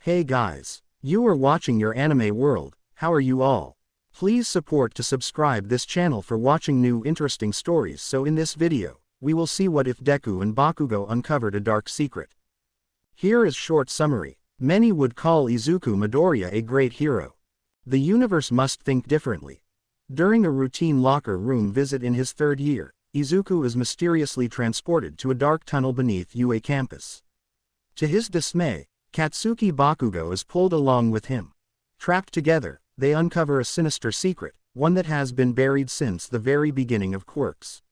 Hey guys, you are watching your anime world. How are you all? Please support to subscribe this channel for watching new interesting stories. So in this video, we will see what if Deku and Bakugou uncovered a dark secret. Here is short summary. Many would call Izuku Midoriya a great hero. The universe must think differently. During a routine locker room visit in his third year, Izuku is mysteriously transported to a dark tunnel beneath Yuuei campus. To his dismay, Katsuki Bakugou is pulled along with him. Trapped together, they uncover a sinister secret, one that has been buried since the very beginning of quirks.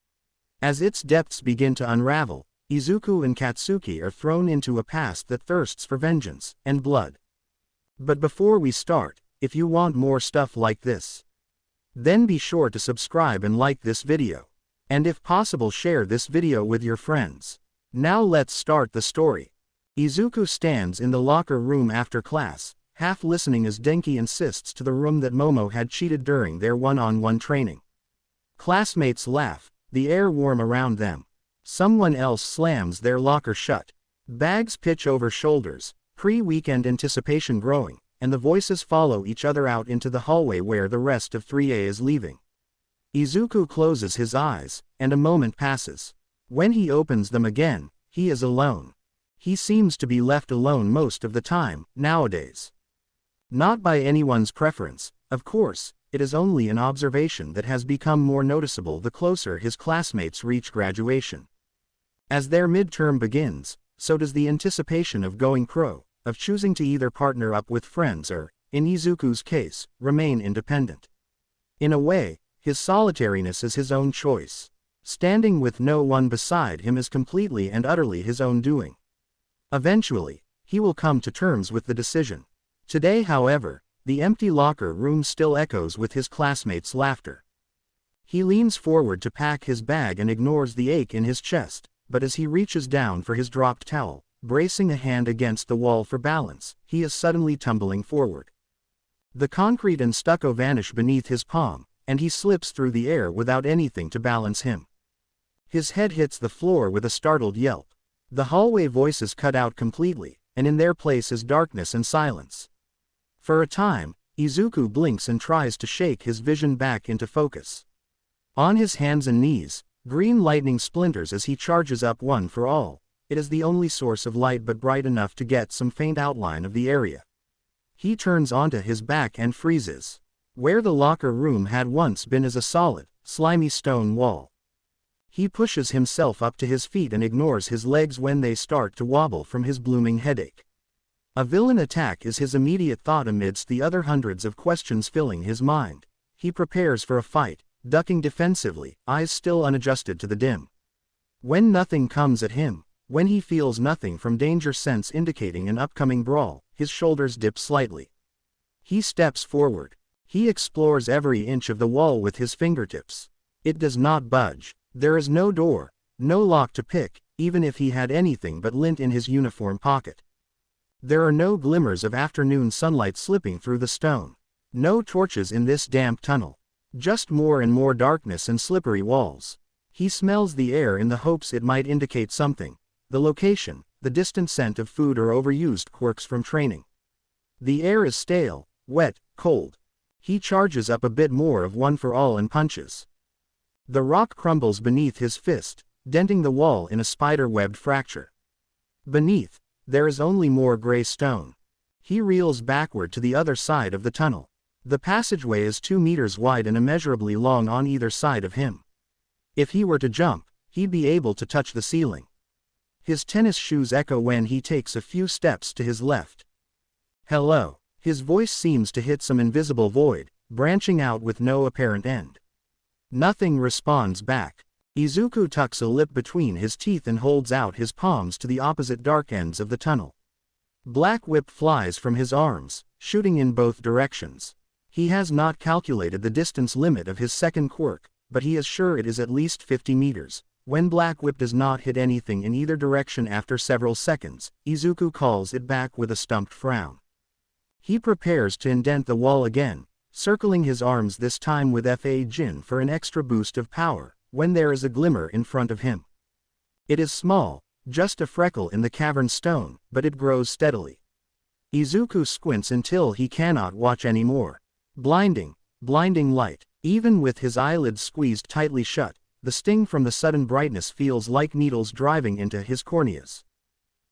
As its depths begin to unravel, Izuku and Katsuki are thrown into a past that thirsts for vengeance and blood. But before we start, if you want more stuff like this, then be sure to subscribe and like this video. And if possible, share this video with your friends. Now let's start the story. Izuku stands in the locker room after class, half listening as Denki insists to the room that Momo had cheated during their one-on-one training. Classmates laugh, the air warm around them. Someone else slams their locker shut. Bags pitch over shoulders, pre-weekend anticipation growing, and the voices follow each other out into the hallway where the rest of 3A is leaving. Izuku closes his eyes, and a moment passes. When he opens them again, he is alone. He seems to be left alone most of the time, nowadays. Not by anyone's preference, of course, it is only an observation that has become more noticeable the closer his classmates reach graduation. As their midterm begins, so does the anticipation of going pro, of choosing to either partner up with friends or, in Izuku's case, remain independent. In a way, his solitariness is his own choice. Standing with no one beside him is completely and utterly his own doing. Eventually, he will come to terms with the decision. Today, however, the empty locker room still echoes with his classmates' laughter. He leans forward to pack his bag and ignores the ache in his chest, but as he reaches down for his dropped towel, bracing a hand against the wall for balance, he is suddenly tumbling forward. The concrete and stucco vanish beneath his palm, and he slips through the air without anything to balance him. His head hits the floor with a startled yelp. The hallway voices cut out completely, and in their place is darkness and silence. For a time, Izuku blinks and tries to shake his vision back into focus. On his hands and knees, green lightning splinters as he charges up One for All. It is the only source of light but bright enough to get some faint outline of the area. He turns onto his back and freezes. Where the locker room had once been is a solid, slimy stone wall. He pushes himself up to his feet and ignores his legs when they start to wobble from his blooming headache. A villain attack is his immediate thought amidst the other hundreds of questions filling his mind. He prepares for a fight, ducking defensively, eyes still unadjusted to the dim. When nothing comes at him, when he feels nothing from danger sense indicating an upcoming brawl, his shoulders dip slightly. He steps forward. He explores every inch of the wall with his fingertips. It does not budge. There is no door, no lock to pick, even if he had anything but lint in his uniform pocket. There are no glimmers of afternoon sunlight slipping through the stone. No torches in this damp tunnel. Just more and more darkness and slippery walls. He smells the air in the hopes it might indicate something. The location, the distant scent of food or overused quirks from training. The air is stale, wet, cold. He charges up a bit more of One for All and punches. The rock crumbles beneath his fist, denting the wall in a spider-webbed fracture. Beneath, there is only more gray stone. He reels backward to the other side of the tunnel. The passageway is 2 meters wide and immeasurably long on either side of him. If he were to jump, he'd be able to touch the ceiling. His tennis shoes echo when he takes a few steps to his left. Hello. His voice seems to hit some invisible void, branching out with no apparent end. Nothing responds back. Izuku tucks a lip between his teeth and holds out his palms to the opposite dark ends of the tunnel. Black whip flies from his arms, shooting in both directions. He has not calculated the distance limit of his second quirk, but he is sure it is at least 50 meters. When Black Whip does not hit anything in either direction after several seconds, Izuku calls it back with a stumped frown. He prepares to indent the wall again, circling his arms this time with Fa Jin for an extra boost of power, when there is a glimmer in front of him. It is small, just a freckle in the cavern stone, but it grows steadily. Izuku squints until he cannot watch anymore. Blinding light. Even with his eyelids squeezed tightly shut, the sting from the sudden brightness feels like needles driving into his corneas.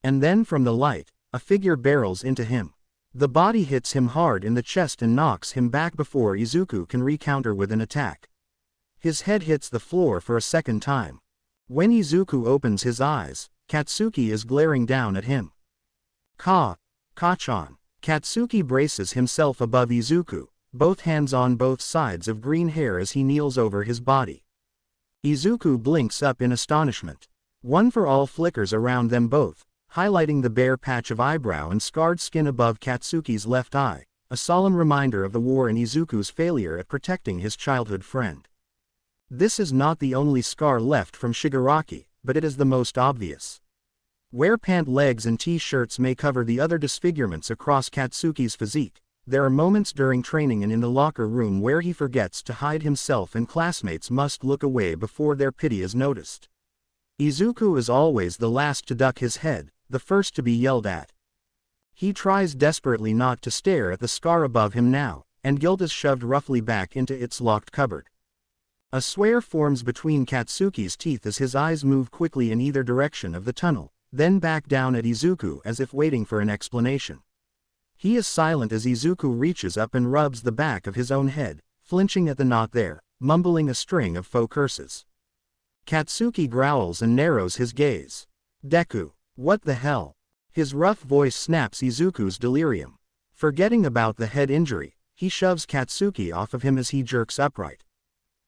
And then from the light, a figure barrels into him. The body hits him hard in the chest and knocks him back before Izuku can recounter with an attack. His head hits the floor for a second time. When Izuku opens his eyes, Katsuki is glaring down at him. Ka-chan. Katsuki braces himself above Izuku, both hands on both sides of green hair as he kneels over his body. Izuku blinks up in astonishment. One for all flickers around them both, highlighting the bare patch of eyebrow and scarred skin above Katsuki's left eye, a solemn reminder of the war and Izuku's failure at protecting his childhood friend. This is not the only scar left from Shigaraki, but it is the most obvious. Where pant legs and t-shirts may cover the other disfigurements across Katsuki's physique, there are moments during training and in the locker room where he forgets to hide himself and classmates must look away before their pity is noticed. Izuku is always the last to duck his head, the first to be yelled at. He tries desperately not to stare at the scar above him now, and guilt is shoved roughly back into its locked cupboard. A swear forms between Katsuki's teeth as his eyes move quickly in either direction of the tunnel, then back down at Izuku as if waiting for an explanation. He is silent as Izuku reaches up and rubs the back of his own head, flinching at the knot there, mumbling a string of faux curses. Katsuki growls and narrows his gaze. Deku, what the hell? His rough voice snaps Izuku's delirium. Forgetting about the head injury, he shoves Katsuki off of him as he jerks upright.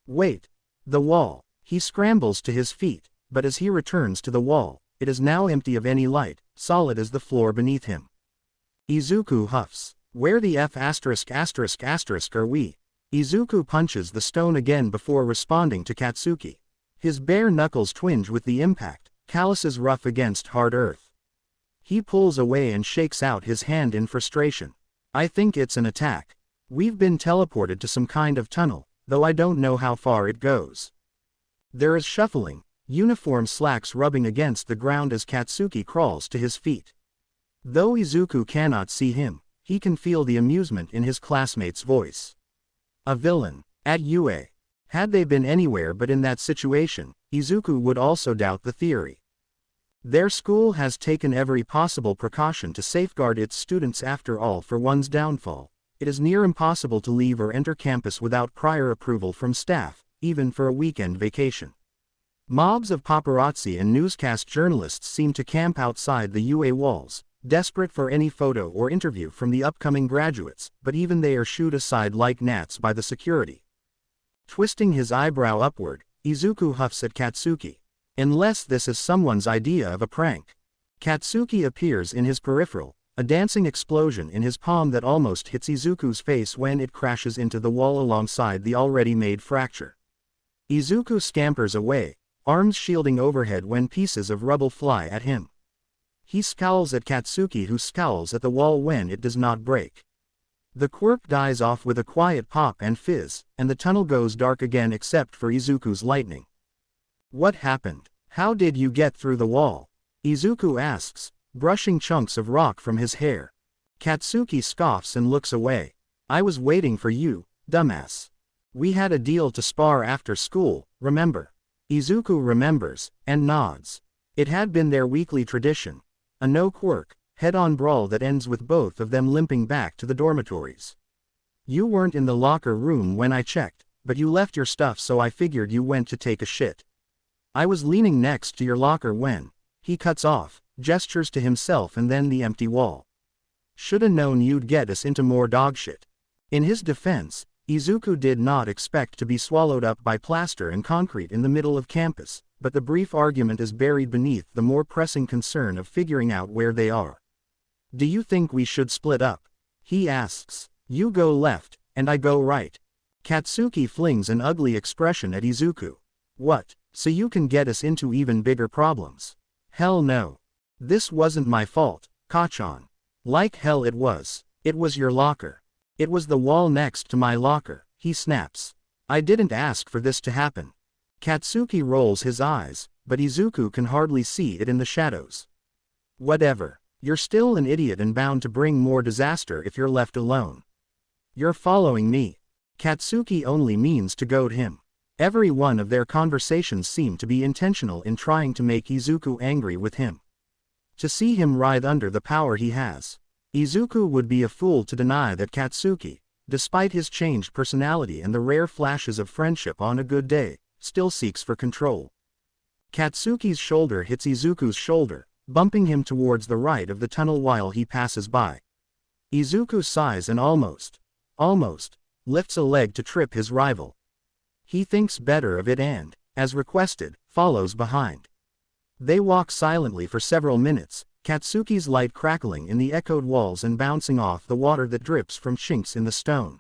Wait. The wall. He scrambles to his feet, but as he returns to the wall, it is now empty of any light, solid as the floor beneath him. Izuku huffs. Where the F*** are we? Izuku punches the stone again before responding to Katsuki. His bare knuckles twinge with the impact, calluses rough against hard earth. He pulls away and shakes out his hand in frustration. I think it's an attack. We've been teleported to some kind of tunnel, though I don't know how far it goes. There is shuffling, uniform slacks rubbing against the ground as Katsuki crawls to his feet. Though Izuku cannot see him, he can feel the amusement in his classmate's voice. A villain. At Yuuei. Had they been anywhere but in that situation, Izuku would also doubt the theory. Their school has taken every possible precaution to safeguard its students. After all, for one's downfall, it is near impossible to leave or enter campus without prior approval from staff, even for a weekend vacation. Mobs of paparazzi and newscast journalists seem to camp outside the Yuuei walls, desperate for any photo or interview from the upcoming graduates, but even they are shooed aside like gnats by the security. Twisting his eyebrow upward, Izuku huffs at Katsuki. Unless this is someone's idea of a prank. Katsuki appears in his peripheral, a dancing explosion in his palm that almost hits Izuku's face when it crashes into the wall alongside the already made fracture. Izuku scampers away, arms shielding overhead when pieces of rubble fly at him. He scowls at Katsuki, who scowls at the wall when it does not break. The quirk dies off with a quiet pop and fizz, and the tunnel goes dark again except for Izuku's lightning. What happened? How did you get through the wall? Izuku asks, brushing chunks of rock from his hair. Katsuki scoffs and looks away. I was waiting for you, dumbass. We had a deal to spar after school, remember? Izuku remembers, and nods. It had been their weekly tradition. A no-quirk, head-on brawl that ends with both of them limping back to the dormitories. You weren't in the locker room when I checked, but you left your stuff, so I figured you went to take a shit. I was leaning next to your locker when... He cuts off, gestures to himself and then the empty wall. Shoulda known you'd get us into more dogshit. In his defense, Izuku did not expect to be swallowed up by plaster and concrete in the middle of campus, but the brief argument is buried beneath the more pressing concern of figuring out where they are. Do you think we should split up? He asks. You go left, and I go right. Katsuki flings an ugly expression at Izuku. What, so you can get us into even bigger problems? Hell no. This wasn't my fault, Ka-chan. Like hell it was. It was your locker. It was the wall next to my locker, he snaps. I didn't ask for this to happen. Katsuki rolls his eyes, but Izuku can hardly see it in the shadows. Whatever. You're still an idiot and bound to bring more disaster if you're left alone. You're following me. Katsuki only means to goad him. Every one of their conversations seemed to be intentional in trying to make Izuku angry with him. To see him writhe under the power he has. Izuku would be a fool to deny that Katsuki, despite his changed personality and the rare flashes of friendship on a good day, still seeks for control. Katsuki's shoulder hits Izuku's shoulder, bumping him towards the right of the tunnel while he passes by. Izuku sighs and almost, lifts a leg to trip his rival. He thinks better of it and, as requested, follows behind. They walk silently for several minutes, Katsuki's light crackling in the echoed walls and bouncing off the water that drips from chinks in the stone.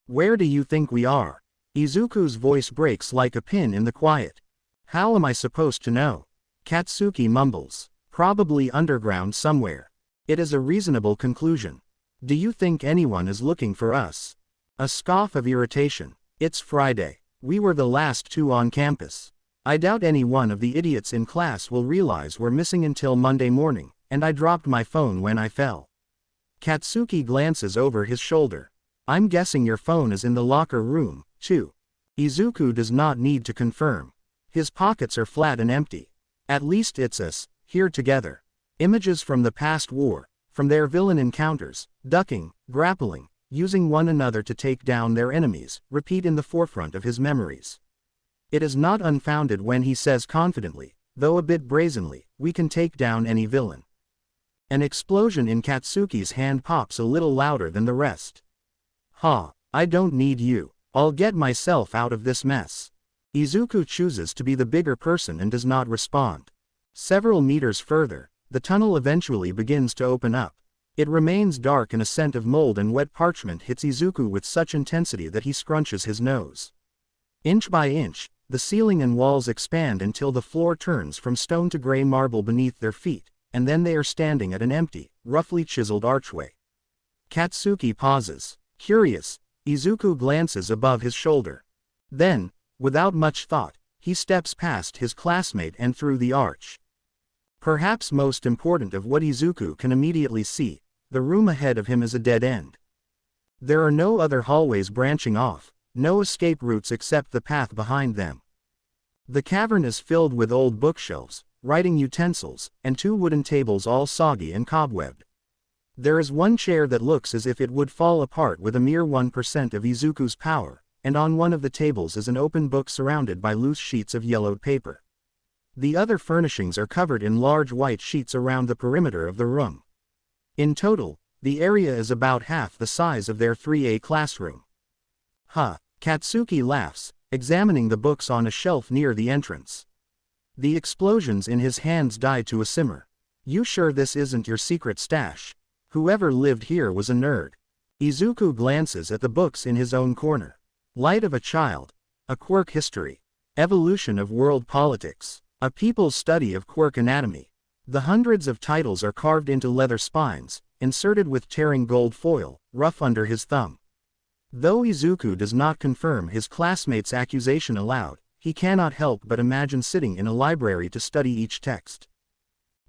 Where do you think we are? Izuku's voice breaks like a pin in the quiet. How am I supposed to know? Katsuki mumbles. Probably underground somewhere. It is a reasonable conclusion. Do you think anyone is looking for us? A scoff of irritation. It's Friday. We were the last two on campus. I doubt any one of the idiots in class will realize we're missing until Monday morning, and I dropped my phone when I fell. Katsuki glances over his shoulder. I'm guessing your phone is in the locker room, too. Izuku does not need to confirm. His pockets are flat and empty. At least it's us, here together. Images from the past war, from their villain encounters, ducking, grappling, using one another to take down their enemies, repeat in the forefront of his memories. It is not unfounded when he says confidently, though a bit brazenly, we can take down any villain. An explosion in Katsuki's hand pops a little louder than the rest. I don't need you. I'll get myself out of this mess. Izuku chooses to be the bigger person and does not respond. Several meters further, the tunnel eventually begins to open up. It remains dark and a scent of mold and wet parchment hits Izuku with such intensity that he scrunches his nose. Inch by inch, the ceiling and walls expand until the floor turns from stone to gray marble beneath their feet, and then they are standing at an empty, roughly chiseled archway. Katsuki pauses. Curious, Izuku glances above his shoulder. Then, without much thought, he steps past his classmate and through the arch. Perhaps most important of what Izuku can immediately see, the room ahead of him is a dead end. There are no other hallways branching off, no escape routes except the path behind them. The cavern is filled with old bookshelves, writing utensils, and two wooden tables all soggy and cobwebbed. There is one chair that looks as if it would fall apart with a mere 1% of Izuku's power, and on one of the tables is an open book surrounded by loose sheets of yellowed paper. The other furnishings are covered in large white sheets around the perimeter of the room. In total, the area is about half the size of their 3A classroom. Katsuki laughs, examining the books on a shelf near the entrance. The explosions in his hands die to a simmer. You sure this isn't your secret stash? Whoever lived here was a nerd. Izuku glances at the books in his own corner. Light of a Child, A Quirk History, Evolution of World Politics, A People's Study of Quirk Anatomy. The hundreds of titles are carved into leather spines, inserted with tearing gold foil, rough under his thumb. Though Izuku does not confirm his classmate's accusation aloud, he cannot help but imagine sitting in a library to study each text.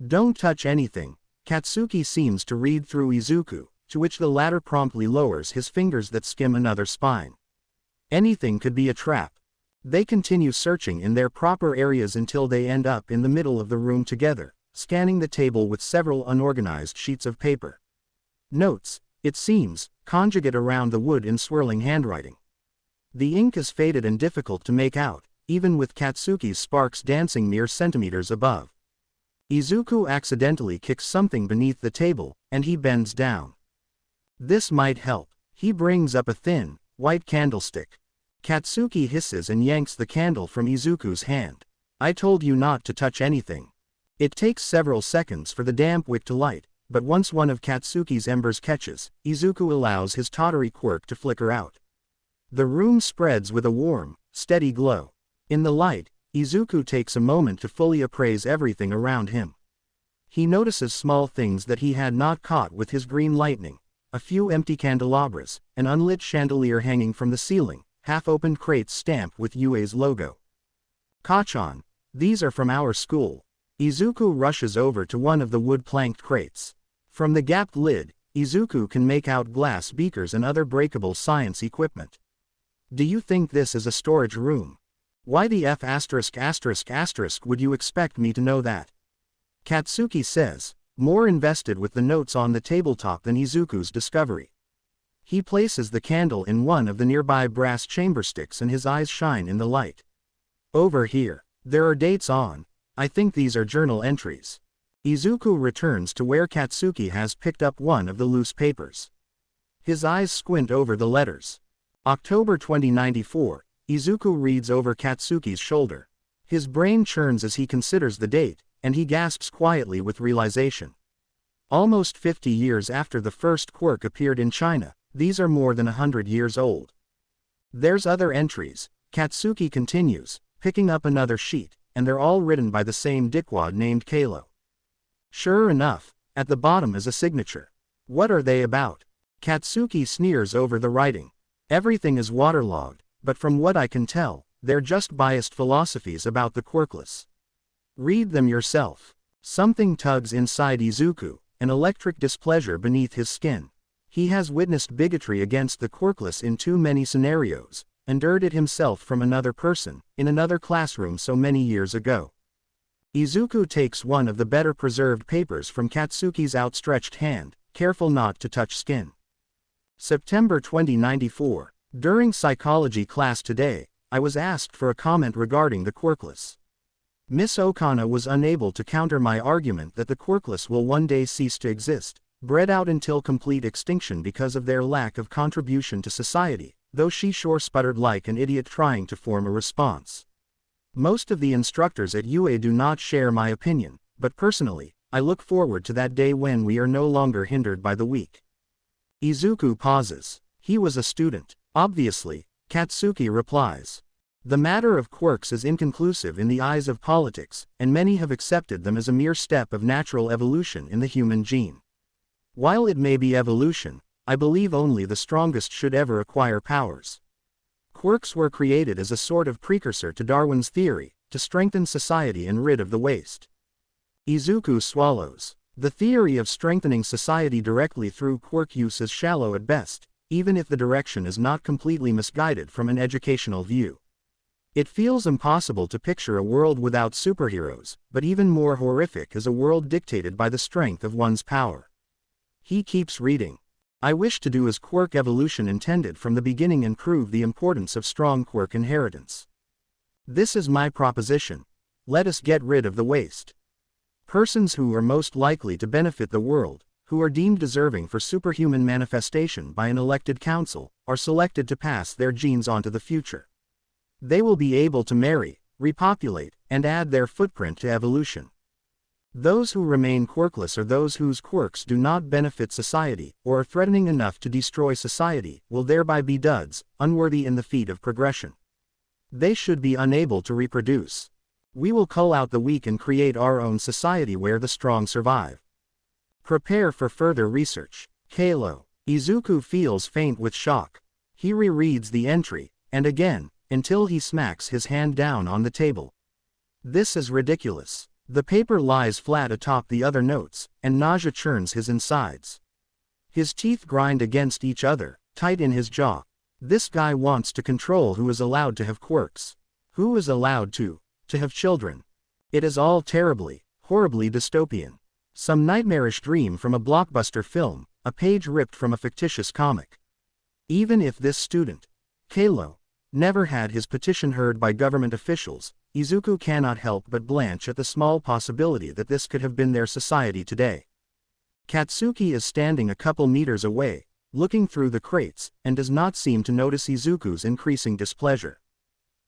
Don't touch anything. Katsuki seems to read through Izuku, to which the latter promptly lowers his fingers that skim another spine. Anything could be a trap. They continue searching in their proper areas until they end up in the middle of the room together, scanning the table with several unorganized sheets of paper. Notes, it seems, conjugate around the wood in swirling handwriting. The ink is faded and difficult to make out, even with Katsuki's sparks dancing mere centimeters above. Izuku accidentally kicks something beneath the table, and he bends down. This might help. He brings up a thin, white candlestick. Katsuki hisses and yanks the candle from Izuku's hand. I told you not to touch anything. It takes several seconds for the damp wick to light, but once one of Katsuki's embers catches, Izuku allows his tottery quirk to flicker out. The room spreads with a warm, steady glow. In the light, Izuku takes a moment to fully appraise everything around him. He notices small things that he had not caught with his green lightning, a few empty candelabras, an unlit chandelier hanging from the ceiling, half-opened crates stamped with Yuuei's logo. Kachan, these are from our school. Izuku rushes over to one of the wood-planked crates. From the gapped lid, Izuku can make out glass beakers and other breakable science equipment. Do you think this is a storage room? Why the F*** would you expect me to know that? Katsuki says, more invested with the notes on the tabletop than Izuku's discovery. He places the candle in one of the nearby brass chamber sticks and his eyes shine in the light. Over here, there are dates on. I think these are journal entries. Izuku returns to where Katsuki has picked up one of the loose papers. His eyes squint over the letters. October 2094, Izuku reads over Katsuki's shoulder. His brain churns as he considers the date, and he gasps quietly with realization. Almost 50 years after the first quirk appeared in China, these are more than 100 years old. There's other entries, Katsuki continues, picking up another sheet, and they're all written by the same dickwad named Kalo. Sure enough, at the bottom is a signature. What are they about? Katsuki sneers over the writing. Everything is waterlogged, but from what I can tell, they're just biased philosophies about the quirkless. Read them yourself. Something tugs inside Izuku, an electric displeasure beneath his skin. He has witnessed bigotry against the quirkless in too many scenarios, endured it himself from another person, in another classroom so many years ago. Izuku takes one of the better preserved papers from Katsuki's outstretched hand, careful not to touch skin. September 2094. During psychology class today, I was asked for a comment regarding the quirkless. Miss Okana was unable to counter my argument that the quirkless will one day cease to exist, bred out until complete extinction because of their lack of contribution to society, though she sure sputtered like an idiot trying to form a response. Most of the instructors at Yuuei do not share my opinion, but personally, I look forward to that day when we are no longer hindered by the weak. Izuku pauses. He was a student. Obviously, Katsuki replies. The matter of quirks is inconclusive in the eyes of politics, and many have accepted them as a mere step of natural evolution in the human gene. While it may be evolution, I believe only the strongest should ever acquire powers. Quirks were created as a sort of precursor to Darwin's theory, to strengthen society and rid of the waste. Izuku swallows. The theory of strengthening society directly through quirk use is shallow at best, even if the direction is not completely misguided from an educational view. It feels impossible to picture a world without superheroes, but even more horrific is a world dictated by the strength of one's power. He keeps reading. I wish to do as quirk evolution intended from the beginning and prove the importance of strong quirk inheritance. This is my proposition. Let us get rid of the waste. Persons who are most likely to benefit the world, who are deemed deserving for superhuman manifestation by an elected council, are selected to pass their genes on to the future. They will be able to marry, repopulate, and add their footprint to evolution. Those who remain quirkless are those whose quirks do not benefit society, or are threatening enough to destroy society, will thereby be duds, unworthy in the feat of progression. They should be unable to reproduce. We will cull out the weak and create our own society where the strong survive. Prepare for further research. Kalo. Izuku feels faint with shock. He rereads the entry, and again, until he smacks his hand down on the table. This is ridiculous. The paper lies flat atop the other notes, and nausea churns his insides. His teeth grind against each other, tight in his jaw. This guy wants to control who is allowed to have quirks. Who is allowed to have children. It is all terribly, horribly dystopian. Some nightmarish dream from a blockbuster film, a page ripped from a fictitious comic. Even if this student, Kalo, never had his petition heard by government officials, Izuku cannot help but blanch at the small possibility that this could have been their society today. Katsuki is standing a couple meters away, looking through the crates, and does not seem to notice Izuku's increasing displeasure.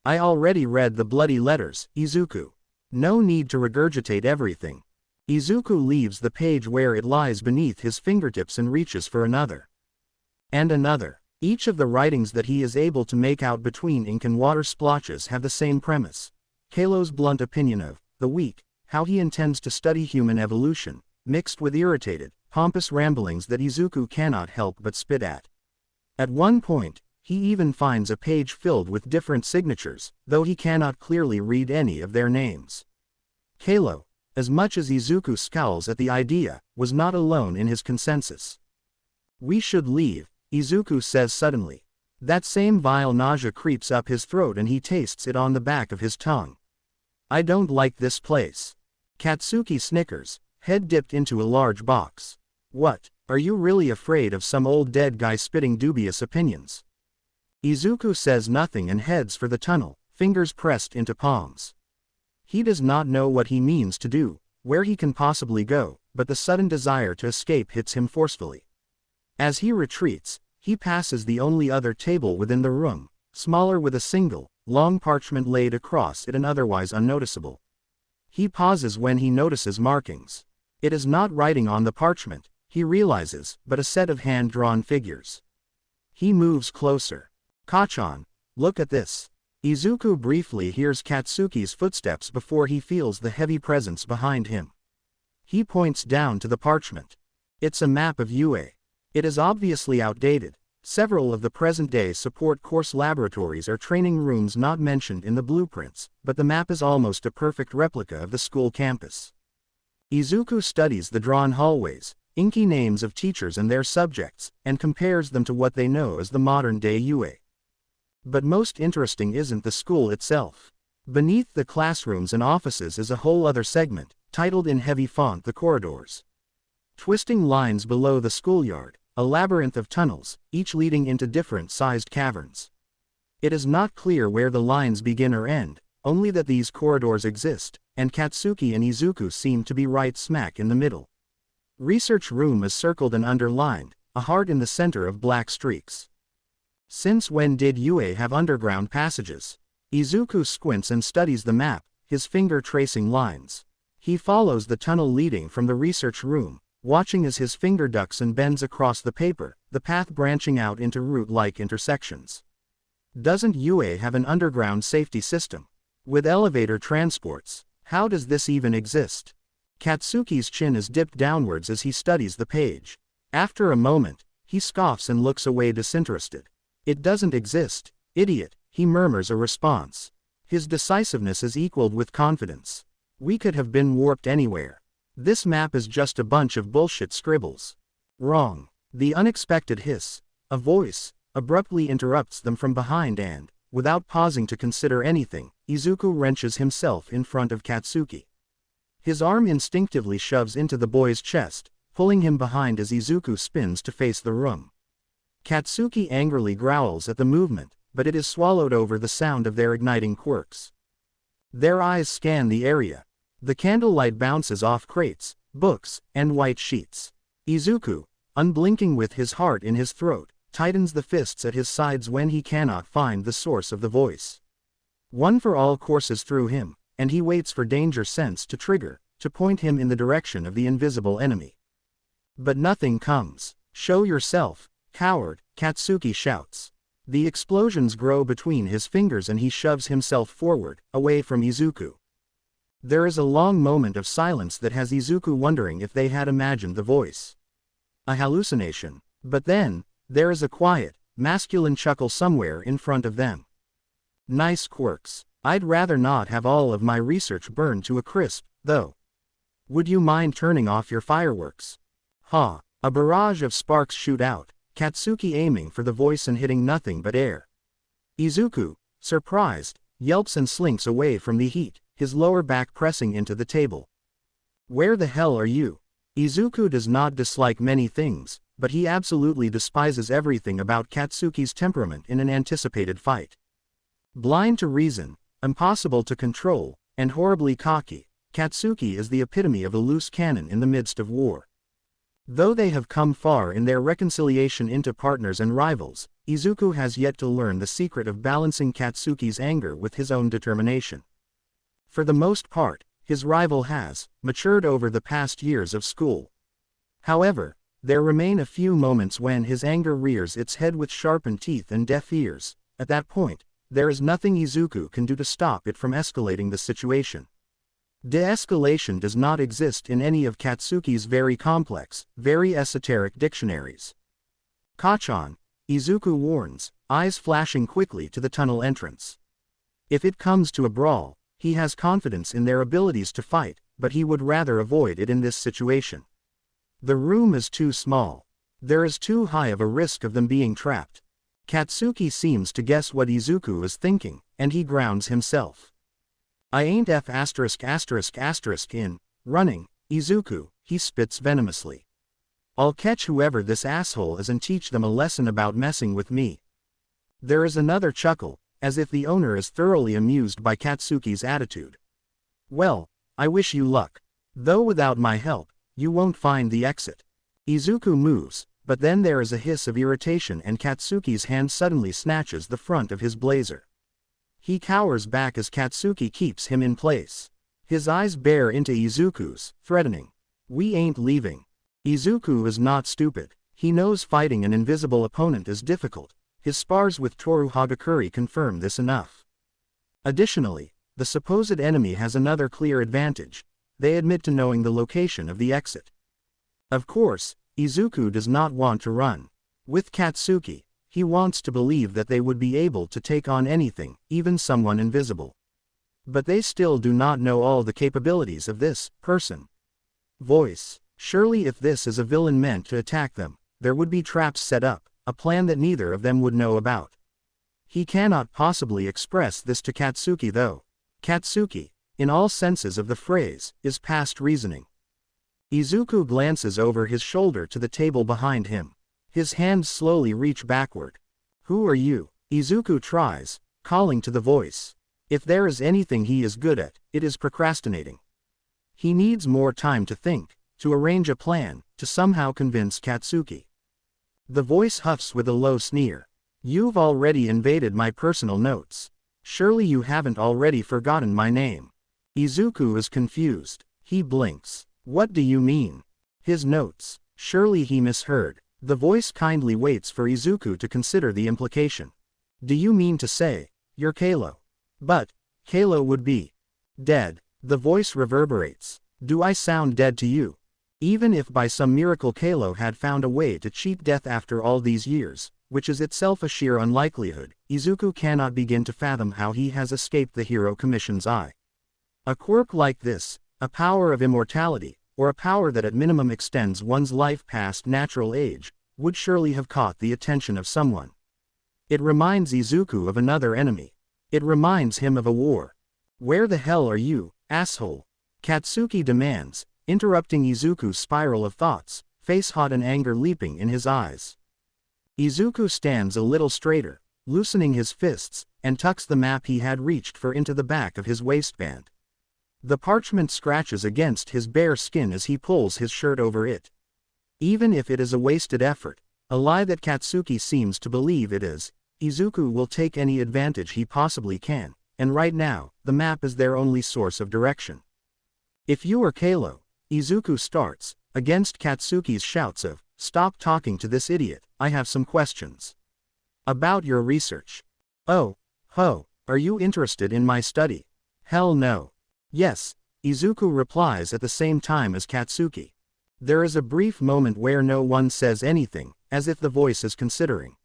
I already read the bloody letters, Izuku. No need to regurgitate everything. Izuku leaves the page where it lies beneath his fingertips and reaches for another. And another. Each of the writings that he is able to make out between ink and water splotches have the same premise. Kalo's blunt opinion of the weak, how he intends to study human evolution, mixed with irritated, pompous ramblings that Izuku cannot help but spit at. At one point, he even finds a page filled with different signatures, though he cannot clearly read any of their names. Kalo, As much as Izuku scowls at the idea, was not alone in his consensus. "We should leave," Izuku says suddenly. That same vile nausea creeps up his throat and he tastes it on the back of his tongue. "I don't like this place." Katsuki snickers, head dipped into a large box. "What, are you really afraid of some old dead guy spitting dubious opinions?" Izuku says nothing and heads for the tunnel, fingers pressed into palms. He does not know what he means to do, where he can possibly go, but the sudden desire to escape hits him forcefully. As he retreats, he passes the only other table within the room, smaller with a single, long parchment laid across it and otherwise unnoticeable. He pauses when he notices markings. It is not writing on the parchment, he realizes, but a set of hand-drawn figures. He moves closer. "Kachan, look at this." Izuku briefly hears Katsuki's footsteps before he feels the heavy presence behind him. He points down to the parchment. It's a map of Yuuei. It is obviously outdated. Several of the present-day support course laboratories are training rooms not mentioned in the blueprints, but the map is almost a perfect replica of the school campus. Izuku studies the drawn hallways, inky names of teachers and their subjects, and compares them to what they know as the modern-day Yuuei. But most interesting isn't the school itself. Beneath the classrooms and offices is a whole other segment, titled in heavy font the corridors. Twisting lines below the schoolyard, a labyrinth of tunnels, each leading into different-sized caverns. It is not clear where the lines begin or end, only that these corridors exist, and Katsuki and Izuku seem to be right smack in the middle. Research room is circled and underlined, a heart in the center of black streaks. Since when did Yuuei have underground passages? Izuku squints and studies the map, his finger tracing lines. He follows the tunnel leading from the research room, watching as his finger ducks and bends across the paper, the path branching out into root-like intersections. Doesn't Yuuei have an underground safety system? With elevator transports, how does this even exist? Katsuki's chin is dipped downwards as he studies the page. After a moment, he scoffs and looks away disinterested. "It doesn't exist, idiot," he murmurs a response. His decisiveness is equaled with confidence. "We could have been warped anywhere. This map is just a bunch of bullshit scribbles." "Wrong." The unexpected hiss, a voice, abruptly interrupts them from behind and, without pausing to consider anything, Izuku wrenches himself in front of Katsuki. His arm instinctively shoves into the boy's chest, pulling him behind as Izuku spins to face the room. Katsuki angrily growls at the movement, but it is swallowed over the sound of their igniting quirks. Their eyes scan the area. The candlelight bounces off crates, books, and white sheets. Izuku, unblinking with his heart in his throat, tightens the fists at his sides when he cannot find the source of the voice. One for all courses through him, and he waits for danger sense to trigger, to point him in the direction of the invisible enemy. But nothing comes. "Show yourself, coward," Katsuki shouts. The explosions grow between his fingers and he shoves himself forward, away from Izuku. There is a long moment of silence that has Izuku wondering if they had imagined the voice. A hallucination. But then, there is a quiet, masculine chuckle somewhere in front of them. "Nice quirks. I'd rather not have all of my research burned to a crisp, though. Would you mind turning off your fireworks?" Ha! A barrage of sparks shoot out, Katsuki aiming for the voice and hitting nothing but air. Izuku, surprised, yelps and slinks away from the heat, his lower back pressing into the table. "Where the hell are you?" Izuku does not dislike many things, but he absolutely despises everything about Katsuki's temperament in an anticipated fight. Blind to reason, impossible to control, and horribly cocky, Katsuki is the epitome of a loose cannon in the midst of war. Though they have come far in their reconciliation into partners and rivals, Izuku has yet to learn the secret of balancing Katsuki's anger with his own determination. For the most part, his rival has matured over the past years of school. However, there remain a few moments when his anger rears its head with sharpened teeth and deaf ears. At that point, there is nothing Izuku can do to stop it from escalating the situation. De-escalation does not exist in any of Katsuki's very complex, very esoteric dictionaries. "Kachan," Izuku warns, eyes flashing quickly to the tunnel entrance. If it comes to a brawl, he has confidence in their abilities to fight, but he would rather avoid it in this situation. The room is too small. There is too high of a risk of them being trapped. Katsuki seems to guess what Izuku is thinking, and he grounds himself. I ain't F*** in running, Izuku, he spits venomously. I'll catch whoever this asshole is and teach them a lesson about messing with me. There is another chuckle, as if the owner is thoroughly amused by Katsuki's attitude. Well, I wish you luck. Though without my help, you won't find the exit. Izuku moves, but then there is a hiss of irritation and Katsuki's hand suddenly snatches the front of his blazer. He cowers back as Katsuki keeps him in place. His eyes bear into Izuku's, threatening. We ain't leaving. Izuku is not stupid. He knows fighting an invisible opponent is difficult. His spars with Toru Hagakure confirm this enough. Additionally, the supposed enemy has another clear advantage. They admit to knowing the location of the exit. Of course, Izuku does not want to run. With Katsuki, he wants to believe that they would be able to take on anything, even someone invisible. But they still do not know all the capabilities of this person. Voice. Surely if this is a villain meant to attack them, there would be traps set up, a plan that neither of them would know about. He cannot possibly express this to Katsuki though. Katsuki, in all senses of the phrase, is past reasoning. Izuku glances over his shoulder to the table behind him. His hands slowly reach backward. Who are you? Izuku tries, calling to the voice. If there is anything he is good at, it is procrastinating. He needs more time to think, to arrange a plan, to somehow convince Katsuki. The voice huffs with a low sneer. You've already invaded my personal notes. Surely you haven't already forgotten my name. Izuku is confused. He blinks. What do you mean? His notes. Surely he misheard. The voice kindly waits for Izuku to consider the implication. Do you mean to say, you're Kalo? But, Kalo would be dead. The voice reverberates. Do I sound dead to you? Even if by some miracle Kalo had found a way to cheat death after all these years, which is itself a sheer unlikelihood, Izuku cannot begin to fathom how he has escaped the Hero Commission's eye. A quirk like this, a power of immortality, or a power that at minimum extends one's life past natural age, would surely have caught the attention of someone. It reminds Izuku of another enemy. It reminds him of a war. Where the hell are you, asshole? Katsuki demands, interrupting Izuku's spiral of thoughts, face hot and anger leaping in his eyes. Izuku stands a little straighter, loosening his fists, and tucks the map he had reached for into the back of his waistband. The parchment scratches against his bare skin as he pulls his shirt over it. Even if it is a wasted effort, a lie that Katsuki seems to believe it is, Izuku will take any advantage he possibly can, and right now, the map is their only source of direction. If you are Kalo, Izuku starts, against Katsuki's shouts of, stop talking to this idiot, I have some questions. About your research. Oh, ho, are you interested in my study? Hell no. Yes, Izuku replies at the same time as Katsuki. There is a brief moment where no one says anything, as if the voice is considering.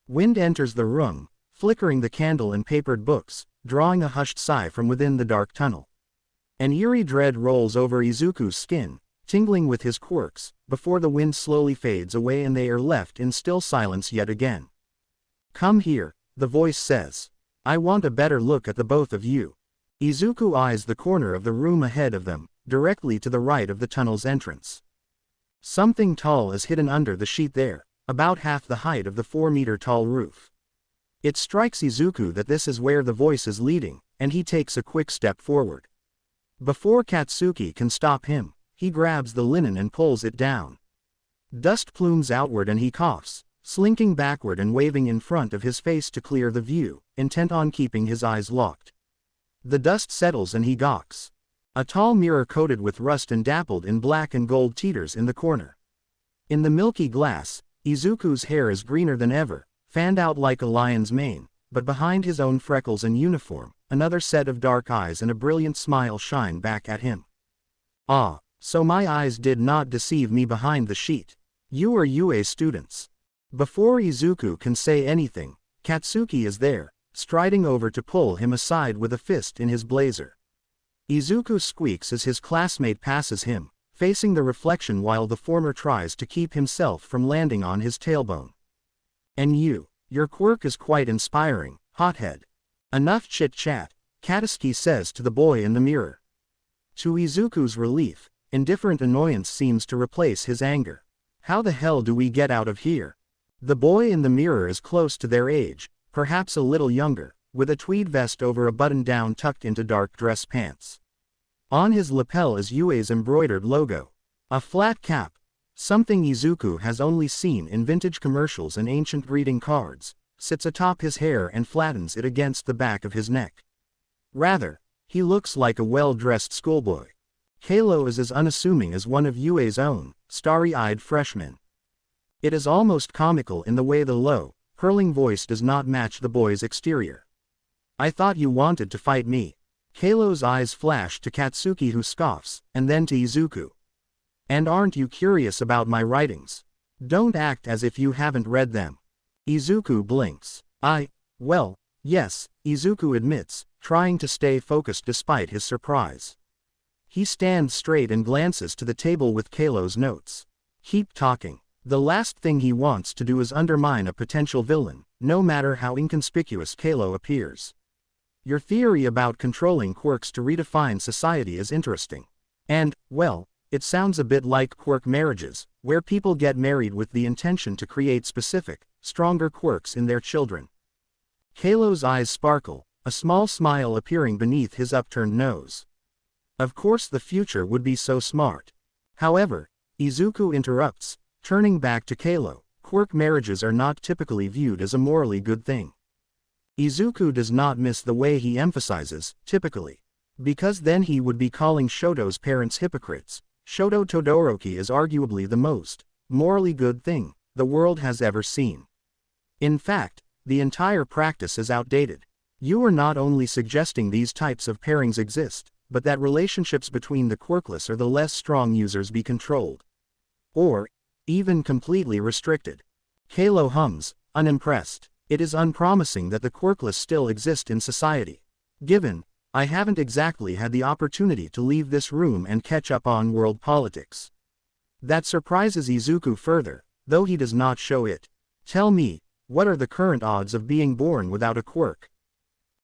Wind enters the room, flickering the candle and papered books, drawing a hushed sigh from within the dark tunnel. An eerie dread rolls over Izuku's skin, tingling with his quirks, before the wind slowly fades away and they are left in still silence yet again. Come here, the voice says. I want a better look at the both of you. Izuku eyes the corner of the room ahead of them, directly to the right of the tunnel's entrance. Something tall is hidden under the sheet there, about half the height of the 4-meter-tall roof. It strikes Izuku that this is where the voice is leading, and he takes a quick step forward. Before Katsuki can stop him, he grabs the linen and pulls it down. Dust plumes outward and he coughs, slinking backward and waving in front of his face to clear the view, intent on keeping his eyes locked. The dust settles and he gawks. A tall mirror coated with rust and dappled in black and gold teeters in the corner. In the milky glass, Izuku's hair is greener than ever, fanned out like a lion's mane, but behind his own freckles and uniform, another set of dark eyes and a brilliant smile shine back at him. Ah, so my eyes did not deceive me behind the sheet. You are Yuuei students. Before Izuku can say anything, Katsuki is there, striding over to pull him aside with a fist in his blazer. Izuku squeaks as his classmate passes him, facing the reflection while the former tries to keep himself from landing on his tailbone. And your quirk is quite inspiring, hothead. Enough chit-chat, Katsuki says to the boy in the mirror. To Izuku's relief, indifferent annoyance seems to replace his anger. How the hell do we get out of here? The boy in the mirror is close to their age, perhaps a little younger, with a tweed vest over a button-down tucked into dark dress pants. On his lapel is Yuuei's embroidered logo. A flat cap, something Izuku has only seen in vintage commercials and ancient greeting cards, sits atop his hair and flattens it against the back of his neck. Rather, he looks like a well-dressed schoolboy. Kalo is as unassuming as one of Yuuei's own, starry-eyed freshmen. It is almost comical in the way the low, purling voice does not match the boy's exterior. I thought you wanted to fight me. Kalo's eyes flash to Katsuki, who scoffs, and then to Izuku. And aren't you curious about my writings? Don't act as if you haven't read them. Izuku blinks. Well, yes, Izuku admits, trying to stay focused despite his surprise. He stands straight and glances to the table with Kalo's notes. Keep talking. The last thing he wants to do is undermine a potential villain, no matter how inconspicuous Kalo appears. Your theory about controlling quirks to redefine society is interesting. And, well, it sounds a bit like quirk marriages, where people get married with the intention to create specific, stronger quirks in their children. Kalo's eyes sparkle, a small smile appearing beneath his upturned nose. Of course the future would be so smart. However, Izuku interrupts, turning back to Kalo, quirk marriages are not typically viewed as a morally good thing. Izuku does not miss the way he emphasizes, typically. Because then he would be calling Shoto's parents hypocrites. Shoto Todoroki is arguably the most morally good thing the world has ever seen. In fact, the entire practice is outdated. You are not only suggesting these types of pairings exist, but that relationships between the quirkless or the less strong users be controlled. Or, even completely restricted. Kalo hums, unimpressed. It is unpromising that the quirkless still exist in society. Given, I haven't exactly had the opportunity to leave this room and catch up on world politics. That surprises Izuku further, though he does not show it. Tell me, what are the current odds of being born without a quirk?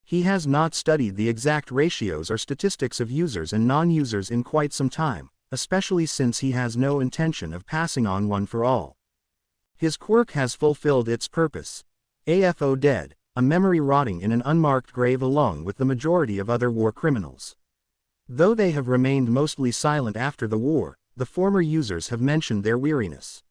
He has not studied the exact ratios or statistics of users and non-users in quite some time, especially since he has no intention of passing on one for all. His quirk has fulfilled its purpose. AFO dead, a memory rotting in an unmarked grave along with the majority of other war criminals. Though they have remained mostly silent after the war, the former users have mentioned their weariness.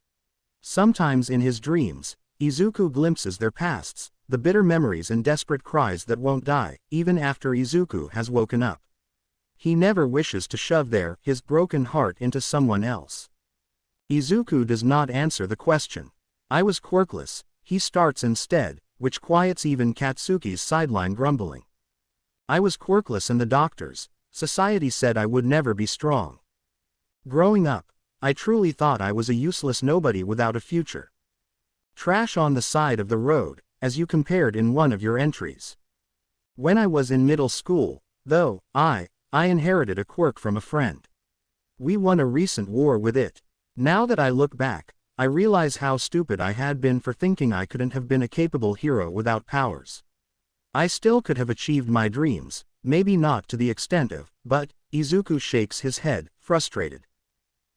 Sometimes in his dreams, Izuku glimpses their pasts, the bitter memories and desperate cries that won't die, even after Izuku has woken up. He never wishes to shove his broken heart into someone else. Izuku does not answer the question. I was quirkless, he starts instead, which quiets even Katsuki's sideline grumbling. I was quirkless and the doctors, society said I would never be strong. Growing up, I truly thought I was a useless nobody without a future. Trash on the side of the road, as you compared in one of your entries. When I was in middle school, though, I inherited a quirk from a friend. We won a recent war with it. Now that I look back, I realize how stupid I had been for thinking I couldn't have been a capable hero without powers. I still could have achieved my dreams, maybe not to the extent of, but, Izuku shakes his head, frustrated.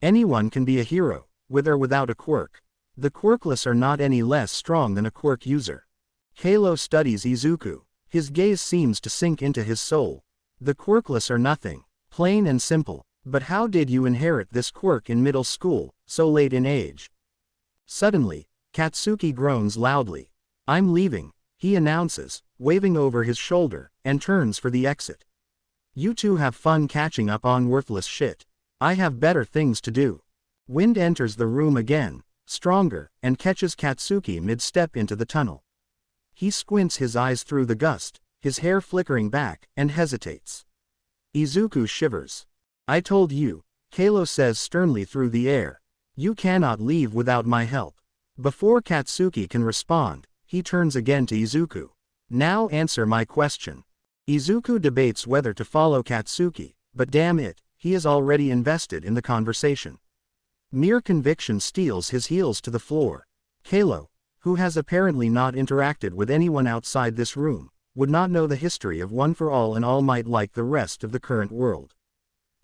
Anyone can be a hero, with or without a quirk. The quirkless are not any less strong than a quirk user. Kalo studies Izuku. His gaze seems to sink into his soul. The quirkless are nothing. Plain and simple. But how did you inherit this quirk in middle school, so late in age? Suddenly, Katsuki groans loudly. I'm leaving, he announces, waving over his shoulder, and turns for the exit. You two have fun catching up on worthless shit. I have better things to do. Wind enters the room again, stronger, and catches Katsuki mid-step into the tunnel. He squints his eyes through the gust, his hair flickering back, and hesitates. Izuku shivers. I told you, Kalo says sternly through the air. You cannot leave without my help. Before Katsuki can respond, he turns again to Izuku. Now answer my question. Izuku debates whether to follow Katsuki, but damn it, he is already invested in the conversation. Mere conviction steals his heels to the floor. Kalo, who has apparently not interacted with anyone outside this room, would not know the history of One for All and All Might like the rest of the current world.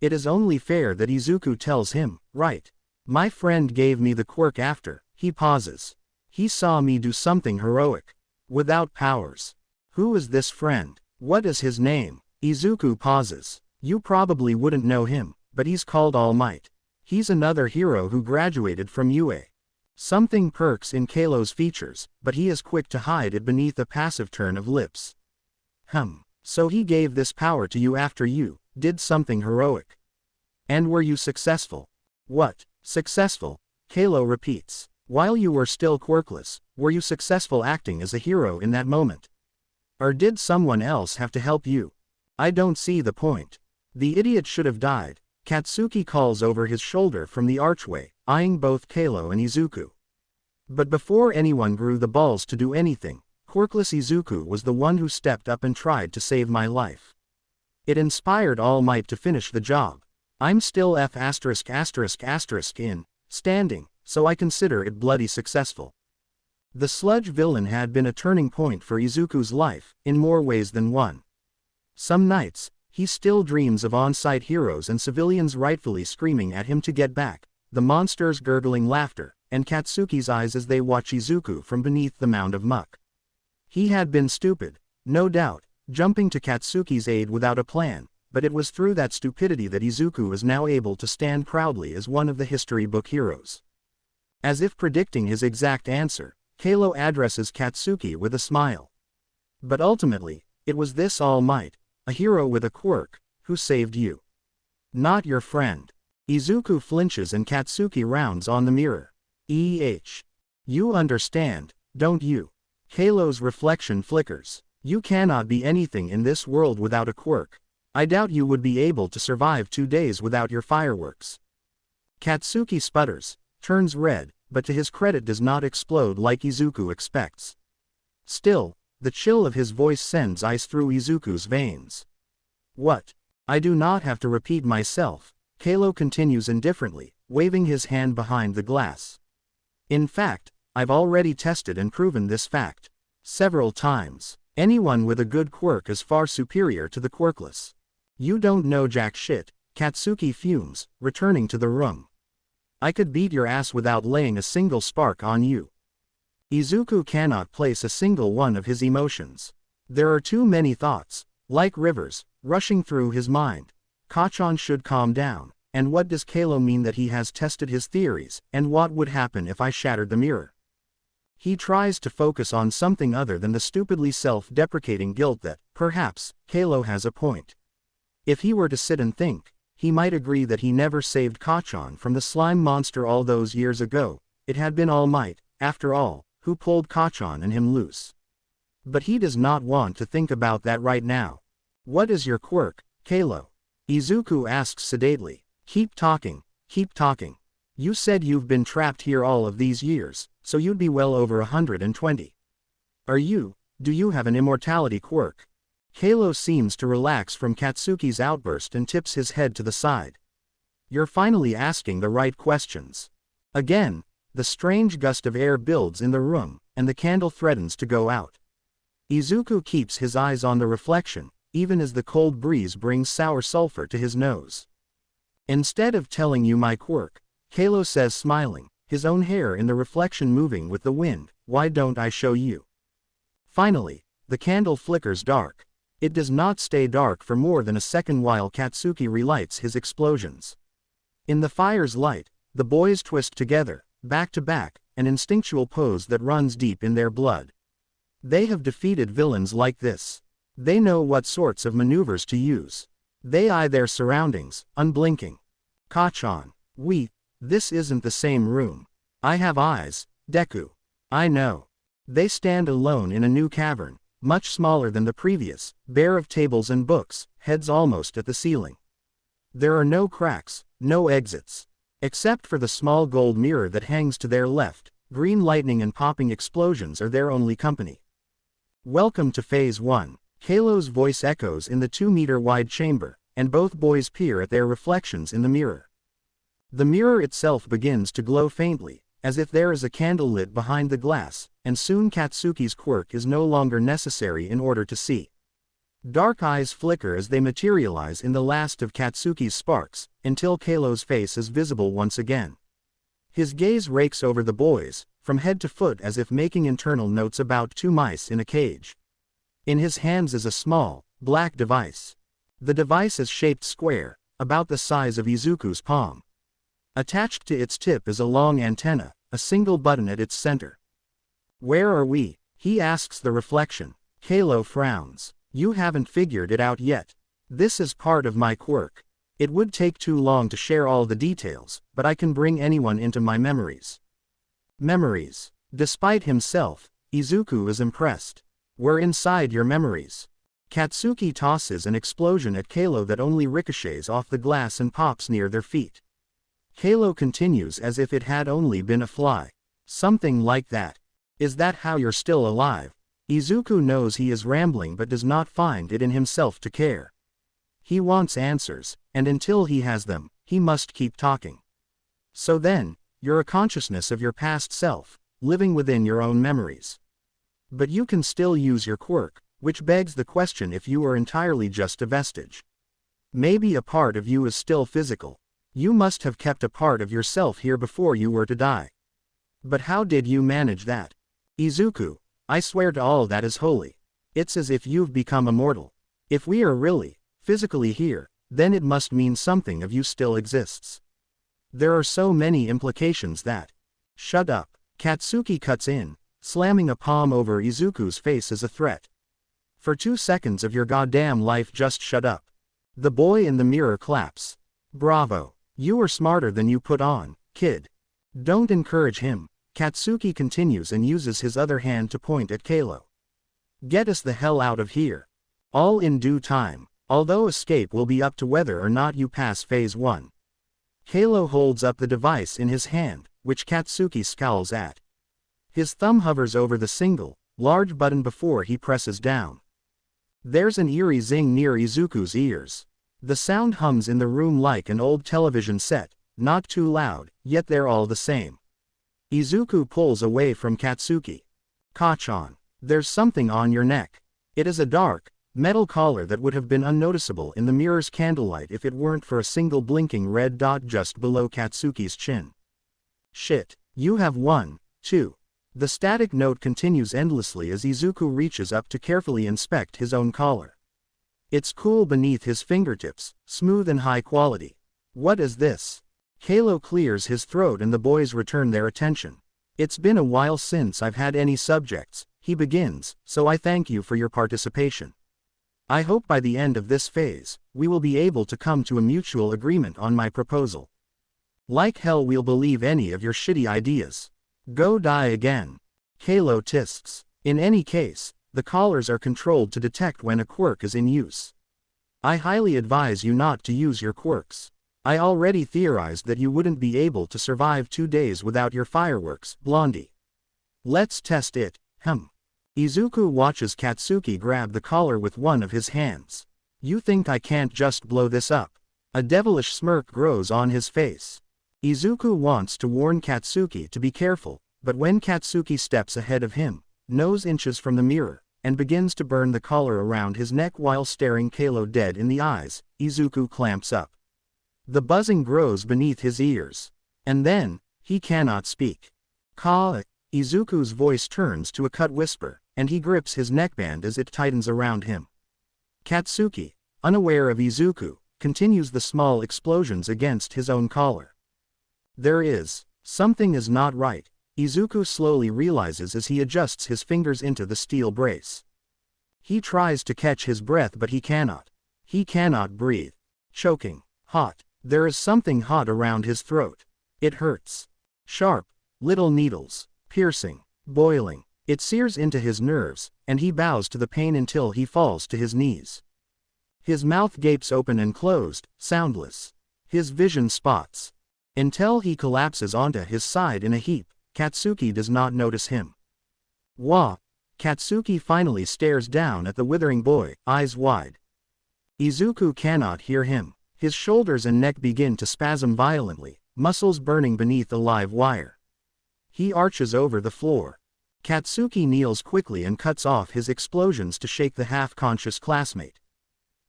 It is only fair that Izuku tells him, right? My friend gave me the quirk after, he pauses. He saw me do something heroic. Without powers. Who is this friend? What is his name? Izuku pauses. You probably wouldn't know him, but he's called All Might. He's another hero who graduated from Yuuei. Something perks in Kalo's features, but he is quick to hide it beneath a passive turn of lips. So he gave this power to you after you did something heroic. And were you successful? What? Successful? Kalo repeats. While you were still quirkless, were you successful acting as a hero in that moment? Or did someone else have to help you? I don't see the point. The idiot should have died. Katsuki calls over his shoulder from the archway, eyeing both Kalo and Izuku. But before anyone grew the balls to do anything, quirkless Izuku was the one who stepped up and tried to save my life. It inspired All Might to finish the job. I'm still in standing, so I consider it bloody successful. The sludge villain had been a turning point for Izuku's life, in more ways than one. Some nights, he still dreams of on-site heroes and civilians rightfully screaming at him to get back, the monsters gurgling laughter, and Katsuki's eyes as they watch Izuku from beneath the mound of muck. He had been stupid, no doubt, jumping to Katsuki's aid without a plan, but it was through that stupidity that Izuku is now able to stand proudly as one of the history book heroes. As if predicting his exact answer, Kalo addresses Katsuki with a smile. But ultimately, it was this All Might, a hero with a quirk, who saved you. Not your friend. Izuku flinches and Katsuki rounds on the mirror. You understand, don't you? Kalo's reflection flickers. You cannot be anything in this world without a quirk. I doubt you would be able to survive 2 days without your fireworks. Katsuki sputters, turns red, but to his credit does not explode like Izuku expects. Still, the chill of his voice sends ice through Izuku's veins. What? I do not have to repeat myself, Kalo continues indifferently, waving his hand behind the glass. In fact, I've already tested and proven this fact. Several times. Anyone with a good quirk is far superior to the quirkless. You don't know jack shit, Katsuki fumes, returning to the room. I could beat your ass without laying a single spark on you. Izuku cannot place a single one of his emotions. There are too many thoughts, like rivers, rushing through his mind. Kachan should calm down, and what does Kalo mean that he has tested his theories, and what would happen if I shattered the mirror? He tries to focus on something other than the stupidly self-deprecating guilt that, perhaps, Kalo has a point. If he were to sit and think, he might agree that he never saved Kachan from the slime monster all those years ago. It had been All Might, after all, who pulled Kachan and him loose. But he does not want to think about that right now. What is your quirk, Kalo? Izuku asks sedately. Keep talking, keep talking. You said you've been trapped here all of these years, so you'd be well over 120. Do you have an immortality quirk? Kalo seems to relax from Katsuki's outburst and tips his head to the side. You're finally asking the right questions. Again, the strange gust of air builds in the room, and the candle threatens to go out. Izuku keeps his eyes on the reflection, even as the cold breeze brings sour sulfur to his nose. Instead of telling you my quirk, Kalo says smiling, his own hair in the reflection moving with the wind, why don't I show you? Finally, the candle flickers dark. It does not stay dark for more than a second while Katsuki relights his explosions. In the fire's light, the boys twist together, back to back, an instinctual pose that runs deep in their blood. They have defeated villains like this. They know what sorts of maneuvers to use. They eye their surroundings, unblinking. Kachan. This isn't the same room. I have eyes, Deku. I know. They stand alone in a new cavern, much smaller than the previous, bare of tables and books, heads almost at the ceiling. There are no cracks, no exits. Except for the small gold mirror that hangs to their left, green lightning and popping explosions are their only company. Welcome to Phase 1, Kalo's voice echoes in the 2-meter-wide chamber, and both boys peer at their reflections in the mirror. The mirror itself begins to glow faintly, as if there is a candle lit behind the glass, and soon Katsuki's quirk is no longer necessary in order to see. Dark eyes flicker as they materialize in the last of Katsuki's sparks, until Kalo's face is visible once again. His gaze rakes over the boys, from head to foot as if making internal notes about two mice in a cage. In his hands is a small, black device. The device is shaped square, about the size of Izuku's palm. Attached to its tip is a long antenna, a single button at its center. "Where are we?" he asks the reflection. Kalo frowns. "You haven't figured it out yet. This is part of my quirk. It would take too long to share all the details, but I can bring anyone into my memories." Memories. Despite himself, Izuku is impressed. "We're inside your memories." Katsuki tosses an explosion at Kalo that only ricochets off the glass and pops near their feet. Kalo continues as if it had only been a fly. "Something like that. Is that how you're still alive?" Izuku knows he is rambling but does not find it in himself to care. He wants answers, and until he has them, he must keep talking. "So then, you're a consciousness of your past self, living within your own memories. But you can still use your quirk, which begs the question if you are entirely just a vestige. Maybe a part of you is still physical. You must have kept a part of yourself here before you were to die. But how did you manage that?" "Izuku, I swear to all that is holy. It's as if you've become immortal. If we are really, physically here, then it must mean something of you still exists. There are so many implications that—" "Shut up." Katsuki cuts in, slamming a palm over Izuku's face as a threat. "For 2 seconds of your goddamn life just shut up." The boy in the mirror claps. "Bravo. You are smarter than you put on, kid. Don't encourage him." Katsuki continues and uses his other hand to point at Kalo. "Get us the hell out of here. All in due time, although escape will be up to whether or not you pass phase 1. Kalo holds up the device in his hand, which Katsuki scowls at. His thumb hovers over the single, large button before he presses down. There's an eerie zing near Izuku's ears. The sound hums in the room like an old television set, not too loud, yet they're all the same. Izuku pulls away from Katsuki. "Kachan, there's something on your neck." It is a dark, metal collar that would have been unnoticeable in the mirror's candlelight if it weren't for a single blinking red dot just below Katsuki's chin. "Shit, you have one, too." The static note continues endlessly as Izuku reaches up to carefully inspect his own collar. It's cool beneath his fingertips, smooth and high quality. "What is this?" Kalo clears his throat and the boys return their attention. "It's been a while since I've had any subjects," he begins, "so I thank you for your participation. I hope by the end of this phase, we will be able to come to a mutual agreement on my proposal. Like hell we'll believe any of your shitty ideas. Go die again." Kalo tisks. In any case, the collars are controlled to detect when a quirk is in use. "I highly advise you not to use your quirks. I already theorized that you wouldn't be able to survive 2 days without your fireworks, Blondie. Let's test it, Izuku watches Katsuki grab the collar with one of his hands. "You think I can't just blow this up?" A devilish smirk grows on his face. Izuku wants to warn Katsuki to be careful, but when Katsuki steps ahead of him, nose inches from the mirror, and begins to burn the collar around his neck while staring Kalo dead in the eyes, Izuku clamps up. The buzzing grows beneath his ears. And then, he cannot speak. Izuku's voice turns to a cut whisper, and he grips his neckband as it tightens around him. Katsuki, unaware of Izuku, continues the small explosions against his own collar. Something is not right, Izuku slowly realizes as he adjusts his fingers into the steel brace. He tries to catch his breath but he cannot. He cannot breathe. Choking. Hot. There is something hot around his throat. It hurts. Sharp, little needles, piercing, boiling. It sears into his nerves, and he bows to the pain until he falls to his knees. His mouth gapes open and closed, soundless. His vision spots. Until he collapses onto his side in a heap, Katsuki does not notice him. Wah! Katsuki finally stares down at the withering boy, eyes wide. Izuku cannot hear him. His shoulders and neck begin to spasm violently, muscles burning beneath the live wire. He arches over the floor. Katsuki kneels quickly and cuts off his explosions to shake the half-conscious classmate.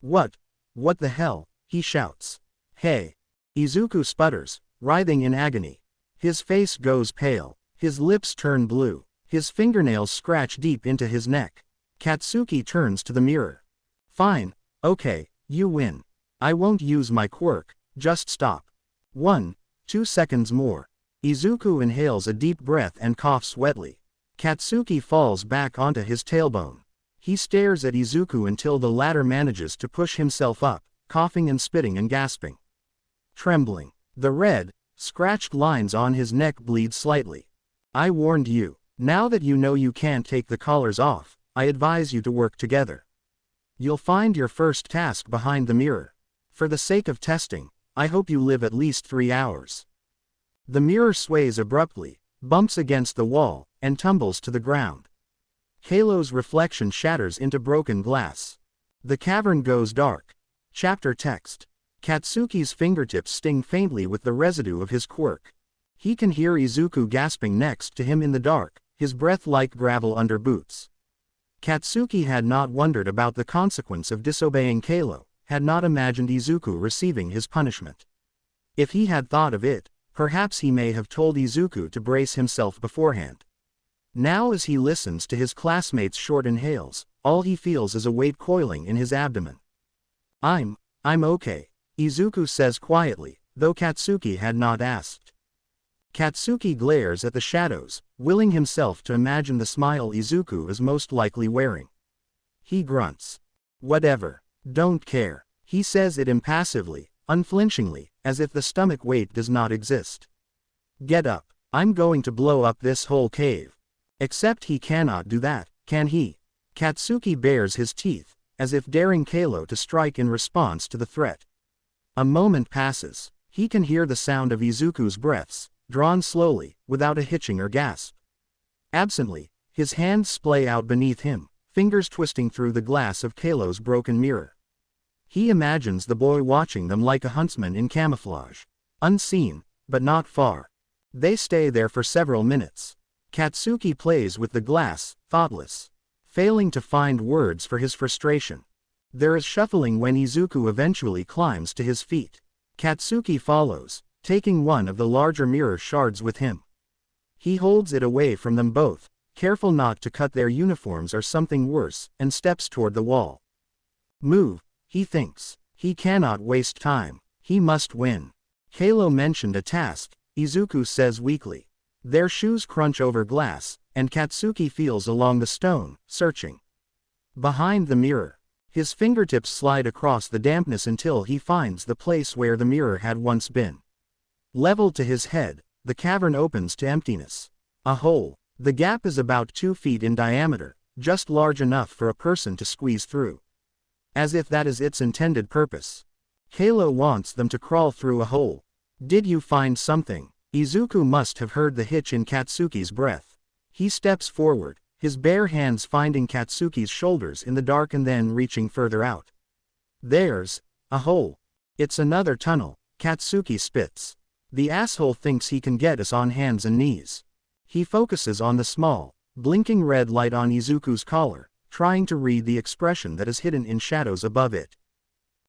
What the hell? He shouts. Hey! Izuku sputters, writhing in agony. His face goes pale. His lips turn blue. His fingernails scratch deep into his neck. Katsuki turns to the mirror. Fine, okay, you win. I won't use my quirk, just stop. 1, 2 seconds more. Izuku inhales a deep breath and coughs wetly. Katsuki falls back onto his tailbone. He stares at Izuku until the latter manages to push himself up, coughing and spitting and gasping. Trembling. The red, scratched lines on his neck bleed slightly. I warned you. Now that you know you can't take the collars off, I advise you to work together. You'll find your first task behind the mirror. For the sake of testing, I hope you live at least 3 hours. The mirror sways abruptly, bumps against the wall, and tumbles to the ground. Kalo's reflection shatters into broken glass. The cavern goes dark. Chapter text. Katsuki's fingertips sting faintly with the residue of his quirk. He can hear Izuku gasping next to him in the dark, his breath like gravel under boots. Katsuki had not wondered about the consequence of disobeying Kalo, had not imagined Izuku receiving his punishment. If he had thought of it, perhaps he may have told Izuku to brace himself beforehand. Now as he listens to his classmates' short inhales, all he feels is a weight coiling in his abdomen. I'm okay, Izuku says quietly, though Katsuki had not asked. Katsuki glares at the shadows, willing himself to imagine the smile Izuku is most likely wearing. He grunts. Whatever. Don't care. He says it impassively, unflinchingly, as if the stomach weight does not exist. Get up. I'm going to blow up this whole cave. Except he cannot do that, can he? Katsuki bares his teeth, as if daring Kalo to strike in response to the threat. A moment passes. He can hear the sound of Izuku's breaths, drawn slowly, without a hitching or gasp. Absently, his hands splay out beneath him, fingers twisting through the glass of Kalo's broken mirror. He imagines the boy watching them like a huntsman in camouflage. Unseen, but not far. They stay there for several minutes. Katsuki plays with the glass, thoughtless, failing to find words for his frustration. There is shuffling when Izuku eventually climbs to his feet. Katsuki follows, taking one of the larger mirror shards with him. He holds it away from them both, careful not to cut their uniforms or something worse, and steps toward the wall. Move, he thinks. He cannot waste time. He must win. Kalo mentioned a task, Izuku says weakly. Their shoes crunch over glass, and Katsuki feels along the stone, searching. Behind the mirror, his fingertips slide across the dampness until he finds the place where the mirror had once been. Level to his head, the cavern opens to emptiness. A hole. The gap is about 2 feet in diameter, just large enough for a person to squeeze through. As if that is its intended purpose. Kalo wants them to crawl through a hole. Did you find something? Izuku must have heard the hitch in Katsuki's breath. He steps forward, his bare hands finding Katsuki's shoulders in the dark and then reaching further out. There's a hole. It's another tunnel, Katsuki spits. The asshole thinks he can get us on hands and knees. He focuses on the small, blinking red light on Izuku's collar, trying to read the expression that is hidden in shadows above it.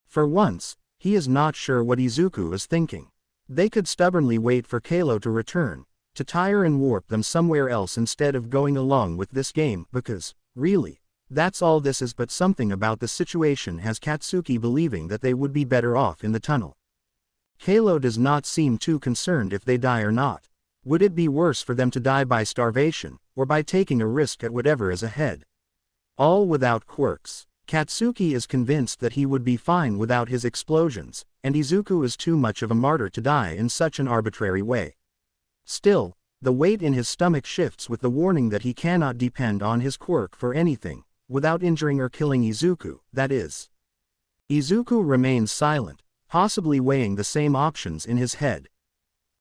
For once, he is not sure what Izuku is thinking. They could stubbornly wait for Kalo to return, to tire and warp them somewhere else instead of going along with this game, because, really, that's all this is. But something about the situation has Katsuki believing that they would be better off in the tunnel. Kalo does not seem too concerned if they die or not. Would it be worse for them to die by starvation, or by taking a risk at whatever is ahead? All without quirks. Katsuki is convinced that he would be fine without his explosions, and Izuku is too much of a martyr to die in such an arbitrary way. Still, the weight in his stomach shifts with the warning that he cannot depend on his quirk for anything, without injuring or killing Izuku, that is. Izuku remains silent, possibly weighing the same options in his head.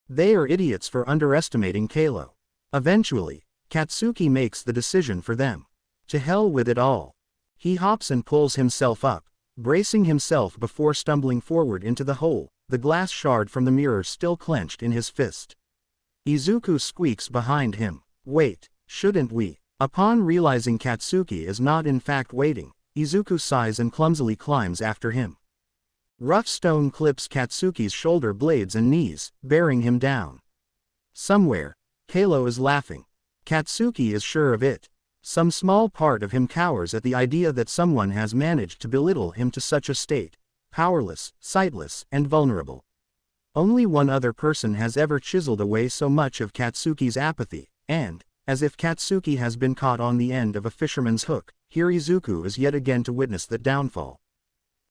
They are idiots for underestimating Kalo. Eventually, Katsuki makes the decision for them. To hell with it all. He hops and pulls himself up, bracing himself before stumbling forward into the hole, the glass shard from the mirror still clenched in his fist. Izuku squeaks behind him. Wait, shouldn't we? Upon realizing Katsuki is not in fact waiting, Izuku sighs and clumsily climbs after him. Rough stone clips Katsuki's shoulder blades and knees, bearing him down. Somewhere, Kalo is laughing. Katsuki is sure of it. Some small part of him cowers at the idea that someone has managed to belittle him to such a state, powerless, sightless, and vulnerable. Only one other person has ever chiseled away so much of Katsuki's apathy, and, as if Katsuki has been caught on the end of a fisherman's hook, here Izuku is yet again to witness that downfall.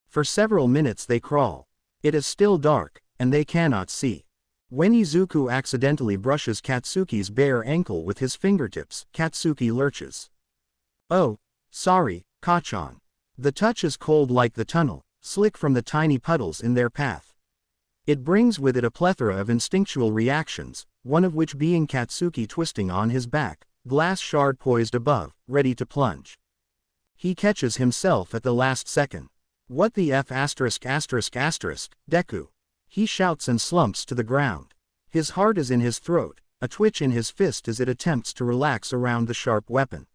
For several minutes they crawl. It is still dark, and they cannot see. When Izuku accidentally brushes Katsuki's bare ankle with his fingertips, Katsuki lurches. Oh, sorry, Kachan. The touch is cold like the tunnel, slick from the tiny puddles in their path. It brings with it a plethora of instinctual reactions, one of which being Katsuki twisting on his back, glass shard poised above, ready to plunge. He catches himself at the last second. What the F******, Deku? He shouts and slumps to the ground. His heart is in his throat, a twitch in his fist as it attempts to relax around the sharp weapon.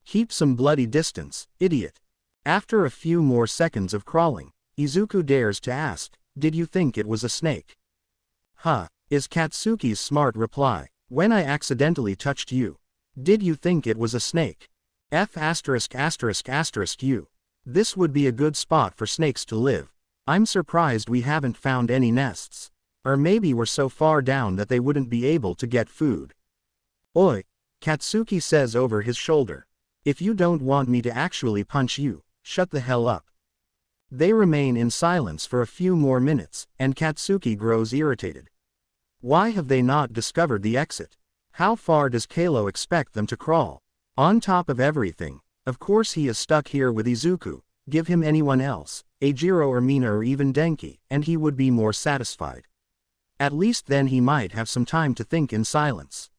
Keep some bloody distance, idiot. After a few more seconds of crawling, Izuku dares to ask, did you think it was a snake? Huh, is Katsuki's smart reply. When I accidentally touched you. Did you think it was a snake? You. This would be a good spot for snakes to live. I'm surprised we haven't found any nests. Or maybe we're so far down that they wouldn't be able to get food. Oi, Katsuki says over his shoulder. If you don't want me to actually punch you, shut the hell up. They remain in silence for a few more minutes, and Katsuki grows irritated. Why have they not discovered the exit? How far does Kalo expect them to crawl? On top of everything, of course he is stuck here with Izuku. Give him anyone else, Eijiro or Mina or even Denki, and he would be more satisfied. At least then he might have some time to think in silence.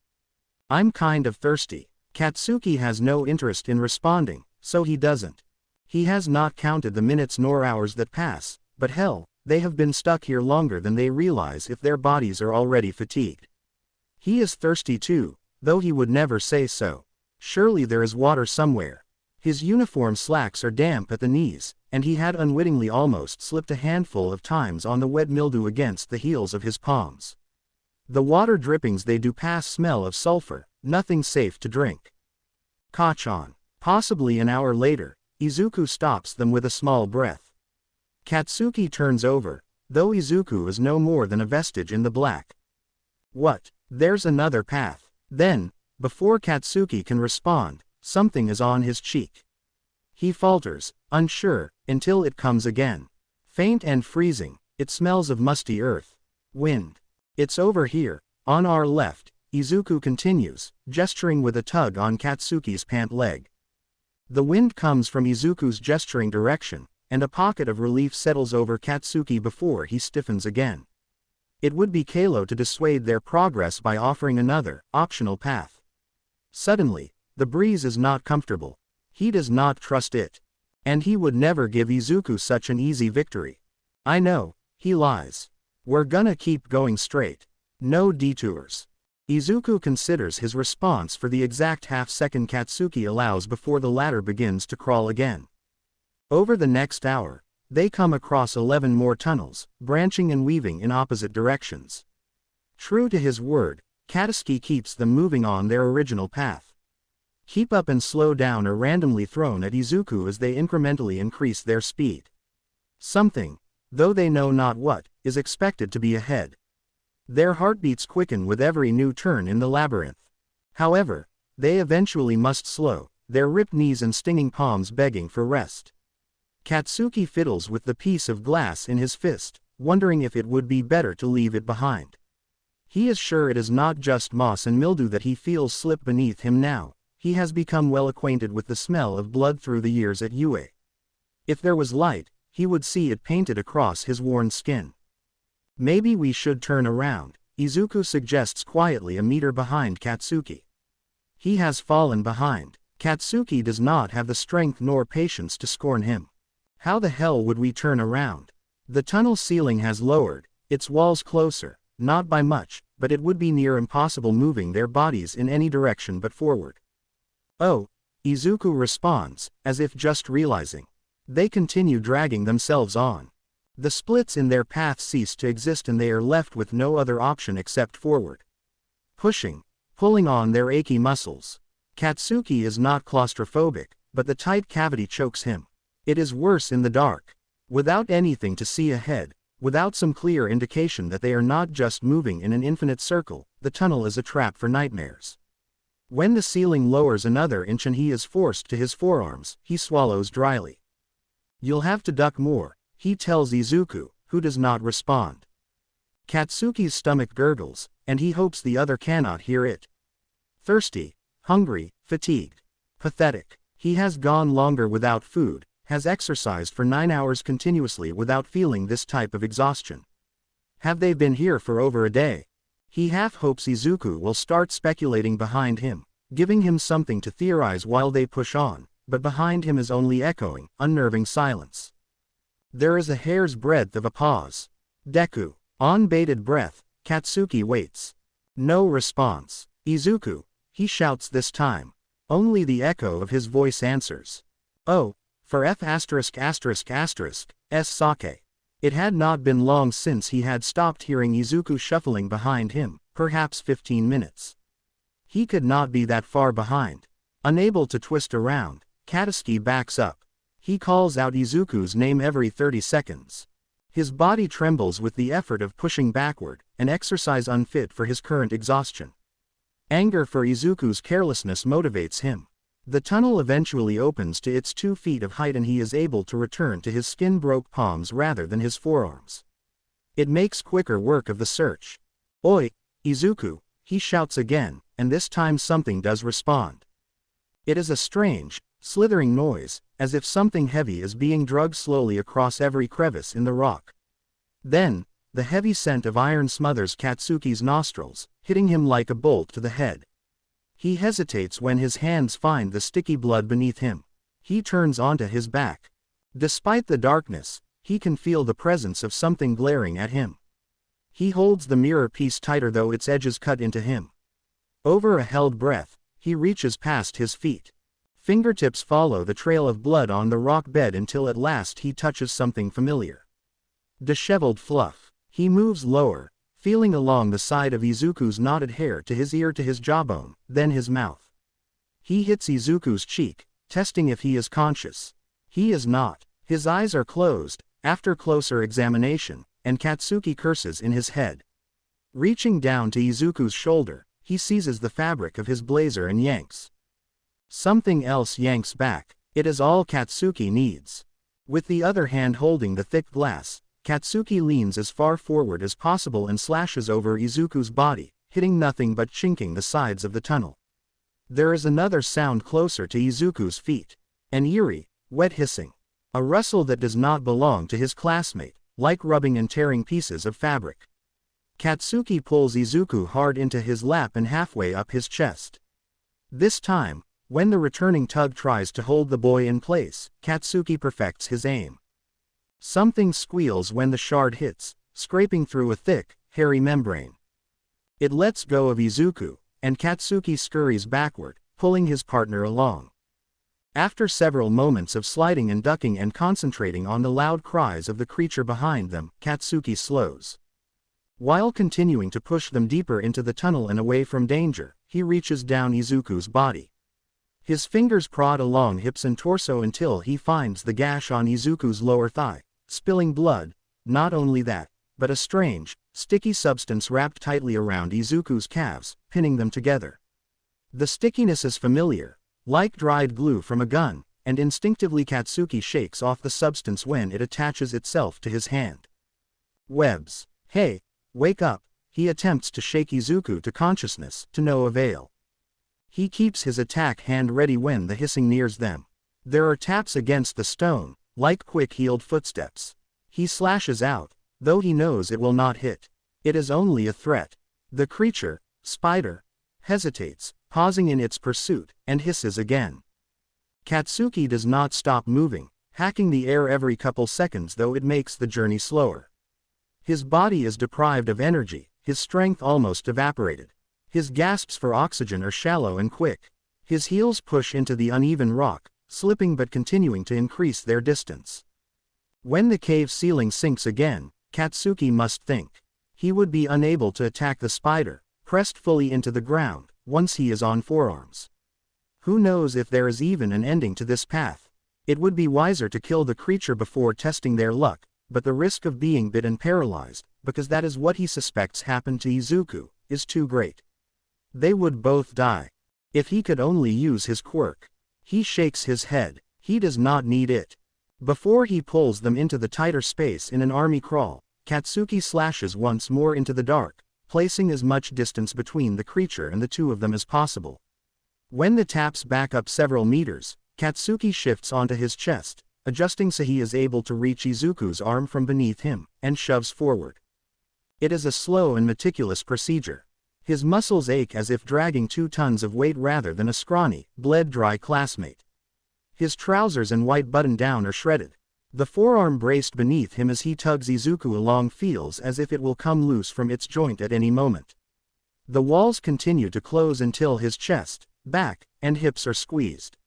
I'm kind of thirsty. Katsuki has no interest in responding, so he doesn't. He has not counted the minutes nor hours that pass, but hell, they have been stuck here longer than they realize if their bodies are already fatigued. He is thirsty too, though he would never say so. Surely there is water somewhere. His uniform slacks are damp at the knees, and he had unwittingly almost slipped a handful of times on the wet mildew against the heels of his palms. The water drippings they do pass smell of sulfur, nothing safe to drink. Kachan. Possibly an hour later, Izuku stops them with a small breath. Katsuki turns over, though Izuku is no more than a vestige in the black. What? There's another path. Then, before Katsuki can respond, something is on his cheek. He falters, unsure, until it comes again. Faint and freezing, it smells of musty earth. Wind. It's over here, on our left, Izuku continues, gesturing with a tug on Katsuki's pant leg. The wind comes from Izuku's gesturing direction, and a pocket of relief settles over Katsuki before he stiffens again. It would be Kalo to dissuade their progress by offering another, optional path. Suddenly, the breeze is not comfortable. He does not trust it. And he would never give Izuku such an easy victory. I know, he lies. We're gonna keep going straight. No detours. Izuku considers his response for the exact half-second Katsuki allows before the latter begins to crawl again. Over the next hour, they come across 11 more tunnels, branching and weaving in opposite directions. True to his word, Katsuki keeps them moving on their original path. Keep up and slow down are randomly thrown at Izuku as they incrementally increase their speed. Something, though they know not what, is expected to be ahead. Their heartbeats quicken with every new turn in the labyrinth. However, they eventually must slow, their ripped knees and stinging palms begging for rest. Katsuki fiddles with the piece of glass in his fist, wondering if it would be better to leave it behind. He is sure it is not just moss and mildew that he feels slip beneath him now. He has become well acquainted with the smell of blood through the years at Yuuei. If there was light, he would see it painted across his worn skin. Maybe we should turn around, Izuku suggests quietly a meter behind Katsuki. He has fallen behind. Katsuki does not have the strength nor patience to scorn him. How the hell would we turn around? The tunnel ceiling has lowered, its walls closer, not by much, but it would be near impossible moving their bodies in any direction but forward. Oh, Izuku responds, as if just realizing. They continue dragging themselves on. The splits in their path cease to exist and they are left with no other option except forward. Pushing, pulling on their achy muscles. Katsuki is not claustrophobic, but the tight cavity chokes him. It is worse in the dark. Without anything to see ahead, without some clear indication that they are not just moving in an infinite circle, the tunnel is a trap for nightmares. When the ceiling lowers another inch and he is forced to his forearms, he swallows dryly. You'll have to duck more, he tells Izuku, who does not respond. Katsuki's stomach gurgles, and he hopes the other cannot hear it. Thirsty, hungry, fatigued. Pathetic. He has gone longer without food, has exercised for 9 hours continuously without feeling this type of exhaustion. Have they been here for over a day? He half hopes Izuku will start speculating behind him, giving him something to theorize while they push on, but behind him is only echoing, unnerving silence. There is a hair's breadth of a pause. Deku. On bated breath, Katsuki waits. No response. Izuku, he shouts this time. Only the echo of his voice answers. Oh, for s sake. It had not been long since he had stopped hearing Izuku shuffling behind him, perhaps 15 minutes. He could not be that far behind. Unable to twist around, Katsuki backs up. He calls out Izuku's name every 30 seconds. His body trembles with the effort of pushing backward, an exercise unfit for his current exhaustion. Anger for Izuku's carelessness motivates him. The tunnel eventually opens to its 2 feet of height and he is able to return to his skin-broke palms rather than his forearms. It makes quicker work of the search. Oi, Izuku, he shouts again, and this time something does respond. It is a strange, slithering noise, as if something heavy is being dragged slowly across every crevice in the rock. Then, the heavy scent of iron smothers Katsuki's nostrils, hitting him like a bolt to the head. He hesitates when his hands find the sticky blood beneath him. He turns onto his back. Despite the darkness, he can feel the presence of something glaring at him. He holds the mirror piece tighter though its edges cut into him. Over a held breath, he reaches past his feet. Fingertips follow the trail of blood on the rock bed until at last he touches something familiar. Disheveled fluff. He moves lower, feeling along the side of Izuku's knotted hair to his ear to his jawbone, then his mouth. He hits Izuku's cheek, testing if he is conscious. He is not. His eyes are closed, after closer examination, and Katsuki curses in his head. Reaching down to Izuku's shoulder, he seizes the fabric of his blazer and yanks. Something else yanks back. It is all Katsuki needs. With the other hand holding the thick glass, Katsuki leans as far forward as possible and slashes over Izuku's body, hitting nothing but chinking the sides of the tunnel. There is another sound closer to Izuku's feet. An eerie, wet hissing. A rustle that does not belong to his classmate, like rubbing and tearing pieces of fabric. Katsuki pulls Izuku hard into his lap and halfway up his chest. This time, when the returning tug tries to hold the boy in place, Katsuki perfects his aim. Something squeals when the shard hits, scraping through a thick, hairy membrane. It lets go of Izuku, and Katsuki scurries backward, pulling his partner along. After several moments of sliding and ducking and concentrating on the loud cries of the creature behind them, Katsuki slows. While continuing to push them deeper into the tunnel and away from danger, he reaches down Izuku's body. His fingers prod along hips and torso until he finds the gash on Izuku's lower thigh, spilling blood. Not only that, but a strange, sticky substance wrapped tightly around Izuku's calves, pinning them together. The stickiness is familiar, like dried glue from a gun, and instinctively Katsuki shakes off the substance when it attaches itself to his hand. Webs. Hey, wake up, he attempts to shake Izuku to consciousness, to no avail. He keeps his attack hand ready when the hissing nears them. There are taps against the stone, like quick-heeled footsteps. He slashes out, though he knows it will not hit. It is only a threat. The creature, spider, hesitates, pausing in its pursuit, and hisses again. Katsuki does not stop moving, hacking the air every couple seconds, though it makes the journey slower. His body is deprived of energy, his strength almost evaporated. His gasps for oxygen are shallow and quick. His heels push into the uneven rock, slipping but continuing to increase their distance. When the cave ceiling sinks again, Katsuki must think. He would be unable to attack the spider, pressed fully into the ground, once he is on forearms. Who knows if there is even an ending to this path? It would be wiser to kill the creature before testing their luck, but the risk of being bit and paralyzed, because that is what he suspects happened to Izuku, is too great. They would both die. If he could only use his quirk. He shakes his head. He does not need it. Before he pulls them into the tighter space in an army crawl, Katsuki slashes once more into the dark, placing as much distance between the creature and the two of them as possible. When the taps back up several meters, Katsuki shifts onto his chest, adjusting so he is able to reach Izuku's arm from beneath him, and shoves forward. It is a slow and meticulous procedure. His muscles ache as if dragging 2 tons of weight rather than a scrawny, bled-dry classmate. His trousers and white button-down are shredded. The forearm braced beneath him as he tugs Izuku along feels as if it will come loose from its joint at any moment. The walls continue to close until his chest, back, and hips are squeezed.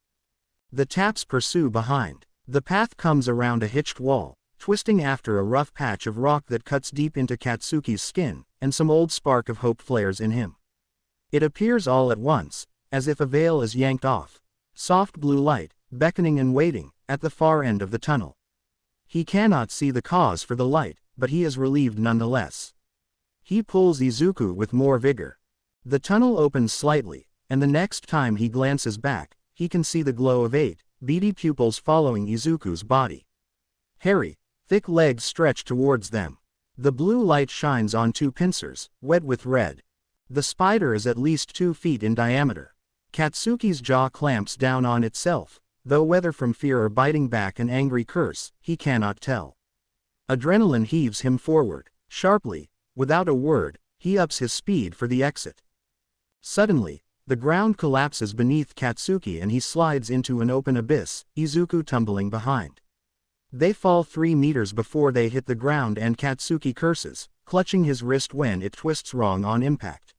The taps pursue behind. The path comes around a hitched wall, twisting after a rough patch of rock that cuts deep into Katsuki's skin, and some old spark of hope flares in him. It appears all at once, as if a veil is yanked off. Soft blue light, beckoning and waiting, at the far end of the tunnel. He cannot see the cause for the light, but he is relieved nonetheless. He pulls Izuku with more vigor. The tunnel opens slightly, and the next time he glances back, he can see the glow of 8 beady pupils following Izuku's body. Hairy, thick legs stretch towards them. The blue light shines on 2 pincers, wet with red. The spider is at least 2 feet in diameter. Katsuki's jaw clamps down on itself, though whether from fear or biting back an angry curse, he cannot tell. Adrenaline heaves him forward. Sharply, without a word, he ups his speed for the exit. Suddenly, the ground collapses beneath Katsuki and he slides into an open abyss, Izuku tumbling behind. They fall 3 meters before they hit the ground and Katsuki curses, clutching his wrist when it twists wrong on impact.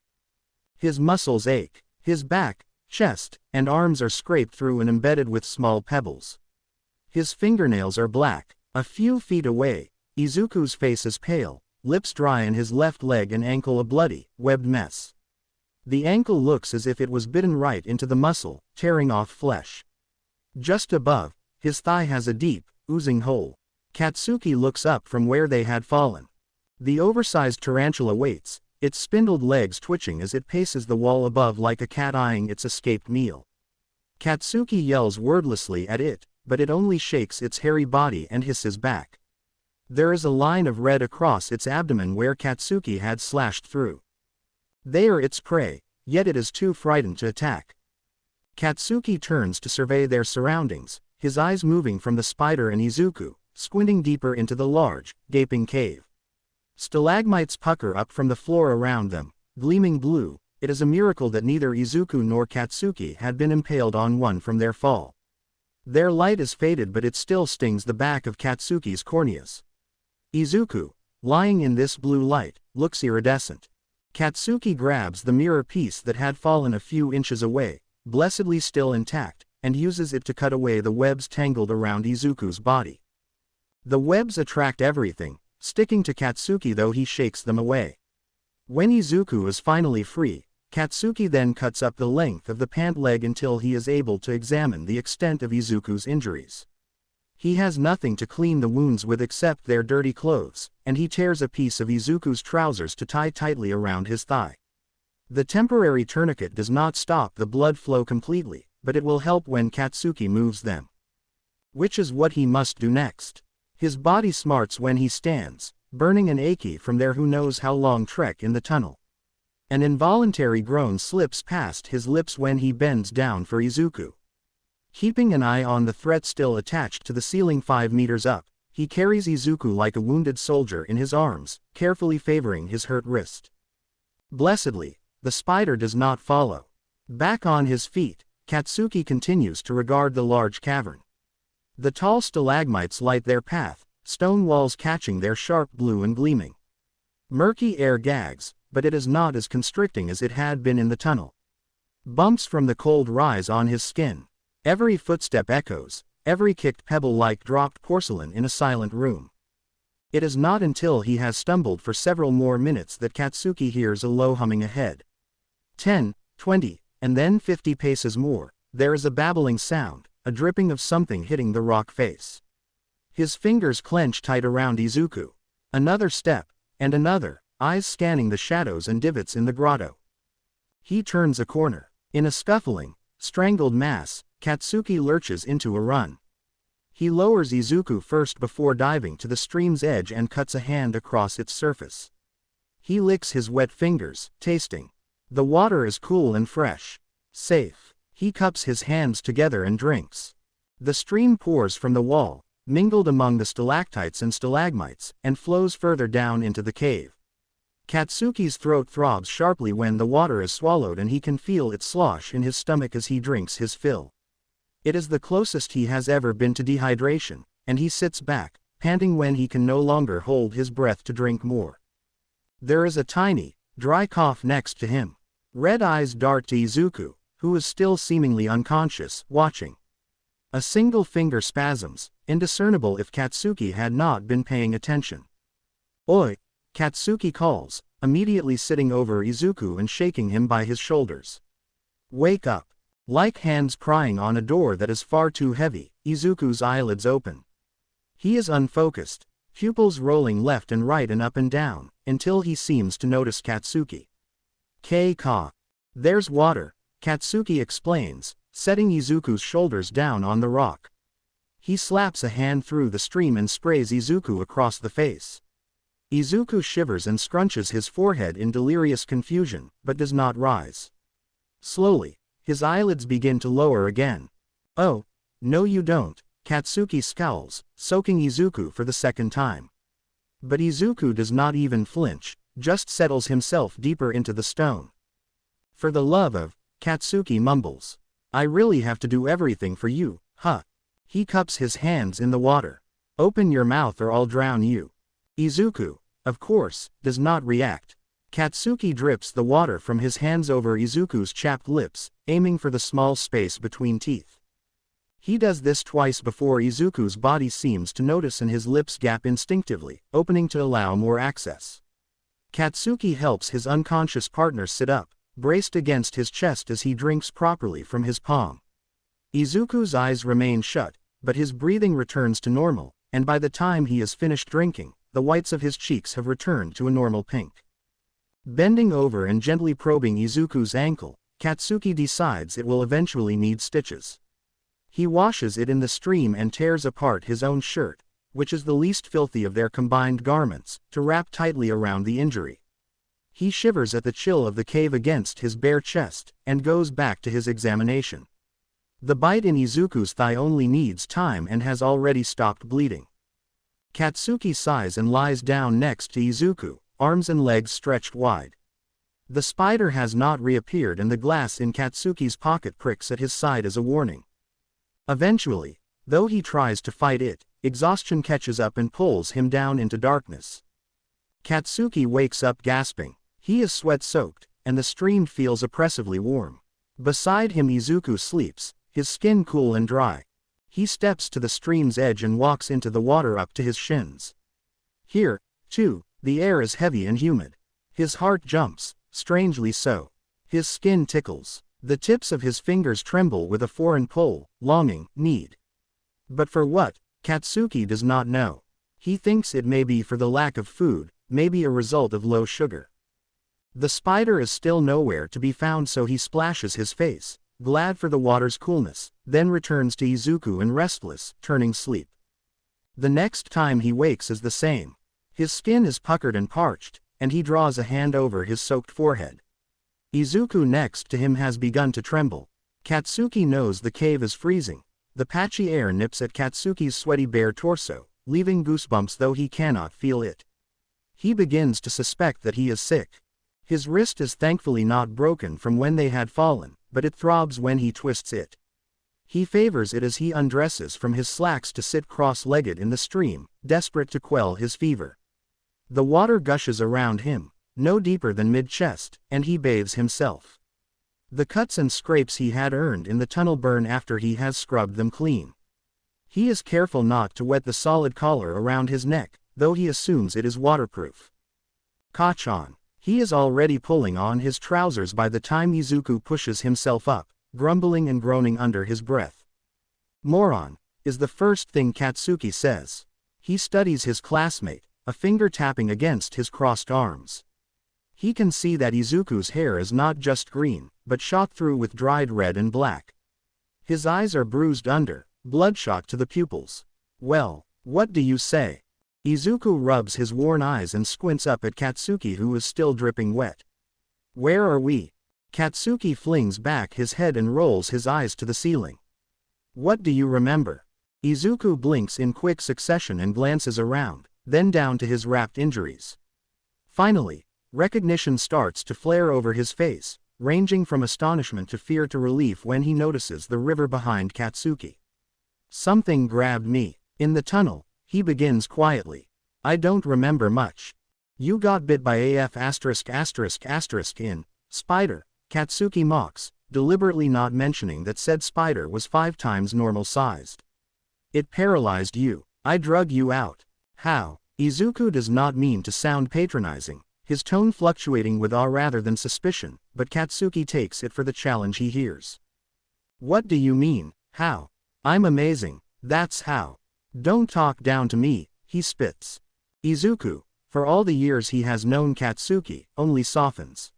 His muscles ache. His back, chest, and arms are scraped through and embedded with small pebbles. His fingernails are black. A few feet away, Izuku's face is pale, lips dry and his left leg and ankle a bloody, webbed mess. The ankle looks as if it was bitten right into the muscle, tearing off flesh. Just above, his thigh has a deep, oozing hole. Katsuki looks up from where they had fallen. The oversized tarantula waits, its spindled legs twitching as it paces the wall above like a cat eyeing its escaped meal. Katsuki yells wordlessly at it, but it only shakes its hairy body and hisses back. There is a line of red across its abdomen where Katsuki had slashed through. They are its prey, yet it is too frightened to attack. Katsuki turns to survey their surroundings, his eyes moving from the spider and Izuku, squinting deeper into the large, gaping cave. Stalagmites pucker up from the floor around them, gleaming blue. It is a miracle that neither Izuku nor Katsuki had been impaled on one from their fall. Their light is faded but it still stings the back of Katsuki's corneas. Izuku, lying in this blue light, looks iridescent. Katsuki grabs the mirror piece that had fallen a few inches away, blessedly still intact, and uses it to cut away the webs tangled around Izuku's body. The webs attract everything, sticking to Katsuki though he shakes them away. When Izuku is finally free, Katsuki then cuts up the length of the pant leg until he is able to examine the extent of Izuku's injuries. He has nothing to clean the wounds with except their dirty clothes, and he tears a piece of Izuku's trousers to tie tightly around his thigh. The temporary tourniquet does not stop the blood flow completely, but it will help when Katsuki moves them. Which is what he must do next. His body smarts when he stands, burning and achy from their who knows how long trek in the tunnel. An involuntary groan slips past his lips when he bends down for Izuku. Keeping an eye on the threat still attached to the ceiling 5 meters up, he carries Izuku like a wounded soldier in his arms, carefully favoring his hurt wrist. Blessedly, the spider does not follow. Back on his feet, Katsuki continues to regard the large cavern. The tall stalagmites light their path, stone walls catching their sharp blue and gleaming. Murky air gags, but it is not as constricting as it had been in the tunnel. Bumps from the cold rise on his skin. Every footstep echoes, every kicked pebble like dropped porcelain in a silent room. It is not until he has stumbled for several more minutes that Katsuki hears a low humming ahead. 10, 20, and then 50 paces more, there is a babbling sound, a dripping of something hitting the rock face. His fingers clench tight around Izuku. Another step, and another, eyes scanning the shadows and divots in the grotto. He turns a corner. In a scuffling, strangled mass, Katsuki lurches into a run. He lowers Izuku first before diving to the stream's edge and cuts a hand across its surface. He licks his wet fingers, tasting. The water is cool and fresh. Safe. He cups his hands together and drinks. The stream pours from the wall, mingled among the stalactites and stalagmites, and flows further down into the cave. Katsuki's throat throbs sharply when the water is swallowed and he can feel it slosh in his stomach as he drinks his fill. It is the closest he has ever been to dehydration, and he sits back, panting when he can no longer hold his breath to drink more. There is a tiny, dry cough next to him. Red eyes dart to Izuku, who is still seemingly unconscious, watching. A single finger spasms, indiscernible if Katsuki had not been paying attention. "Oi!" Katsuki calls, immediately sitting over Izuku and shaking him by his shoulders. "Wake up." Like hands prying on a door that is far too heavy, Izuku's eyelids open. He is unfocused, pupils rolling left and right and up and down, until he seems to notice Katsuki. "Ka. There's water," Katsuki explains, setting Izuku's shoulders down on the rock. He slaps a hand through the stream and sprays Izuku across the face. Izuku shivers and scrunches his forehead in delirious confusion, but does not rise. Slowly, his eyelids begin to lower again. "Oh, no you don't," Katsuki scowls, soaking Izuku for the second time. But Izuku does not even flinch, just settles himself deeper into the stone. "For the love of," Katsuki mumbles. "I really have to do everything for you, huh?" He cups his hands in the water. "Open your mouth or I'll drown you." Izuku, of course, does not react. Katsuki drips the water from his hands over Izuku's chapped lips, aiming for the small space between teeth. He does this twice before Izuku's body seems to notice and his lips gap instinctively, opening to allow more access. Katsuki helps his unconscious partner sit up, braced against his chest as he drinks properly from his palm. Izuku's eyes remain shut, but his breathing returns to normal, and by the time he has finished drinking, the whites of his cheeks have returned to a normal pink. Bending over and gently probing Izuku's ankle, Katsuki decides it will eventually need stitches. He washes it in the stream and tears apart his own shirt, which is the least filthy of their combined garments, to wrap tightly around the injury. He shivers at the chill of the cave against his bare chest, and goes back to his examination. The bite in Izuku's thigh only needs time and has already stopped bleeding. Katsuki sighs and lies down next to Izuku, arms and legs stretched wide. The spider has not reappeared and the glass in Katsuki's pocket pricks at his side as a warning. Eventually, though he tries to fight it, exhaustion catches up and pulls him down into darkness. Katsuki wakes up gasping. He is sweat-soaked, and the stream feels oppressively warm. Beside him Izuku sleeps, his skin cool and dry. He steps to the stream's edge and walks into the water up to his shins. Here, too, the air is heavy and humid. His heart jumps, strangely so. His skin tickles. The tips of his fingers tremble with a foreign pull, longing, need. But for what, Katsuki does not know. He thinks it may be for the lack of food, maybe a result of low sugar. The spider is still nowhere to be found, so he splashes his face, glad for the water's coolness, then returns to Izuku and restless, turning sleep. The next time he wakes is the same. His skin is puckered and parched, and he draws a hand over his soaked forehead. Izuku next to him has begun to tremble. Katsuki knows the cave is freezing. The patchy air nips at Katsuki's sweaty bare torso, leaving goosebumps though he cannot feel it. He begins to suspect that he is sick. His wrist is thankfully not broken from when they had fallen, but it throbs when he twists it. He favors it as he undresses from his slacks to sit cross-legged in the stream, desperate to quell his fever. The water gushes around him, no deeper than mid-chest, and he bathes himself. The cuts and scrapes he had earned in the tunnel burn after he has scrubbed them clean. He is careful not to wet the solid collar around his neck, though he assumes it is waterproof. Kachan. He is already pulling on his trousers by the time Izuku pushes himself up, grumbling and groaning under his breath. Moron, is the first thing Katsuki says. He studies his classmate, a finger tapping against his crossed arms. He can see that Izuku's hair is not just green, but shot through with dried red and black. His eyes are bruised under, bloodshot to the pupils. Well, what do you say? Izuku rubs his worn eyes and squints up at Katsuki, who is still dripping wet. Where are we? Katsuki flings back his head and rolls his eyes to the ceiling. What do you remember? Izuku blinks in quick succession and glances around, then down to his wrapped injuries. Finally, recognition starts to flare over his face, ranging from astonishment to fear to relief when he notices the river behind Katsuki. Something grabbed me. In the tunnel, he begins quietly. I don't remember much. You got bit by in, spider, Katsuki mocks, deliberately not mentioning that said spider was 5 times normal sized. It paralyzed you. I drug you out. How? Izuku does not mean to sound patronizing, his tone fluctuating with awe rather than suspicion, but Katsuki takes it for the challenge he hears. What do you mean, how? I'm amazing, that's how. Don't talk down to me, he spits. Izuku, for all the years he has known Katsuki, only softens.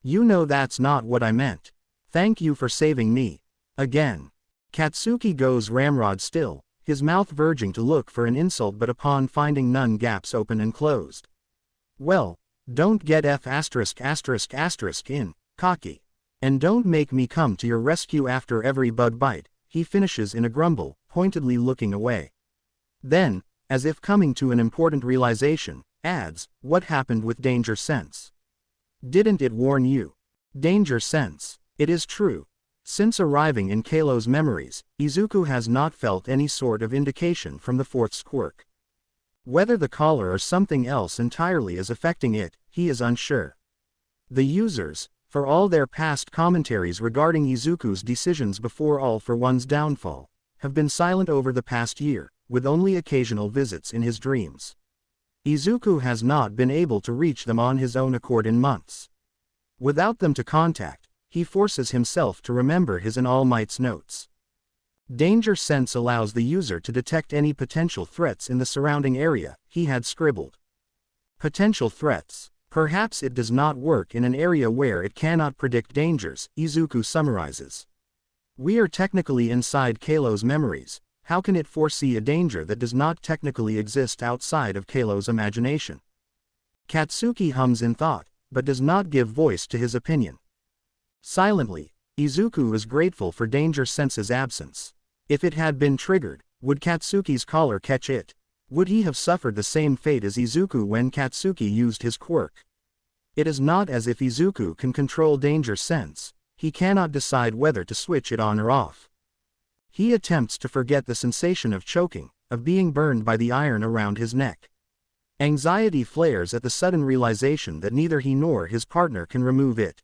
You know that's not what I meant. Thank you for saving me. Again. Katsuki goes ramrod still, his mouth verging to look for an insult, but upon finding none, gaps open and closed. Well, don't get in, cocky. And don't make me come to your rescue after every bug bite, he finishes in a grumble, pointedly looking away. Then, as if coming to an important realization, adds, what happened with danger sense? Didn't it warn you? Danger sense. It is true. Since arriving in Kalo's memories, Izuku has not felt any sort of indication from the fourth quirk. Whether the collar or something else entirely is affecting it, he is unsure. The users, for all their past commentaries regarding Izuku's decisions before All for One's downfall, have been silent over the past year, with only occasional visits in his dreams. Izuku has not been able to reach them on his own accord in months. Without them to contact, he forces himself to remember his and All Might's notes. Danger sense allows the user to detect any potential threats in the surrounding area, he had scribbled. Potential threats. Perhaps it does not work in an area where it cannot predict dangers, Izuku summarizes. We are technically inside Kalo's memories. How can it foresee a danger that does not technically exist outside of Kalo's imagination? Katsuki hums in thought, but does not give voice to his opinion. Silently, Izuku is grateful for danger sense's absence. If it had been triggered, would Katsuki's collar catch it? Would he have suffered the same fate as Izuku when Katsuki used his quirk? It is not as if Izuku can control danger sense, he cannot decide whether to switch it on or off. He attempts to forget the sensation of choking, of being burned by the iron around his neck. Anxiety flares at the sudden realization that neither he nor his partner can remove it.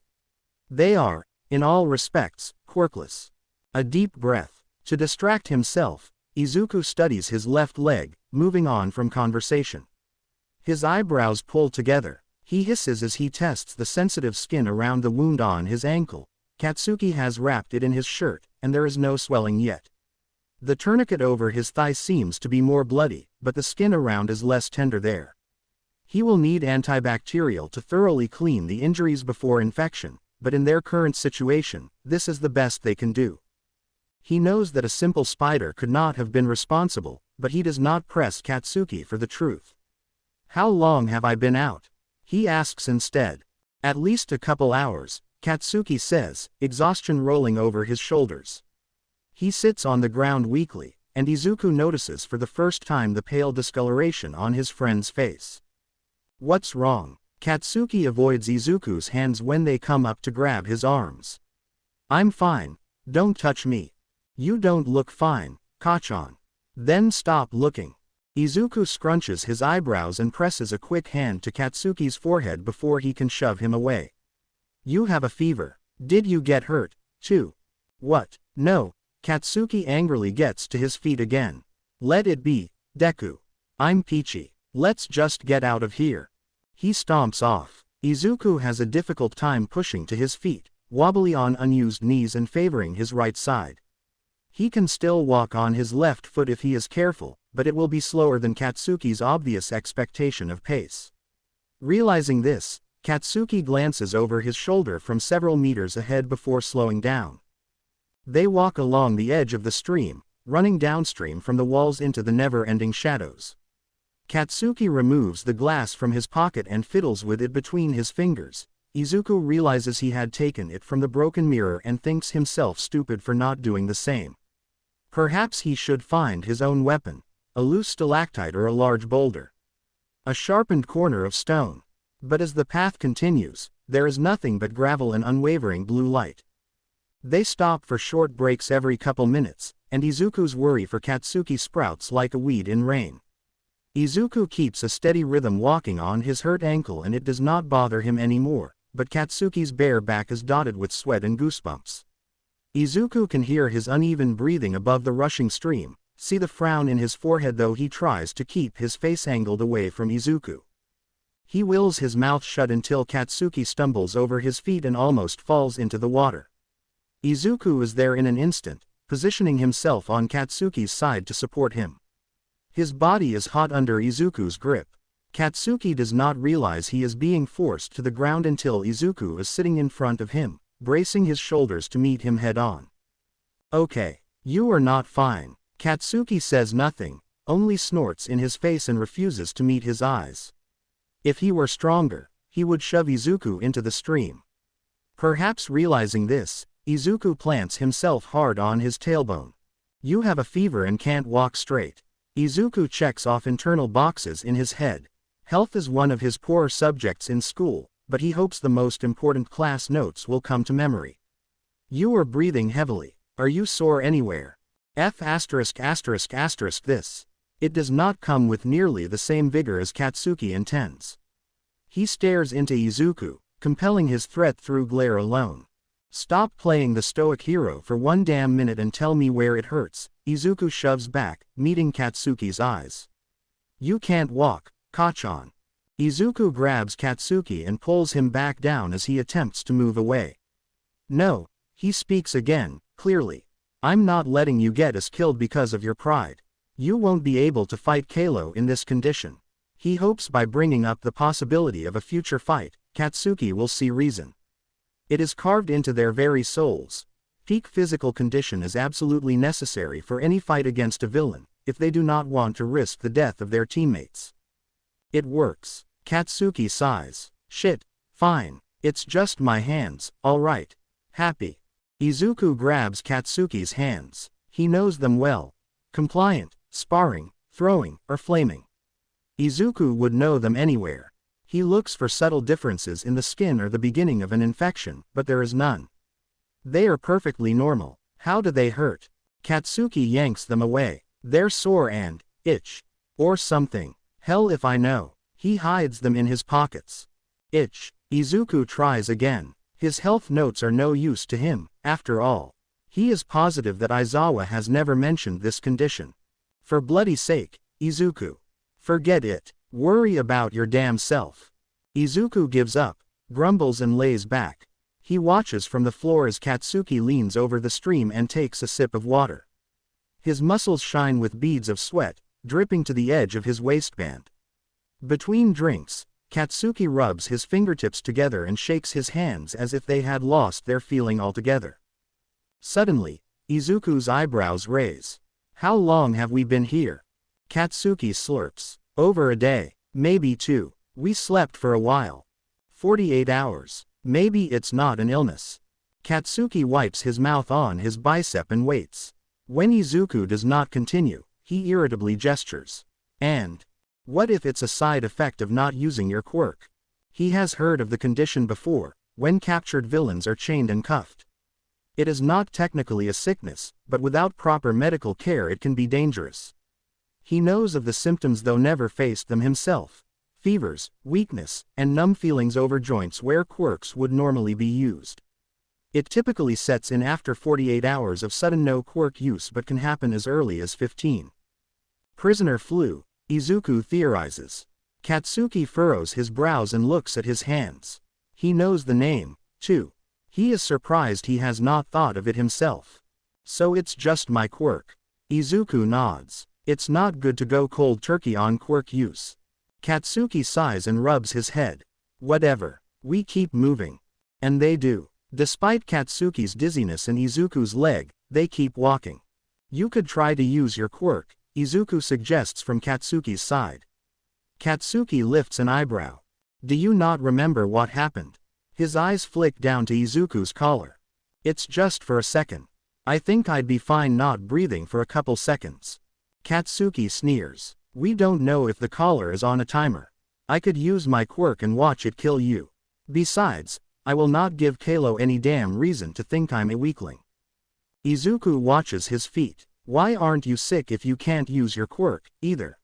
They are, in all respects, quirkless. A deep breath. To distract himself, Izuku studies his left leg, moving on from conversation. His eyebrows pull together. He hisses as he tests the sensitive skin around the wound on his ankle. Katsuki has wrapped it in his shirt, and there is no swelling yet. The tourniquet over his thigh seems to be more bloody, but the skin around is less tender there. He will need antibacterial to thoroughly clean the injuries before infection, but in their current situation, this is the best they can do. He knows that a simple spider could not have been responsible, but he does not press Katsuki for the truth. How long have I been out? He asks instead. At least a couple hours, Katsuki says, exhaustion rolling over his shoulders. He sits on the ground weakly, and Izuku notices for the first time the pale discoloration on his friend's face. What's wrong? Katsuki avoids Izuku's hands when they come up to grab his arms. I'm fine, don't touch me. You don't look fine, Kachan. Then stop looking. Izuku scrunches his eyebrows and presses a quick hand to Katsuki's forehead before he can shove him away. You have a fever. Did you get hurt, too? What? No. Katsuki angrily gets to his feet again. Let it be, Deku. I'm peachy. Let's just get out of here. He stomps off. Izuku has a difficult time pushing to his feet, wobbly on unused knees and favoring his right side. He can still walk on his left foot if he is careful, but it will be slower than Katsuki's obvious expectation of pace. Realizing this, Katsuki glances over his shoulder from several meters ahead before slowing down. They walk along the edge of the stream, running downstream from the walls into the never-ending shadows. Katsuki removes the glass from his pocket and fiddles with it between his fingers. Izuku realizes he had taken it from the broken mirror and thinks himself stupid for not doing the same. Perhaps he should find his own weapon, a loose stalactite or a large boulder. A sharpened corner of stone. But as the path continues, there is nothing but gravel and unwavering blue light. They stop for short breaks every couple minutes, and Izuku's worry for Katsuki sprouts like a weed in rain. Izuku keeps a steady rhythm walking on his hurt ankle and it does not bother him anymore, but Katsuki's bare back is dotted with sweat and goosebumps. Izuku can hear his uneven breathing above the rushing stream, see the frown in his forehead though he tries to keep his face angled away from Izuku. He wills his mouth shut until Katsuki stumbles over his feet and almost falls into the water. Izuku is there in an instant, positioning himself on Katsuki's side to support him. His body is hot under Izuku's grip. Katsuki does not realize he is being forced to the ground until Izuku is sitting in front of him, bracing his shoulders to meet him head-on. Okay, you are not fine. Katsuki says nothing, only snorts in his face and refuses to meet his eyes. If he were stronger, he would shove Izuku into the stream. Perhaps realizing this, Izuku plants himself hard on his tailbone. You have a fever and can't walk straight. Izuku checks off internal boxes in his head. Health is one of his poorer subjects in school, but he hopes the most important class notes will come to memory. You are breathing heavily. Are you sore anywhere? This. It does not come with nearly the same vigor as Katsuki intends. He stares into Izuku, compelling his threat through glare alone. Stop playing the stoic hero for one damn minute and tell me where it hurts. Izuku shoves back, meeting Katsuki's eyes. You can't walk, Kachan. Izuku grabs Katsuki and pulls him back down as he attempts to move away. No, he speaks again, clearly. I'm not letting you get us killed because of your pride. You won't be able to fight Kalo in this condition. He hopes by bringing up the possibility of a future fight, Katsuki will see reason. It is carved into their very souls. Peak physical condition is absolutely necessary for any fight against a villain, if they do not want to risk the death of their teammates. It works. Katsuki sighs. Shit, fine. It's just my hands, alright. Happy. Izuku grabs Katsuki's hands. He knows them well. Compliant, sparring, throwing, or flaming. Izuku would know them anywhere. He looks for subtle differences in the skin or the beginning of an infection, but there is none. They are perfectly normal. How do they hurt? Katsuki yanks them away. They're sore and itch. Or something. Hell if I know. He hides them in his pockets. Itch. Izuku tries again. His health notes are no use to him, after all. He is positive that Aizawa has never mentioned this condition. For bloody sake, Izuku. Forget it. Worry about your damn self. Izuku gives up, grumbles and lays back. He watches from the floor as Katsuki leans over the stream and takes a sip of water. His muscles shine with beads of sweat, dripping to the edge of his waistband. Between drinks, Katsuki rubs his fingertips together and shakes his hands as if they had lost their feeling altogether. Suddenly, Izuku's eyebrows raise. How long have we been here? Katsuki slurps. Over a day, maybe 2. We slept for a while. 48 hours. Maybe it's not an illness. Katsuki wipes his mouth on his bicep and waits. When Izuku does not continue, he irritably gestures. And what if it's a side effect of not using your quirk? He has heard of the condition before, when captured villains are chained and cuffed. It is not technically a sickness, but without proper medical care it can be dangerous. He knows of the symptoms though never faced them himself. Fevers, weakness, and numb feelings over joints where quirks would normally be used. It typically sets in after 48 hours of sudden no quirk use but can happen as early as 15. Prisoner flu, Izuku theorizes. Katsuki furrows his brows and looks at his hands. He knows the name, too. He is surprised he has not thought of it himself. So it's just my quirk. Izuku nods. It's not good to go cold turkey on quirk use. Katsuki sighs and rubs his head. Whatever. We keep moving. And they do. Despite Katsuki's dizziness and Izuku's leg, they keep walking. You could try to use your quirk, Izuku suggests from Katsuki's side. Katsuki lifts an eyebrow. Do you not remember what happened? His eyes flick down to Izuku's collar. It's just for a second. I think I'd be fine not breathing for a couple seconds. Katsuki sneers. We don't know if the collar is on a timer. I could use my quirk and watch it kill you. Besides, I will not give Kalo any damn reason to think I'm a weakling. Izuku watches his feet. Why aren't you sick if you can't use your quirk, either?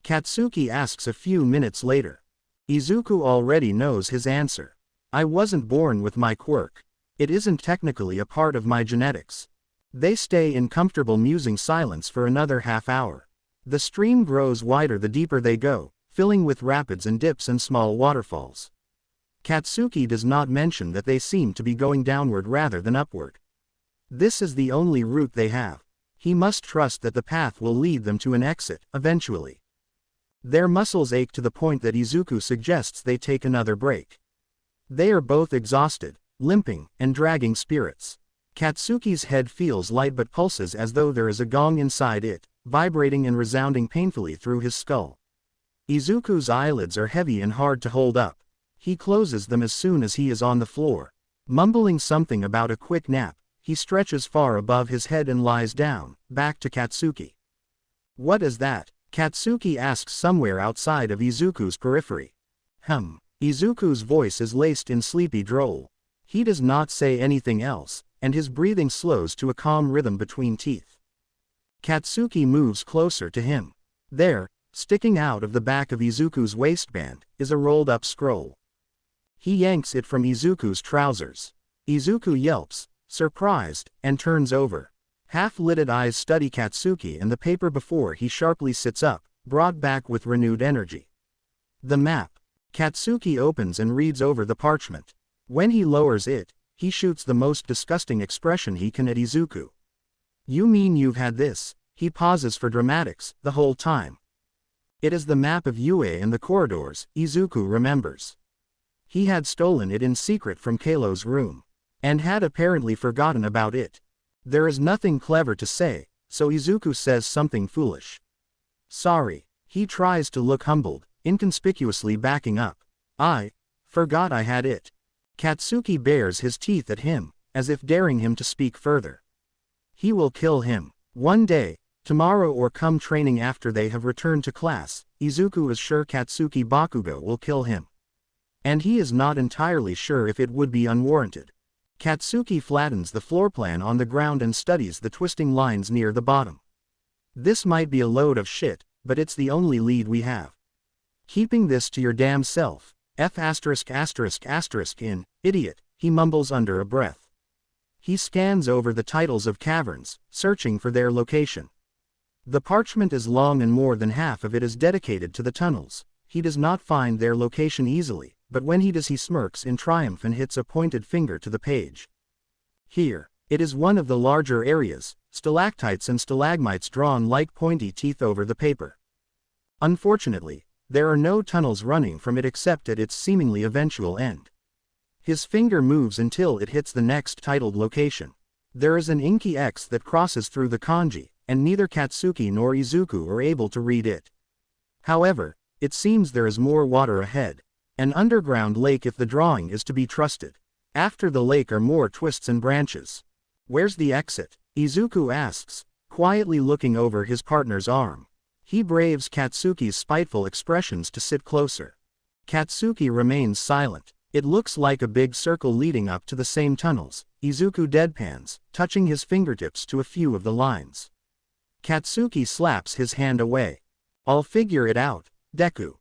Katsuki asks a few minutes later. Izuku already knows his answer. I wasn't born with my quirk. It isn't technically a part of my genetics. They stay in comfortable musing silence for another half hour. The stream grows wider the deeper they go, filling with rapids and dips and small waterfalls. Katsuki does not mention that they seem to be going downward rather than upward. This is the only route they have. He must trust that the path will lead them to an exit, eventually. Their muscles ache to the point that Izuku suggests they take another break. They are both exhausted, limping, and dragging spirits. Katsuki's head feels light but pulses as though there is a gong inside it, vibrating and resounding painfully through his skull. Izuku's eyelids are heavy and hard to hold up. He closes them as soon as he is on the floor. Mumbling something about a quick nap, he stretches far above his head and lies down, back to Katsuki. What is that? Katsuki asks somewhere outside of Izuku's periphery. Izuku's voice is laced in sleepy droll. He does not say anything else, and his breathing slows to a calm rhythm between teeth. Katsuki moves closer to him. There, sticking out of the back of Izuku's waistband, is a rolled-up scroll. He yanks it from Izuku's trousers. Izuku yelps, surprised, and turns over. Half-lidded eyes study Katsuki and the paper before he sharply sits up, brought back with renewed energy. The map. Katsuki opens and reads over the parchment. When he lowers it, he shoots the most disgusting expression he can at Izuku. You mean you've had this? He pauses for dramatics, the whole time. It is the map of Yuuei and the corridors, Izuku remembers. He had stolen it in secret from Kalo's room, and had apparently forgotten about it. There is nothing clever to say, so Izuku says something foolish. Sorry. He tries to look humbled, inconspicuously backing up. I forgot I had it. Katsuki bares his teeth at him, as if daring him to speak further. He will kill him. One day, tomorrow or come training after they have returned to class, Izuku is sure Katsuki Bakugou will kill him. And he is not entirely sure if it would be unwarranted. Katsuki flattens the floor plan on the ground and studies the twisting lines near the bottom. This might be a load of shit, but it's the only lead we have. Keeping this to your damn self. F****** in, idiot, he mumbles under a breath. He scans over the titles of caverns, searching for their location. The parchment is long and more than half of it is dedicated to the tunnels. He does not find their location easily, but when he does he smirks in triumph and hits a pointed finger to the page. Here. It is one of the larger areas, stalactites and stalagmites drawn like pointy teeth over the paper. Unfortunately, there are no tunnels running from it except at its seemingly eventual end. His finger moves until it hits the next titled location. There is an inky X that crosses through the kanji, and neither Katsuki nor Izuku are able to read it. However, it seems there is more water ahead. An underground lake if the drawing is to be trusted. After the lake are more twists and branches. Where's the exit? Izuku asks, quietly looking over his partner's arm. He braves Katsuki's spiteful expressions to sit closer. Katsuki remains silent. It looks like a big circle leading up to the same tunnels. Izuku deadpans, touching his fingertips to a few of the lines. Katsuki slaps his hand away. I'll figure it out, Deku.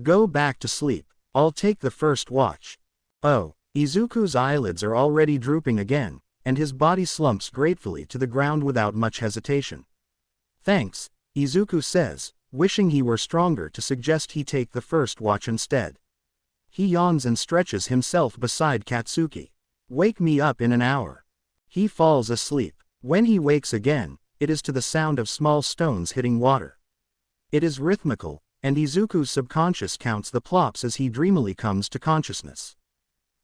Go back to sleep. I'll take the first watch. Oh, Izuku's eyelids are already drooping again, and his body slumps gratefully to the ground without much hesitation. Thanks, Izuku says, wishing he were stronger to suggest he take the first watch instead. He yawns and stretches himself beside Katsuki. Wake me up in an hour. He falls asleep. When he wakes again, it is to the sound of small stones hitting water. It is rhythmical, and Izuku's subconscious counts the plops as he dreamily comes to consciousness.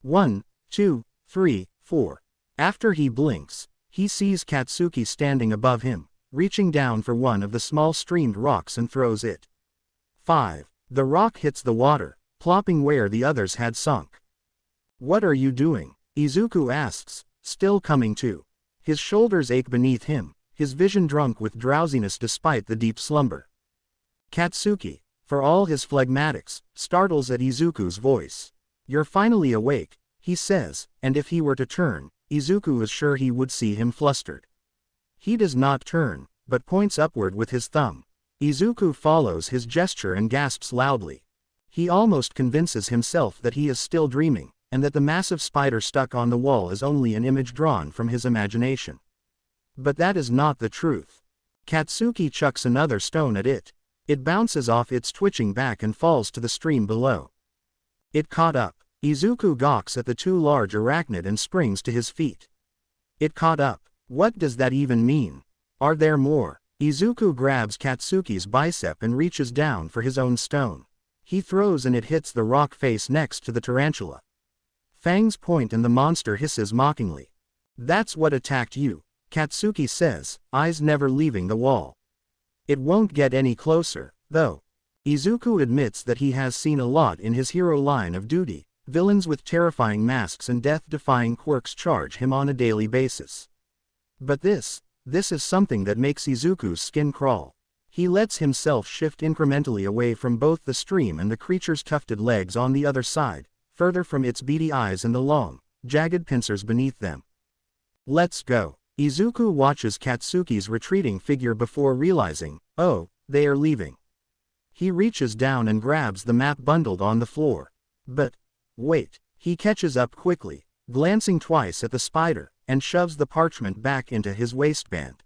1, 2, 3, 4. After he blinks, he sees Katsuki standing above him, reaching down for one of the small streamed rocks and throws it. 5. The rock hits the water, plopping where the others had sunk. What are you doing? Izuku asks, still coming to. His shoulders ache beneath him, his vision drunk with drowsiness despite the deep slumber. Katsuki, for all his phlegmatics, startles at Izuku's voice. You're finally awake, he says, and if he were to turn, Izuku is sure he would see him flustered. He does not turn, but points upward with his thumb. Izuku follows his gesture and gasps loudly. He almost convinces himself that he is still dreaming, and that the massive spider stuck on the wall is only an image drawn from his imagination. But that is not the truth. Katsuki chucks another stone at it. It bounces off its twitching back and falls to the stream below. It caught up. Izuku gawks at the too large arachnid and springs to his feet. It caught up. What does that even mean? Are there more? Izuku grabs Katsuki's bicep and reaches down for his own stone. He throws and it hits the rock face next to the tarantula. Fangs point and the monster hisses mockingly. That's what attacked you, Katsuki says, eyes never leaving the wall. It won't get any closer, though. Izuku admits that he has seen a lot in his hero line of duty. Villains with terrifying masks and death-defying quirks charge him on a daily basis. But this is something that makes Izuku's skin crawl. He lets himself shift incrementally away from both the stream and the creature's tufted legs on the other side, further from its beady eyes and the long, jagged pincers beneath them. Let's go. Izuku watches Katsuki's retreating figure before realizing, oh, they are leaving. He reaches down and grabs the map bundled on the floor. But wait, he catches up quickly, glancing twice at the spider, and shoves the parchment back into his waistband.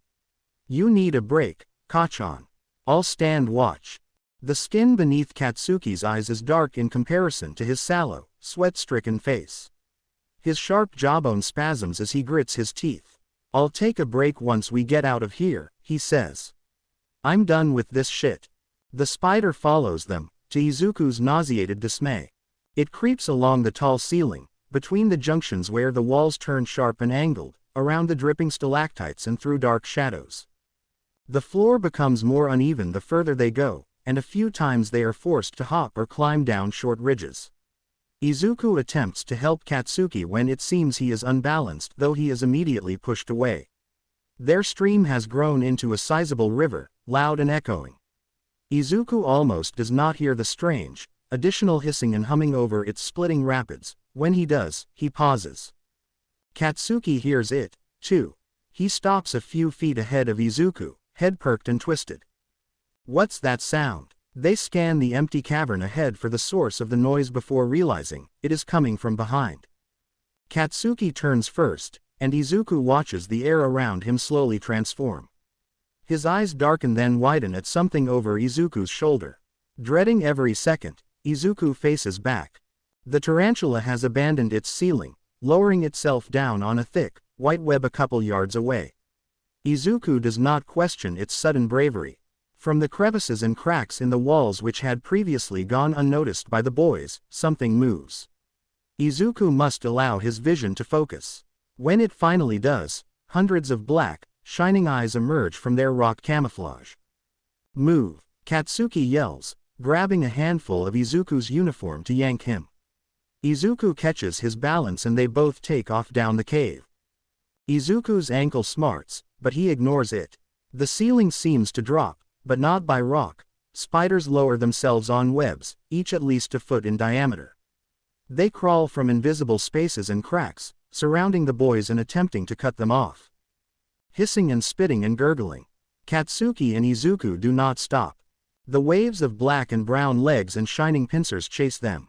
You need a break, Kachan. I'll stand watch. The skin beneath Katsuki's eyes is dark in comparison to his sallow, sweat-stricken face. His sharp jawbone spasms as he grits his teeth. I'll take a break once we get out of here, he says. I'm done with this shit. The spider follows them, to Izuku's nauseated dismay. It creeps along the tall ceiling, between the junctions where the walls turn sharp and angled, around the dripping stalactites and through dark shadows. The floor becomes more uneven the further they go, and a few times they are forced to hop or climb down short ridges. Izuku attempts to help Katsuki when it seems he is unbalanced, though he is immediately pushed away. Their stream has grown into a sizable river, loud and echoing. Izuku almost does not hear the strange, additional hissing and humming over its splitting rapids. When he does, he pauses. Katsuki hears it, too. He stops a few feet ahead of Izuku, head perked and twisted. What's that sound? They scan the empty cavern ahead for the source of the noise before realizing it is coming from behind. Katsuki turns first, and Izuku watches the air around him slowly transform. His eyes darken then widen at something over Izuku's shoulder. Dreading every second, Izuku faces back. The tarantula has abandoned its ceiling, lowering itself down on a thick, white web a couple yards away. Izuku does not question its sudden bravery. From the crevices and cracks in the walls which had previously gone unnoticed by the boys, something moves. Izuku must allow his vision to focus. When it finally does, hundreds of black, shining eyes emerge from their rock camouflage. Move, Katsuki yells, grabbing a handful of Izuku's uniform to yank him. Izuku catches his balance and they both take off down the cave. Izuku's ankle smarts, but he ignores it. The ceiling seems to drop, but not by rock. Spiders lower themselves on webs, each at least a foot in diameter. They crawl from invisible spaces and cracks, surrounding the boys and attempting to cut them off. Hissing and spitting and gurgling, Katsuki and Izuku do not stop. The waves of black and brown legs and shining pincers chase them.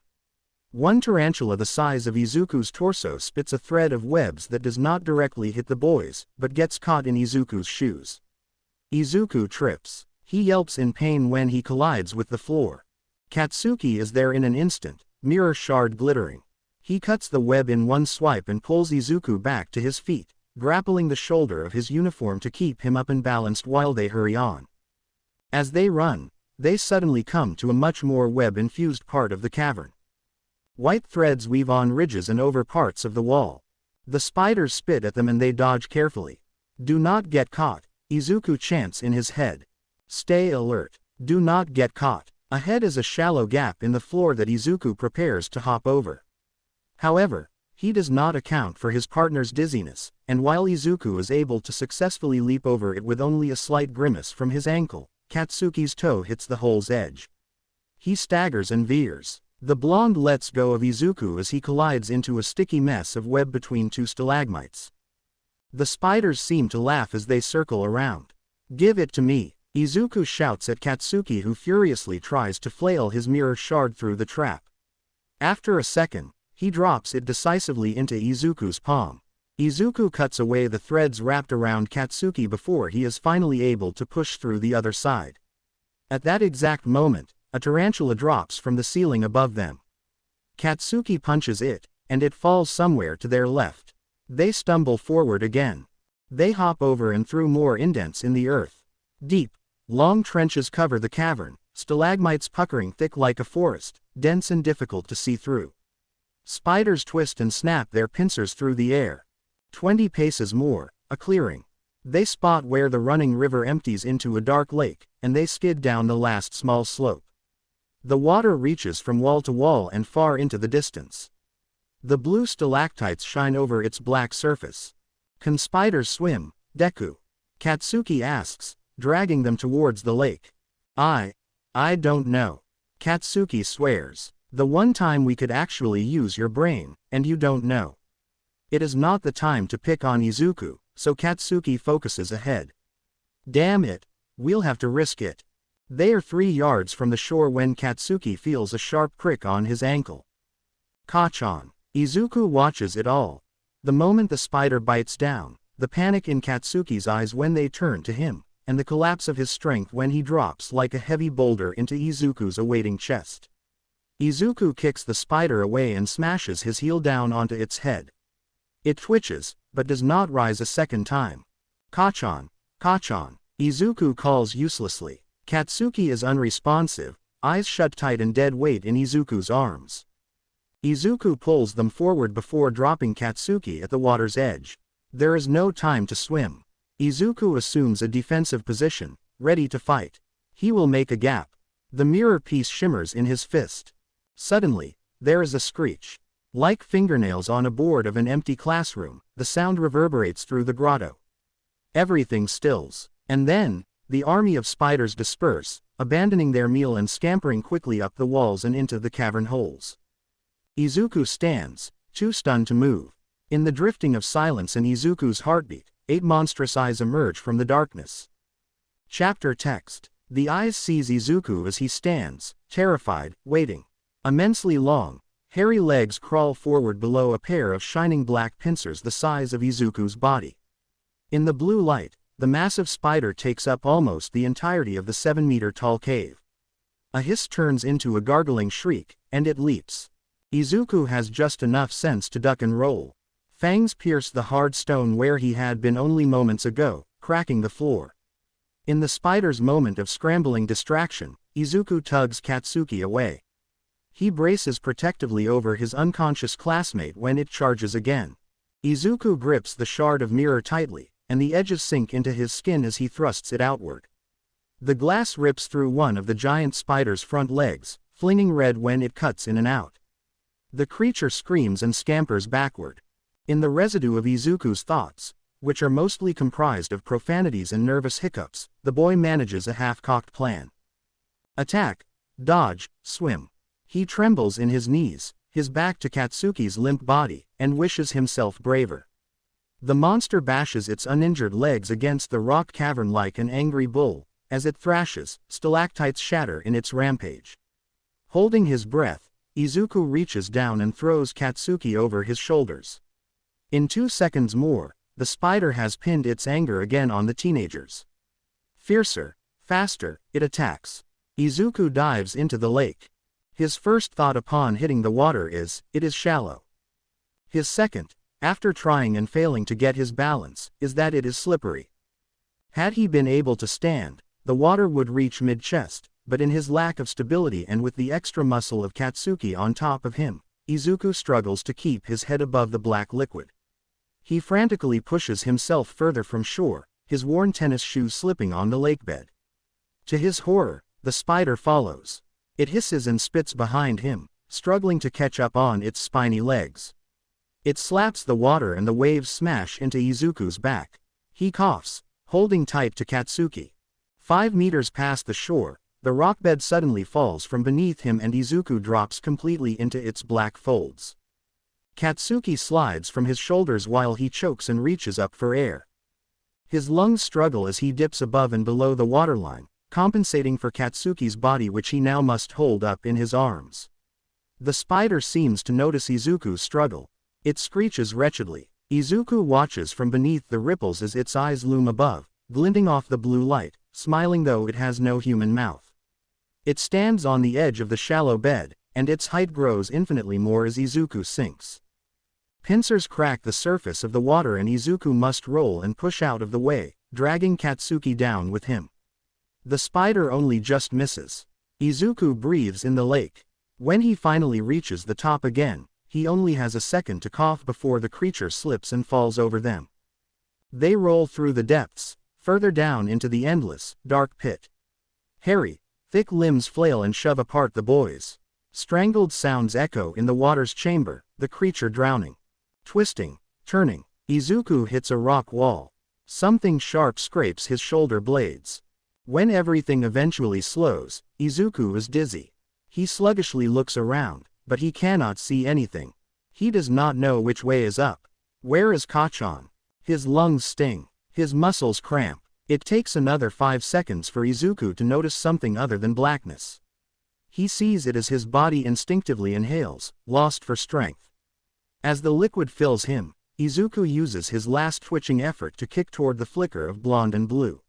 One tarantula the size of Izuku's torso spits a thread of webs that does not directly hit the boys, but gets caught in Izuku's shoes. Izuku trips. He yelps in pain when he collides with the floor. Katsuki is there in an instant, mirror shard glittering. He cuts the web in one swipe and pulls Izuku back to his feet, grappling the shoulder of his uniform to keep him up and balanced while they hurry on. As they run, they suddenly come to a much more web-infused part of the cavern. White threads weave on ridges and over parts of the wall. The spiders spit at them and they dodge carefully. Do not get caught, Izuku chants in his head. Stay alert. Do not get caught. Ahead is a shallow gap in the floor that Izuku prepares to hop over. However, he does not account for his partner's dizziness, and while Izuku is able to successfully leap over it with only a slight grimace from his ankle, Katsuki's toe hits the hole's edge. He staggers and veers. The blonde lets go of Izuku as he collides into a sticky mess of web between two stalagmites. The spiders seem to laugh as they circle around. Give it to me, Izuku shouts at Katsuki, who furiously tries to flail his mirror shard through the trap. After a second, he drops it decisively into Izuku's palm. Izuku cuts away the threads wrapped around Katsuki before he is finally able to push through the other side. At that exact moment, a tarantula drops from the ceiling above them. Katsuki punches it, and it falls somewhere to their left. They stumble forward again. They hop over and through more indents in the earth. Deep, long trenches cover the cavern, stalagmites puckering thick like a forest, dense and difficult to see through. Spiders twist and snap their pincers through the air. 20 paces more, a clearing. They spot where the running river empties into a dark lake, and they skid down the last small slope. The water reaches from wall to wall and far into the distance. The blue stalactites shine over its black surface. Can spiders swim, Deku? Katsuki asks, dragging them towards the lake. I don't know. Katsuki swears. The one time we could actually use your brain, and you don't know. It is not the time to pick on Izuku, so Katsuki focuses ahead. Damn it, we'll have to risk it. They are 3 yards from the shore when Katsuki feels a sharp prick on his ankle. Kachan. Izuku watches it all. The moment the spider bites down, the panic in Katsuki's eyes when they turn to him, and the collapse of his strength when he drops like a heavy boulder into Izuku's awaiting chest. Izuku kicks the spider away and smashes his heel down onto its head. It twitches, but does not rise a second time. Kachan, Kachan, Izuku calls uselessly. Katsuki is unresponsive, eyes shut tight and dead weight in Izuku's arms. Izuku pulls them forward before dropping Katsuki at the water's edge. There is no time to swim. Izuku assumes a defensive position, ready to fight. He will make a gap. The mirror piece shimmers in his fist. Suddenly, there is a screech. Like fingernails on a board of an empty classroom, the sound reverberates through the grotto. Everything stills. And then, the army of spiders disperse, abandoning their meal and scampering quickly up the walls and into the cavern holes. Izuku stands, too stunned to move. In the drifting of silence and Izuku's heartbeat, 8 monstrous eyes emerge from the darkness. Chapter text. The eyes sees Izuku as he stands, terrified, waiting. Immensely long, hairy legs crawl forward below a pair of shining black pincers the size of Izuku's body. In the blue light, the massive spider takes up almost the entirety of the 7-meter-tall cave. A hiss turns into a gargling shriek, and it leaps. Izuku has just enough sense to duck and roll. Fangs pierce the hard stone where he had been only moments ago, cracking the floor. In the spider's moment of scrambling distraction, Izuku tugs Katsuki away. He braces protectively over his unconscious classmate when it charges again. Izuku grips the shard of mirror tightly, and the edges sink into his skin as he thrusts it outward. The glass rips through one of the giant spider's front legs, flinging red when it cuts in and out. The creature screams and scampers backward. In the residue of Izuku's thoughts, which are mostly comprised of profanities and nervous hiccups, the boy manages a half-cocked plan. Attack, dodge, swim. He trembles in his knees, his back to Katsuki's limp body, and wishes himself braver. The monster bashes its uninjured legs against the rock cavern like an angry bull. As it thrashes, stalactites shatter in its rampage. Holding his breath, Izuku reaches down and throws Katsuki over his shoulders. In 2 seconds more, the spider has pinned its anger again on the teenagers. Fiercer, faster, it attacks. Izuku dives into the lake. His first thought upon hitting the water is, it is shallow. His second, after trying and failing to get his balance, is that it is slippery. Had he been able to stand, the water would reach mid-chest, but in his lack of stability and with the extra muscle of Katsuki on top of him, Izuku struggles to keep his head above the black liquid. He frantically pushes himself further from shore, his worn tennis shoes slipping on the lakebed. To his horror, the spider follows. It hisses and spits behind him, struggling to catch up on its spiny legs. It slaps the water and the waves smash into Izuku's back. He coughs, holding tight to Katsuki. 5 meters past the shore, the rockbed suddenly falls from beneath him and Izuku drops completely into its black folds. Katsuki slides from his shoulders while he chokes and reaches up for air. His lungs struggle as he dips above and below the waterline, compensating for Katsuki's body which he now must hold up in his arms. The spider seems to notice Izuku's struggle. It screeches wretchedly. Izuku watches from beneath the ripples as its eyes loom above, glinting off the blue light, smiling though it has no human mouth. It stands on the edge of the shallow bed, and its height grows infinitely more as Izuku sinks. Pincers crack the surface of the water and Izuku must roll and push out of the way, dragging Katsuki down with him. The spider only just misses. Izuku breathes in the lake. When he finally reaches the top again, he only has a second to cough before the creature slips and falls over them. They roll through the depths, further down into the endless, dark pit. Hairy, thick limbs flail and shove apart the boys. Strangled sounds echo in the water's chamber, the creature drowning. Twisting, turning, Izuku hits a rock wall. Something sharp scrapes his shoulder blades. When everything eventually slows, Izuku is dizzy. He sluggishly looks around, but he cannot see anything. He does not know which way is up. Where is Kachan? His lungs sting. His muscles cramp. It takes another 5 seconds for Izuku to notice something other than blackness. He sees it as his body instinctively inhales, lost for strength. As the liquid fills him, Izuku uses his last twitching effort to kick toward the flicker of blonde and blue.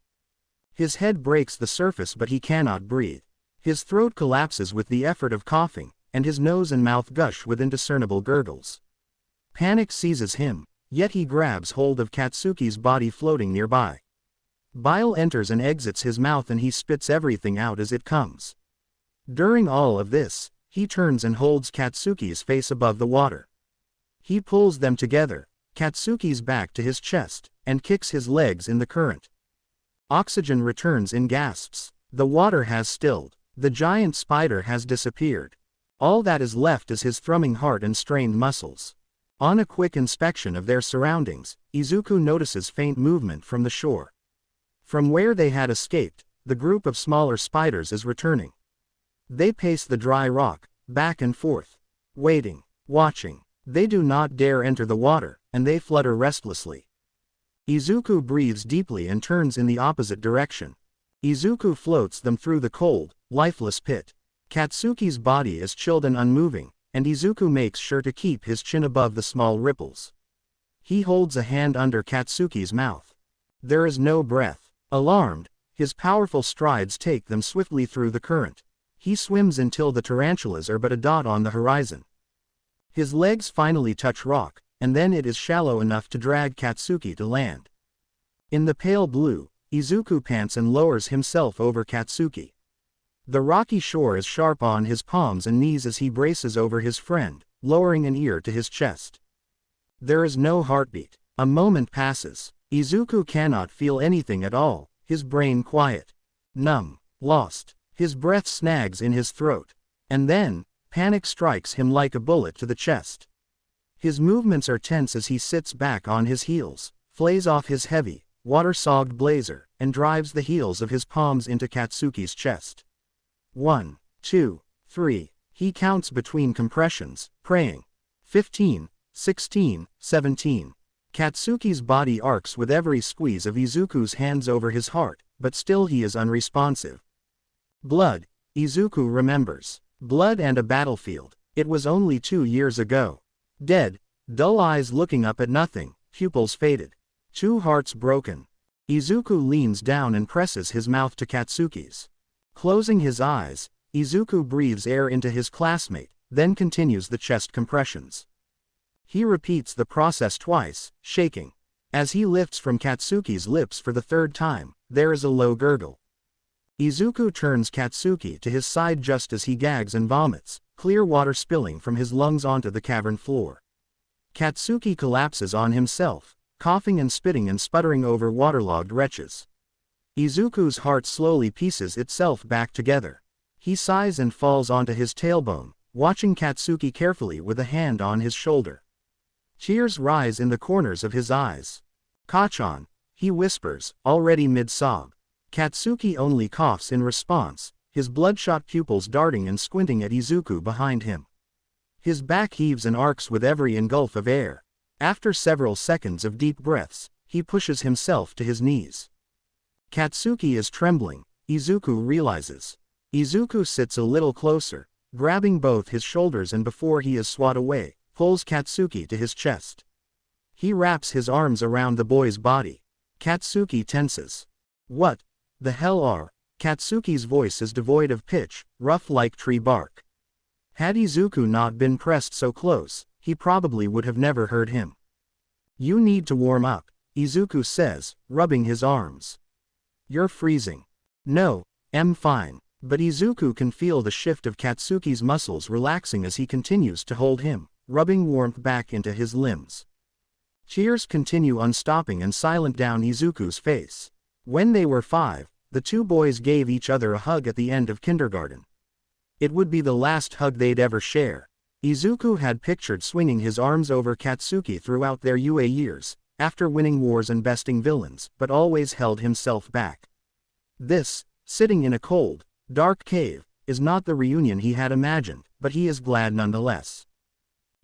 His head breaks the surface but he cannot breathe. His throat collapses with the effort of coughing, and his nose and mouth gush with indiscernible gurgles. Panic seizes him, yet he grabs hold of Katsuki's body floating nearby. Bile enters and exits his mouth and he spits everything out as it comes. During all of this, he turns and holds Katsuki's face above the water. He pulls them together, Katsuki's back to his chest, and kicks his legs in the current. Oxygen returns in gasps. The water has stilled. The giant spider has disappeared. All that is left is his thrumming heart and strained muscles. On a quick inspection of their surroundings, Izuku notices faint movement from the shore. From where they had escaped, the group of smaller spiders is returning. They pace the dry rock, back and forth. Waiting, watching. They do not dare enter the water, and they flutter restlessly. Izuku breathes deeply and turns in the opposite direction. Izuku floats them through the cold, lifeless pit. Katsuki's body is chilled and unmoving, and Izuku makes sure to keep his chin above the small ripples. He holds a hand under Katsuki's mouth. There is no breath. Alarmed, his powerful strides take them swiftly through the current. He swims until the tarantulas are but a dot on the horizon. His legs finally touch rock, and then it is shallow enough to drag Katsuki to land. In the pale blue, Izuku pants and lowers himself over Katsuki. The rocky shore is sharp on his palms and knees as he braces over his friend, lowering an ear to his chest. There is no heartbeat. A moment passes. Izuku cannot feel anything at all, his brain quiet. Numb. Lost. His breath snags in his throat. And then, panic strikes him like a bullet to the chest. His movements are tense as he sits back on his heels, flays off his heavy, water-sogged blazer, and drives the heels of his palms into Katsuki's chest. 1, 2, 3. He counts between compressions, praying. 15, 16, 17. Katsuki's body arcs with every squeeze of Izuku's hands over his heart, but still he is unresponsive. Blood. Izuku remembers. Blood and a battlefield. It was only 2 years ago. Dead. Dull eyes looking up at nothing, pupils faded. 2 hearts broken. Izuku leans down and presses his mouth to Katsuki's. Closing his eyes, Izuku breathes air into his classmate, then continues the chest compressions. He repeats the process twice, shaking. As he lifts from Katsuki's lips for the 3rd time, there is a low gurgle. Izuku turns Katsuki to his side just as he gags and vomits, clear water spilling from his lungs onto the cavern floor. Katsuki collapses on himself, coughing and spitting and sputtering over waterlogged wretches. Izuku's heart slowly pieces itself back together. He sighs and falls onto his tailbone, watching Katsuki carefully with a hand on his shoulder. Tears rise in the corners of his eyes. "Kachan," he whispers, already mid-sob. Katsuki only coughs in response, his bloodshot pupils darting and squinting at Izuku behind him. His back heaves and arcs with every engulf of air. After several seconds of deep breaths, he pushes himself to his knees. Katsuki is trembling, Izuku realizes. Izuku sits a little closer, grabbing both his shoulders, and before he is swat away, pulls Katsuki to his chest. He wraps his arms around the boy's body. Katsuki tenses. "What the hell are?" Katsuki's voice is devoid of pitch, rough like tree bark. Had Izuku not been pressed so close, he probably would have never heard him. "You need to warm up," Izuku says, rubbing his arms. "You're freezing." "No, I'm fine." But Izuku can feel the shift of Katsuki's muscles relaxing as he continues to hold him, rubbing warmth back into his limbs. Tears continue unstopping and silent down Izuku's face. When they were 5, the 2 boys gave each other a hug at the end of kindergarten. It would be the last hug they'd ever share. Izuku had pictured swinging his arms over Katsuki throughout their Yuuei years, after winning wars and besting villains, but always held himself back. This, sitting in a cold, dark cave, is not the reunion he had imagined, but he is glad nonetheless.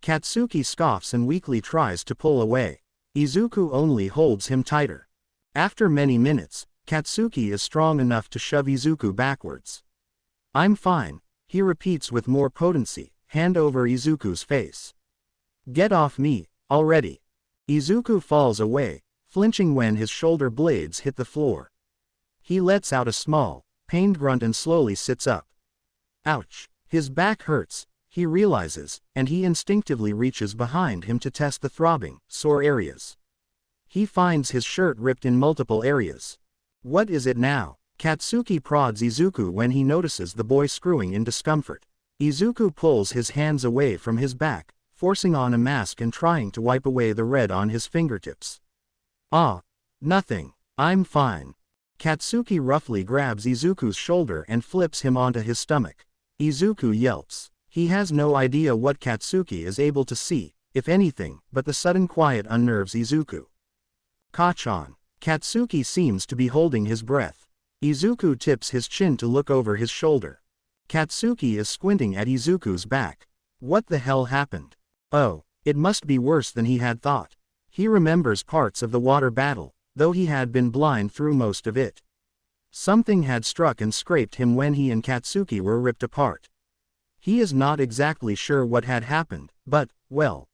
Katsuki scoffs and weakly tries to pull away. Izuku only holds him tighter. After many minutes, Katsuki is strong enough to shove Izuku backwards. "I'm fine," he repeats with more potency, hand over Izuku's face. "Get off me, already." Izuku falls away, flinching when his shoulder blades hit the floor. He lets out a small, pained grunt and slowly sits up. Ouch. His back hurts, he realizes, and he instinctively reaches behind him to test the throbbing, sore areas. He finds his shirt ripped in multiple areas. What is it now? Katsuki prods Izuku when he notices the boy screwing in discomfort. Izuku pulls his hands away from his back, forcing on a mask and trying to wipe away the red on his fingertips. "Ah. Nothing. I'm fine." Katsuki roughly grabs Izuku's shoulder and flips him onto his stomach. Izuku yelps. He has no idea what Katsuki is able to see, if anything, but the sudden quiet unnerves Izuku. "Kachan." Katsuki seems to be holding his breath. Izuku tips his chin to look over his shoulder. Katsuki is squinting at Izuku's back. What the hell happened? Oh, it must be worse than he had thought. He remembers parts of the water battle, though he had been blind through most of it. Something had struck and scraped him when he and Katsuki were ripped apart. He is not exactly sure what had happened, but, well.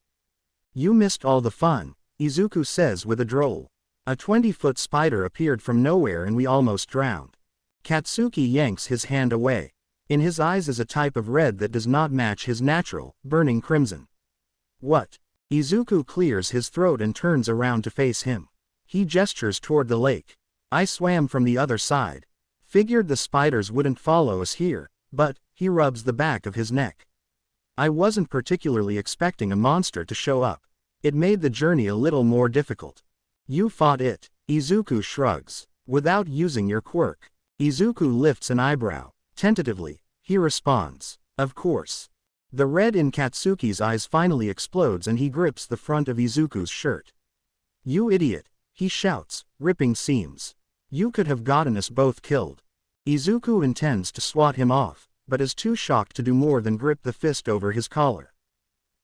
"You missed all the fun," Izuku says with a droll. "A 20-foot spider appeared from nowhere and we almost drowned." Katsuki yanks his hand away. In his eyes is a type of red that does not match his natural, burning crimson. "What?" Izuku clears his throat and turns around to face him. He gestures toward the lake. "I swam from the other side. Figured the spiders wouldn't follow us here, but," he rubs the back of his neck. "I wasn't particularly expecting a monster to show up. It made the journey a little more difficult." "You fought it," Izuku shrugs. "Without using your quirk." Izuku lifts an eyebrow. Tentatively, he responds, "Of course." The red in Katsuki's eyes finally explodes and he grips the front of Izuku's shirt. "You idiot," he shouts, ripping seams. "You could have gotten us both killed." Izuku intends to swat him off, but is too shocked to do more than grip the fist over his collar.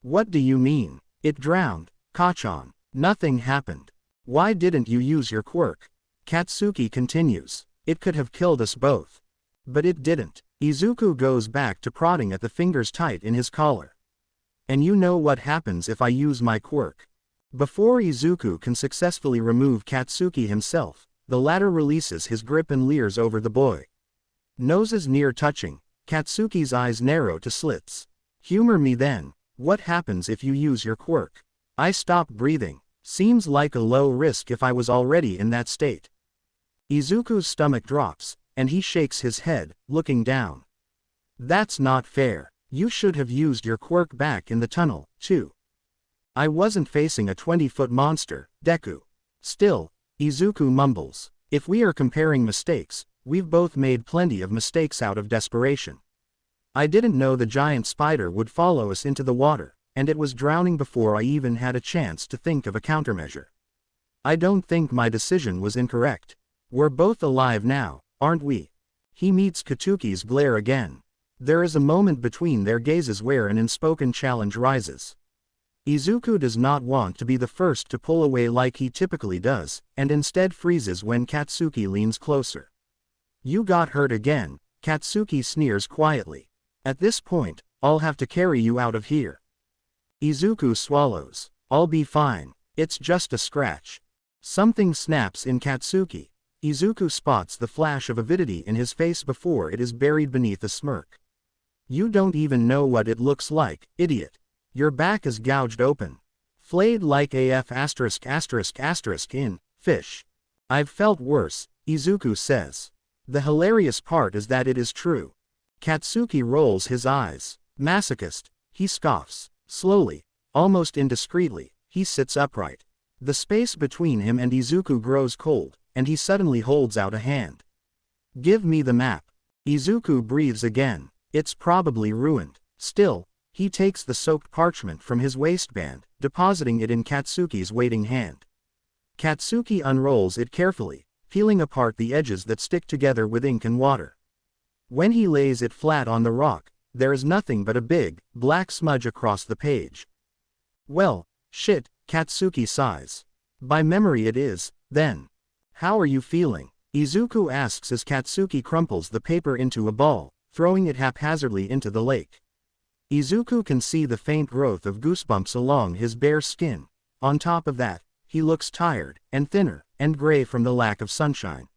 What do you mean? It drowned, Kachan. Nothing happened. Why didn't you use your quirk? Katsuki continues. It could have killed us both. But it didn't. Izuku goes back to prodding at the fingers tight in his collar. And you know what happens if I use my quirk. Before Izuku can successfully remove Katsuki himself, the latter releases his grip and leers over the boy. Noses near touching, Katsuki's eyes narrow to slits. Humor me then. What happens if you use your quirk? I stop breathing. Seems like a low risk if I was already in that state. Izuku's stomach drops, and he shakes his head, looking down. That's not fair. You should have used your quirk back in the tunnel, too. I wasn't facing a 20-foot monster, Deku. Still, Izuku mumbles. If we are comparing mistakes, we've both made plenty of mistakes out of desperation. I didn't know the giant spider would follow us into the water, and it was drowning before I even had a chance to think of a countermeasure. I don't think my decision was incorrect. We're both alive now, aren't we? He meets Katsuki's glare again. There is a moment between their gazes where an unspoken challenge rises. Izuku does not want to be the first to pull away like he typically does, and instead freezes when Katsuki leans closer. You got hurt again, Katsuki sneers quietly. At this point, I'll have to carry you out of here. Izuku swallows. I'll be fine. It's just a scratch. Something snaps in Katsuki. Izuku spots the flash of avidity in his face before it is buried beneath a smirk. You don't even know what it looks like, idiot. Your back is gouged open. Flayed like AF **** in fish. I've felt worse, Izuku says. The hilarious part is that it is true. Katsuki rolls his eyes. Masochist, he scoffs. Slowly, almost indiscreetly, he sits upright. The space between him and Izuku grows cold, and he suddenly holds out a hand. Give me the map. Izuku breathes again. It's probably ruined. Still, he takes the soaked parchment from his waistband, depositing it in Katsuki's waiting hand. Katsuki unrolls it carefully, peeling apart the edges that stick together with ink and water. When he lays it flat on the rock, there is nothing but a big, black smudge across the page. Well, shit, Katsuki sighs. By memory it is, then. How are you feeling? Izuku asks as Katsuki crumples the paper into a ball, throwing it haphazardly into the lake. Izuku can see the faint growth of goosebumps along his bare skin. On top of that, he looks tired, and thinner, and gray from the lack of sunshine.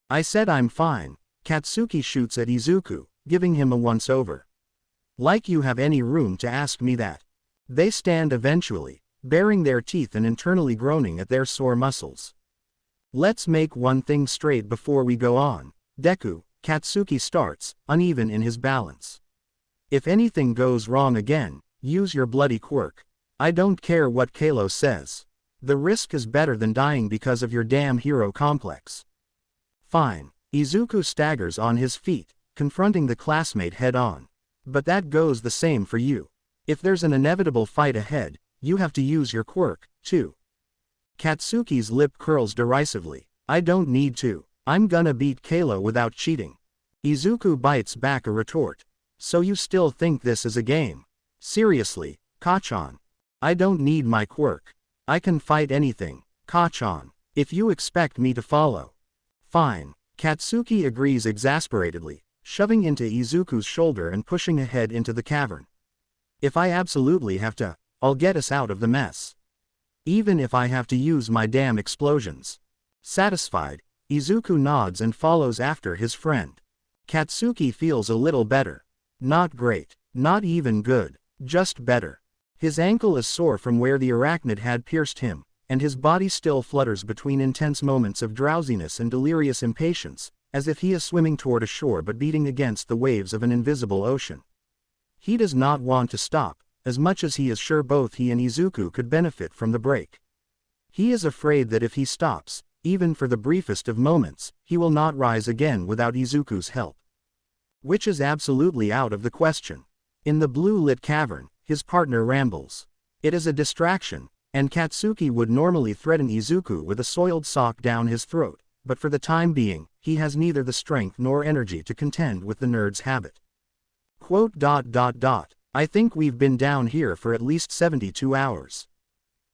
I said I'm fine. Katsuki shoots at Izuku, giving him a once-over. Like you have any room to ask me that. They stand eventually, baring their teeth and internally groaning at their sore muscles. Let's make one thing straight before we go on, Deku, Katsuki starts, uneven in his balance. If anything goes wrong again, use your bloody quirk. I don't care what Kalo says. The risk is better than dying because of your damn hero complex. Fine. Izuku staggers on his feet, confronting the classmate head-on. But that goes the same for you. If there's an inevitable fight ahead, you have to use your quirk, too. Katsuki's lip curls derisively. I don't need to. I'm gonna beat Kalo without cheating. Izuku bites back a retort. So you still think this is a game? Seriously, Kachan. I don't need my quirk. I can fight anything, Kachan. If you expect me to follow. Fine. Katsuki agrees exasperatedly, shoving into Izuku's shoulder and pushing ahead into the cavern. If I absolutely have to, I'll get us out of the mess. Even if I have to use my damn explosions. Satisfied, Izuku nods and follows after his friend. Katsuki feels a little better. Not great, not even good, just better. His ankle is sore from where the arachnid had pierced him, and his body still flutters between intense moments of drowsiness and delirious impatience, as if he is swimming toward a shore but beating against the waves of an invisible ocean. He does not want to stop, as much as he is sure both he and Izuku could benefit from the break. He is afraid that if he stops, even for the briefest of moments, he will not rise again without Izuku's help. Which is absolutely out of the question. In the blue-lit cavern, his partner rambles. It is a distraction, and Katsuki would normally threaten Izuku with a soiled sock down his throat, but for the time being, he has neither the strength nor energy to contend with the nerd's habit. Quote dot dot dot. I think we've been down here for at least 72 hours.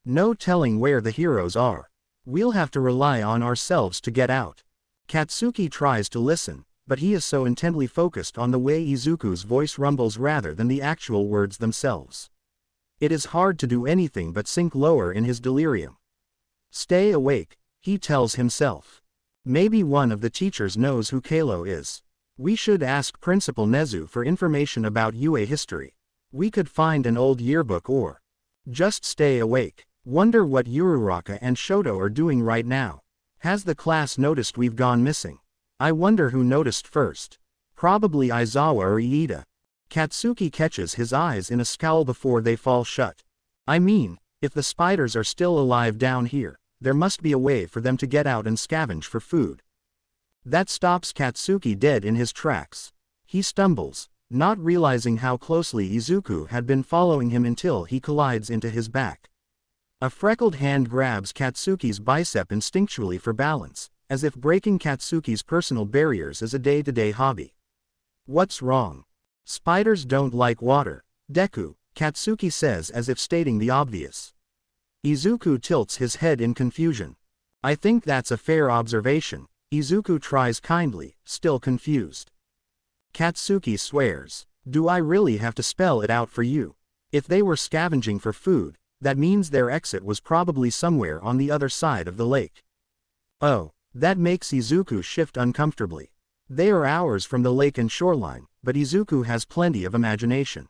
No telling where the heroes are. We'll have to rely on ourselves to get out. Katsuki tries to listen, but he is so intently focused on the way Izuku's voice rumbles rather than the actual words themselves. It is hard to do anything but sink lower in his delirium. Stay awake, he tells himself. Maybe one of the teachers knows who Kalo is. We should ask Principal Nezu for information about Yuuei history. We could find an old yearbook or just stay awake. Wonder what Uraraka and Shoto are doing right now. Has the class noticed we've gone missing? I wonder who noticed first. Probably Aizawa or Iida. Katsuki catches his eyes in a scowl before they fall shut. I mean, if the spiders are still alive down here, there must be a way for them to get out and scavenge for food. That stops Katsuki dead in his tracks. He stumbles, not realizing how closely Izuku had been following him until he collides into his back. A freckled hand grabs Katsuki's bicep instinctually for balance, as if breaking Katsuki's personal barriers is a day-to-day hobby. What's wrong? Spiders don't like water, Deku, Katsuki says as if stating the obvious. Izuku tilts his head in confusion. I think that's a fair observation, Izuku tries kindly, still confused. Katsuki swears. Do I really have to spell it out for you? If they were scavenging for food, that means their exit was probably somewhere on the other side of the lake. Oh, that makes Izuku shift uncomfortably. They are hours from the lake and shoreline, but Izuku has plenty of imagination.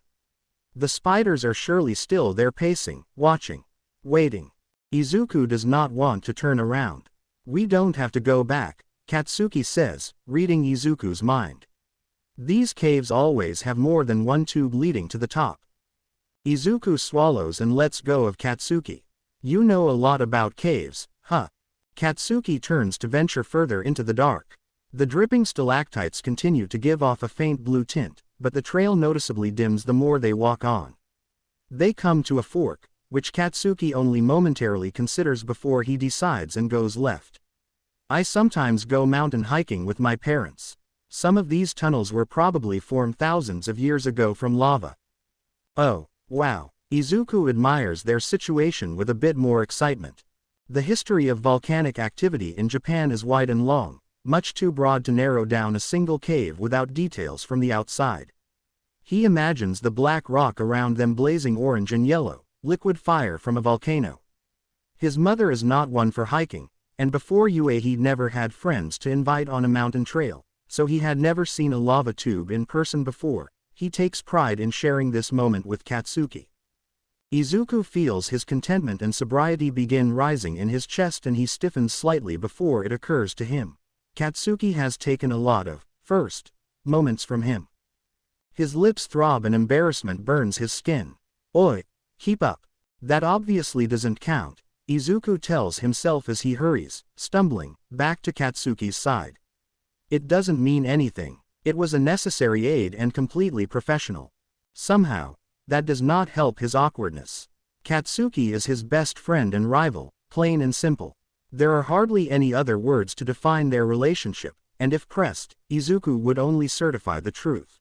The spiders are surely still there pacing, watching, waiting. Izuku does not want to turn around. We don't have to go back, Katsuki says, reading Izuku's mind. These caves always have more than one tube leading to the top. Izuku swallows and lets go of Katsuki. You know a lot about caves, huh? Katsuki turns to venture further into the dark. The dripping stalactites continue to give off a faint blue tint, but the trail noticeably dims the more they walk on. They come to a fork, which Katsuki only momentarily considers before he decides and goes left. I sometimes go mountain hiking with my parents. Some of these tunnels were probably formed thousands of years ago from lava. Oh, wow. Izuku admires their situation with a bit more excitement. The history of volcanic activity in Japan is wide and long, much too broad to narrow down a single cave without details from the outside. He imagines the black rock around them blazing orange and yellow, liquid fire from a volcano. His mother is not one for hiking, and before Yuuei he'd never had friends to invite on a mountain trail, so he had never seen a lava tube in person before. He takes pride in sharing this moment with Katsuki. Izuku feels his contentment and sobriety begin rising in his chest and he stiffens slightly before it occurs to him. Katsuki has taken a lot of first moments from him. His lips throb and embarrassment burns his skin. Oi, keep up. That obviously doesn't count, Izuku tells himself as he hurries, stumbling, back to Katsuki's side. It doesn't mean anything. It was a necessary aid and completely professional. Somehow, that does not help his awkwardness. Katsuki is his best friend and rival, plain and simple. There are hardly any other words to define their relationship, and if pressed, Izuku would only certify the truth.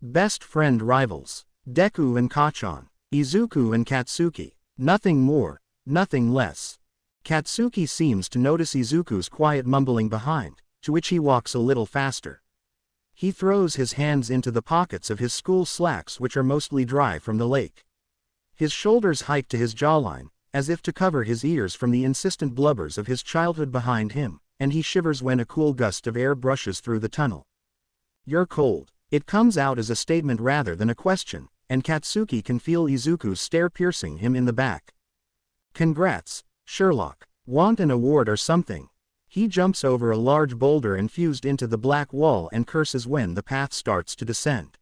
Best friend rivals. Deku and Kachan. Izuku and Katsuki. Nothing more, nothing less. Katsuki seems to notice Izuku's quiet mumbling behind, to which he walks a little faster. He throws his hands into the pockets of his school slacks which are mostly dry from the lake. His shoulders hike to his jawline, as if to cover his ears from the insistent blubbers of his childhood behind him, and he shivers when a cool gust of air brushes through the tunnel. You're cold. It comes out as a statement rather than a question, and Katsuki can feel Izuku's stare piercing him in the back. Congrats, Sherlock. Want an award or something? He jumps over a large boulder infused into the black wall and curses when the path starts to descend.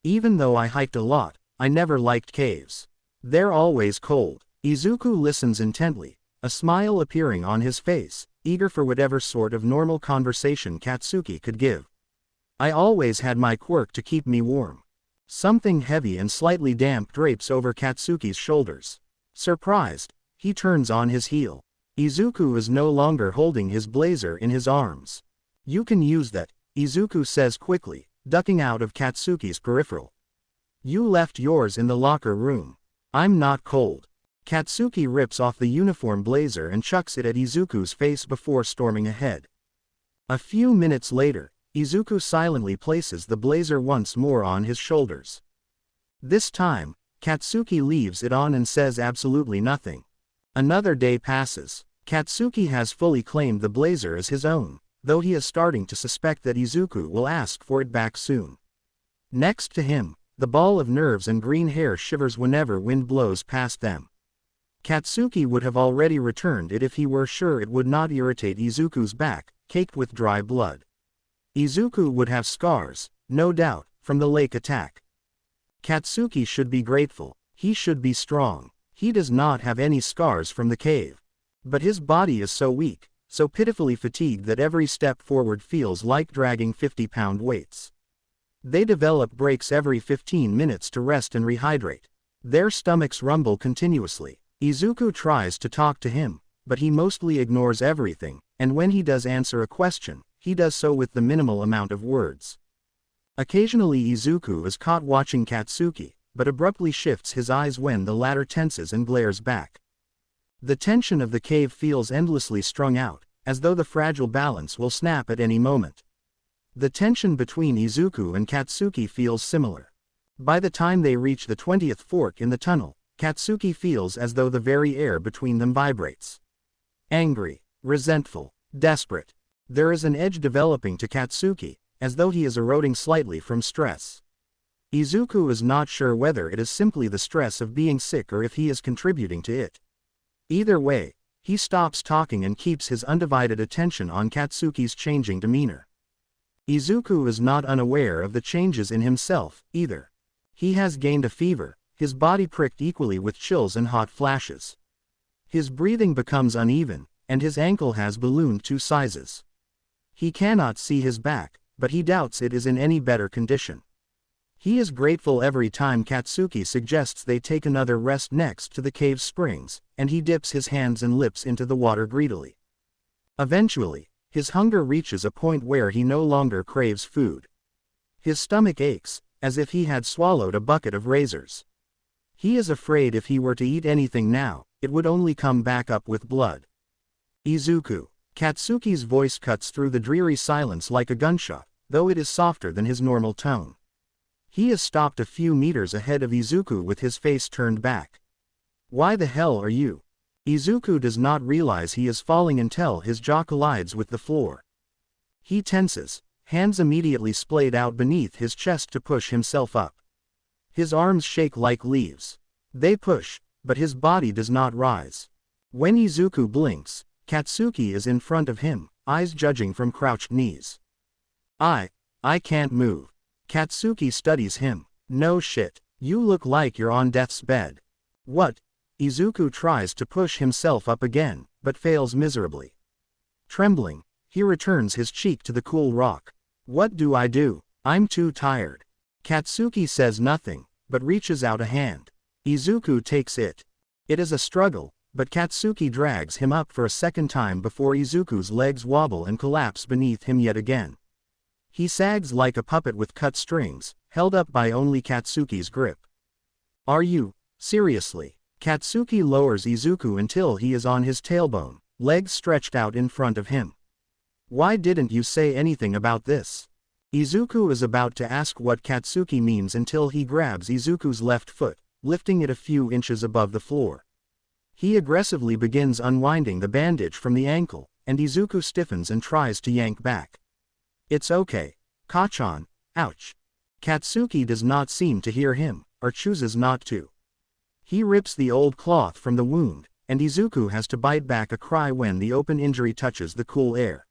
Even though I hiked a lot, I never liked caves. They're always cold. Izuku listens intently, a smile appearing on his face, eager for whatever sort of normal conversation Katsuki could give. I always had my quirk to keep me warm. Something heavy and slightly damp drapes over Katsuki's shoulders. Surprised, he turns on his heel. Izuku is no longer holding his blazer in his arms. You can use that, Izuku says quickly, ducking out of Katsuki's peripheral. You left yours in the locker room. I'm not cold. Katsuki rips off the uniform blazer and chucks it at Izuku's face before storming ahead. A few minutes later, Izuku silently places the blazer once more on his shoulders. This time, Katsuki leaves it on and says absolutely nothing. Another day passes. Katsuki has fully claimed the blazer as his own, though he is starting to suspect that Izuku will ask for it back soon. Next to him, the ball of nerves and green hair shivers whenever wind blows past them. Katsuki would have already returned it if he were sure it would not irritate Izuku's back, caked with dry blood. Izuku would have scars, no doubt, from the lake attack. Katsuki should be grateful. He should be strong. He does not have any scars from the cave. But his body is so weak, so pitifully fatigued that every step forward feels like dragging 50-pound weights. They develop breaks every 15 minutes to rest and rehydrate. Their stomachs rumble continuously. Izuku tries to talk to him, but he mostly ignores everything, and when he does answer a question, he does so with the minimal amount of words. Occasionally Izuku is caught watching Katsuki, but abruptly shifts his eyes when the latter tenses and glares back. The tension of the cave feels endlessly strung out, as though the fragile balance will snap at any moment. The tension between Izuku and Katsuki feels similar. By the time they reach the 20th fork in the tunnel, Katsuki feels as though the very air between them vibrates. Angry, resentful, desperate. There is an edge developing to Katsuki, as though he is eroding slightly from stress. Izuku is not sure whether it is simply the stress of being sick or if he is contributing to it. Either way, he stops talking and keeps his undivided attention on Katsuki's changing demeanor. Izuku is not unaware of the changes in himself, either. He has gained a fever, his body pricked equally with chills and hot flashes. His breathing becomes uneven, and his ankle has ballooned 2 sizes. He cannot see his back, but he doubts it is in any better condition. He is grateful every time Katsuki suggests they take another rest next to the cave's springs, and he dips his hands and lips into the water greedily. Eventually, his hunger reaches a point where he no longer craves food. His stomach aches, as if he had swallowed a bucket of razors. He is afraid if he were to eat anything now, it would only come back up with blood. Izuku. Katsuki's voice cuts through the dreary silence like a gunshot, though it is softer than his normal tone. He is stopped a few meters ahead of Izuku with his face turned back. Why the hell are you? Izuku does not realize he is falling until his jaw collides with the floor. He tenses, hands immediately splayed out beneath his chest to push himself up. His arms shake like leaves. They push, but his body does not rise. When Izuku blinks, Katsuki is in front of him, eyes judging from crouched knees. I can't move. Katsuki studies him. No shit. You look like you're on death's bed. What? Izuku tries to push himself up again, but fails miserably. Trembling, he returns his cheek to the cool rock. What do I do? I'm too tired. Katsuki says nothing, but reaches out a hand. Izuku takes it. It is a struggle, but Katsuki drags him up for a second time before Izuku's legs wobble and collapse beneath him yet again. He sags like a puppet with cut strings, held up by only Katsuki's grip. Are you, seriously? Katsuki lowers Izuku until he is on his tailbone, legs stretched out in front of him. Why didn't you say anything about this? Izuku is about to ask what Katsuki means until he grabs Izuku's left foot, lifting it a few inches above the floor. He aggressively begins unwinding the bandage from the ankle, and Izuku stiffens and tries to yank back. It's okay. Kachan, ouch. Katsuki does not seem to hear him, or chooses not to. He rips the old cloth from the wound, and Izuku has to bite back a cry when the open injury touches the cool air.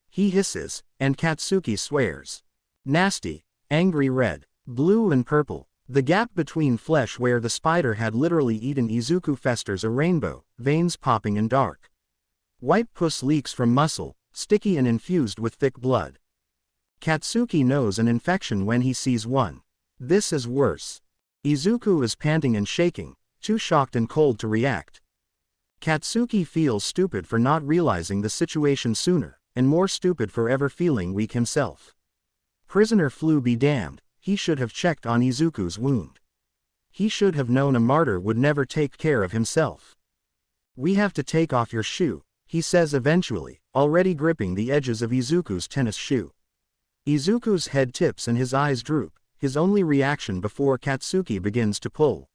He hisses, and Katsuki swears. Nasty, angry red, blue and purple, the gap between flesh where the spider had literally eaten Izuku festers a rainbow, veins popping and dark. White pus leaks from muscle, sticky and infused with thick blood. Katsuki knows an infection when he sees one. This is worse. Izuku is panting and shaking, too shocked and cold to react. Katsuki feels stupid for not realizing the situation sooner, and more stupid for ever feeling weak himself. Prisoner flu be damned, he should have checked on Izuku's wound. He should have known a martyr would never take care of himself. We have to take off your shoe, he says eventually, already gripping the edges of Izuku's tennis shoe. Izuku's head tips and his eyes droop, his only reaction before Katsuki begins to pull.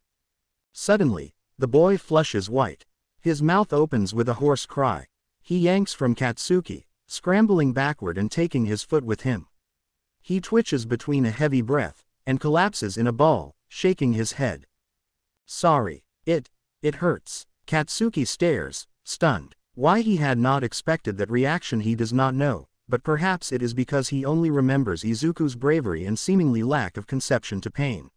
Suddenly, the boy flushes white. His mouth opens with a hoarse cry. He yanks from Katsuki, scrambling backward and taking his foot with him. He twitches between a heavy breath, and collapses in a ball, shaking his head. Sorry. It hurts. Katsuki stares, stunned. Why he had not expected that reaction he does not know, but perhaps it is because he only remembers Izuku's bravery and seemingly lack of conception to pain.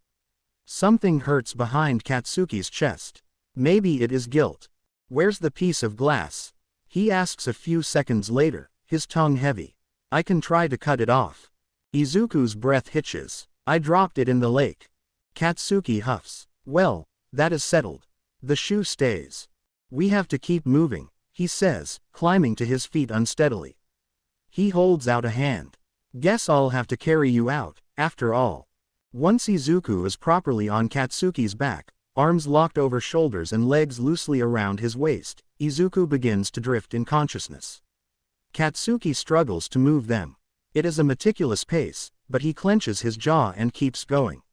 Something hurts behind Katsuki's chest. Maybe it is guilt. Where's the piece of glass? He asks a few seconds later, his tongue heavy. I can try to cut it off. Izuku's breath hitches. I dropped it in the lake. Katsuki huffs. Well, that is settled. The shoe stays. We have to keep moving, he says, climbing to his feet unsteadily. He holds out a hand. Guess I'll have to carry you out, after all. Once Izuku is properly on Katsuki's back, arms locked over shoulders and legs loosely around his waist, Izuku begins to drift in consciousness. Katsuki struggles to move them. It is a meticulous pace, but he clenches his jaw and keeps going.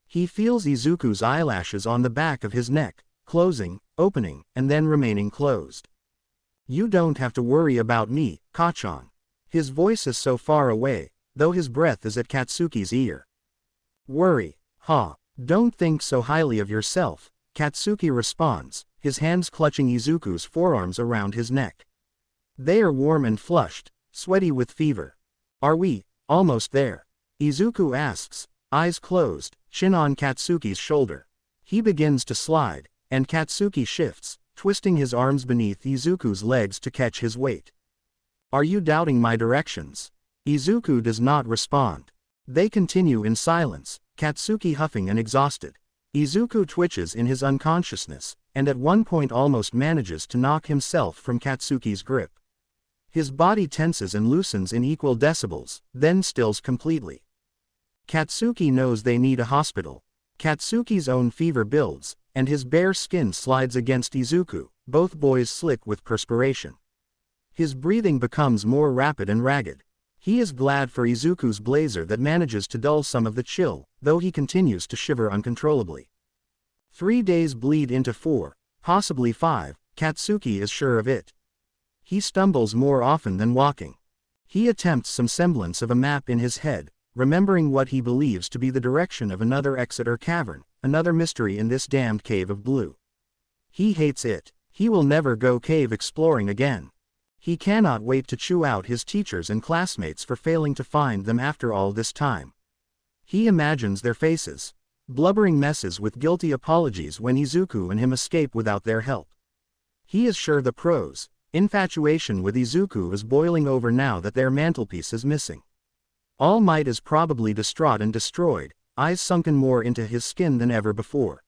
He feels Izuku's eyelashes on the back of his neck, closing, opening, and then remaining closed. You don't have to worry about me, Kachan. His voice is so far away, though his breath is at Katsuki's ear. Worry, huh? Don't think so highly of yourself, Katsuki responds, his hands clutching Izuku's forearms around his neck. They are warm and flushed, sweaty with fever. Are we almost there? Izuku asks, eyes closed, chin on Katsuki's shoulder. He begins to slide, and Katsuki shifts, twisting his arms beneath Izuku's legs to catch his weight. Are you doubting my directions? Izuku does not respond. They continue in silence, Katsuki huffing and exhausted. Izuku twitches in his unconsciousness, and at one point almost manages to knock himself from Katsuki's grip. His body tenses and loosens in equal decibels, then stills completely. Katsuki knows they need a hospital. Katsuki's own fever builds, and his bare skin slides against Izuku, both boys slick with perspiration. His breathing becomes more rapid and ragged. He is glad for Izuku's blazer that manages to dull some of the chill, though he continues to shiver uncontrollably. 3 days bleed into 4, possibly 5, Katsuki is sure of it. He stumbles more often than walking. He attempts some semblance of a map in his head, remembering what he believes to be the direction of another exit or cavern, another mystery in this damned cave of blue. He hates it. He will never go cave exploring again. He cannot wait to chew out his teachers and classmates for failing to find them after all this time. He imagines their faces, blubbering messes with guilty apologies when Izuku and him escape without their help. He is sure the pros, infatuation with Izuku is boiling over now that their mantelpiece is missing. All Might is probably distraught and destroyed, eyes sunken more into his skin than ever before.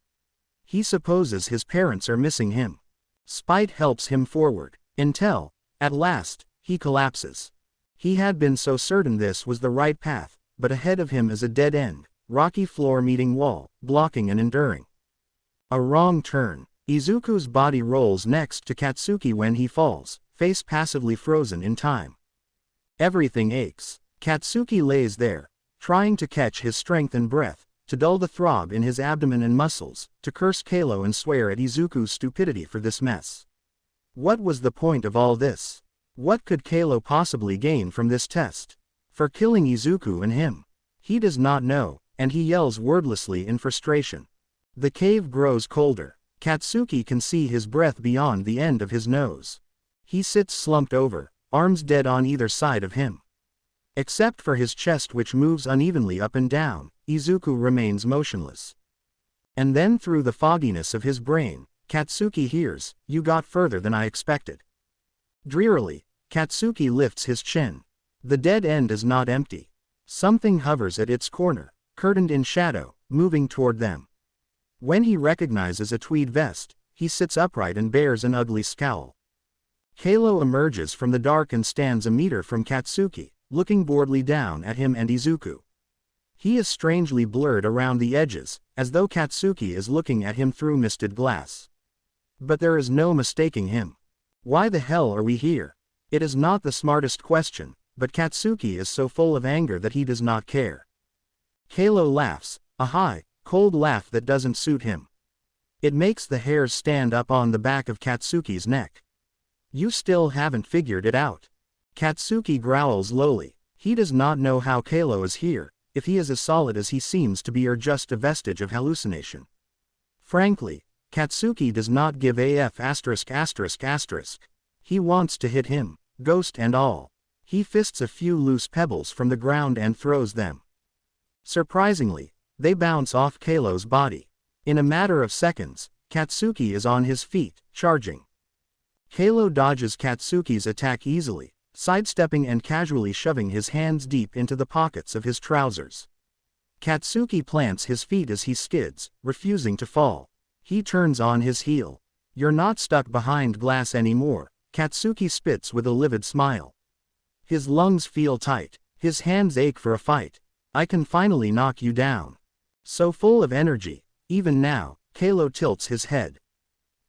He supposes his parents are missing him. Spite helps him forward, until, at last, he collapses. He had been so certain this was the right path, but ahead of him is a dead end, rocky floor meeting wall, blocking and enduring. A wrong turn. Izuku's body rolls next to Katsuki when he falls, face passively frozen in time. Everything aches. Katsuki lays there, trying to catch his strength and breath, to dull the throb in his abdomen and muscles, to curse Kalo and swear at Izuku's stupidity for this mess. What was the point of all this? What could Kalo possibly gain from this test? For killing Izuku and him? He does not know, and he yells wordlessly in frustration. The cave grows colder. Katsuki can see his breath beyond the end of his nose. He sits slumped over, arms dead on either side of him. Except for his chest which moves unevenly up and down, Izuku remains motionless. And then through the fogginess of his brain, Katsuki hears, "You got further than I expected." Drearily, Katsuki lifts his chin. The dead end is not empty. Something hovers at its corner, curtained in shadow, moving toward them. When he recognizes a tweed vest, he sits upright and bears an ugly scowl. Kalo emerges from the dark and stands a meter from Katsuki, looking boredly down at him and Izuku. He is strangely blurred around the edges, as though Katsuki is looking at him through misted glass. But there is no mistaking him. Why the hell are we here? It is not the smartest question, but Katsuki is so full of anger that he does not care. Kalo laughs, a high, cold laugh that doesn't suit him. It makes the hairs stand up on the back of Katsuki's neck. You still haven't figured it out. Katsuki growls lowly. He does not know how Kalo is here, if he is as solid as he seems to be or just a vestige of hallucination. Frankly, Katsuki does not give AF******. He wants to hit him, ghost and all. He fists a few loose pebbles from the ground and throws them. Surprisingly, they bounce off Kalo's body. In a matter of seconds, Katsuki is on his feet, charging. Kalo dodges Katsuki's attack easily, sidestepping and casually shoving his hands deep into the pockets of his trousers. Katsuki plants his feet as he skids, refusing to fall. He turns on his heel. You're not stuck behind glass anymore, Katsuki spits with a livid smile. His lungs feel tight, his hands ache for a fight. I can finally knock you down. So full of energy, even now, Kalo tilts his head.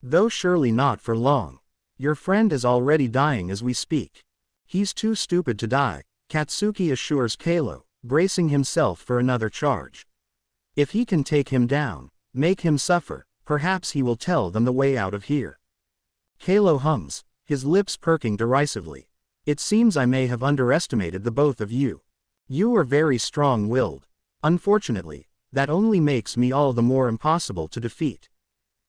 Though surely not for long. Your friend is already dying as we speak. He's too stupid to die, Katsuki assures Kalo, bracing himself for another charge. If he can take him down, make him suffer, perhaps he will tell them the way out of here. Kalo hums, his lips perking derisively. It seems I may have underestimated the both of you. You are very strong-willed. Unfortunately, that only makes me all the more impossible to defeat.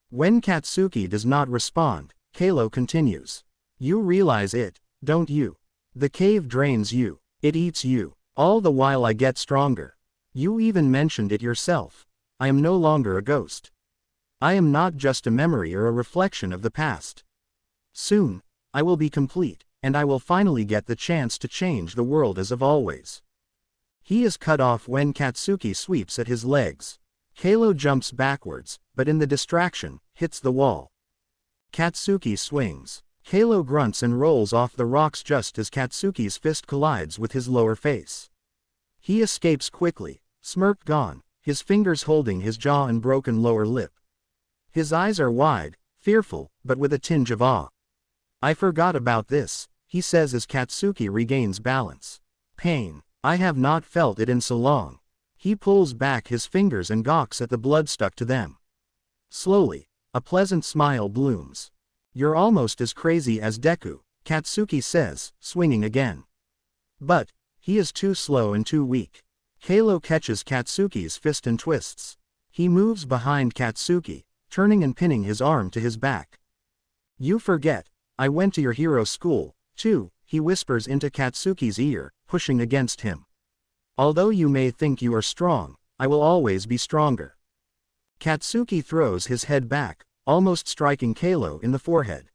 When Katsuki does not respond, Kalo continues. You realize it, don't you? The cave drains you, it eats you, all the while I get stronger. You even mentioned it yourself. I am no longer a ghost. I am not just a memory or a reflection of the past. Soon, I will be complete, and I will finally get the chance to change the world as of always. He is cut off when Katsuki sweeps at his legs. Kalo jumps backwards, but in the distraction, hits the wall. Katsuki swings. Kalo grunts and rolls off the rocks just as Katsuki's fist collides with his lower face. He escapes quickly, smirk gone, his fingers holding his jaw and broken lower lip. His eyes are wide, fearful, but with a tinge of awe. I forgot about this, he says as Katsuki regains balance. Pain. I have not felt it in so long. He pulls back his fingers and gawks at the blood stuck to them. Slowly, a pleasant smile blooms. You're almost as crazy as Deku, Katsuki says, swinging again. But, he is too slow and too weak. Kalo catches Katsuki's fist and twists. He moves behind Katsuki, turning and pinning his arm to his back. You forget, I went to your hero school, too, he whispers into Katsuki's ear, pushing against him. Although you may think you are strong, I will always be stronger. Katsuki throws his head back, almost striking Kalo in the forehead.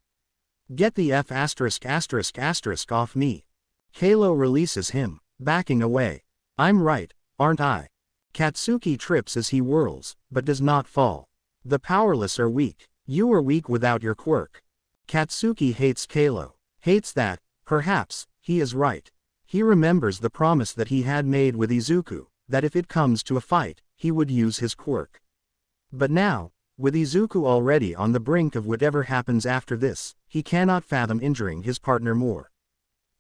Get the F*** off me. Kalo releases him, backing away. I'm right, aren't I? Katsuki trips as he whirls, but does not fall. The powerless are weak. You are weak without your quirk. Katsuki hates Kalo. Hates that, perhaps, he is right. He remembers the promise that he had made with Izuku, that if it comes to a fight, he would use his quirk. But now, with Izuku already on the brink of whatever happens after this, he cannot fathom injuring his partner more.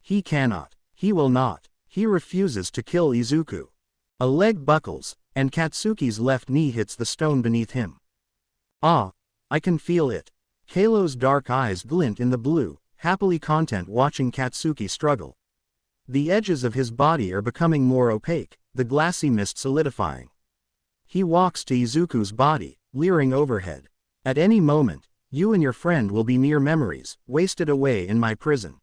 He cannot. He will not. He refuses to kill Izuku. A leg buckles, and Katsuki's left knee hits the stone beneath him. Ah, I can feel it. Kalo's dark eyes glint in the blue, happily content watching Katsuki struggle. The edges of his body are becoming more opaque, the glassy mist solidifying. He walks to Izuku's body, leering overhead. At any moment, you and your friend will be mere memories, wasted away in my prison.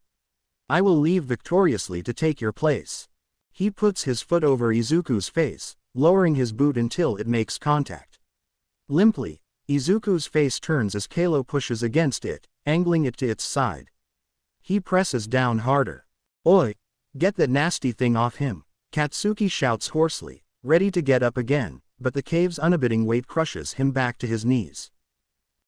I will leave victoriously to take your place. He puts his foot over Izuku's face, lowering his boot until it makes contact. Limply, Izuku's face turns as Kalo pushes against it, angling it to its side. He presses down harder. Oi! Get that nasty thing off him, Katsuki shouts hoarsely, ready to get up again, but the cave's unabating weight crushes him back to his knees.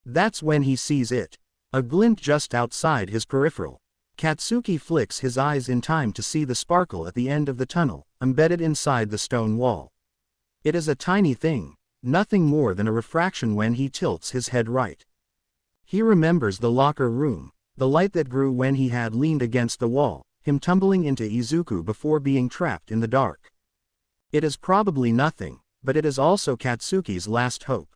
That's when he sees it. A glint just outside his peripheral. Katsuki flicks his eyes in time to see the sparkle at the end of the tunnel, embedded inside the stone wall. It is a tiny thing, nothing more than a refraction when he tilts his head right. He remembers the locker room, the light that grew when he had leaned against the wall, him tumbling into Izuku before being trapped in the dark. It is probably nothing, but it is also Katsuki's last hope.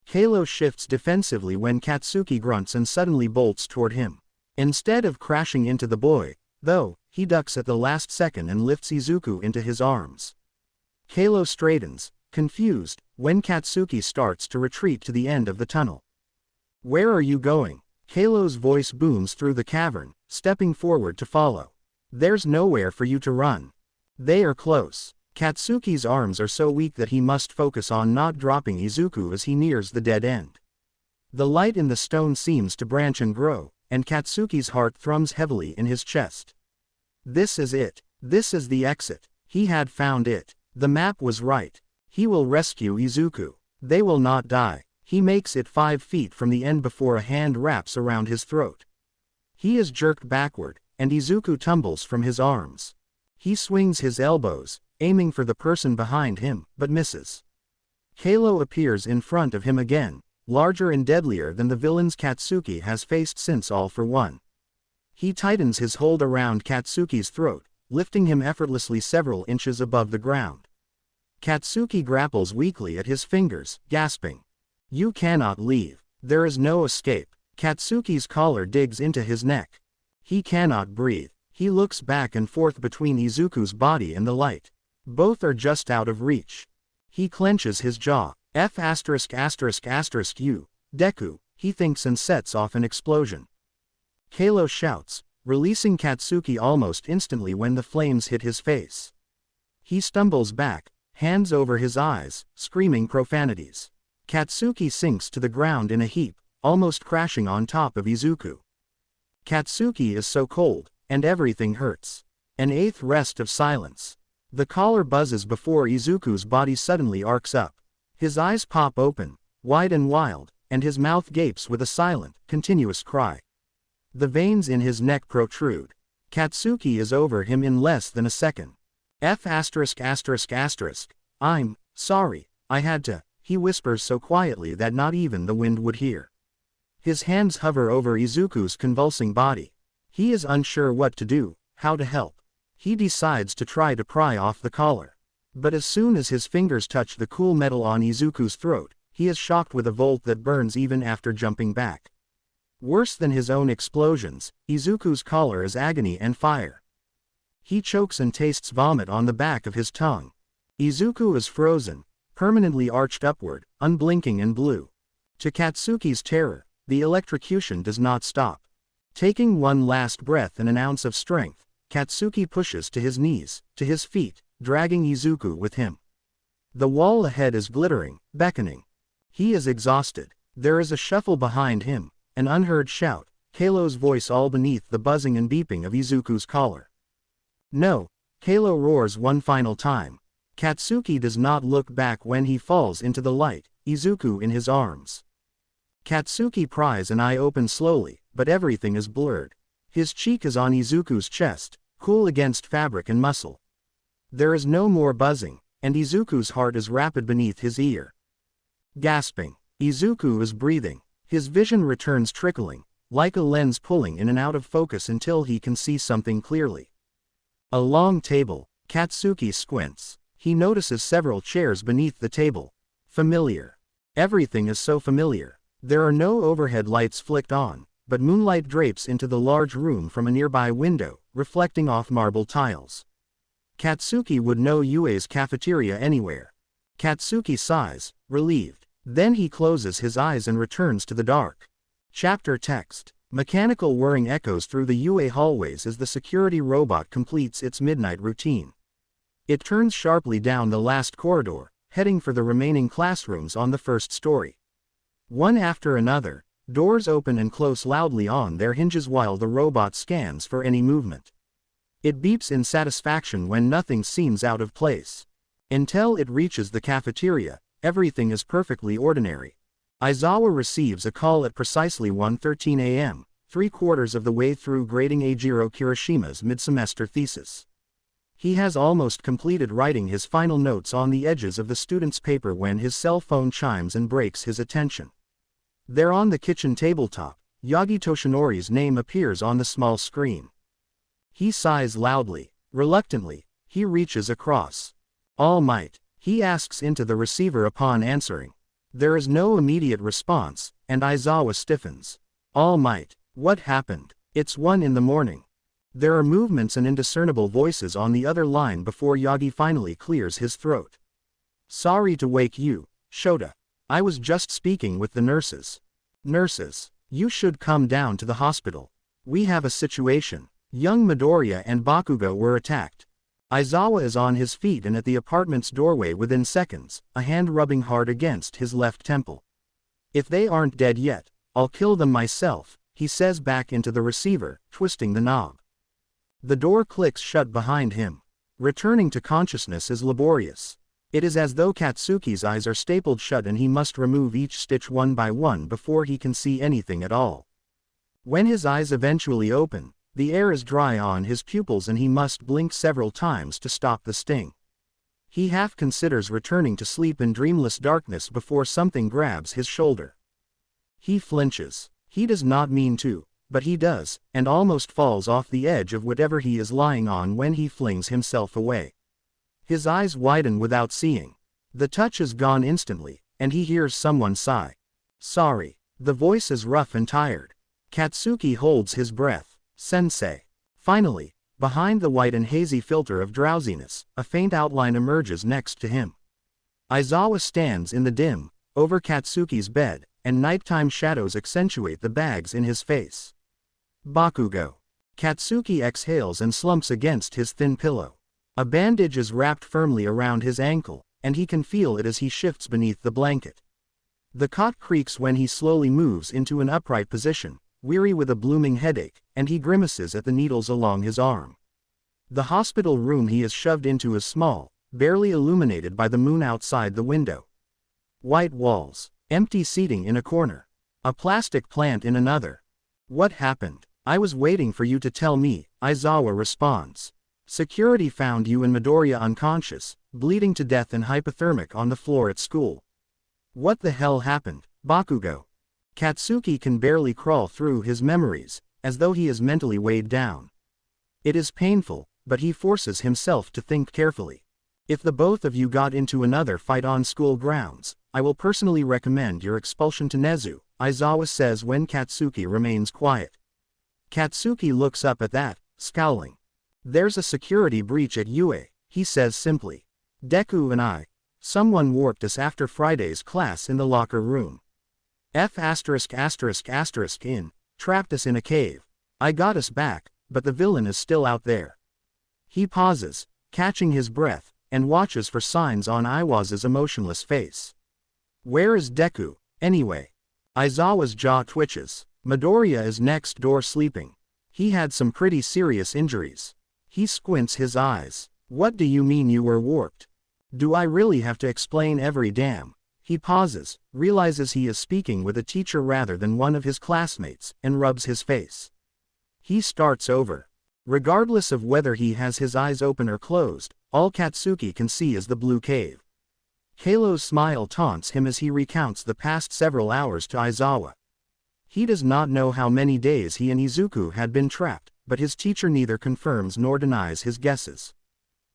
Kalo shifts defensively when Katsuki grunts and suddenly bolts toward him. Instead of crashing into the boy, though, he ducks at the last second and lifts Izuku into his arms. Kalo straightens, confused, when Katsuki starts to retreat to the end of the tunnel. "Where are you going?" Kalo's voice booms through the cavern, stepping forward to follow. "There's nowhere for you to run. They are close." Katsuki's arms are so weak that he must focus on not dropping Izuku as he nears the dead end. The light in the stone seems to branch and grow, and Katsuki's heart thrums heavily in his chest. This is it. This is the exit. He had found it. The map was right. He will rescue Izuku. They will not die. He makes it 5 feet from the end before a hand wraps around his throat. He is jerked backward, and Izuku tumbles from his arms. He swings his elbows, aiming for the person behind him, but misses. Kalo appears in front of him again, larger and deadlier than the villains Katsuki has faced since All for One. He tightens his hold around Katsuki's throat, lifting him effortlessly several inches above the ground. Katsuki grapples weakly at his fingers, gasping. "You cannot leave. There is no escape." Katsuki's collar digs into his neck. He cannot breathe. He looks back and forth between Izuku's body and the light. Both are just out of reach. He clenches his jaw. You, Deku, he thinks and sets off an explosion. Kalo shouts, releasing Katsuki almost instantly when the flames hit his face. He stumbles back, hands over his eyes, screaming profanities. Katsuki sinks to the ground in a heap, almost crashing on top of Izuku. Katsuki is so cold, and everything hurts. An eighth rest of silence. The collar buzzes before Izuku's body suddenly arcs up. His eyes pop open, wide and wild, and his mouth gapes with a silent, continuous cry. The veins in his neck protrude. Katsuki is over him in less than a second. I'm sorry, I had to, he whispers so quietly that not even the wind would hear. His hands hover over Izuku's convulsing body. He is unsure what to do, how to help. He decides to try to pry off the collar. But as soon as his fingers touch the cool metal on Izuku's throat, he is shocked with a volt that burns even after jumping back. Worse than his own explosions, Izuku's collar is agony and fire. He chokes and tastes vomit on the back of his tongue. Izuku is frozen, permanently arched upward, unblinking and blue. To Katsuki's terror, the electrocution does not stop. Taking one last breath and an ounce of strength, Katsuki pushes to his knees, to his feet, dragging Izuku with him. The wall ahead is glittering, beckoning. He is exhausted. There is a shuffle behind him, an unheard shout, Kalo's voice all beneath the buzzing and beeping of Izuku's collar. "No!" Kalo roars one final time. Katsuki does not look back when he falls into the light, Izuku in his arms. Katsuki pries an eye open slowly, but everything is blurred. His cheek is on Izuku's chest, cool against fabric and muscle. There is no more buzzing, and Izuku's heart is rapid beneath his ear. Gasping, Izuku is breathing. His vision returns trickling, like a lens pulling in and out of focus until he can see something clearly. A long table. Katsuki squints. He notices several chairs beneath the table. Familiar. Everything is so familiar. There are no overhead lights flicked on, but moonlight drapes into the large room from a nearby window, reflecting off marble tiles. Katsuki would know Yuuei's cafeteria anywhere. Katsuki sighs, relieved. Then he closes his eyes and returns to the dark. Chapter text. Mechanical whirring echoes through the Yuuei hallways as the security robot completes its midnight routine. It turns sharply down the last corridor, heading for the remaining classrooms on the first story. One after another, doors open and close loudly on their hinges while the robot scans for any movement. It beeps in satisfaction when nothing seems out of place. Until it reaches the cafeteria, everything is perfectly ordinary. Aizawa receives a call at precisely 1:13 a.m., 3/4 of the way through grading Eijiro Kirishima's mid-semester thesis. He has almost completed writing his final notes on the edges of the student's paper when his cell phone chimes and breaks his attention. There on the kitchen tabletop, Yagi Toshinori's name appears on the small screen. He sighs loudly. Reluctantly, he reaches across. All might, he asks into the receiver upon answering. There is no immediate response, and Aizawa stiffens. All might, what happened? It's 1 in the morning. There are movements and indiscernible voices on the other line before Yagi finally clears his throat. Sorry to wake you, Shota. I was just speaking with the nurses. Nurses, you should come down to the hospital. We have a situation. Young Midoriya and Bakugou were attacked. Aizawa is on his feet and at the apartment's doorway within seconds, a hand rubbing hard against his left temple. If they aren't dead yet, I'll kill them myself, he says back into the receiver, twisting the knob. The door clicks shut behind him. Returning to consciousness is laborious. It is as though Katsuki's eyes are stapled shut and he must remove each stitch one by one before he can see anything at all. When his eyes eventually open, the air is dry on his pupils and he must blink several times to stop the sting. He half considers returning to sleep in dreamless darkness before something grabs his shoulder. He flinches. He does not mean to, but he does, and almost falls off the edge of whatever he is lying on when he flings himself away. His eyes widen without seeing. The touch is gone instantly, and he hears someone sigh. Sorry. The voice is rough and tired. Katsuki holds his breath. Sensei. Finally, behind the white and hazy filter of drowsiness, a faint outline emerges next to him. Aizawa stands in the dim, over Katsuki's bed, and nighttime shadows accentuate the bags in his face. Bakugou. Katsuki exhales and slumps against his thin pillow. A bandage is wrapped firmly around his ankle, and he can feel it as he shifts beneath the blanket. The cot creaks when he slowly moves into an upright position, weary with a blooming headache, and he grimaces at the needles along his arm. The hospital room he is shoved into is small, barely illuminated by the moon outside the window. White walls, empty seating in a corner, a plastic plant in another. What happened? I was waiting for you to tell me, Aizawa responds. Security found you and Midoriya unconscious, bleeding to death and hypothermic on the floor at school. What the hell happened, Bakugou? Katsuki can barely crawl through his memories, as though he is mentally weighed down. It is painful, but he forces himself to think carefully. If the both of you got into another fight on school grounds, I will personally recommend your expulsion to Nezu, Aizawa says when Katsuki remains quiet. Katsuki looks up at that, scowling. There's a security breach at Yuuei, he says simply. Deku and someone warped us after Friday's class in the locker room. Trapped us in a cave. I got us back, but the villain is still out there. He pauses, catching his breath, and watches for signs on Iwasa's emotionless face. Where is Deku, anyway? Aizawa's jaw twitches. Midoriya is next door sleeping. He had some pretty serious injuries. He squints his eyes. What do you mean you were warped? Do I really have to explain every damn? He pauses, realizes he is speaking with a teacher rather than one of his classmates, and rubs his face. He starts over. Regardless of whether he has his eyes open or closed, all Katsuki can see is the blue cave. Kalo's smile taunts him as he recounts the past several hours to Aizawa. He does not know how many days he and Izuku had been trapped, but his teacher neither confirms nor denies his guesses.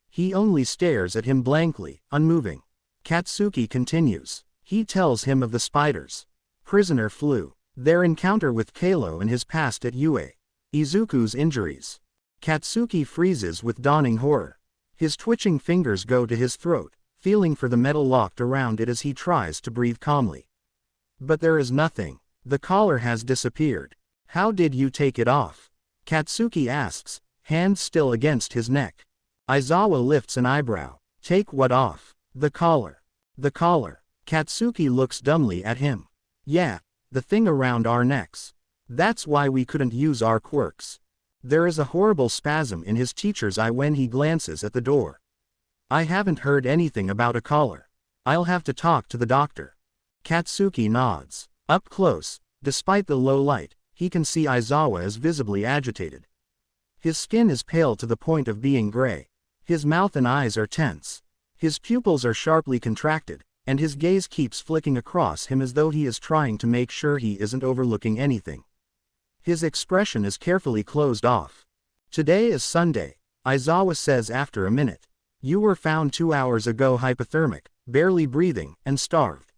He only stares at him blankly, unmoving. Katsuki continues. He tells him of the spiders. Prisoner flu. Their encounter with Kalo and his past at Yuuei. Izuku's injuries. Katsuki freezes with dawning horror. His twitching fingers go to his throat, feeling for the metal locked around it as he tries to breathe calmly. But there is nothing. The collar has disappeared. How did you take it off? Katsuki asks, hand still against his neck. Aizawa lifts an eyebrow. Take what off? The collar. The collar. Katsuki looks dumbly at him. Yeah, the thing around our necks. That's why we couldn't use our quirks. There is a horrible spasm in his teacher's eye when he glances at the door. I haven't heard anything about a collar. I'll have to talk to the doctor. Katsuki nods. Up close, despite the low light, he can see Izawa is visibly agitated. His skin is pale to the point of being gray. His mouth and eyes are tense. His pupils are sharply contracted, and his gaze keeps flicking across him as though he is trying to make sure he isn't overlooking anything. His expression is carefully closed off. "Today is Sunday," Izawa says after a minute. "You were found 2 hours ago hypothermic, barely breathing, and starved.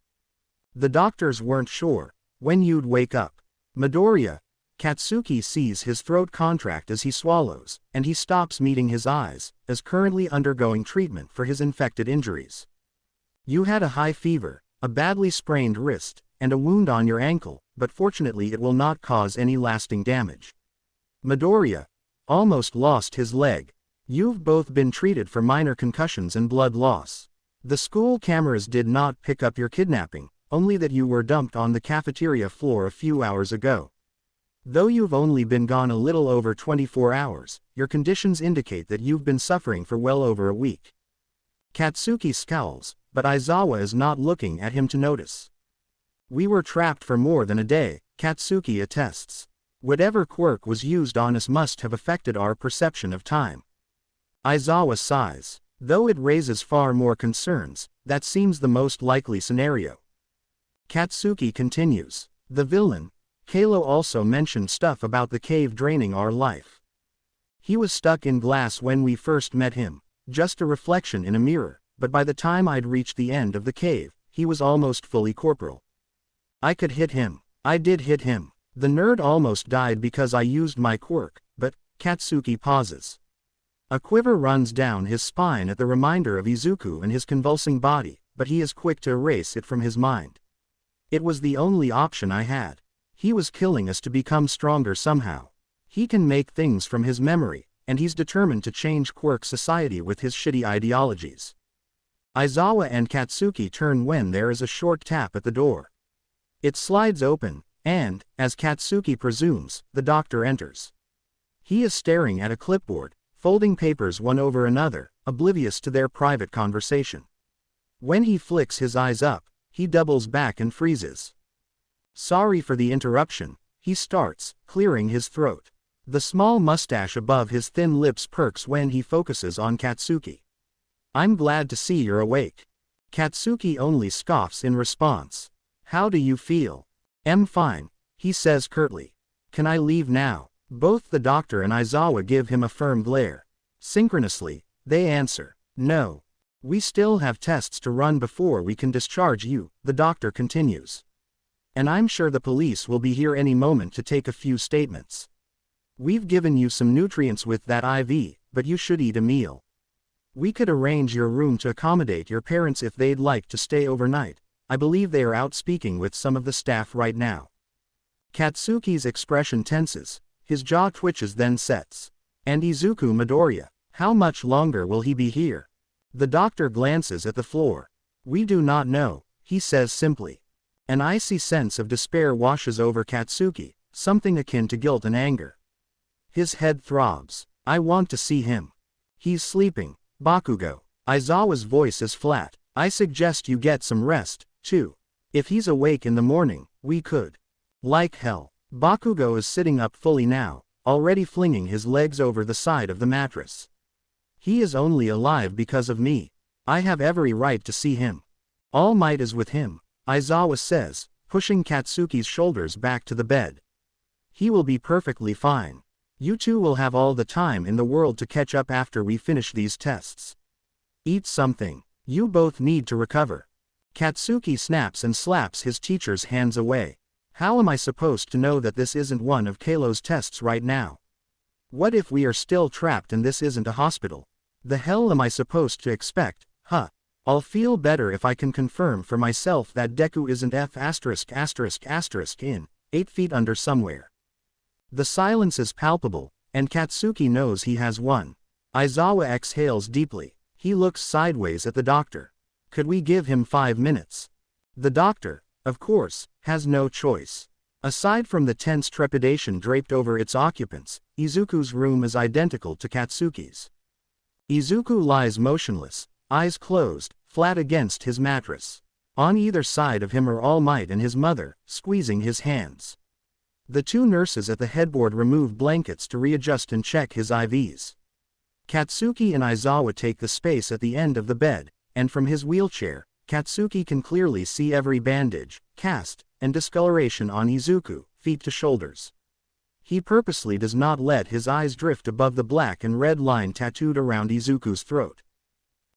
The doctors weren't sure when you'd wake up." "Midoriya." Katsuki sees his throat contract as he swallows, and he stops meeting his eyes, as currently undergoing treatment for his infected injuries. "You had a high fever, a badly sprained wrist, and a wound on your ankle, but fortunately it will not cause any lasting damage." Midoriya almost lost his leg. "You've both been treated for minor concussions and blood loss. The school cameras did not pick up your kidnapping, only that you were dumped on the cafeteria floor a few hours ago. Though you've only been gone a little over 24 hours, your conditions indicate that you've been suffering for well over a week." Katsuki scowls, but Izawa is not looking at him to notice. "We were trapped for more than a day," Katsuki attests. "Whatever quirk was used on us must have affected our perception of time." Izawa sighs. "Though it raises far more concerns, that seems the most likely scenario." Katsuki continues. "The villain, Kalo, also mentioned stuff about the cave draining our life. He was stuck in glass when we first met him, just a reflection in a mirror, but by the time I'd reached the end of the cave, he was almost fully corporeal. I could hit him. I did hit him. The nerd almost died because I used my quirk, but..." Katsuki pauses. A quiver runs down his spine at the reminder of Izuku and his convulsing body, but he is quick to erase it from his mind. "It was the only option I had. He was killing us to become stronger somehow. He can make things from his memory, and he's determined to change quirk society with his shitty ideologies." Izawa and Katsuki turn when there is a short tap at the door. It slides open, and, as Katsuki presumes, the doctor enters. He is staring at a clipboard, folding papers one over another, oblivious to their private conversation. When he flicks his eyes up, he doubles back and freezes. "Sorry for the interruption," he starts, clearing his throat. The small mustache above his thin lips perks when he focuses on Katsuki. "I'm glad to see you're awake." Katsuki only scoffs in response. "How do you feel?" "I'm fine," he says curtly. "Can I leave now?" Both the doctor and Izawa give him a firm glare. Synchronously, they answer, "No. We still have tests to run before we can discharge you," the doctor continues. "And I'm sure the police will be here any moment to take a few statements. We've given you some nutrients with that IV, but you should eat a meal. We could arrange your room to accommodate your parents if they'd like to stay overnight. I believe they are out speaking with some of the staff right now." Katsuki's expression tenses, his jaw twitches then sets. "And Izuku Midoriya, how much longer will he be here?" The doctor glances at the floor. "We do not know," he says simply. An icy sense of despair washes over Katsuki, something akin to guilt and anger. His head throbs. "I want to see him." "He's sleeping, Bakugou." Izawa's voice is flat. "I suggest you get some rest, too. If he's awake in the morning, we could." "Like hell." Bakugou is sitting up fully now, already flinging his legs over the side of the mattress. "He is only alive because of me. I have every right to see him. All might is with him," Izawa says, pushing Katsuki's shoulders back to the bed. "He will be perfectly fine. You two will have all the time in the world to catch up after we finish these tests. Eat something. You both need to recover." Katsuki snaps and slaps his teacher's hands away. "How am I supposed to know that this isn't one of Kalo's tests right now? What if we are still trapped and this isn't a hospital? The hell am I supposed to expect, huh? I'll feel better if I can confirm for myself that Deku isn't in 8 feet under somewhere." The silence is palpable, and Katsuki knows he has won. Izawa exhales deeply. He looks sideways at the doctor. "Could we give him 5 minutes?" The doctor, of course, has no choice. Aside from the tense trepidation draped over its occupants, Izuku's room is identical to Katsuki's. Izuku lies motionless, eyes closed, flat against his mattress. On either side of him are All Might and his mother, squeezing his hands. The two nurses at the headboard remove blankets to readjust and check his IVs. Katsuki and Aizawa take the space at the end of the bed, and from his wheelchair, Katsuki can clearly see every bandage, cast, and discoloration on Izuku, feet to shoulders. He purposely does not let his eyes drift above the black and red line tattooed around Izuku's throat.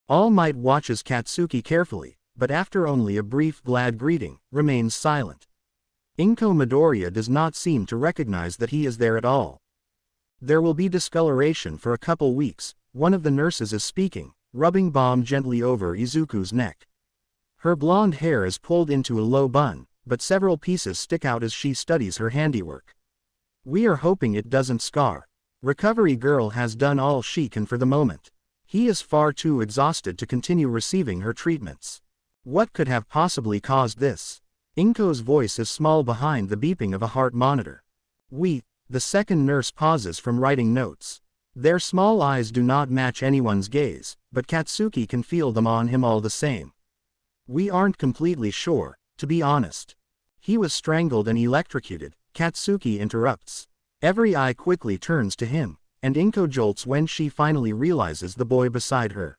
All Might watches Katsuki carefully, but after only a brief glad greeting, remains silent. Izuku Midoriya does not seem to recognize that he is there at all. There will be discoloration for a couple weeks. One of the nurses is speaking, rubbing balm gently over Izuku's neck. Her blonde hair is pulled into a low bun, but several pieces stick out as she studies her handiwork. We are hoping it doesn't scar. Recovery girl has done all she can for the moment. He is far too exhausted to continue receiving her treatments. What could have possibly caused this? Inko's voice is small behind the beeping of a heart monitor. The second nurse pauses from writing notes. Their small eyes do not match anyone's gaze, but Katsuki can feel them on him all the same. We aren't completely sure, to be honest. He was strangled and electrocuted, Katsuki interrupts. Every eye quickly turns to him, and Inko jolts when she finally realizes the boy beside her.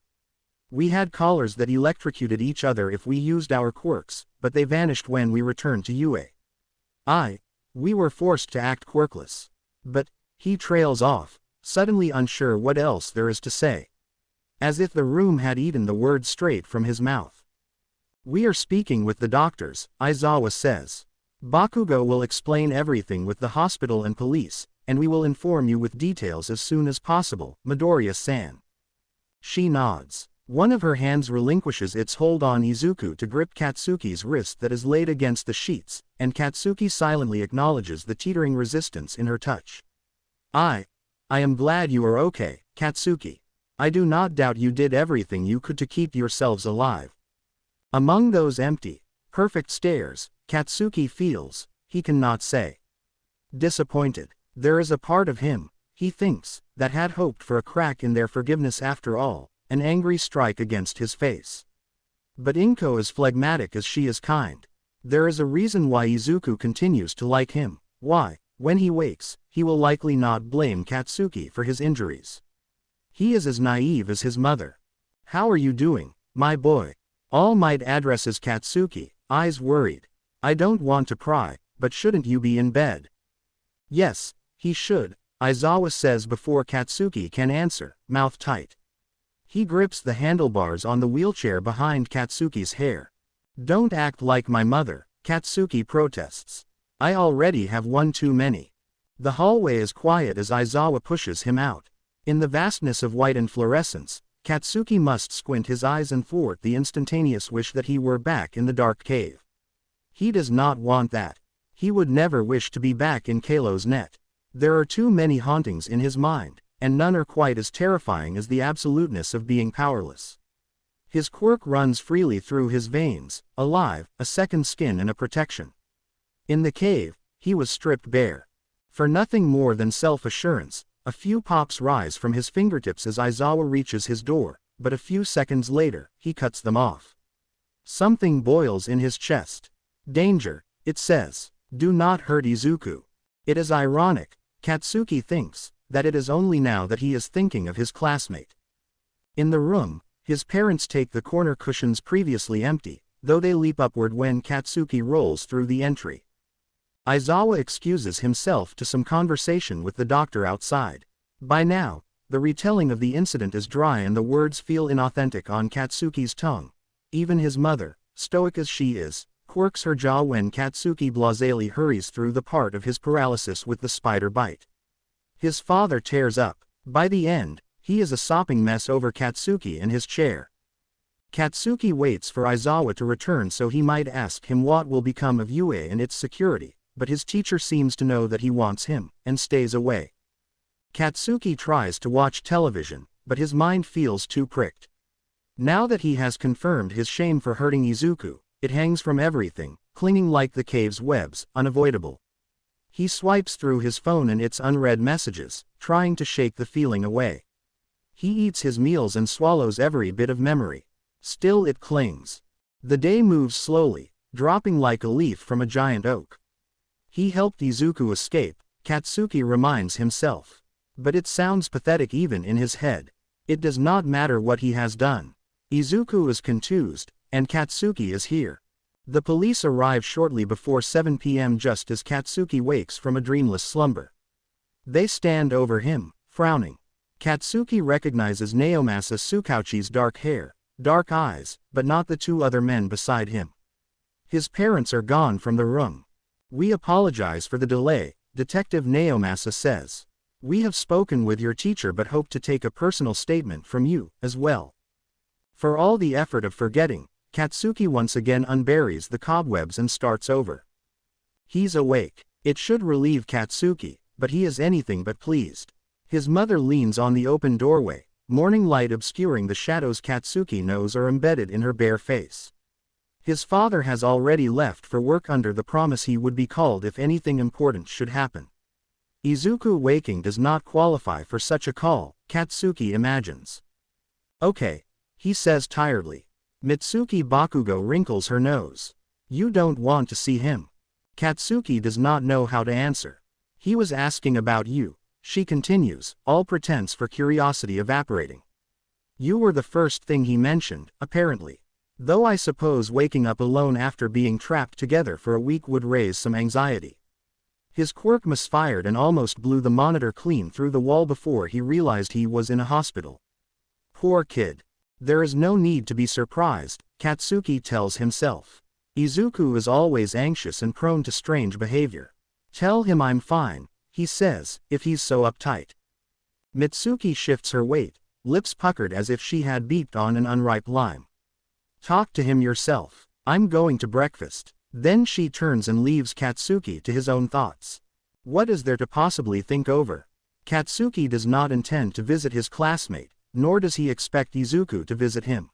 We had callers that electrocuted each other if we used our quirks, but they vanished when we returned to Yuuei. We were forced to act quirkless. But, he trails off, suddenly unsure what else there is to say. As if the room had eaten the words straight from his mouth. We are speaking with the doctors, Aizawa says. Bakugou will explain everything with the hospital and police, and we will inform you with details as soon as possible, Midoriya-san. She nods. One of her hands relinquishes its hold on Izuku to grip Katsuki's wrist that is laid against the sheets, and Katsuki silently acknowledges the teetering resistance in her touch. I am glad you are okay, Katsuki. I do not doubt you did everything you could to keep yourselves alive. Among those empty, perfect stares, Katsuki feels, he cannot say. Disappointed. There is a part of him, he thinks, that had hoped for a crack in their forgiveness after all. An angry strike against his face. But Inko is phlegmatic as she is kind. There is a reason why Izuku continues to like him. Why, when he wakes, he will likely not blame Katsuki for his injuries. He is as naive as his mother. How are you doing, my boy? All Might addresses Katsuki, eyes worried. I don't want to pry, but shouldn't you be in bed? Yes, he should, Aizawa says before Katsuki can answer, mouth tight. He grips the handlebars on the wheelchair behind Katsuki's hair. Don't act like my mother, Katsuki protests. I already have one too many. The hallway is quiet as Aizawa pushes him out. In the vastness of white and fluorescence, Katsuki must squint his eyes and thwart the instantaneous wish that he were back in the dark cave. He does not want that. He would never wish to be back in Kalo's net. There are too many hauntings in his mind, and none are quite as terrifying as the absoluteness of being powerless. His quirk runs freely through his veins, alive, a second skin and a protection. In the cave, he was stripped bare. For nothing more than self-assurance, a few pops rise from his fingertips as Aizawa reaches his door, but a few seconds later, he cuts them off. Something boils in his chest. Danger, it says. Do not hurt Izuku. It is ironic, Katsuki thinks, that it is only now that he is thinking of his classmate. In the room, his parents take the corner cushions previously empty, though they leap upward when Katsuki rolls through the entry. Aizawa excuses himself to some conversation with the doctor outside. By now, the retelling of the incident is dry and the words feel inauthentic on Katsuki's tongue. Even his mother, stoic as she is, quirks her jaw when Katsuki blasely hurries through the part of his paralysis with the spider bite. His father tears up. By the end, he is a sopping mess over Katsuki in his chair. Katsuki waits for Aizawa to return so he might ask him what will become of Yuuei and its security, but his teacher seems to know that he wants him, and stays away. Katsuki tries to watch television, but his mind feels too pricked. Now that he has confirmed his shame for hurting Izuku, it hangs from everything, clinging like the cave's webs, unavoidable. He swipes through his phone and its unread messages, trying to shake the feeling away. He eats his meals and swallows every bit of memory. Still it clings. The day moves slowly, dropping like a leaf from a giant oak. He helped Izuku escape, Katsuki reminds himself. But it sounds pathetic even in his head. It does not matter what he has done. Izuku is contused, and Katsuki is here. The police arrive shortly before 7 p.m. just as Katsuki wakes from a dreamless slumber. They stand over him, frowning. Katsuki recognizes Naomasa Tsukauchi's dark hair, dark eyes, but not the two other men beside him. His parents are gone from the room. "We apologize for the delay," Detective Naomasa says. "We have spoken with your teacher but hope to take a personal statement from you, as well." For all the effort of forgetting, Katsuki once again unburies the cobwebs and starts over. He's awake. It should relieve Katsuki, but he is anything but pleased. His mother leans on the open doorway, morning light obscuring the shadows Katsuki knows are embedded in her bare face. His father has already left for work under the promise he would be called if anything important should happen. Izuku waking does not qualify for such a call, Katsuki imagines. "Okay," he says tiredly. Mitsuki Bakugou wrinkles her nose. "You don't want to see him." Katsuki does not know how to answer. "He was asking about you," she continues, all pretense for curiosity evaporating. "You were the first thing he mentioned, apparently. Though I suppose waking up alone after being trapped together for a week would raise some anxiety." His quirk misfired and almost blew the monitor clean through the wall before he realized he was in a hospital. Poor kid. There is no need to be surprised, Katsuki tells himself. Izuku is always anxious and prone to strange behavior. "Tell him I'm fine," he says, "if he's so uptight." Mitsuki shifts her weight, lips puckered as if she had beeped on an unripe lime. "Talk to him yourself. I'm going to breakfast." Then she turns and leaves Katsuki to his own thoughts. What is there to possibly think over? Katsuki does not intend to visit his classmate, nor does he expect Izuku to visit him.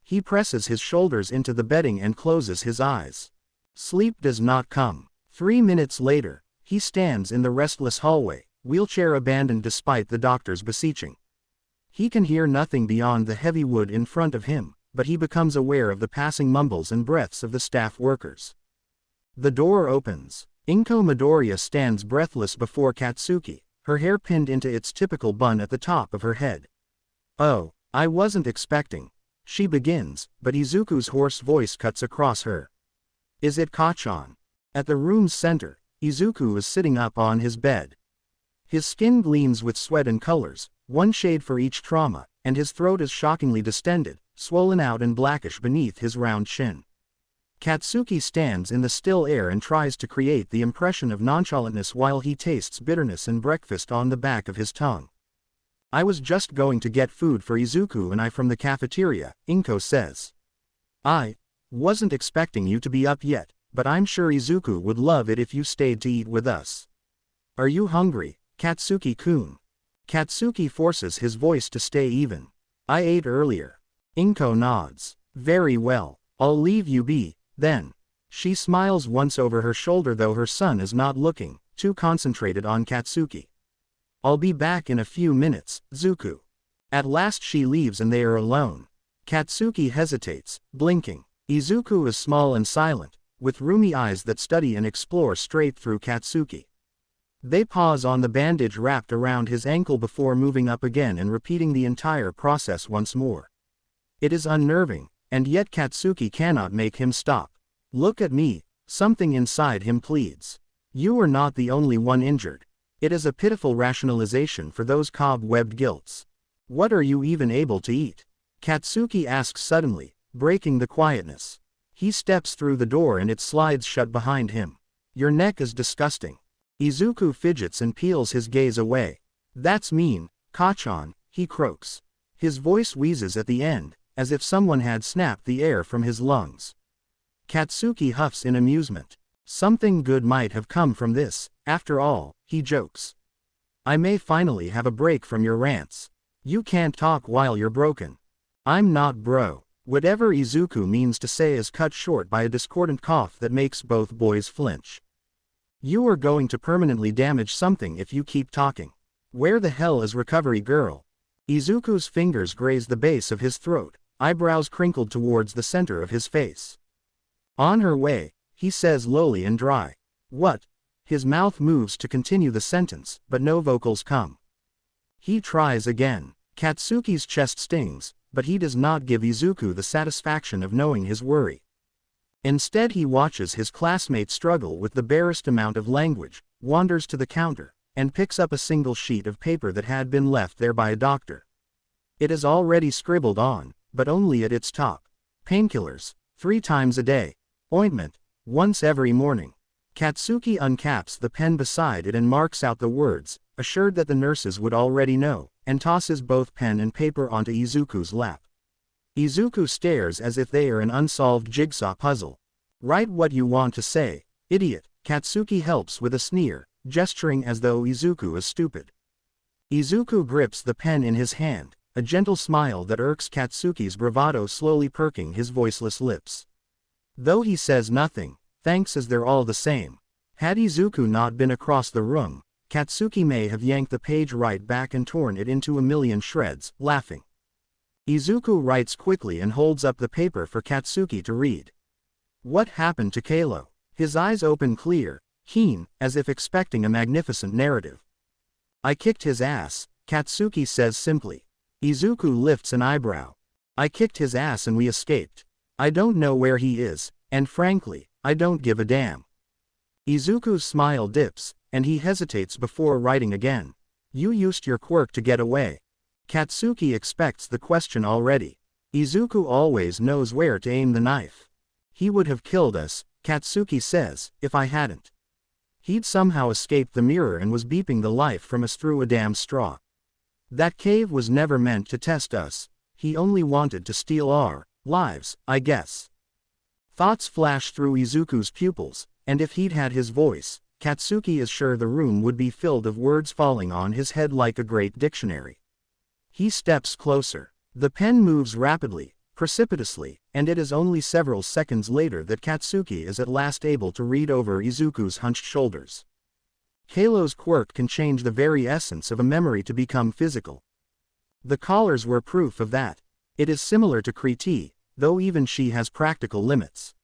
He presses his shoulders into the bedding and closes his eyes. Sleep does not come. 3 minutes later, he stands in the restless hallway, wheelchair abandoned despite the doctor's beseeching. He can hear nothing beyond the heavy wood in front of him, but he becomes aware of the passing mumbles and breaths of the staff workers. The door opens. Izuku Midoriya stands breathless before Katsuki, her hair pinned into its typical bun at the top of her head. "Oh, I wasn't expecting," she begins, but Izuku's hoarse voice cuts across her. "Is it Kachan?" At the room's center, Izuku is sitting up on his bed. His skin gleams with sweat and colors, one shade for each trauma, and his throat is shockingly distended, swollen out and blackish beneath his round chin. Katsuki stands in the still air and tries to create the impression of nonchalantness while he tastes bitterness and breakfast on the back of his tongue. "I was just going to get food for Izuku and I from the cafeteria," Izuku says. "I wasn't expecting you to be up yet, but I'm sure Izuku would love it if you stayed to eat with us. Are you hungry, Katsuki-kun?" Katsuki forces his voice to stay even. "I ate earlier." Izuku nods. "Very well, I'll leave you be, then." She smiles once over her shoulder though her son is not looking, too concentrated on Katsuki. "I'll be back in a few minutes, Izuku." At last she leaves and they are alone. Katsuki hesitates, blinking. Izuku is small and silent, with roomy eyes that study and explore straight through Katsuki. They pause on the bandage wrapped around his ankle before moving up again and repeating the entire process once more. It is unnerving, and yet Katsuki cannot make him stop. "Look at me," something inside him pleads. "You are not the only one injured." It is a pitiful rationalization for those cobwebbed guilts. "What are you even able to eat?" Katsuki asks suddenly, breaking the quietness. He steps through the door and it slides shut behind him. "Your neck is disgusting." Izuku fidgets and peels his gaze away. "That's mean, Kachan," he croaks. His voice wheezes at the end, as if someone had snapped the air from his lungs. Katsuki huffs in amusement. Something good might have come from this, after all, he jokes. "I may finally have a break from your rants. You can't talk while you're broken." "I'm not bro." Whatever Izuku means to say is cut short by a discordant cough that makes both boys flinch. "You are going to permanently damage something if you keep talking. Where the hell is recovery girl?" Izuku's fingers graze the base of his throat, eyebrows crinkled towards the center of his face. "On her way," he says lowly and dry. "What? His mouth moves to continue the sentence, but no vocals come. He tries again. Katsuki's chest stings, but he does not give Izuku the satisfaction of knowing his worry. Instead he watches his classmate struggle with the barest amount of language, wanders to the counter, and picks up a single sheet of paper that had been left there by a doctor. It is already scribbled on, but only at its top. Painkillers, 3 times a day. Ointment, once every morning. Katsuki uncaps the pen beside it and marks out the words, assured that the nurses would already know, and tosses both pen and paper onto Izuku's lap. Izuku stares as if they are an unsolved jigsaw puzzle. Write what you want to say, idiot. Katsuki helps with a sneer, gesturing as though Izuku is stupid. Izuku grips the pen in his hand, a gentle smile that irks Katsuki's bravado slowly perking his voiceless lips. Though he says nothing, thanks as they're all the same. Had Izuku not been across the room, Katsuki may have yanked the page right back and torn it into a million shreds, laughing. Izuku writes quickly and holds up the paper for Katsuki to read. What happened to Kalo? His eyes open clear, keen, as if expecting a magnificent narrative. I kicked his ass, Katsuki says simply. Izuku lifts an eyebrow. I kicked his ass and we escaped. I don't know where he is, and frankly, I don't give a damn. Izuku's smile dips, and he hesitates before writing again. You used your quirk to get away. Katsuki expects the question already. Izuku always knows where to aim the knife. He would have killed us, Katsuki says, if I hadn't. He'd somehow escaped the mirror and was beeping the life from us through a damn straw. That cave was never meant to test us. He only wanted to steal our lives, I guess. Thoughts flash through Izuku's pupils, and if he'd had his voice, Katsuki is sure the room would be filled of words falling on his head like a great dictionary. He steps closer. The pen moves rapidly, precipitously, and it is only several seconds later that Katsuki is at last able to read over Izuku's hunched shoulders. Kalo's quirk can change the very essence of a memory to become physical. The collars were proof of that. It is similar to Kriti, though even she has practical limits.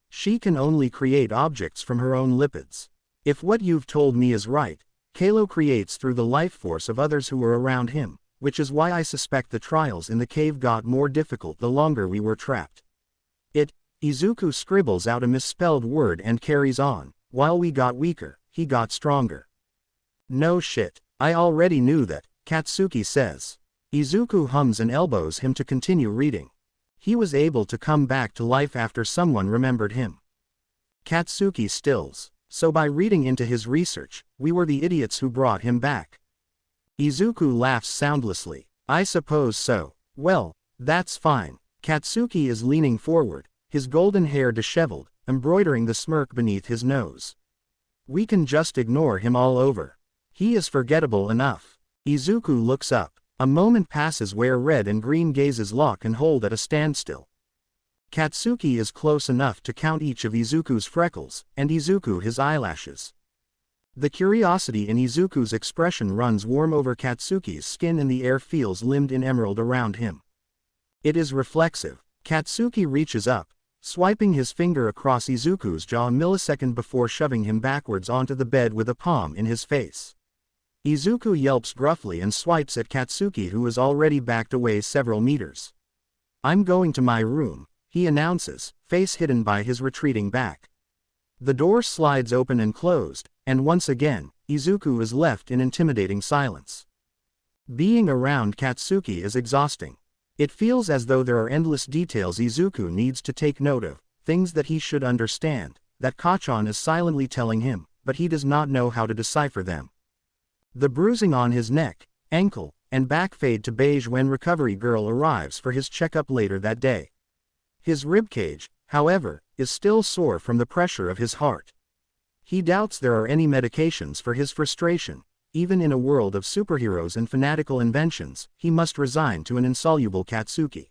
She can only create objects from her own lipids. If what you've told me is right, Kalo creates through the life force of others who were around him, which is why I suspect the trials in the cave got more difficult the longer we were trapped. Izuku scribbles out a misspelled word and carries on. While we got weaker, he got stronger. No shit, I already knew that, Katsuki says. Izuku hums and elbows him to continue reading. He was able to come back to life after someone remembered him. Katsuki stills. So by reading into his research, we were the idiots who brought him back. Izuku laughs soundlessly. I suppose so. Well, that's fine. Katsuki is leaning forward, his golden hair disheveled, embroidering the smirk beneath his nose. We can just ignore him all over. He is forgettable enough. Izuku looks up. A moment passes where red and green gazes lock and hold at a standstill. Katsuki is close enough to count each of Izuku's freckles, and Izuku his eyelashes. The curiosity in Izuku's expression runs warm over Katsuki's skin and the air feels limned in emerald around him. It is reflexive. Katsuki reaches up, swiping his finger across Izuku's jaw a millisecond before shoving him backwards onto the bed with a palm in his face. Izuku yelps gruffly and swipes at Katsuki, who is already backed away several meters. I'm going to my room, he announces, face hidden by his retreating back. The door slides open and closed, and once again, Izuku is left in intimidating silence. Being around Katsuki is exhausting. It feels as though there are endless details Izuku needs to take note of, things that he should understand, that Kachan is silently telling him, but he does not know how to decipher them. The bruising on his neck, ankle, and back fade to beige when recovery girl arrives for his checkup later that day. His ribcage, however, is still sore from the pressure of his heart. He doubts there are any medications for his frustration. Even in a world of superheroes and fanatical inventions, he must resign to an insoluble Katsuki.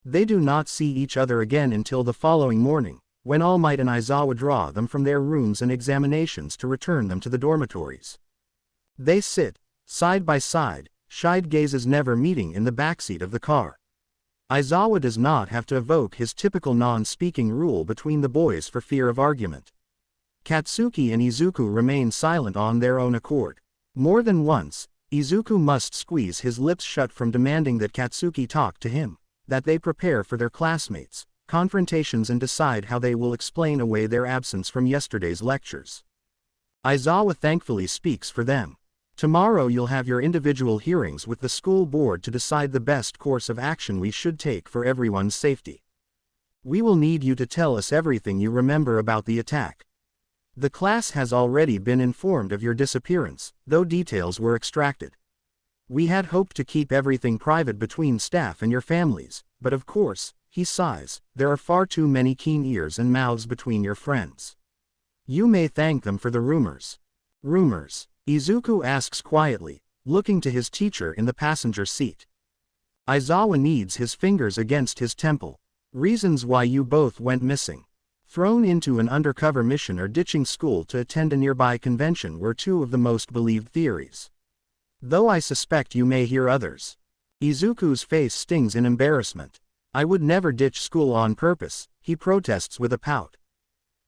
They do not see each other again until the following morning, when All Might and Aizawa draw them from their rooms and examinations to return them to the dormitories. They sit, side by side, side gazes never meeting in the backseat of the car. Aizawa does not have to evoke his typical non-speaking rule between the boys for fear of argument. Katsuki and Izuku remain silent on their own accord. More than once, Izuku must squeeze his lips shut from demanding that Katsuki talk to him, that they prepare for their classmates' confrontations and decide how they will explain away their absence from yesterday's lectures. Aizawa thankfully speaks for them. Tomorrow you'll have your individual hearings with the school board to decide the best course of action we should take for everyone's safety. We will need you to tell us everything you remember about the attack. The class has already been informed of your disappearance, though details were extracted. We had hoped to keep everything private between staff and your families, but of course, he sighs, there are far too many keen ears and mouths between your friends. You may thank them for the rumors. Rumors? Izuku asks quietly, looking to his teacher in the passenger seat. Aizawa kneads his fingers against his temple. Reasons why you both went missing. Thrown into an undercover mission or ditching school to attend a nearby convention were two of the most believed theories. Though I suspect you may hear others. Izuku's face stings in embarrassment. I would never ditch school on purpose, he protests with a pout.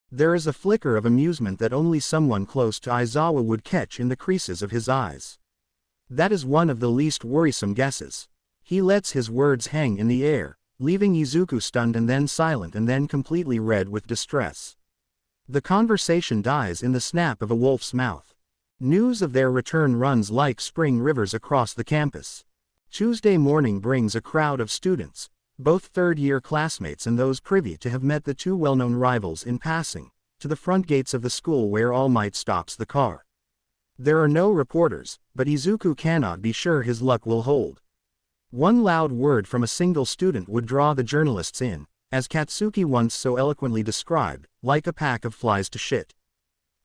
There is a flicker of amusement that only someone close to Aizawa would catch in the creases of his eyes. That is one of the least worrisome guesses. He lets his words hang in the air, leaving Izuku stunned and then silent and then completely red with distress. The conversation dies in the snap of a wolf's mouth. News of their return runs like spring rivers across the campus. Tuesday morning brings a crowd of students, both third-year classmates and those privy to have met the two well-known rivals in passing, to the front gates of the school where All Might stops the car. There are no reporters, but Izuku cannot be sure his luck will hold. One loud word from a single student would draw the journalists in, as Katsuki once so eloquently described, like a pack of flies to shit.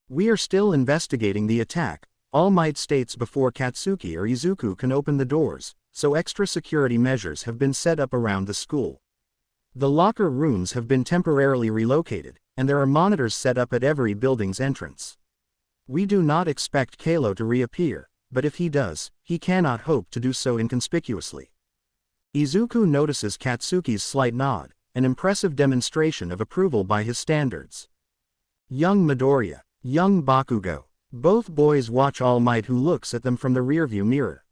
We are still investigating the attack, All Might states before Katsuki or Izuku can open the doors, so extra security measures have been set up around the school. The locker rooms have been temporarily relocated, and there are monitors set up at every building's entrance. We do not expect Kalo to reappear, but if he does, he cannot hope to do so inconspicuously. Izuku notices Katsuki's slight nod, an impressive demonstration of approval by his standards. Young Midoriya, young Bakugou. Both boys watch All Might, who looks at them from the rearview mirror.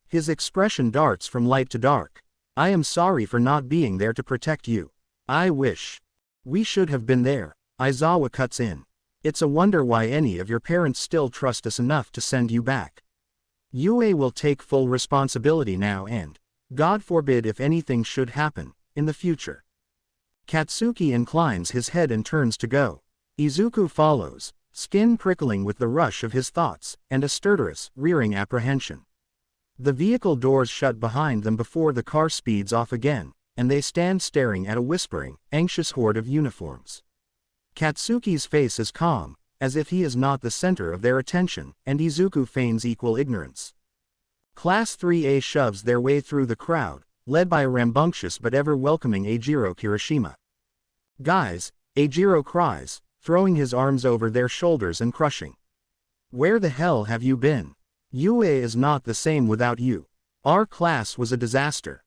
His expression darts from light to dark. I am sorry for not being there to protect you. I wish we should have been there. Aizawa cuts in. It's a wonder why any of your parents still trust us enough to send you back. Yuuei will take full responsibility now and, God forbid if anything should happen, in the future. Katsuki inclines his head and turns to go. Izuku follows, skin prickling with the rush of his thoughts, and a stertorous, rearing apprehension. The vehicle doors shut behind them before the car speeds off again, and they stand staring at a whispering, anxious horde of uniforms. Katsuki's face is calm, as if he is not the center of their attention, and Izuku feigns equal ignorance. Class 3A shoves their way through the crowd, led by a rambunctious but ever-welcoming Eijiro Kirishima. Guys, Eijiro cries, throwing his arms over their shoulders and crushing. Where the hell have you been? Yuuei is not the same without you. Our class was a disaster.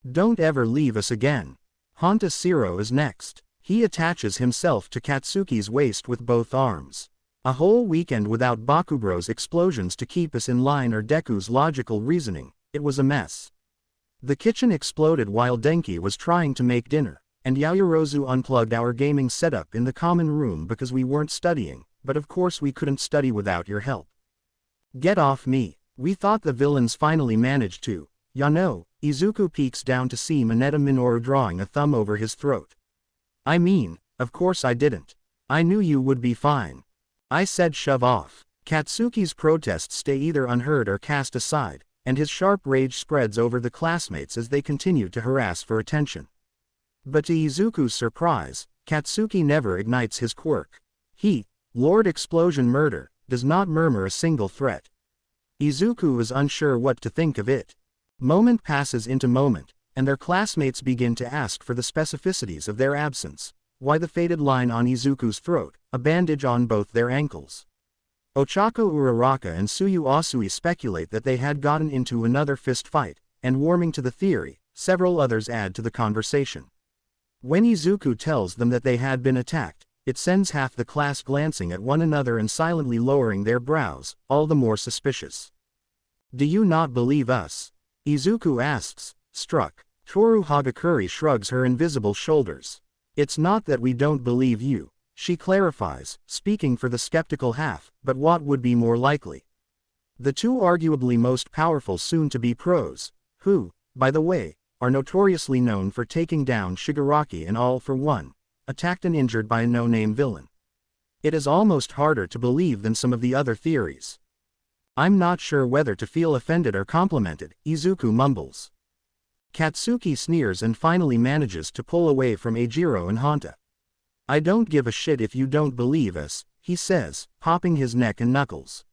Don't ever leave us again. Honta Siro is next. He attaches himself to Katsuki's waist with both arms. A whole weekend without Bakugo's explosions to keep us in line or Deku's logical reasoning, it was a mess. The kitchen exploded while Denki was trying to make dinner, and Yaoyorozu unplugged our gaming setup in the common room because we weren't studying, but of course we couldn't study without your help. Get off me. We thought the villains finally managed to. Yano, Izuku peeks down to see Mineta Minoru drawing a thumb over his throat. I mean, of course I didn't. I knew you would be fine. I said shove off. Katsuki's protests stay either unheard or cast aside, and his sharp rage spreads over the classmates as they continue to harass for attention. But to Izuku's surprise, Katsuki never ignites his quirk. He, Lord Explosion Murder, does not murmur a single threat. Izuku is unsure what to think of it. Moment passes into moment, and their classmates begin to ask for the specificities of their absence. Why the faded line on Izuku's throat, a bandage on both their ankles. Ochako Uraraka and Tsuyu Asui speculate that they had gotten into another fist fight, and warming to the theory, several others add to the conversation. When Izuku tells them that they had been attacked, it sends half the class glancing at one another and silently lowering their brows, all the more suspicious. Do you not believe us? Izuku asks, struck. Toru Hagakure shrugs her invisible shoulders. It's not that we don't believe you, she clarifies, speaking for the skeptical half, but what would be more likely? The two arguably most powerful soon-to-be pros, who, by the way, are notoriously known for taking down Shigaraki and All for One, attacked and injured by a no-name villain. It is almost harder to believe than some of the other theories. I'm not sure whether to feel offended or complimented, Izuku mumbles. Katsuki sneers and finally manages to pull away from Eijiro and Hanta. I don't give a shit if you don't believe us, he says, popping his neck and knuckles.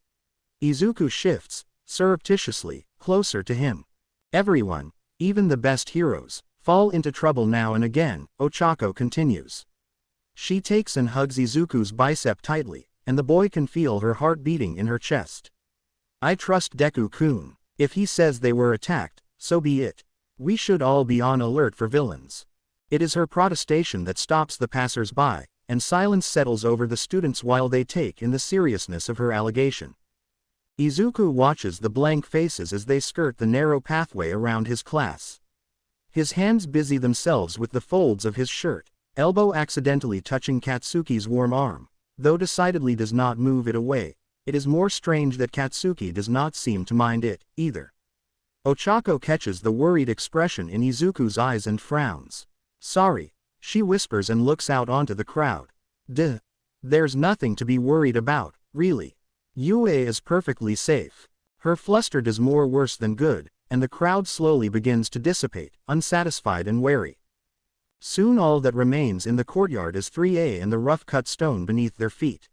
Izuku shifts, surreptitiously, closer to him. Everyone, even the best heroes, fall into trouble now and again, Ochako continues. She takes and hugs Izuku's bicep tightly, and the boy can feel her heart beating in her chest. I trust Deku-kun. If he says they were attacked, so be it. We should all be on alert for villains. It is her protestation that stops the passers-by, and silence settles over the students while they take in the seriousness of her allegation. Izuku watches the blank faces as they skirt the narrow pathway around his class. His hands busy themselves with the folds of his shirt, elbow accidentally touching Katsuki's warm arm, though decidedly does not move it away. It is more strange that Katsuki does not seem to mind it, either. Ochako catches the worried expression in Izuku's eyes and frowns. Sorry, she whispers and looks out onto the crowd. Duh. There's nothing to be worried about, really. Yuuei is perfectly safe. Her fluster does more worse than good, and the crowd slowly begins to dissipate, unsatisfied and wary. Soon all that remains in the courtyard is 3A and the rough-cut stone beneath their feet.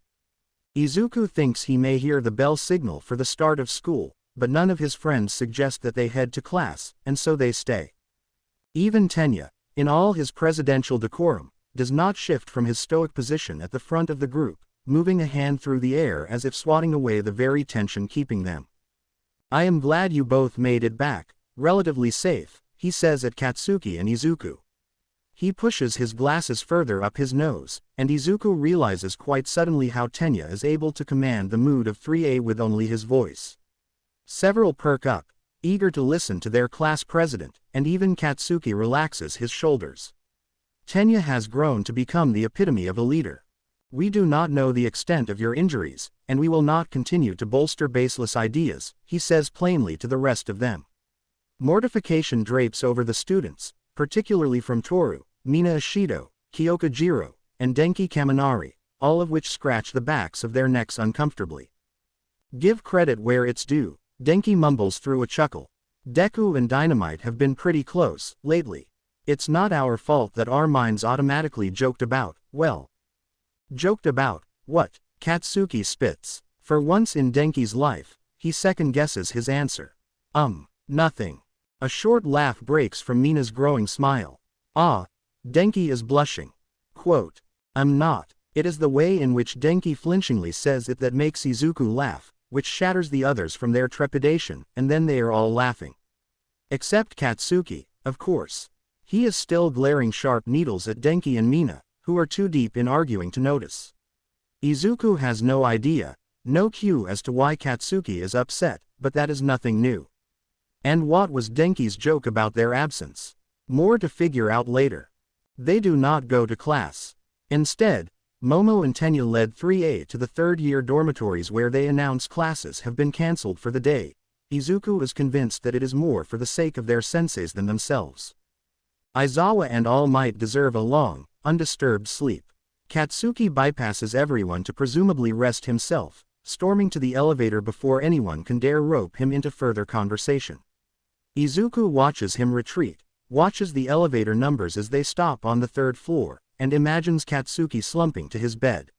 Izuku thinks he may hear the bell signal for the start of school, but none of his friends suggest that they head to class, and so they stay. Even Tenya, in all his presidential decorum, does not shift from his stoic position at the front of the group, moving a hand through the air as if swatting away the very tension keeping them. I am glad you both made it back, relatively safe, he says at Katsuki and Izuku. He pushes his glasses further up his nose, and Izuku realizes quite suddenly how Tenya is able to command the mood of 3A with only his voice. Several perk up, eager to listen to their class president, and even Katsuki relaxes his shoulders. Tenya has grown to become the epitome of a leader. We do not know the extent of your injuries, and we will not continue to bolster baseless ideas, he says plainly to the rest of them. Mortification drapes over the students, particularly from Toru, Mina Ishido, Kyoka Jiro, and Denki Kaminari, all of which scratch the backs of their necks uncomfortably. Give credit where it's due, Denki mumbles through a chuckle. Deku and Dynamite have been pretty close, lately. It's not our fault that our minds automatically joked about, well. Joked about, what? Katsuki spits. For once in Denki's life, he second-guesses his answer. Nothing. A short laugh breaks from Mina's growing smile. Ah. Denki is blushing. Quote. I'm not. It is the way in which Denki flinchingly says it that makes Izuku laugh, which shatters the others from their trepidation, and then they are all laughing. Except Katsuki, of course. He is still glaring sharp needles at Denki and Mina, who are too deep in arguing to notice. Izuku has no idea, no clue as to why Katsuki is upset, but that is nothing new. And what was Denki's joke about their absence? More to figure out later. They do not go to class. Instead, Momo and Tenya led 3A to the third-year dormitories where they announce classes have been cancelled for the day. Izuku is convinced that it is more for the sake of their senseis than themselves. Aizawa and All Might deserve a long, undisturbed sleep. Katsuki bypasses everyone to presumably rest himself, storming to the elevator before anyone can dare rope him into further conversation. Izuku watches him retreat, watches the elevator numbers as they stop on the third floor, and imagines Katsuki slumping to his bed.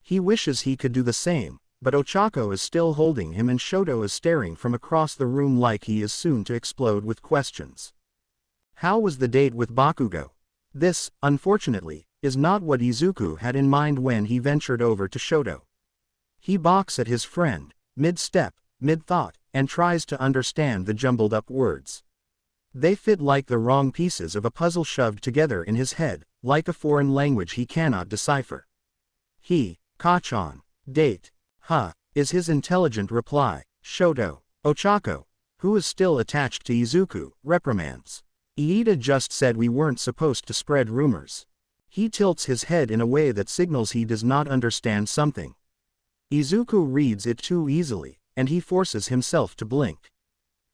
He wishes he could do the same, but Ochako is still holding him and Shoto is staring from across the room like he is soon to explode with questions. How was the date with Bakugou? This, unfortunately, is not what Izuku had in mind when he ventured over to Shoto. He balks at his friend, mid-step, mid-thought, and tries to understand the jumbled-up words. They fit like the wrong pieces of a puzzle shoved together in his head, like a foreign language he cannot decipher. Kachan. Date. Huh, is his intelligent reply. Shoto. Ochako, who is still attached to Izuku, reprimands. Iida just said we weren't supposed to spread rumors. He tilts his head in a way that signals he does not understand something. Izuku reads it too easily, and he forces himself to blink.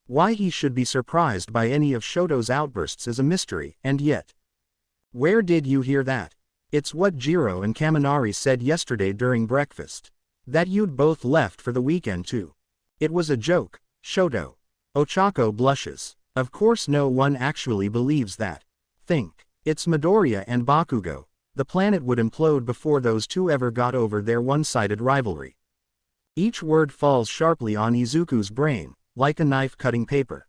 Why he should be surprised by any of Shoto's outbursts is a mystery, and yet. Where did you hear that? It's what Jiro and Kaminari said yesterday during breakfast. That you'd both left for the weekend too. It was a joke, Shoto. Ochako blushes. Of course no one actually believes that. Think. It's Midoriya and Bakugou. The planet would implode before those two ever got over their one-sided rivalry. Each word falls sharply on Izuku's brain, like a knife cutting paper.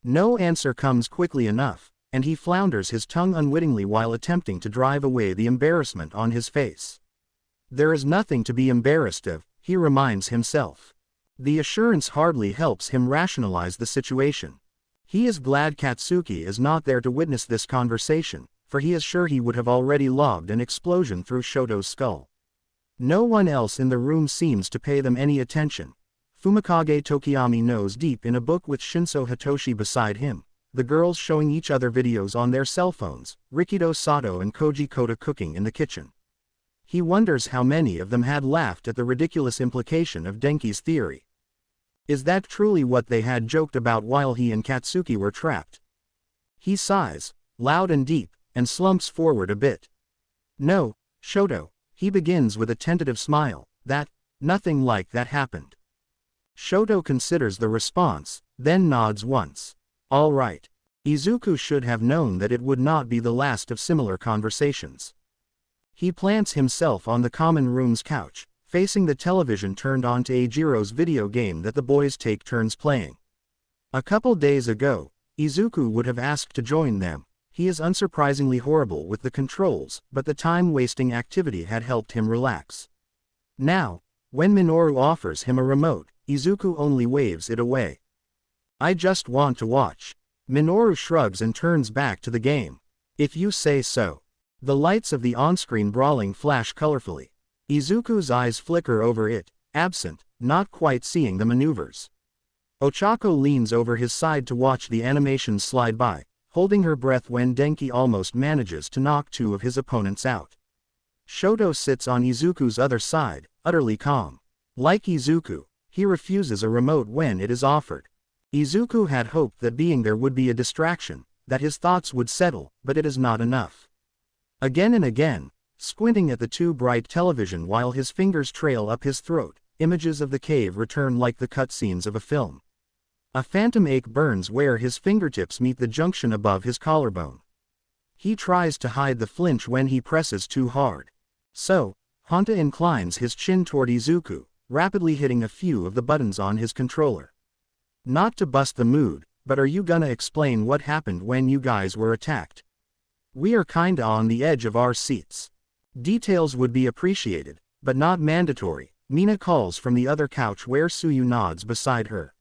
No answer comes quickly enough, and he flounders his tongue unwittingly while attempting to drive away the embarrassment on his face. There is nothing to be embarrassed of, he reminds himself. The assurance hardly helps him rationalize the situation. He is glad Katsuki is not there to witness this conversation, for he is sure he would have already logged an explosion through Shoto's skull. No one else in the room seems to pay them any attention. Fumikage Tokiyami knows deep in a book with Shinso Hitoshi beside him, the girls showing each other videos on their cell phones, Rikido Sato and Koji Kota cooking in the kitchen. He wonders how many of them had laughed at the ridiculous implication of Denki's theory. Is that truly what they had joked about while he and Katsuki were trapped? He sighs, loud and deep, and slumps forward a bit. No, Shoto, he begins with a tentative smile, nothing like that happened. Shoto considers the response, then nods once. All right. Izuku should have known that it would not be the last of similar conversations. He plants himself on the common room's couch, facing the television turned on to Eijiro's video game that the boys take turns playing. A couple days ago, Izuku would have asked to join them. He is unsurprisingly horrible with the controls, but the time-wasting activity had helped him relax. Now, when Minoru offers him a remote, Izuku only waves it away. I just want to watch. Minoru shrugs and turns back to the game. If you say so. The lights of the on-screen brawling flash colorfully. Izuku's eyes flicker over it, absent, not quite seeing the maneuvers. Ochako leans over his side to watch the animations slide by, holding her breath when Denki almost manages to knock two of his opponents out. Shoto sits on Izuku's other side, utterly calm. Like Izuku, he refuses a remote when it is offered. Izuku had hoped that being there would be a distraction, that his thoughts would settle, but it is not enough. Again and again, squinting at the too bright television while his fingers trail up his throat, images of the cave return like the cutscenes of a film. A phantom ache burns where his fingertips meet the junction above his collarbone. He tries to hide the flinch when he presses too hard. So, Honta inclines his chin toward Izuku, rapidly hitting a few of the buttons on his controller. Not to bust the mood, but are you gonna explain what happened when you guys were attacked? We are kinda on the edge of our seats. Details would be appreciated, but not mandatory, Mina calls from the other couch where Suyu nods beside her.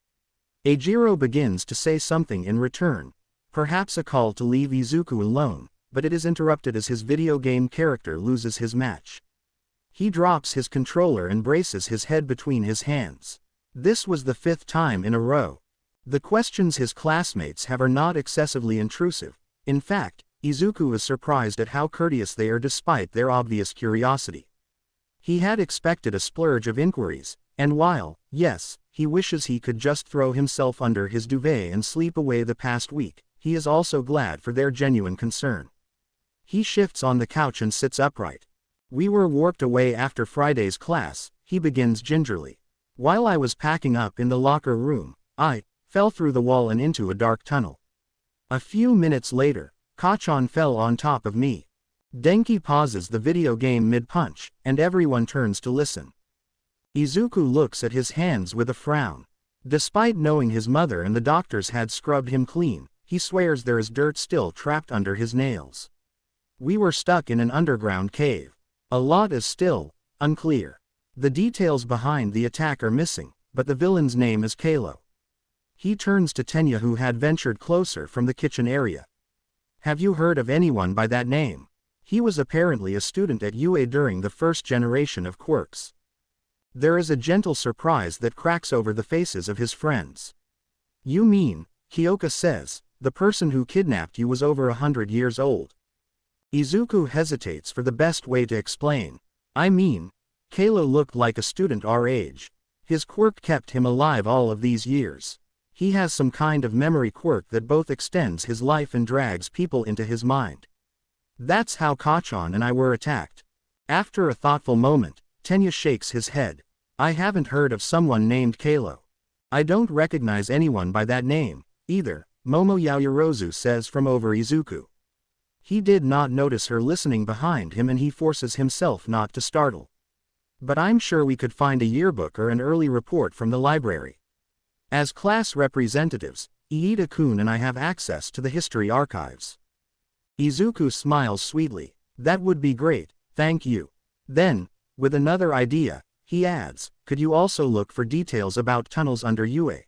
Eijiro begins to say something in return, perhaps a call to leave Izuku alone, but it is interrupted as his video game character loses his match. He drops his controller and braces his head between his hands. This was the 5th time in a row. The questions his classmates have are not excessively intrusive. In fact, Izuku is surprised at how courteous they are despite their obvious curiosity. He had expected a splurge of inquiries, and while, yes, he wishes he could just throw himself under his duvet and sleep away the past week, he is also glad for their genuine concern. He shifts on the couch and sits upright. We were warped away after Friday's class, he begins gingerly. While I was packing up in the locker room, I fell through the wall and into a dark tunnel. A few minutes later, Kachan fell on top of me. Denki pauses the video game mid-punch, and everyone turns to listen. Izuku looks at his hands with a frown. Despite knowing his mother and the doctors had scrubbed him clean, he swears there is dirt still trapped under his nails. We were stuck in an underground cave. A lot is still unclear. The details behind the attack are missing, but the villain's name is Kalo. He turns to Tenya, who had ventured closer from the kitchen area. Have you heard of anyone by that name? He was apparently a student at Yuuei during the first generation of quirks. There is a gentle surprise that cracks over the faces of his friends. You mean, Kyoka says, the person who kidnapped you was over 100 years old? Izuku hesitates for the best way to explain. I mean, Kalo looked like a student our age. His quirk kept him alive all of these years. He has some kind of memory quirk that both extends his life and drags people into his mind. That's how Kachan and I were attacked. After a thoughtful moment, Tenya shakes his head. I haven't heard of someone named Kalo. I don't recognize anyone by that name, either, Momo Yaoyorozu says from over Izuku. He did not notice her listening behind him and he forces himself not to startle. But I'm sure we could find a yearbook or an early report from the library. As class representatives, Iida-kun and I have access to the history archives. Izuku smiles sweetly. That would be great, thank you. Then, with another idea, he adds, could you also look for details about tunnels under Yuuei?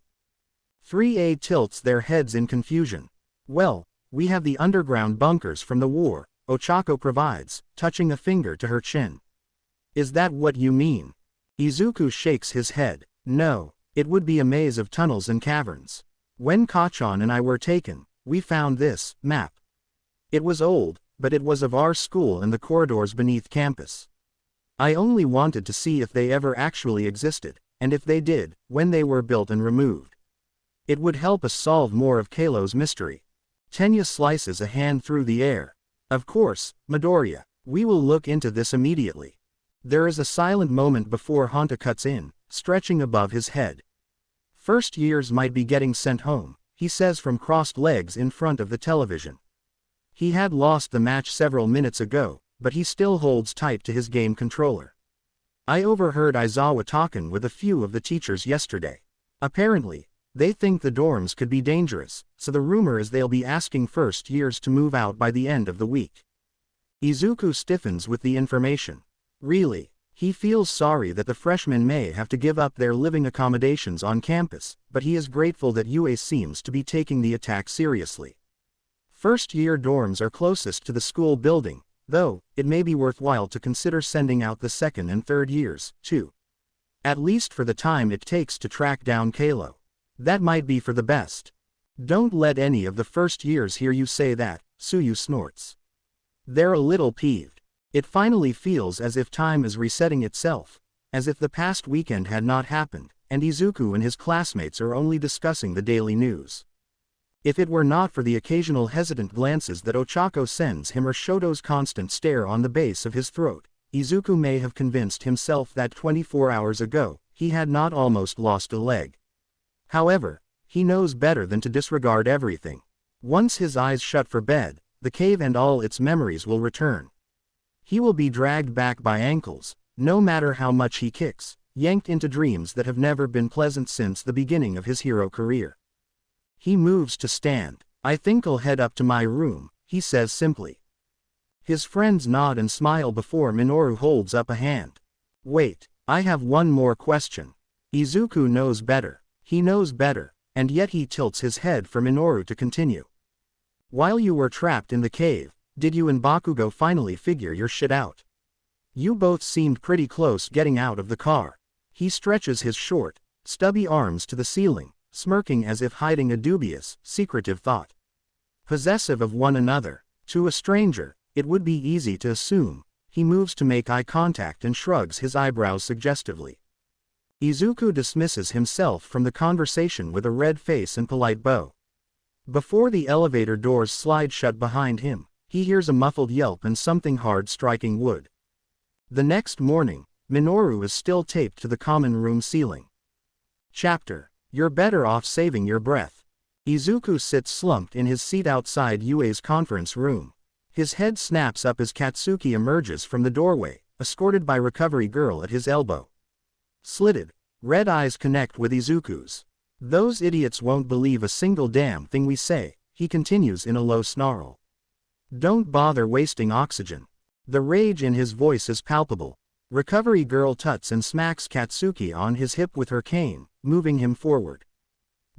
3A tilts their heads in confusion. Well, we have the underground bunkers from the war, Ochako provides, touching a finger to her chin. Is that what you mean? Izuku shakes his head. No, it would be a maze of tunnels and caverns. When Kachan and I were taken, we found this map. It was old, but it was of our school and the corridors beneath campus. I only wanted to see if they ever actually existed, and if they did, when they were built and removed. It would help us solve more of Kalo's mystery. Tenya slices a hand through the air. Of course, Midoriya, we will look into this immediately. There is a silent moment before Honta cuts in, stretching above his head. First years might be getting sent home, he says from crossed legs in front of the television. He had lost the match several minutes ago, but he still holds tight to his game controller. I overheard Aizawa talking with a few of the teachers yesterday. Apparently, they think the dorms could be dangerous, so the rumor is they'll be asking first years to move out by the end of the week. Izuku stiffens with the information. Really, he feels sorry that the freshmen may have to give up their living accommodations on campus, but he is grateful that Yuuei seems to be taking the attack seriously. First-year dorms are closest to the school building, though, it may be worthwhile to consider sending out the second and third years, too. At least for the time it takes to track down Kalo. That might be for the best. Don't let any of the first years hear you say that, Tsuyu snorts. They're a little peeved. It finally feels as if time is resetting itself, as if the past weekend had not happened, and Izuku and his classmates are only discussing the daily news. If it were not for the occasional hesitant glances that Ochako sends him or Shoto's constant stare on the base of his throat, Izuku may have convinced himself that 24 hours ago, he had not almost lost a leg. However, he knows better than to disregard everything. Once his eyes shut for bed, the cave and all its memories will return. He will be dragged back by ankles, no matter how much he kicks, yanked into dreams that have never been pleasant since the beginning of his hero career. He moves to stand. I think I'll head up to my room, he says simply. His friends nod and smile before Minoru holds up a hand. Wait, I have one more question. Izuku knows better. He knows better, and yet he tilts his head for Minoru to continue. While you were trapped in the cave, did you and Bakugou finally figure your shit out? You both seemed pretty close getting out of the car. He stretches his short, stubby arms to the ceiling, smirking as if hiding a dubious, secretive thought. Possessive of one another, to a stranger, it would be easy to assume. He moves to make eye contact and shrugs his eyebrows suggestively. Izuku dismisses himself from the conversation with a red face and polite bow. Before the elevator doors slide shut behind him, he hears a muffled yelp and something hard striking wood. The next morning, Minoru is still taped to the common room ceiling. Chapter: You're better off saving your breath. Izuku sits slumped in his seat outside Yuei's conference room. His head snaps up as Katsuki emerges from the doorway, escorted by Recovery Girl at his elbow. Slitted, red eyes connect with Izuku's. Those idiots won't believe a single damn thing we say, he continues in a low snarl. Don't bother wasting oxygen. The rage in his voice is palpable. Recovery Girl tuts and smacks Katsuki on his hip with her cane, moving him forward.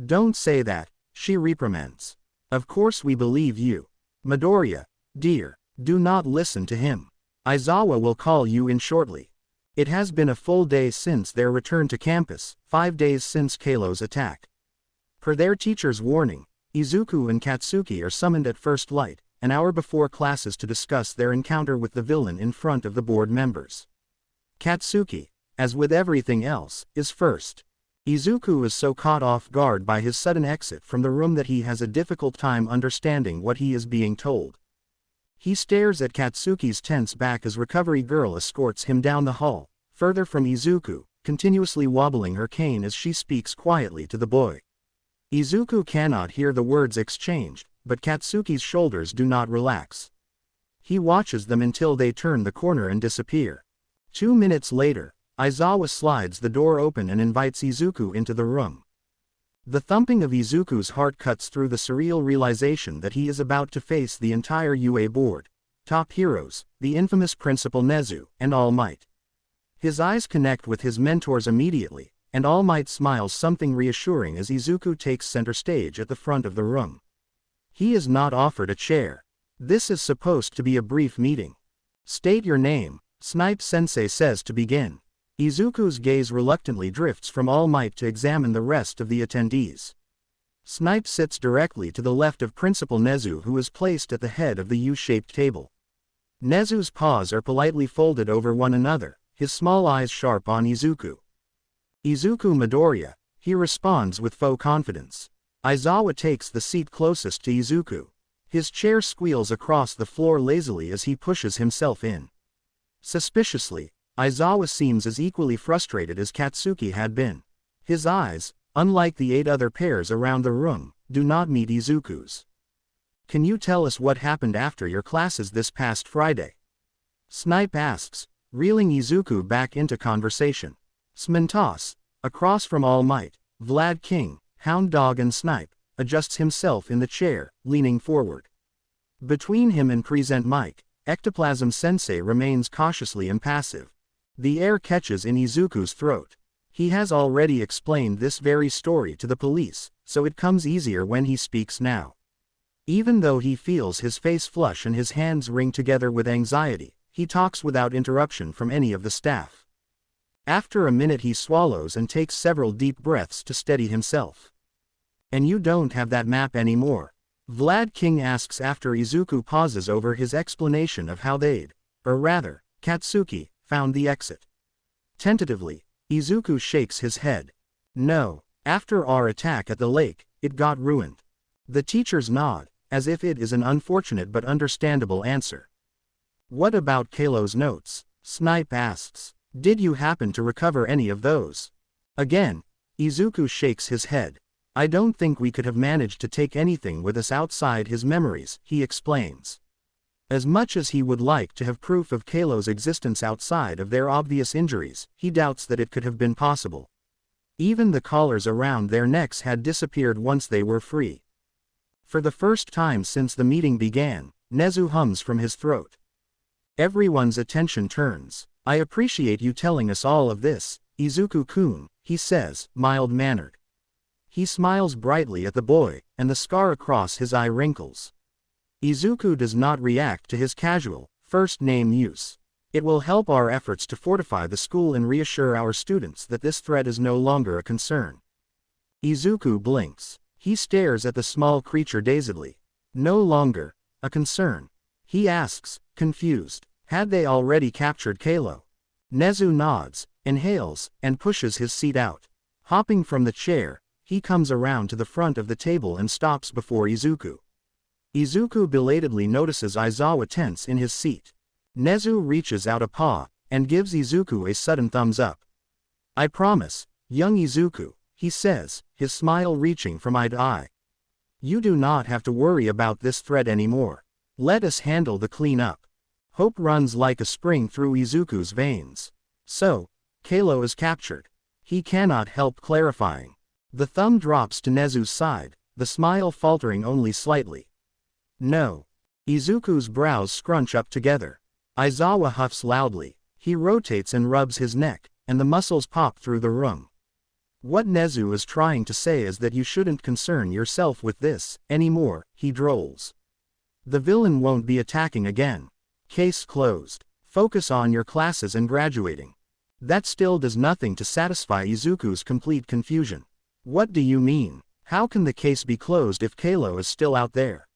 Don't say that, she reprimands. Of course we believe you. Midoriya, dear, Do not listen to him. Aizawa will call you in shortly. It has been a full day since their return to campus, 5 days since Kalo's attack. Per their teacher's warning, Izuku and Katsuki are summoned at first light, an hour before classes to discuss their encounter with the villain in front of the board members. Katsuki, as with everything else, is first. Izuku is so caught off guard by his sudden exit from the room that he has a difficult time understanding what he is being told. He stares at Katsuki's tense back as recovery girl escorts him down the hall, further from Izuku, continuously wobbling her cane as she speaks quietly to the boy. Izuku cannot hear the words exchanged, but Katsuki's shoulders do not relax. He watches them until they turn the corner and disappear. 2 minutes later, Aizawa slides the door open and invites Izuku into the room. The thumping of Izuku's heart cuts through the surreal realization that he is about to face the entire Yuuei board, top heroes, the infamous Principal Nezu, and All Might. His eyes connect with his mentors immediately, and All Might smiles something reassuring as Izuku takes center stage at the front of the room. He is not offered a chair. This is supposed to be a brief meeting. State your name, Snipe-sensei says to begin. Izuku's gaze reluctantly drifts from All Might to examine the rest of the attendees. Snipe sits directly to the left of Principal Nezu, who is placed at the head of the U-shaped table. Nezu's paws are politely folded over one another, his small eyes sharp on Izuku. Izuku Midoriya, he responds with faux confidence. Aizawa takes the seat closest to Izuku. His chair squeals across the floor lazily as he pushes himself in. Suspiciously, Aizawa seems as equally frustrated as Katsuki had been. His eyes, unlike the 8 other pairs around the room, do not meet Izuku's. Can you tell us what happened after your classes this past Friday? Snipe asks, reeling Izuku back into conversation. Smintos, across from All Might, Vlad King, Hound Dog and Snipe, adjusts himself in the chair, leaning forward. Between him and Present Mike, Ectoplasm Sensei remains cautiously impassive. The air catches in Izuku's throat. He has already explained this very story to the police, so it comes easier when he speaks now. Even though he feels his face flush and his hands wring together with anxiety, he talks without interruption from any of the staff. After a minute he swallows and takes several deep breaths to steady himself. And you don't have that map anymore? Vlad King asks after Izuku pauses over his explanation of how Katsuki, found the exit. Tentatively, Izuku shakes his head. No, after our attack at the lake, it got ruined. The teachers nod, as if it is an unfortunate but understandable answer. What about Kalo's notes? Snipe asks. Did you happen to recover any of those? Again, Izuku shakes his head. I don't think we could have managed to take anything with us outside his memories, he explains. As much as he would like to have proof of Kalo's existence outside of their obvious injuries, he doubts that it could have been possible. Even the collars around their necks had disappeared once they were free. For the first time since the meeting began, Nezu hums from his throat. Everyone's attention turns. I appreciate you telling us all of this, Izuku-kun, he says, mild-mannered. He smiles brightly at the boy, and the scar across his eye wrinkles. Izuku does not react to his casual, first-name use. It will help our efforts to fortify the school and reassure our students that this threat is no longer a concern. Izuku blinks. He stares at the small creature dazedly. No longer a concern. He asks, confused, had they already captured Kalo? Nezu nods, inhales, and pushes his seat out. Hopping from the chair, he comes around to the front of the table and stops before Izuku. Izuku belatedly notices Aizawa tense in his seat. Nezu reaches out a paw, and gives Izuku a sudden thumbs up. I promise, young Izuku, he says, his smile reaching from eye to eye. You do not have to worry about this threat anymore. Let us handle the cleanup. Hope runs like a spring through Izuku's veins. So, Kalo is captured. He cannot help clarifying. The thumb drops to Nezu's side, the smile faltering only slightly. No. Izuku's brows scrunch up together. Aizawa huffs loudly. He rotates and rubs his neck, and the muscles pop through the room. What Nezu is trying to say is that you shouldn't concern yourself with this, anymore, he drolls. The villain won't be attacking again. Case closed. Focus on your classes and graduating. That still does nothing to satisfy Izuku's complete confusion. What do you mean? How can the case be closed if Kalo is still out there?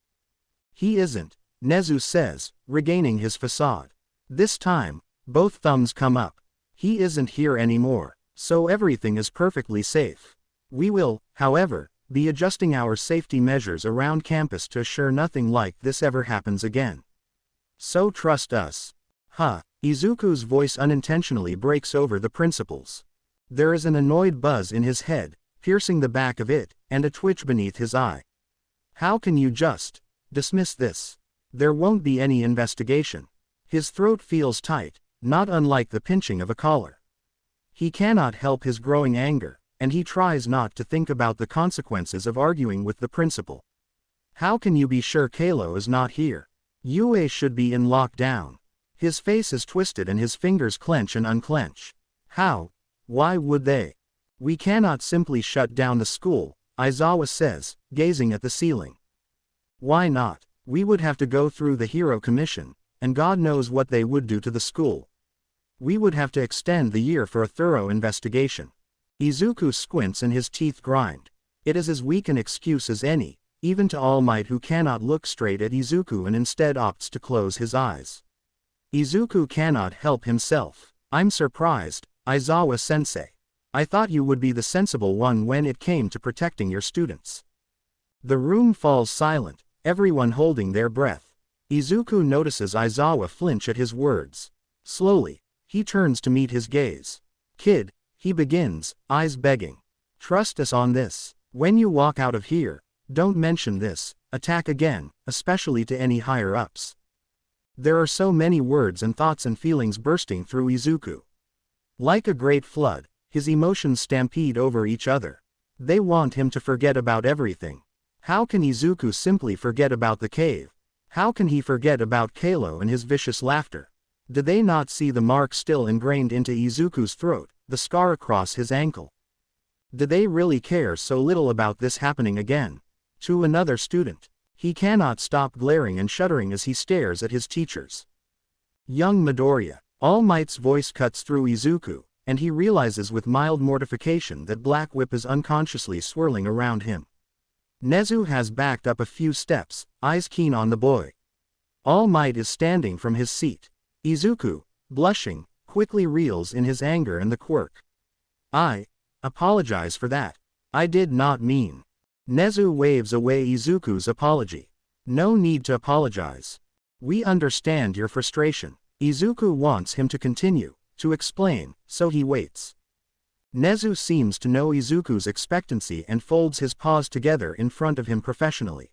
He isn't, Nezu says, regaining his facade. This time, both thumbs come up. He isn't here anymore, so everything is perfectly safe. We will, however, be adjusting our safety measures around campus to assure nothing like this ever happens again. So trust us. Izuku's voice unintentionally breaks over the principal's. There is an annoyed buzz in his head, piercing the back of it, and a twitch beneath his eye. How can you just dismiss this? There won't be any investigation. His throat feels tight, not unlike the pinching of a collar. He cannot help his growing anger, and he tries not to think about the consequences of arguing with the principal. How can you be sure Kalo is not here? Yuuei should be in lockdown. His face is twisted and his fingers clench and unclench. How? Why would they? We cannot simply shut down the school, Aizawa says, gazing at the ceiling. Why not? We would have to go through the Hero Commission, and God knows what they would do to the school. We would have to extend the year for a thorough investigation. Izuku squints and his teeth grind. It is as weak an excuse as any, even to All Might, who cannot look straight at Izuku and instead opts to close his eyes. Izuku cannot help himself. I'm surprised, Aizawa-sensei. I thought you would be the sensible one when it came to protecting your students. The room falls silent, everyone holding their breath. Izuku notices Aizawa flinch at his words. Slowly, he turns to meet his gaze. Kid, he begins, eyes begging. Trust us on this. When you walk out of here, don't mention this attack again, especially to any higher-ups. There are so many words and thoughts and feelings bursting through Izuku. Like a great flood, his emotions stampede over each other. They want him to forget about everything. How can Izuku simply forget about the cave? How can he forget about Kalo and his vicious laughter? Do they not see the mark still ingrained into Izuku's throat, the scar across his ankle? Do they really care so little about this happening again? To another student. He cannot stop glaring and shuddering as he stares at his teachers. Young Midoriya. All Might's voice cuts through Izuku, and he realizes with mild mortification that Black Whip is unconsciously swirling around him. Nezu has backed up a few steps, eyes keen on the boy. All Might is standing from his seat. Izuku, blushing, quickly reels in his anger and the quirk. I apologize for that. I did not mean. Nezu waves away Izuku's apology. No need to apologize. We understand your frustration. Izuku wants him to continue, to explain, so he waits. Nezu seems to know Izuku's expectancy and folds his paws together in front of him professionally.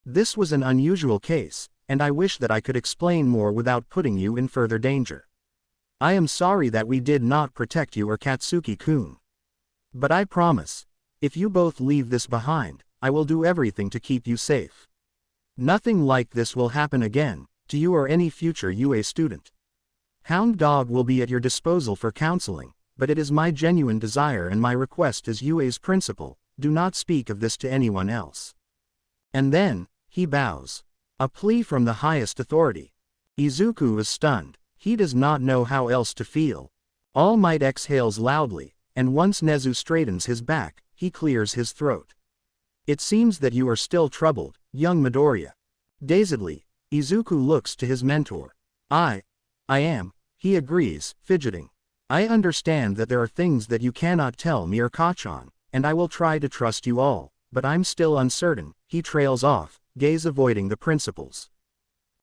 This was an unusual case, and I wish that I could explain more without putting you in further danger. I am sorry that we did not protect you or Katsuki-kun. But I promise, if you both leave this behind, I will do everything to keep you safe. Nothing like this will happen again, to you or any future Yuuei student. Hound Dog will be at your disposal for counseling, but it is my genuine desire and my request as Yuei's principal, do not speak of this to anyone else. And then, he bows. A plea from the highest authority. Izuku is stunned. He does not know how else to feel. All Might exhales loudly, and once Nezu straightens his back, he clears his throat. It seems that you are still troubled, young Midoriya. Dazedly, Izuku looks to his mentor. I am, he agrees, fidgeting. I understand that there are things that you cannot tell me or Kachan, and I will try to trust you all, but I'm still uncertain, he trails off, gaze avoiding the principals.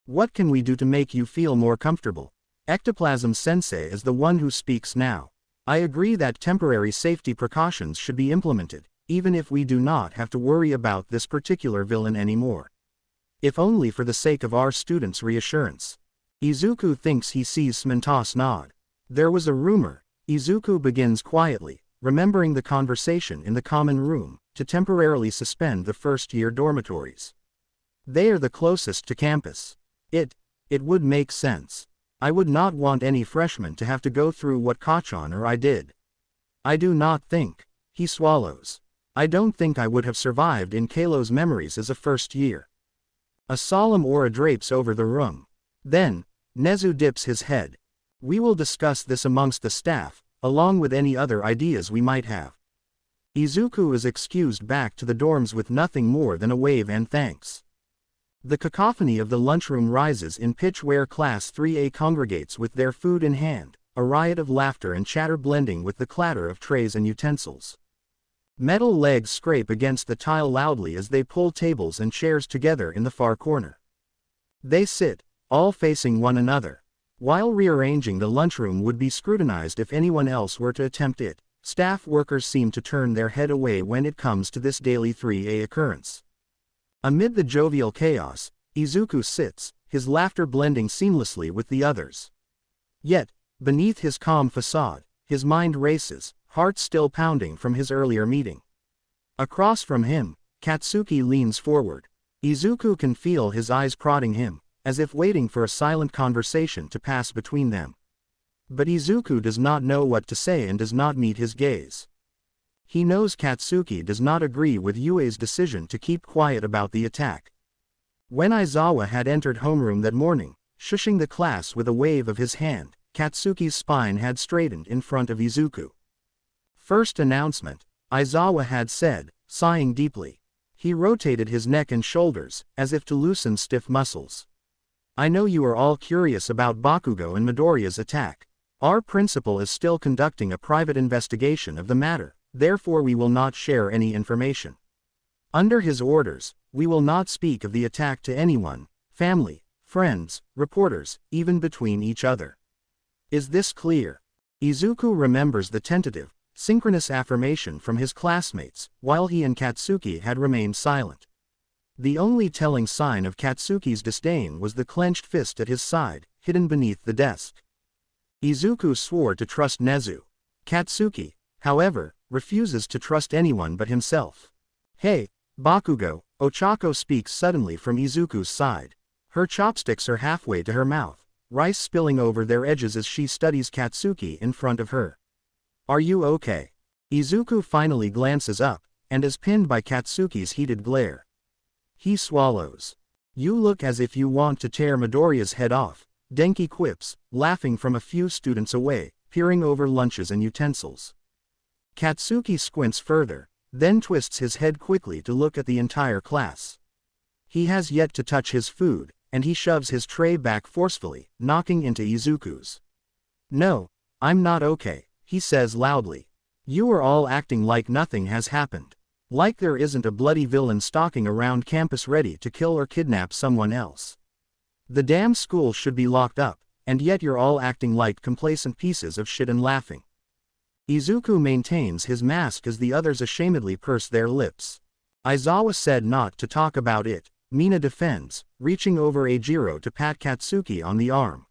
What can we do to make you feel more comfortable? Ectoplasm Sensei is the one who speaks now. I agree that temporary safety precautions should be implemented, even if we do not have to worry about this particular villain anymore. If only for the sake of our students' reassurance. Izuku thinks he sees Smintos nod. There was a rumor, Izuku begins quietly, remembering the conversation in the common room, to temporarily suspend the first-year dormitories. They are the closest to campus. It would make sense. I would not want any freshman to have to go through what Kachan or I did. I do not think. He swallows. I don't think I would have survived in Kalo's memories as a first year. A solemn aura drapes over the room. Then, Nezu dips his head. We will discuss this amongst the staff, along with any other ideas we might have. Izuku is excused back to the dorms with nothing more than a wave and thanks. The cacophony of the lunchroom rises in pitch where Class 3A congregates with their food in hand, a riot of laughter and chatter blending with the clatter of trays and utensils. Metal legs scrape against the tile loudly as they pull tables and chairs together in the far corner. They sit, all facing one another. While rearranging the lunchroom would be scrutinized if anyone else were to attempt it, staff workers seem to turn their head away when it comes to this daily 3A occurrence. Amid the jovial chaos, Izuku sits, his laughter blending seamlessly with the others. Yet, beneath his calm facade, his mind races, heart still pounding from his earlier meeting. Across from him, Katsuki leans forward. Izuku can feel his eyes prodding him, as if waiting for a silent conversation to pass between them. But Izuku does not know what to say and does not meet his gaze. He knows Katsuki does not agree with Yuuei's decision to keep quiet about the attack. When Aizawa had entered homeroom that morning, shushing the class with a wave of his hand, Katsuki's spine had straightened in front of Izuku. First announcement, Aizawa had said, sighing deeply. He rotated his neck and shoulders, as if to loosen stiff muscles. I know you are all curious about Bakugou and Midoriya's attack. Our principal is still conducting a private investigation of the matter, therefore we will not share any information. Under his orders, we will not speak of the attack to anyone, family, friends, reporters, even between each other. Is this clear? Izuku remembers the tentative, synchronous affirmation from his classmates, while he and Katsuki had remained silent. The only telling sign of Katsuki's disdain was the clenched fist at his side, hidden beneath the desk. Izuku swore to trust Nezu. Katsuki, however, refuses to trust anyone but himself. Hey, Bakugou, Ochako speaks suddenly from Izuku's side. Her chopsticks are halfway to her mouth, rice spilling over their edges as she studies Katsuki in front of her. Are you okay? Izuku finally glances up, and is pinned by Katsuki's heated glare. He swallows. You look as if you want to tear Midoriya's head off, Denki quips, laughing from a few students away, peering over lunches and utensils. Katsuki squints further, then twists his head quickly to look at the entire class. He has yet to touch his food, and he shoves his tray back forcefully, knocking into Izuku's. No, I'm not okay, he says loudly. You are all acting like nothing has happened. Like there isn't a bloody villain stalking around campus ready to kill or kidnap someone else. The damn school should be locked up, and yet you're all acting like complacent pieces of shit and laughing. Izuku maintains his mask as the others ashamedly purse their lips. Aizawa said not to talk about it, Mina defends, reaching over Eijiro to pat Katsuki on the arm.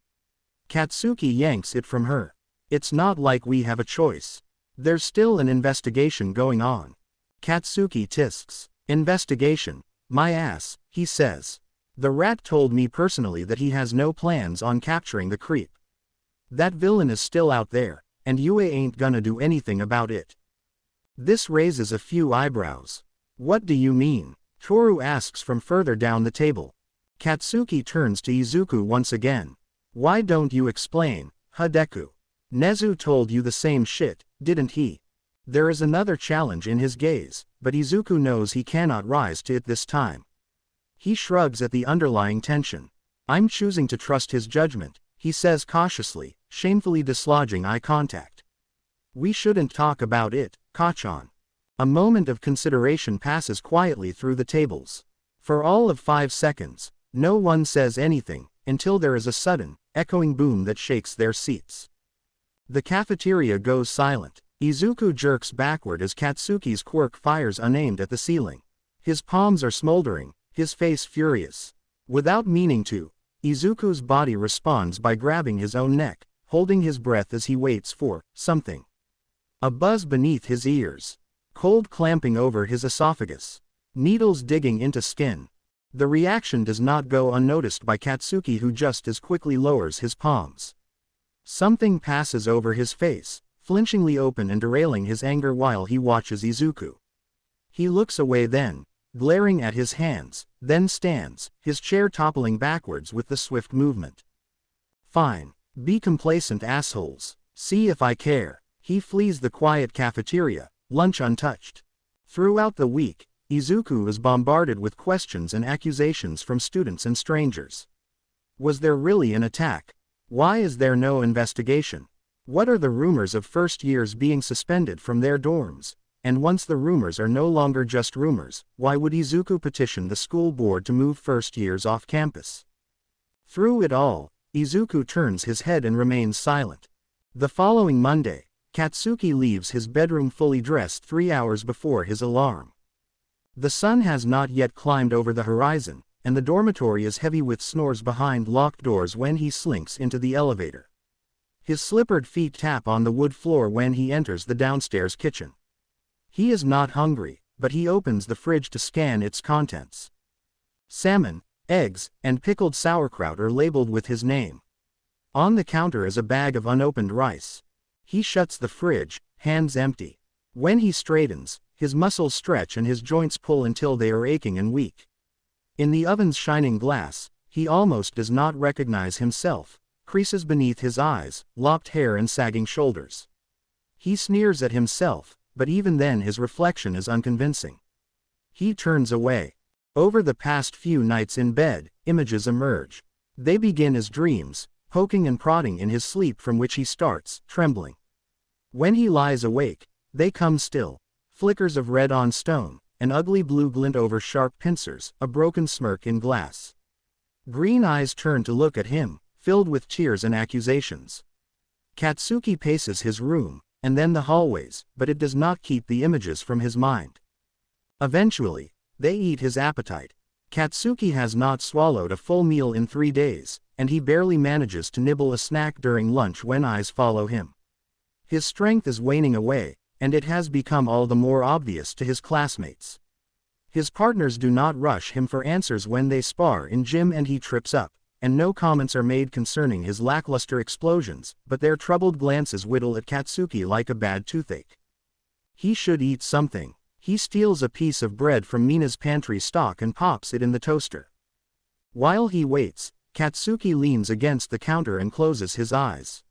Katsuki yanks it from her. It's not like we have a choice. There's still an investigation going on. Katsuki tisks. Investigation? My ass, he says. The rat told me personally that he has no plans on capturing the creep. That villain is still out there, and Yuuei ain't gonna do anything about it. This raises a few eyebrows. What do you mean? Toru asks from further down the table. Katsuki turns to Izuku once again. Why don't you explain, Deku? Nezu told you the same shit, didn't he? There is another challenge in his gaze, but Izuku knows he cannot rise to it this time. He shrugs at the underlying tension. I'm choosing to trust his judgment, he says cautiously, shamefully dislodging eye contact. We shouldn't talk about it, Kachan. A moment of consideration passes quietly through the tables. For all of 5 seconds, no one says anything, until there is a sudden, echoing boom that shakes their seats. The cafeteria goes silent. Izuku jerks backward as Katsuki's quirk fires unaimed at the ceiling. His palms are smoldering, his face furious. Without meaning to, Izuku's body responds by grabbing his own neck, holding his breath as he waits for something. A buzz beneath his ears. Cold clamping over his esophagus. Needles digging into skin. The reaction does not go unnoticed by Katsuki, who just as quickly lowers his palms. Something passes over his face, flinchingly open and derailing his anger while he watches Izuku. He looks away then, glaring at his hands, then stands, his chair toppling backwards with the swift movement. Fine. Be complacent assholes. See if I care. He flees the quiet cafeteria, lunch untouched. Throughout the week, Izuku is bombarded with questions and accusations from students and strangers. Was there really an attack? Why is there no investigation? What are the rumors of first years being suspended from their dorms? And once the rumors are no longer just rumors, why would Izuku petition the school board to move first years off campus? Through it all, Izuku turns his head and remains silent. The following Monday, Katsuki leaves his bedroom fully dressed 3 hours before his alarm. The sun has not yet climbed over the horizon, and the dormitory is heavy with snores behind locked doors when he slinks into the elevator. His slippered feet tap on the wood floor when he enters the downstairs kitchen. He is not hungry, but he opens the fridge to scan its contents. Salmon, eggs, and pickled sauerkraut are labeled with his name. On the counter is a bag of unopened rice. He shuts the fridge, hands empty. When he straightens, his muscles stretch and his joints pull until they are aching and weak. In the oven's shining glass, he almost does not recognize himself, creases beneath his eyes, lopped hair and sagging shoulders. He sneers at himself, but even then his reflection is unconvincing. He turns away. Over the past few nights in bed, images emerge. They begin as dreams, poking and prodding in his sleep from which he starts, trembling. When he lies awake, they come still. Flickers of red on stone, an ugly blue glint over sharp pincers, a broken smirk in glass. Green eyes turn to look at him, filled with tears and accusations. Katsuki paces his room, and then the hallways, but it does not keep the images from his mind. Eventually, they eat his appetite. Katsuki has not swallowed a full meal in 3 days, and he barely manages to nibble a snack during lunch when eyes follow him. His strength is waning away, and it has become all the more obvious to his classmates. His partners do not rush him for answers when they spar in gym and he trips up, and no comments are made concerning his lackluster explosions, but their troubled glances whittle at Katsuki like a bad toothache. He should eat something. He steals a piece of bread from Mina's pantry stock and pops it in the toaster. While he waits, Katsuki leans against the counter and closes his eyes.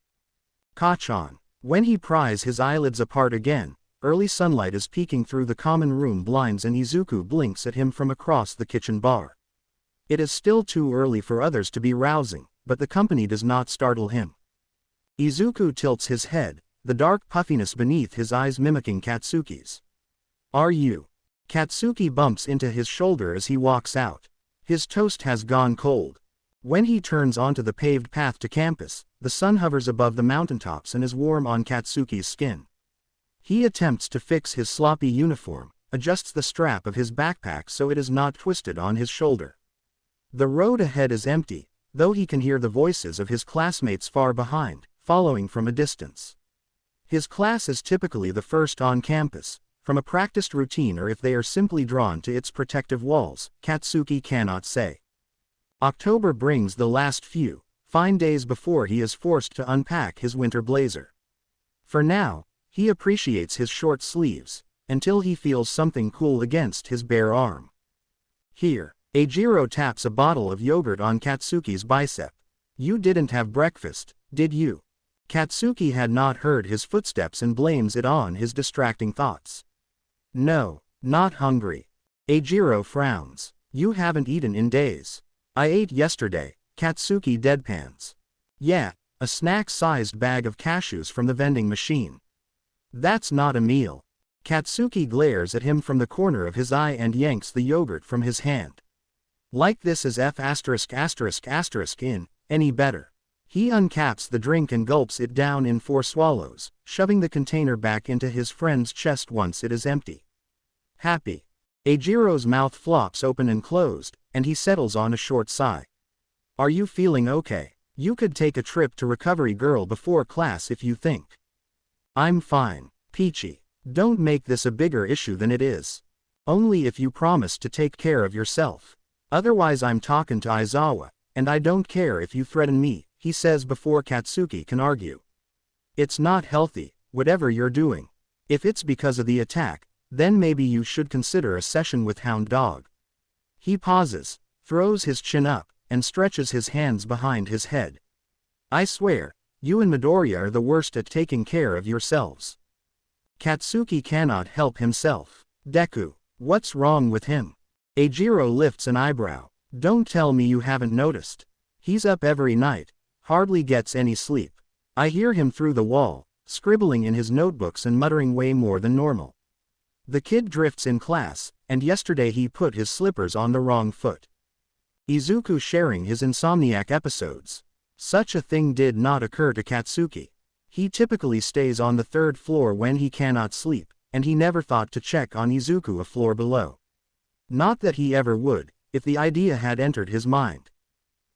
Kachan. When he pries his eyelids apart again, early sunlight is peeking through the common room blinds and Izuku blinks at him from across the kitchen bar. It is still too early for others to be rousing, but the company does not startle him. Izuku tilts his head, the dark puffiness beneath his eyes mimicking Katsuki's. Are you? Katsuki bumps into his shoulder as he walks out. His toast has gone cold. When he turns onto the paved path to campus, the sun hovers above the mountaintops and is warm on Katsuki's skin. He attempts to fix his sloppy uniform, adjusts the strap of his backpack so it is not twisted on his shoulder. The road ahead is empty, though he can hear the voices of his classmates far behind, following from a distance. His class is typically the first on campus, from a practiced routine or if they are simply drawn to its protective walls, Katsuki cannot say. October brings the last few fine days before he is forced to unpack his winter blazer. For now, he appreciates his short sleeves, until he feels something cool against his bare arm. Here, Eijiro taps a bottle of yogurt on Katsuki's bicep. You didn't have breakfast, did you? Katsuki had not heard his footsteps and blames it on his distracting thoughts. No, not hungry. Eijiro frowns. You haven't eaten in days. I ate yesterday, Katsuki deadpans. Yeah, a snack-sized bag of cashews from the vending machine. That's not a meal. Katsuki glares at him from the corner of his eye and yanks the yogurt from his hand. Like this is F*** in, any better. He uncaps the drink and gulps it down in 4 swallows, shoving the container back into his friend's chest once it is empty. Happy. Eijiro's mouth flops open and closed, and he settles on a short sigh. Are you feeling okay? You could take a trip to Recovery Girl before class if you think. I'm fine, Peachy. Don't make this a bigger issue than it is. Only if you promise to take care of yourself. Otherwise I'm talking to Aizawa, and I don't care if you threaten me, he says before Katsuki can argue. It's not healthy, whatever you're doing. If it's because of the attack, Then maybe you should consider a session with Hound Dog. He pauses, throws his chin up, and stretches his hands behind his head. I swear, you and Midoriya are the worst at taking care of yourselves. Katsuki cannot help himself. Deku, what's wrong with him? Eijiro lifts an eyebrow. Don't tell me you haven't noticed. He's up every night, hardly gets any sleep. I hear him through the wall, scribbling in his notebooks and muttering way more than normal. The kid drifts in class, and yesterday he put his slippers on the wrong foot. Izuku sharing his insomniac episodes. Such a thing did not occur to Katsuki. He typically stays on the third floor when he cannot sleep, and he never thought to check on Izuku a floor below. Not that he ever would, if the idea had entered his mind.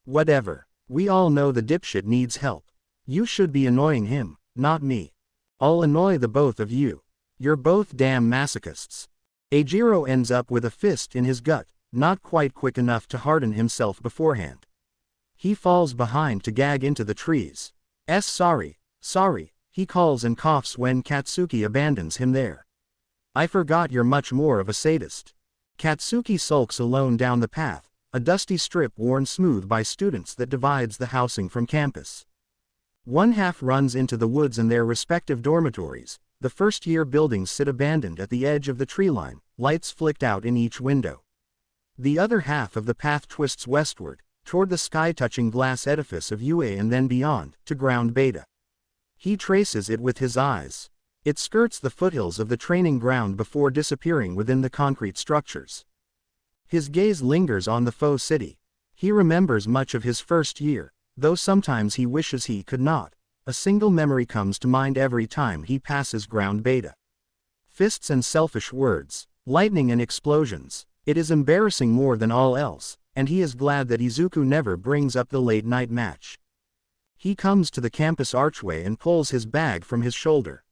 Whatever. We all know the dipshit needs help. You should be annoying him, not me. I'll annoy the both of you. You're both damn masochists. Eijiro ends up with a fist in his gut, not quite quick enough to harden himself beforehand. He falls behind to gag into the trees. Sorry, he calls and coughs when Katsuki abandons him there. I forgot you're much more of a sadist. Katsuki sulks alone down the path, a dusty strip worn smooth by students that divides the housing from campus. One half runs into the woods and their respective dormitories. The first-year buildings sit abandoned at the edge of the tree line, lights flicked out in each window. The other half of the path twists westward, toward the sky-touching glass edifice of Yuuei and then beyond, to ground beta. He traces it with his eyes. It skirts the foothills of the training ground before disappearing within the concrete structures. His gaze lingers on the faux city. He remembers much of his first year, though sometimes he wishes he could not. A single memory comes to mind every time he passes ground beta. Fists and selfish words, lightning and explosions. It is embarrassing more than all else, and he is glad that Izuku never brings up the late-night match. He comes to the campus archway and pulls his bag from his shoulder.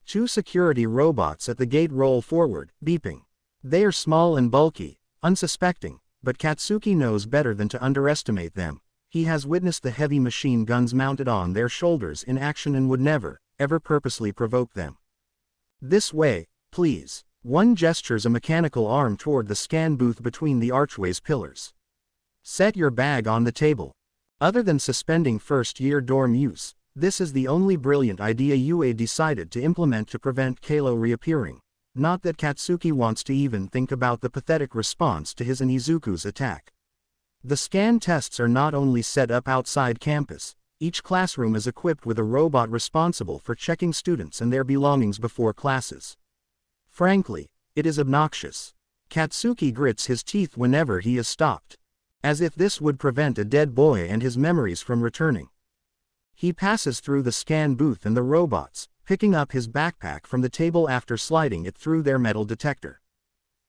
Two security robots at the gate roll forward, beeping. They are small and bulky, unsuspecting, but Katsuki knows better than to underestimate them. He has witnessed the heavy machine guns mounted on their shoulders in action and would never, ever purposely provoke them. This way, please. One gestures a mechanical arm toward the scan booth between the archway's pillars. Set your bag on the table. Other than suspending first-year dorm use, this is the only brilliant idea Yuuei decided to implement to prevent Kalo reappearing. Not that Katsuki wants to even think about the pathetic response to his and Izuku's attack. The scan tests are not only set up outside campus, each classroom is equipped with a robot responsible for checking students and their belongings before classes. Frankly, it is obnoxious. Katsuki grits his teeth whenever he is stopped. As if this would prevent a dead boy and his memories from returning. He passes through the scan booth and the robots, picking up his backpack from the table after sliding it through their metal detector.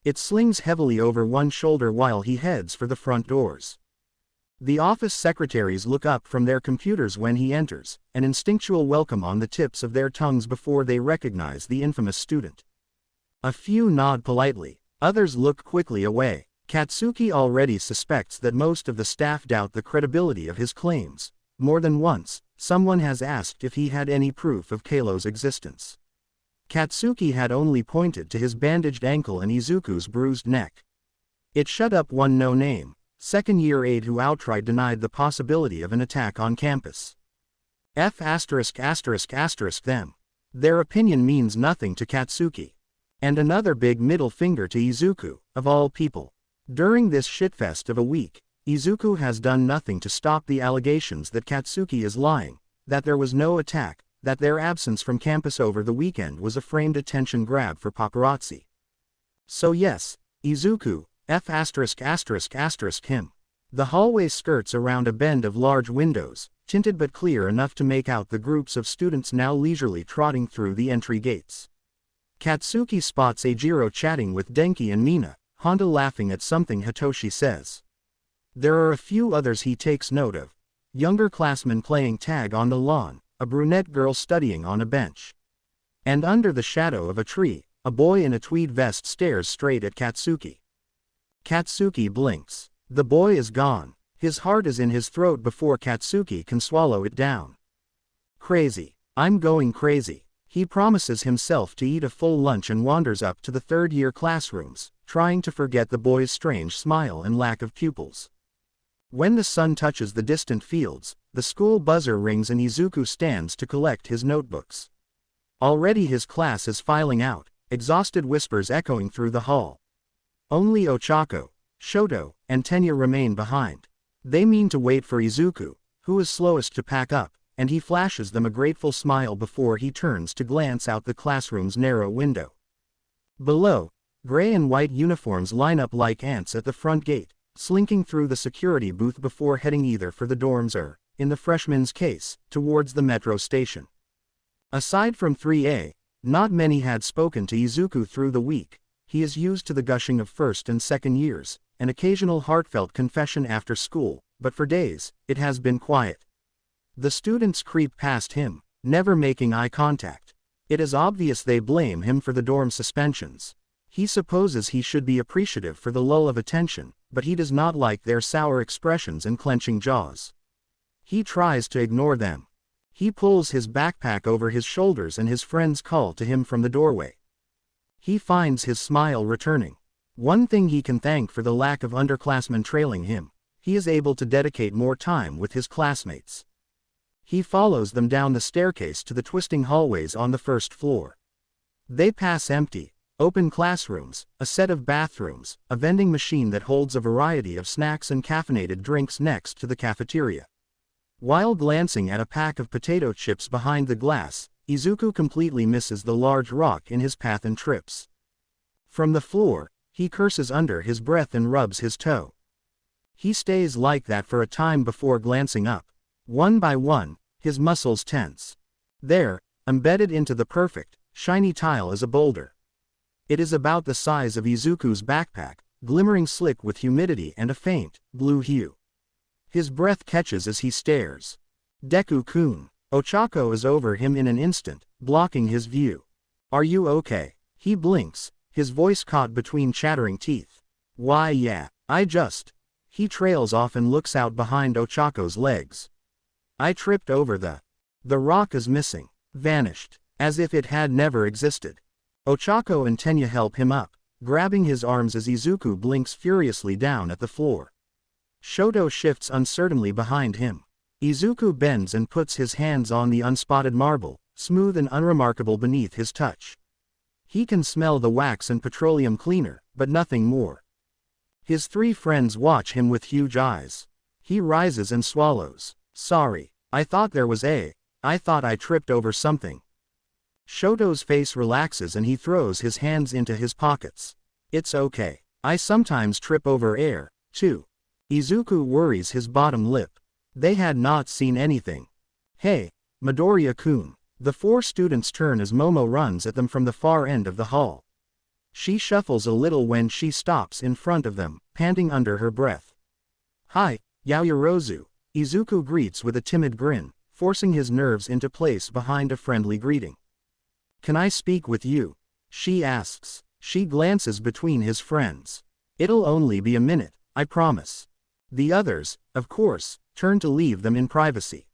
It slings heavily over one shoulder while he heads for the front doors. The office secretaries look up from their computers when he enters, an instinctual welcome on the tips of their tongues before they recognize the infamous student. A few nod politely, others look quickly away. Katsuki already suspects that most of the staff doubt the credibility of his claims. More than once, someone has asked if he had any proof of Kalo's existence. Katsuki had only pointed to his bandaged ankle and Izuku's bruised neck. It shut up one no-name, second-year aide who outright denied the possibility of an attack on campus. Them. Their opinion means nothing to Katsuki. And another big middle finger to Izuku, of all people. During this shitfest of a week, Izuku has done nothing to stop the allegations that Katsuki is lying, that there was no attack, that their absence from campus over the weekend was a framed attention grab for paparazzi. So yes, Izuku, him. The hallway skirts around a bend of large windows, tinted but clear enough to make out the groups of students now leisurely trotting through the entry gates. Katsuki spots Eijiro chatting with Denki and Mina, Honda laughing at something Hitoshi says. There are a few others he takes note of. Younger classmen playing tag on the lawn, a brunette girl studying on a bench. And under the shadow of a tree, a boy in a tweed vest stares straight at Katsuki. Katsuki blinks. The boy is gone. His heart is in his throat before Katsuki can swallow it down. Crazy. I'm going crazy. He promises himself to eat a full lunch and wanders up to the third-year classrooms, trying to forget the boy's strange smile and lack of pupils. When the sun touches the distant fields, the school buzzer rings and Izuku stands to collect his notebooks. Already his class is filing out, exhausted whispers echoing through the hall. Only Ochako, Shoto, and Tenya remain behind. They mean to wait for Izuku, who is slowest to pack up, and he flashes them a grateful smile before he turns to glance out the classroom's narrow window. Below, gray and white uniforms line up like ants at the front gate, slinking through the security booth before heading either for the dorms or, in the freshman's case, towards the metro station. Aside from 3A, not many had spoken to Izuku through the week. He is used to the gushing of first and second years, an occasional heartfelt confession after school, but for days, it has been quiet. The students creep past him, never making eye contact. It is obvious they blame him for the dorm suspensions. He supposes he should be appreciative for the lull of attention, but he does not like their sour expressions and clenching jaws. He tries to ignore them. He pulls his backpack over his shoulders and his friends call to him from the doorway. He finds his smile returning. One thing he can thank for the lack of underclassmen trailing him: he is able to dedicate more time with his classmates. He follows them down the staircase to the twisting hallways on the first floor. They pass empty, open classrooms, a set of bathrooms, a vending machine that holds a variety of snacks and caffeinated drinks next to the cafeteria. While glancing at a pack of potato chips behind the glass, Izuku completely misses the large rock in his path and trips. From the floor, he curses under his breath and rubs his toe. He stays like that for a time before glancing up. One by one, his muscles tense. There, embedded into the perfect, shiny tile is a boulder. It is about the size of Izuku's backpack, glimmering slick with humidity and a faint, blue hue. His breath catches as he stares. Deku-kun. Ochako is over him in an instant, blocking his view. Are you okay? He blinks, his voice caught between chattering teeth. Why yeah, He trails off and looks out behind Ochako's legs. I tripped over the rock is missing, vanished, as if it had never existed. Ochako and Tenya help him up, grabbing his arms as Izuku blinks furiously down at the floor. Shoto shifts uncertainly behind him. Izuku bends and puts his hands on the unspotted marble, smooth and unremarkable beneath his touch. He can smell the wax and petroleum cleaner, but nothing more. His three friends watch him with huge eyes. He rises and swallows. Sorry, I thought I tripped over something. Shoto's face relaxes and he throws his hands into his pockets. It's okay. I sometimes trip over air, too. Izuku worries his bottom lip. They had not seen anything. Hey, Midoriya-kun. The four students turn as Momo runs at them from the far end of the hall. She shuffles a little when she stops in front of them, panting under her breath. Hi, Yaoyorozu. Izuku greets with a timid grin, forcing his nerves into place behind a friendly greeting. Can I speak with you? She asks. She glances between his friends. It'll only be a minute, I promise. The others, of course, turn to leave them in privacy.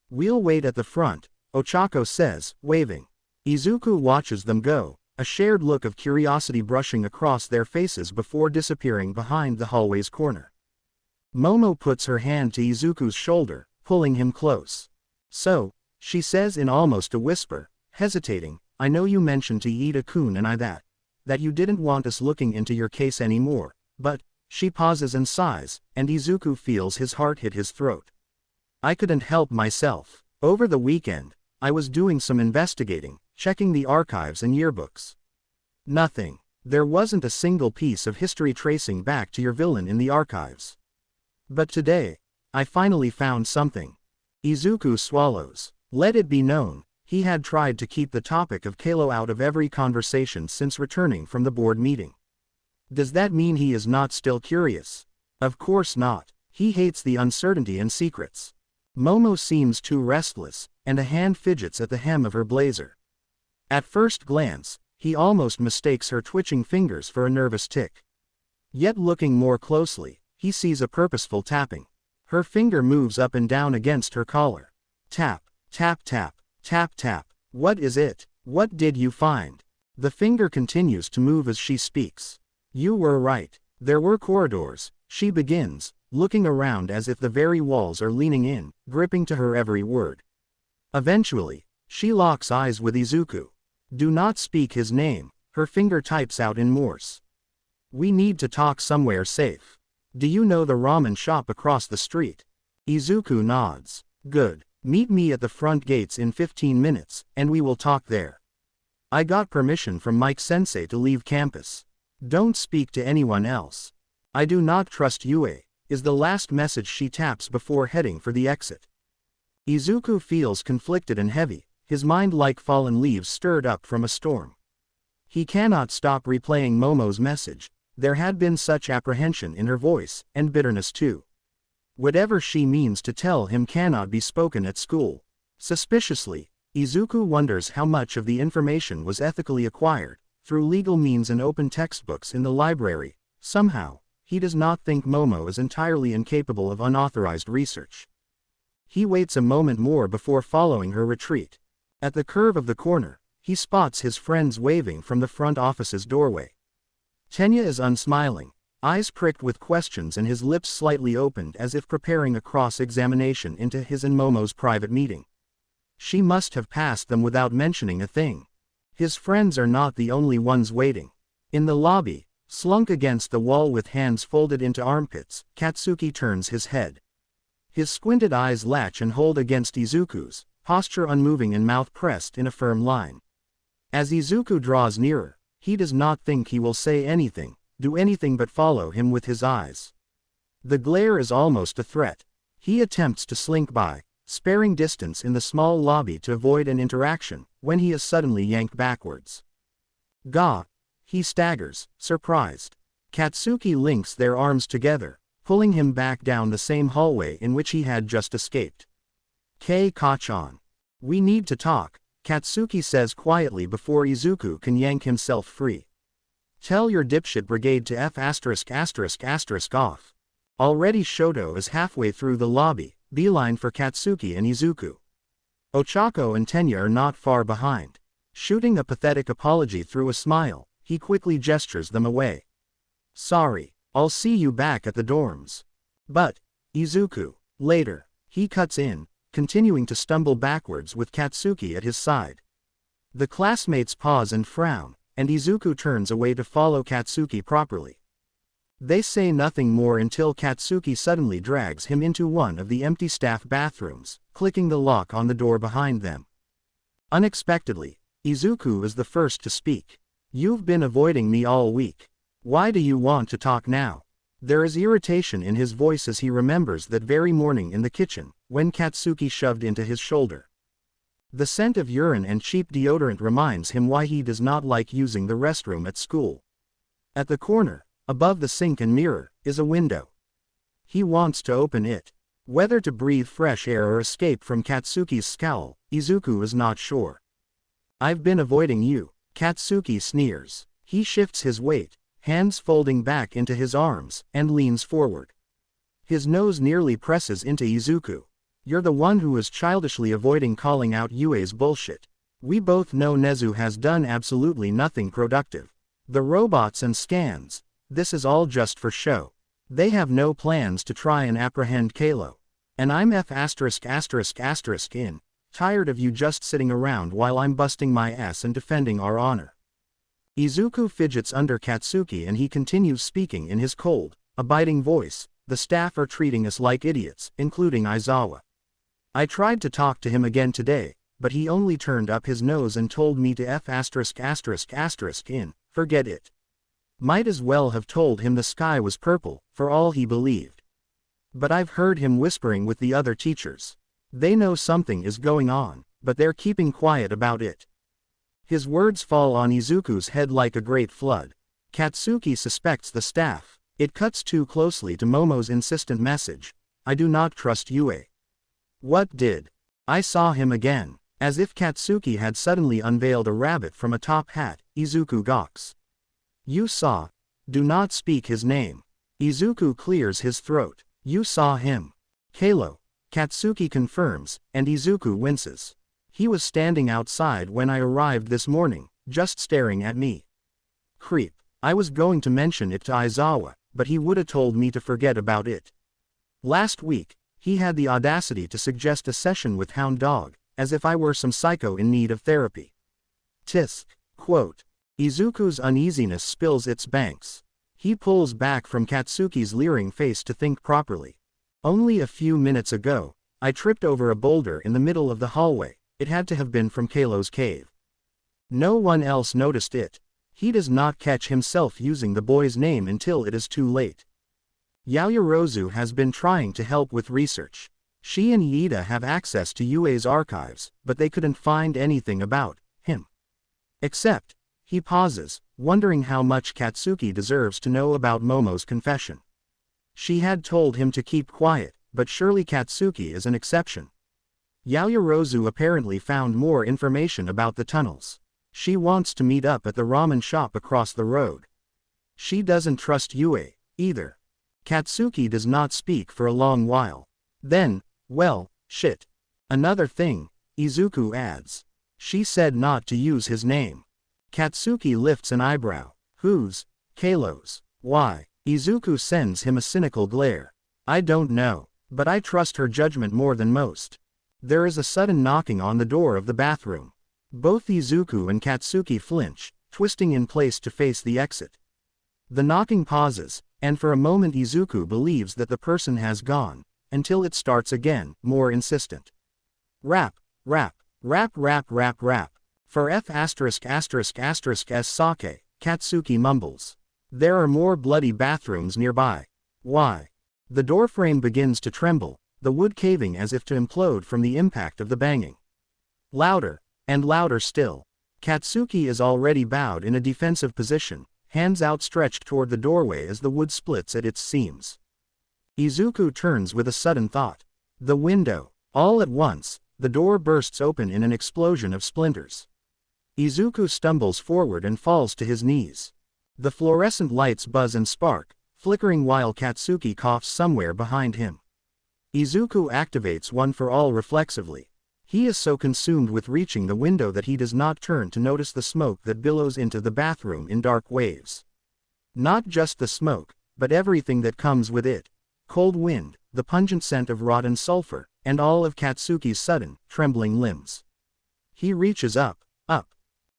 We'll wait at the front, Ochako says, waving. Izuku watches them go, a shared look of curiosity brushing across their faces before disappearing behind the hallway's corner. Momo puts her hand to Izuku's shoulder, pulling him close. So, she says in almost a whisper, hesitating, I know you mentioned to Iida-kun and I that you didn't want us looking into your case anymore, but, she pauses and sighs, and Izuku feels his heart hit his throat. I couldn't help myself. Over the weekend, I was doing some investigating, checking the archives and yearbooks. Nothing. There wasn't a single piece of history tracing back to your villain in the archives. But today, I finally found something. Izuku swallows. Let it be known, he had tried to keep the topic of Kalo out of every conversation since returning from the board meeting. Does that mean he is not still curious? Of course not. He hates the uncertainty and secrets. Momo seems too restless, and a hand fidgets at the hem of her blazer. At first glance, he almost mistakes her twitching fingers for a nervous tick. Yet looking more closely, he sees a purposeful tapping. Her finger moves up and down against her collar. Tap, tap, tap, tap, tap. What is it? What did you find? The finger continues to move as she speaks. You were right. There were corridors, she begins, looking around as if the very walls are leaning in, gripping to her every word. Eventually, she locks eyes with Izuku. Do not speak his name, her finger types out in Morse. We need to talk somewhere safe. Do you know the ramen shop across the street? Izuku nods. Good. Meet me at the front gates in 15 minutes, and we will talk there. I got permission from Mike-sensei to leave campus. Don't speak to anyone else. I do not trust Yuuei, is the last message she taps before heading for the exit. Izuku feels conflicted and heavy, his mind like fallen leaves stirred up from a storm. He cannot stop replaying Momo's message. There had been such apprehension in her voice, and bitterness too. Whatever she means to tell him cannot be spoken at school. Suspiciously, Izuku wonders how much of the information was ethically acquired, through legal means and open textbooks in the library. Somehow, he does not think Momo is entirely incapable of unauthorized research. He waits a moment more before following her retreat. At the curve of the corner, he spots his friends waving from the front office's doorway. Tenya is unsmiling, eyes pricked with questions and his lips slightly opened as if preparing a cross-examination into his and Momo's private meeting. She must have passed them without mentioning a thing. His friends are not the only ones waiting. In the lobby, slunk against the wall with hands folded into armpits, Katsuki turns his head. His squinted eyes latch and hold against Izuku's, posture unmoving and mouth pressed in a firm line. As Izuku draws nearer, he does not think he will say anything, do anything but follow him with his eyes. The glare is almost a threat. He attempts to slink by, sparing distance in the small lobby to avoid an interaction, when he is suddenly yanked backwards. Gah! He staggers, surprised. Katsuki links their arms together, pulling him back down the same hallway in which he had just escaped. Kei-chan. We need to talk, Katsuki says quietly before Izuku can yank himself free. Tell your dipshit brigade to F*** off. Already Shoto is halfway through the lobby, beeline for Katsuki and Izuku. Ochako and Tenya are not far behind. Shooting a pathetic apology through a smile, he quickly gestures them away. Sorry, I'll see you back at the dorms. But, Izuku, later, he cuts in, continuing to stumble backwards with Katsuki at his side. The classmates pause and frown, and Izuku turns away to follow Katsuki properly. They say nothing more until Katsuki suddenly drags him into one of the empty staff bathrooms, clicking the lock on the door behind them. Unexpectedly, Izuku is the first to speak. You've been avoiding me all week. Why do you want to talk now? There is irritation in his voice as he remembers that very morning in the kitchen, when Katsuki shoved into his shoulder. The scent of urine and cheap deodorant reminds him why he does not like using the restroom at school. At the corner, above the sink and mirror, is a window. He wants to open it. Whether to breathe fresh air or escape from Katsuki's scowl, Izuku is not sure. I've been avoiding you, Katsuki sneers. He shifts his weight, hands folding back into his arms, and leans forward. His nose nearly presses into Izuku. You're the one who is childishly avoiding calling out Yuei's bullshit. We both know Nezu has done absolutely nothing productive. The robots and scans, this is all just for show. They have no plans to try and apprehend Kalo. And I'm in, tired of you just sitting around while I'm busting my ass and defending our honor. Izuku fidgets under Katsuki and he continues speaking in his cold, abiding voice. The staff are treating us like idiots, including Aizawa. I tried to talk to him again today, but he only turned up his nose and told me to forget it. Might as well have told him the sky was purple, for all he believed. But I've heard him whispering with the other teachers. They know something is going on, but they're keeping quiet about it. His words fall on Izuku's head like a great flood. Katsuki suspects the staff. It cuts too closely to Momo's insistent message. I do not trust Yuuei. What did? I saw him again. As if Katsuki had suddenly unveiled a rabbit from a top hat, Izuku gawks. You saw. Do not speak his name. Izuku clears his throat. You saw him. Kalo. Katsuki confirms, and Izuku winces. He was standing outside when I arrived this morning, just staring at me. Creep. I was going to mention it to Aizawa, but he woulda told me to forget about it. Last week, he had the audacity to suggest a session with Hound Dog, as if I were some psycho in need of therapy. Tisk. Quote. Izuku's uneasiness spills its banks. He pulls back from Katsuki's leering face to think properly. Only a few minutes ago, I tripped over a boulder in the middle of the hallway. It had to have been from Kalo's cave. No one else noticed it. He does not catch himself using the boy's name until it is too late. Yaoyorozu has been trying to help with research. She and Iida have access to Yuei's archives, but they couldn't find anything about him. Except, he pauses, wondering how much Katsuki deserves to know about Momo's confession. She had told him to keep quiet, but surely Katsuki is an exception. Yaoyorozu apparently found more information about the tunnels. She wants to meet up at the ramen shop across the road. She doesn't trust Yuei, either. Katsuki does not speak for a long while. Then, well, shit. Another thing, Izuku adds. She said not to use his name. Katsuki lifts an eyebrow. Whose? Kalo's. Why? Izuku sends him a cynical glare. I don't know, but I trust her judgment more than most. There is a sudden knocking on the door of the bathroom. Both Izuku and Katsuki flinch, twisting in place to face the exit. The knocking pauses, and for a moment Izuku believes that the person has gone, until it starts again, more insistent. Rap, rap, rap rap rap rap. For F********* S sake, Katsuki mumbles. There are more bloody bathrooms nearby. Why? The doorframe begins to tremble, the wood caving as if to implode from the impact of the banging. Louder, and louder still. Katsuki is already bowed in a defensive position, hands outstretched toward the doorway as the wood splits at its seams. Izuku turns with a sudden thought. The window. All at once, the door bursts open in an explosion of splinters. Izuku stumbles forward and falls to his knees. The fluorescent lights buzz and spark, flickering while Katsuki coughs somewhere behind him. Izuku activates One for All reflexively. He is so consumed with reaching the window that he does not turn to notice the smoke that billows into the bathroom in dark waves. Not just the smoke, but everything that comes with it. Cold wind, the pungent scent of rotten sulfur, and all of Katsuki's sudden, trembling limbs. He reaches up.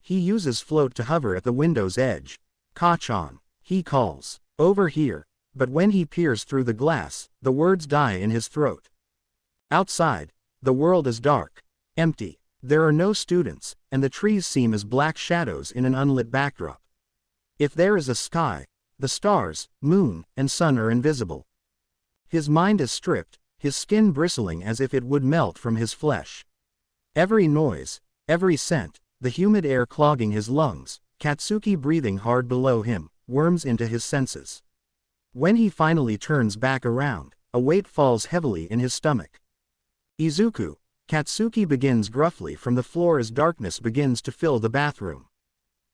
He uses float to hover at the window's edge. Kachan, he calls. Over here. But when he peers through the glass, the words die in his throat. Outside, the world is dark. Empty. There are no students, and the trees seem as black shadows in an unlit backdrop. If there is a sky, the stars, moon, and sun are invisible. His mind is stripped, his skin bristling as if it would melt from his flesh. Every noise, every scent, the humid air clogging his lungs, Katsuki breathing hard below him, worms into his senses. When he finally turns back around, a weight falls heavily in his stomach. Izuku, Katsuki begins gruffly from the floor as darkness begins to fill the bathroom.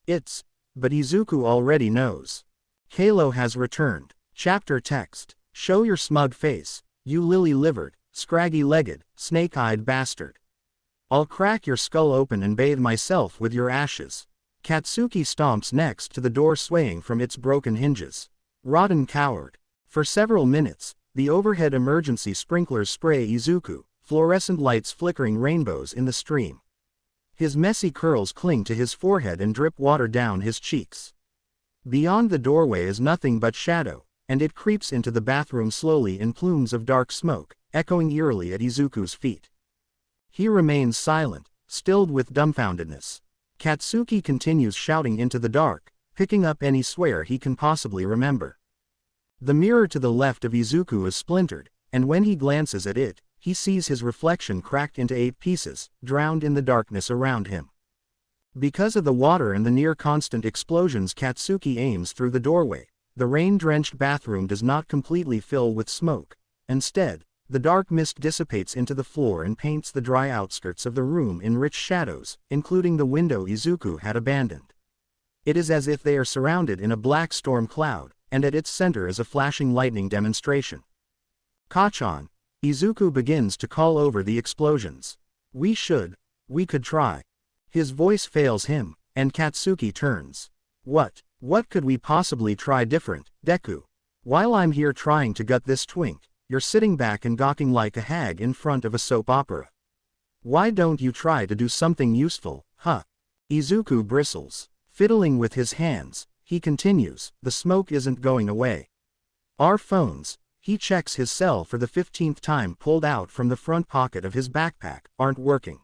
But Izuku already knows. Kalo has returned. Chapter text. Show your smug face, you lily-livered, scraggy-legged, snake-eyed bastard. I'll crack your skull open and bathe myself with your ashes. Katsuki stomps next to the door swaying from its broken hinges. Rotten coward. For several minutes, the overhead emergency sprinklers spray Izuku, fluorescent lights flickering rainbows in the stream. His messy curls cling to his forehead and drip water down his cheeks. Beyond the doorway is nothing but shadow, and it creeps into the bathroom slowly in plumes of dark smoke, echoing eerily at Izuku's feet. He remains silent, stilled with dumbfoundedness. Katsuki continues shouting into the dark, picking up any swear he can possibly remember. The mirror to the left of Izuku is splintered, and when he glances at it, he sees his reflection cracked into 8 pieces, drowned in the darkness around him. Because of the water and the near-constant explosions Katsuki aims through the doorway, the rain-drenched bathroom does not completely fill with smoke. Instead, the dark mist dissipates into the floor and paints the dry outskirts of the room in rich shadows, including the window Izuku had abandoned. It is as if they are surrounded in a black storm cloud, and at its center is a flashing lightning demonstration. Kachan, Izuku begins to call over the explosions. We should We could try. His voice fails him, and Katsuki turns. What could we possibly try different, Deku? While I'm here trying to gut this twink, you're sitting back and gawking like a hag in front of a soap opera. Why don't you try to do something useful, huh? Izuku bristles. Fiddling with his hands, he continues, the smoke isn't going away. Our phones, he checks his cell for the 15th time pulled out from the front pocket of his backpack, aren't working.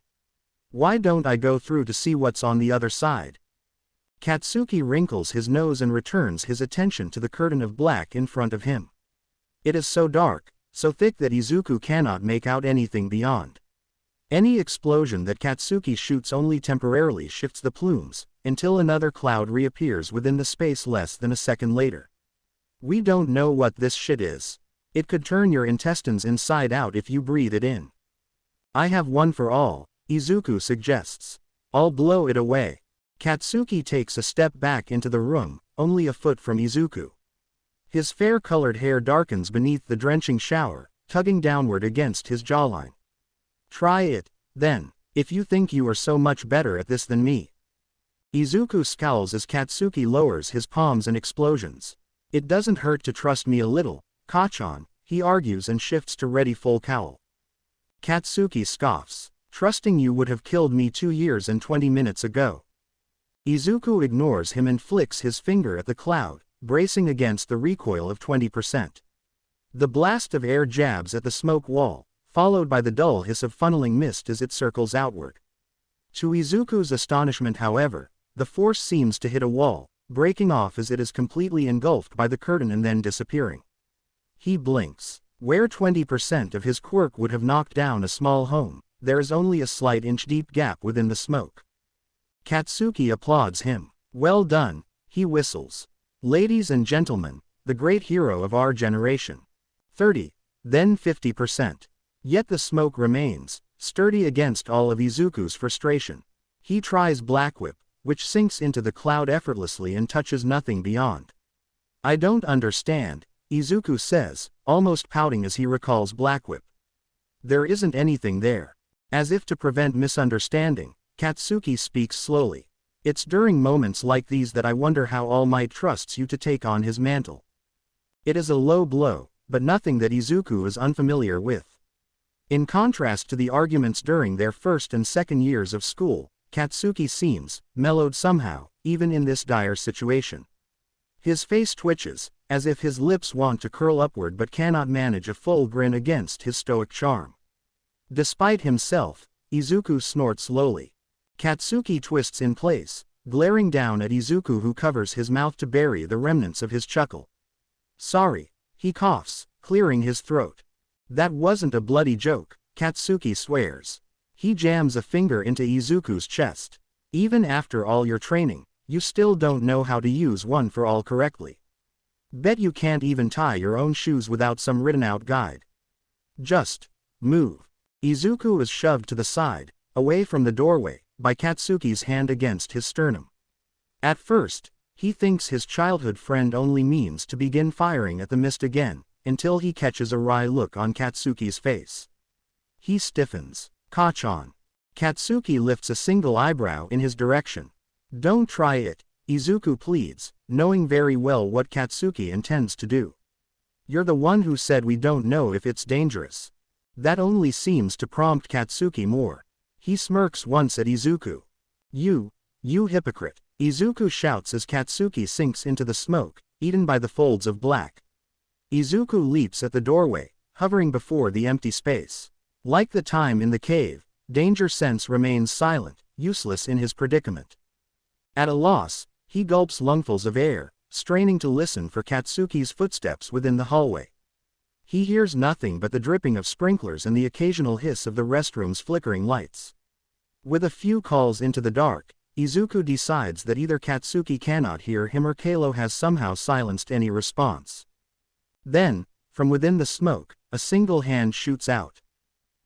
Why don't I go through to see what's on the other side? Katsuki wrinkles his nose and returns his attention to the curtain of black in front of him. It is so dark, so thick that Izuku cannot make out anything beyond. Any explosion that Katsuki shoots only temporarily shifts the plumes, until another cloud reappears within the space less than a second later. We don't know what this shit is. It could turn your intestines inside out if you breathe it in. I have one for all, Izuku suggests. I'll blow it away. Katsuki takes a step back into the room, only a foot from Izuku. His fair-colored hair darkens beneath the drenching shower, tugging downward against his jawline. Try it, then, if you think you are so much better at this than me. Izuku scowls as Katsuki lowers his palms and explosions. It doesn't hurt to trust me a little, Kachan, he argues and shifts to ready full cowl. Katsuki scoffs. Trusting you would have killed me 2 years and 20 minutes ago. Izuku ignores him and flicks his finger at the cloud, bracing against the recoil of 20%. The blast of air jabs at the smoke wall, followed by the dull hiss of funneling mist as it circles outward. To Izuku's astonishment, however, the force seems to hit a wall, breaking off as it is completely engulfed by the curtain and then disappearing. He blinks. Where 20% of his quirk would have knocked down a small home, there is only a slight inch-deep gap within the smoke. Katsuki applauds him. Well done, he whistles. Ladies and gentlemen, the great hero of our generation. 30, then 50%. Yet the smoke remains, sturdy against all of Izuku's frustration. He tries Black Whip, which sinks into the cloud effortlessly and touches nothing beyond. I don't understand, Izuku says, almost pouting as he recalls Black Whip. There isn't anything there. As if to prevent misunderstanding, Katsuki speaks slowly. It's during moments like these that I wonder how All Might trusts you to take on his mantle. It is a low blow, but nothing that Izuku is unfamiliar with. In contrast to the arguments during their first and second years of school, Katsuki seems mellowed somehow, even in this dire situation. His face twitches, as if his lips want to curl upward but cannot manage a full grin against his stoic charm. Despite himself, Izuku snorts slowly. Katsuki twists in place, glaring down at Izuku, who covers his mouth to bury the remnants of his chuckle. Sorry, he coughs, clearing his throat. That wasn't a bloody joke, Katsuki swears. He jams a finger into Izuku's chest. Even after all your training, you still don't know how to use one for all correctly. Bet you can't even tie your own shoes without some written-out guide. Just move. Izuku is shoved to the side, away from the doorway, by Katsuki's hand against his sternum. At first, he thinks his childhood friend only means to begin firing at the mist again, until he catches a wry look on Katsuki's face. He stiffens. Kachan. Katsuki lifts a single eyebrow in his direction. Don't try it, Izuku pleads, knowing very well what Katsuki intends to do. You're the one who said we don't know if it's dangerous. That only seems to prompt Katsuki more. He smirks once at Izuku. You hypocrite, Izuku shouts as Katsuki sinks into the smoke, eaten by the folds of black. Izuku leaps at the doorway, hovering before the empty space. Like the time in the cave, Danger Sense remains silent, useless in his predicament. At a loss, he gulps lungfuls of air, straining to listen for Katsuki's footsteps within the hallway. He hears nothing but the dripping of sprinklers and the occasional hiss of the restroom's flickering lights. With a few calls into the dark, Izuku decides that either Katsuki cannot hear him or Kalo has somehow silenced any response. Then, from within the smoke, a single hand shoots out.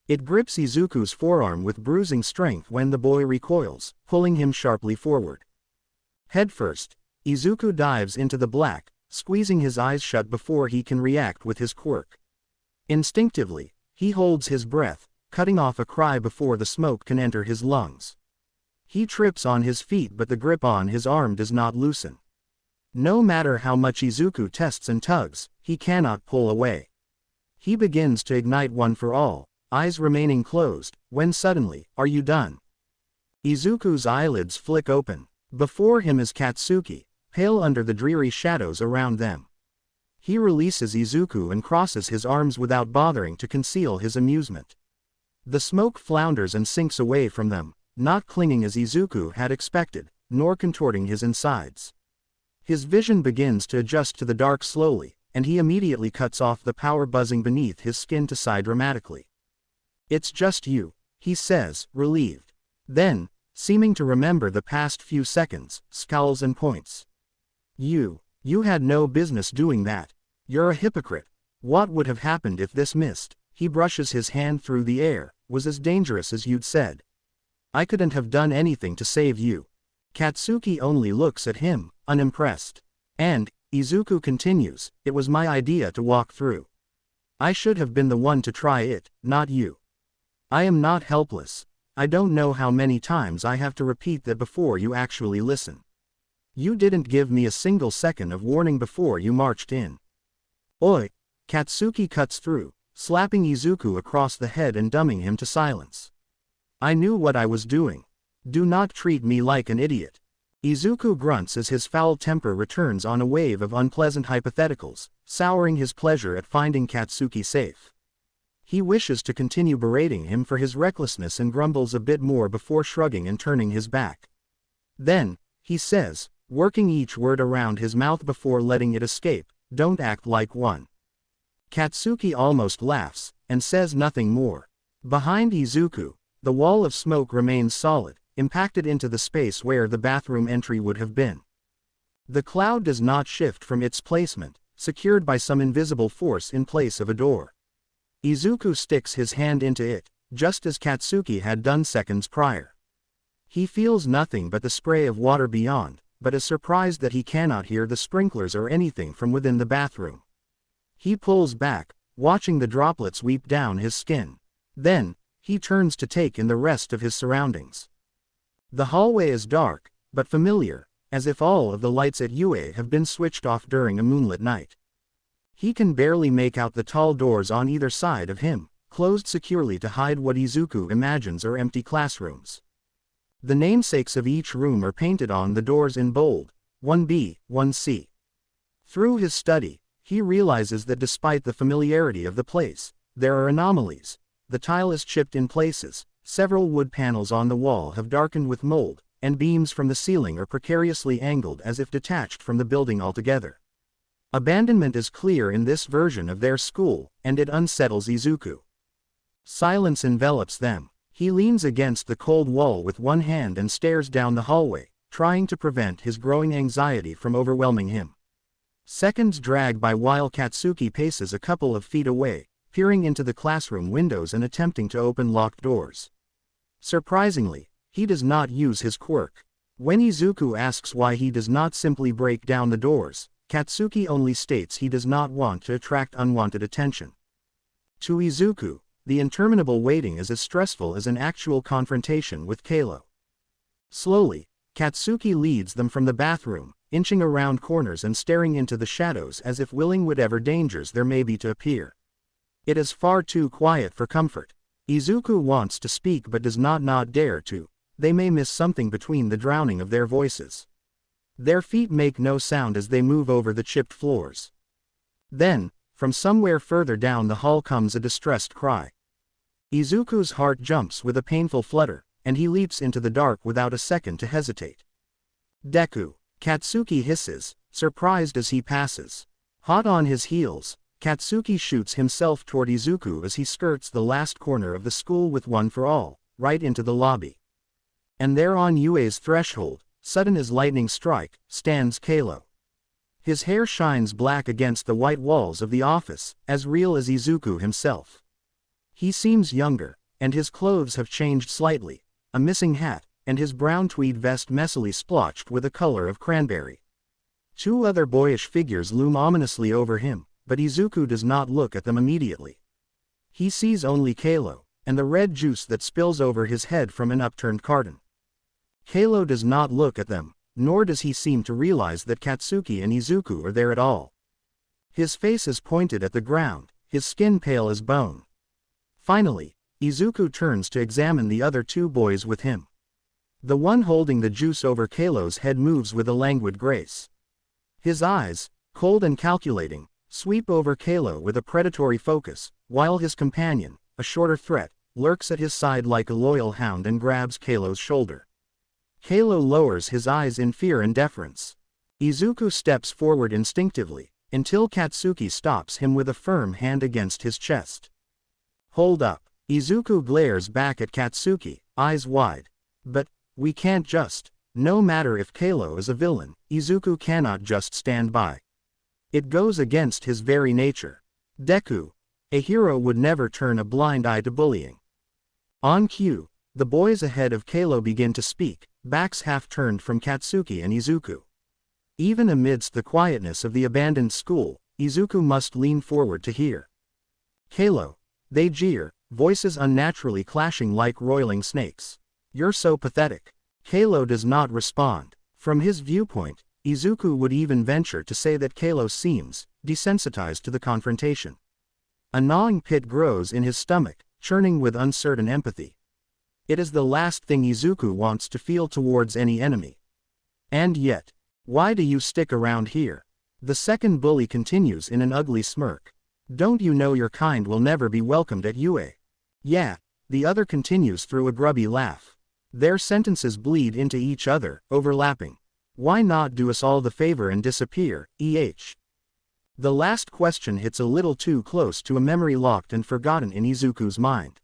It grips Izuku's forearm with bruising strength when the boy recoils, pulling him sharply forward. Headfirst, Izuku dives into the black, squeezing his eyes shut before he can react with his quirk. Instinctively, he holds his breath, cutting off a cry before the smoke can enter his lungs. He trips on his feet, but the grip on his arm does not loosen. No matter how much Izuku tests and tugs, he cannot pull away. He begins to ignite one for all, eyes remaining closed, when suddenly, "Are you done?" Izuku's eyelids flick open. Before him is Katsuki, pale under the dreary shadows around them. He releases Izuku and crosses his arms without bothering to conceal his amusement. The smoke flounders and sinks away from them, not clinging as Izuku had expected, nor contorting his insides. His vision begins to adjust to the dark slowly, and he immediately cuts off the power buzzing beneath his skin to sigh dramatically. "It's just you," he says, relieved. Then, seeming to remember the past few seconds, scowls and points. You had no business doing that. You're a hypocrite. What would have happened if this missed?" He brushes his hand through the air. "Was as dangerous as you'd said. I couldn't have done anything to save you." Katsuki only looks at him, unimpressed. And, Izuku continues, "It was my idea to walk through. I should have been the one to try it, not you. I am not helpless. I don't know how many times I have to repeat that before you actually listen. You didn't give me a single second of warning before you marched in." "Oi!" Katsuki cuts through, slapping Izuku across the head and dumbing him to silence. "I knew what I was doing. Do not treat me like an idiot." Izuku grunts as his foul temper returns on a wave of unpleasant hypotheticals, souring his pleasure at finding Katsuki safe. He wishes to continue berating him for his recklessness and grumbles a bit more before shrugging and turning his back. Then, he says, working each word around his mouth before letting it escape, "Don't act like one." Katsuki almost laughs, and says nothing more. Behind Izuku, the wall of smoke remains solid, impacted into the space where the bathroom entry would have been. The cloud does not shift from its placement, secured by some invisible force in place of a door. Izuku sticks his hand into it, just as Katsuki had done seconds prior. He feels nothing but the spray of water beyond, but is surprised that he cannot hear the sprinklers or anything from within the bathroom. He pulls back, watching the droplets weep down his skin. Then, he turns to take in the rest of his surroundings. The hallway is dark, but familiar, as if all of the lights at Yuuei have been switched off during a moonlit night. He can barely make out the tall doors on either side of him, closed securely to hide what Izuku imagines are empty classrooms. The namesakes of each room are painted on the doors in bold, 1B, 1C. Through his study, he realizes that despite the familiarity of the place, there are anomalies. The tile is chipped in places, several wood panels on the wall have darkened with mold, and beams from the ceiling are precariously angled as if detached from the building altogether. Abandonment is clear in this version of their school, and it unsettles Izuku. Silence envelops them. He leans against the cold wall with one hand and stares down the hallway, trying to prevent his growing anxiety from overwhelming him. Seconds drag by while Katsuki paces a couple of feet away, peering into the classroom windows and attempting to open locked doors. Surprisingly, he does not use his quirk. When Izuku asks why he does not simply break down the doors, Katsuki only states he does not want to attract unwanted attention. To Izuku, the interminable waiting is as stressful as an actual confrontation with Kalo. Slowly, Katsuki leads them from the bathroom, inching around corners and staring into the shadows as if willing whatever dangers there may be to appear. It is far too quiet for comfort. Izuku wants to speak but does not dare to. They may miss something between the drowning of their voices. Their feet make no sound as they move over the chipped floors. Then, from somewhere further down the hall comes a distressed cry. Izuku's heart jumps with a painful flutter, and he leaps into the dark without a second to hesitate. "Deku!" Katsuki hisses, surprised as he passes. Hot on his heels, Katsuki shoots himself toward Izuku as he skirts the last corner of the school with one for all, right into the lobby. And there on Yuei's threshold, sudden as lightning strike, stands Kalo. His hair shines black against the white walls of the office, as real as Izuku himself. He seems younger, and his clothes have changed slightly, a missing hat, and his brown tweed vest messily splotched with a color of cranberry. Two other boyish figures loom ominously over him, but Izuku does not look at them immediately. He sees only Kalo, and the red juice that spills over his head from an upturned carton. Kalo does not look at them, nor does he seem to realize that Katsuki and Izuku are there at all. His face is pointed at the ground, his skin pale as bone. Finally, Izuku turns to examine the other two boys with him. The one holding the juice over Kalo's head moves with a languid grace. His eyes, cold and calculating, sweep over Kalo with a predatory focus, while his companion, a shorter threat, lurks at his side like a loyal hound and grabs Kalo's shoulder. Kalo lowers his eyes in fear and deference. Izuku steps forward instinctively, until Katsuki stops him with a firm hand against his chest. Hold up. Izuku glares back at Katsuki, eyes wide. But, we can't just. No matter if Kalo is a villain, Izuku cannot just stand by. It goes against his very nature. Deku, a hero, would never turn a blind eye to bullying. On cue, the boys ahead of Kalo begin to speak, backs half turned from Katsuki and Izuku. Even amidst the quietness of the abandoned school, Izuku must lean forward to hear. Kalo, they jeer, voices unnaturally clashing like roiling snakes. You're so pathetic. Kalo does not respond. From his viewpoint, Izuku would even venture to say that Kalo seems desensitized to the confrontation. A gnawing pit grows in his stomach, churning with uncertain empathy. It is the last thing Izuku wants to feel towards any enemy. And yet, why do you stick around here? The second bully continues in an ugly smirk. Don't you know your kind will never be welcomed at Yuuei? Yeah, the other continues through a grubby laugh. Their sentences bleed into each other, overlapping. Why not do us all the favor and disappear, eh? The last question hits a little too close to a memory locked and forgotten in Izuku's mind.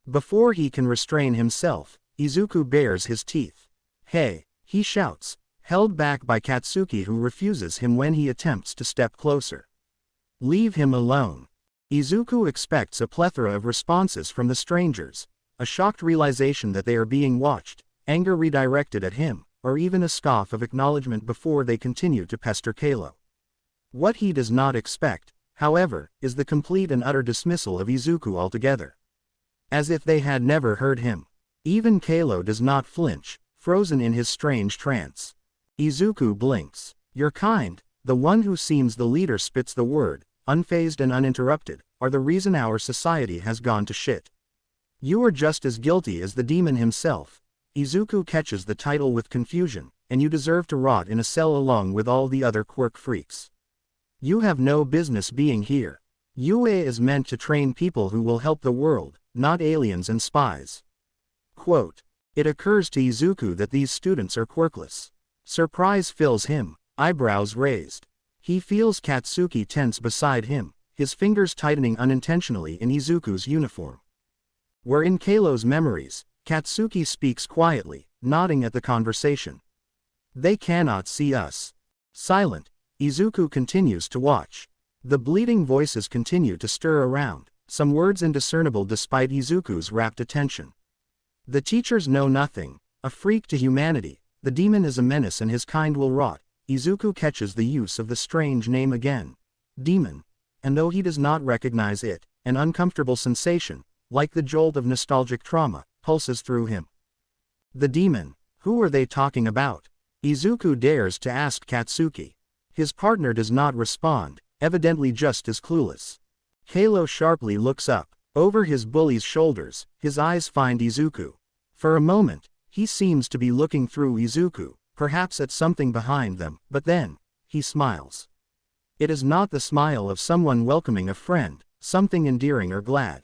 Before he can restrain himself, Izuku bares his teeth. Hey, he shouts, held back by Katsuki, who refuses him when he attempts to step closer. Leave him alone. Izuku expects a plethora of responses from the strangers. A shocked realization that they are being watched, anger redirected at him, or even a scoff of acknowledgement before they continue to pester Kalo. What he does not expect, however, is the complete and utter dismissal of Izuku altogether. As if they had never heard him. Even Kalo does not flinch, frozen in his strange trance. Izuku blinks. Your kind, the one who seems the leader, spits the word, unfazed and uninterrupted, are the reason our society has gone to shit. You are just as guilty as the demon himself. Izuku catches the title with confusion, and you deserve to rot in a cell along with all the other quirk freaks. You have no business being here. Yuuei is meant to train people who will help the world, not aliens and spies. Quote. It occurs to Izuku that these students are quirkless. Surprise fills him, eyebrows raised. He feels Katsuki tense beside him, his fingers tightening unintentionally in Izuku's uniform. Where in Kalo's memories, Katsuki speaks quietly, nodding at the conversation. They cannot see us. Silent, Izuku continues to watch. The bleeding voices continue to stir around, some words indiscernible despite Izuku's rapt attention. The teachers know nothing, a freak to humanity, the demon is a menace and his kind will rot. Izuku catches the use of the strange name again. Demon. And though he does not recognize it, an uncomfortable sensation, like the jolt of nostalgic trauma, pulses through him. The demon. Who are they talking about? Izuku dares to ask Katsuki. His partner does not respond, evidently just as clueless. Kalo sharply looks up. Over his bully's shoulders, his eyes find Izuku. For a moment, he seems to be looking through Izuku, perhaps at something behind them, but then, he smiles. It is not the smile of someone welcoming a friend, something endearing or glad.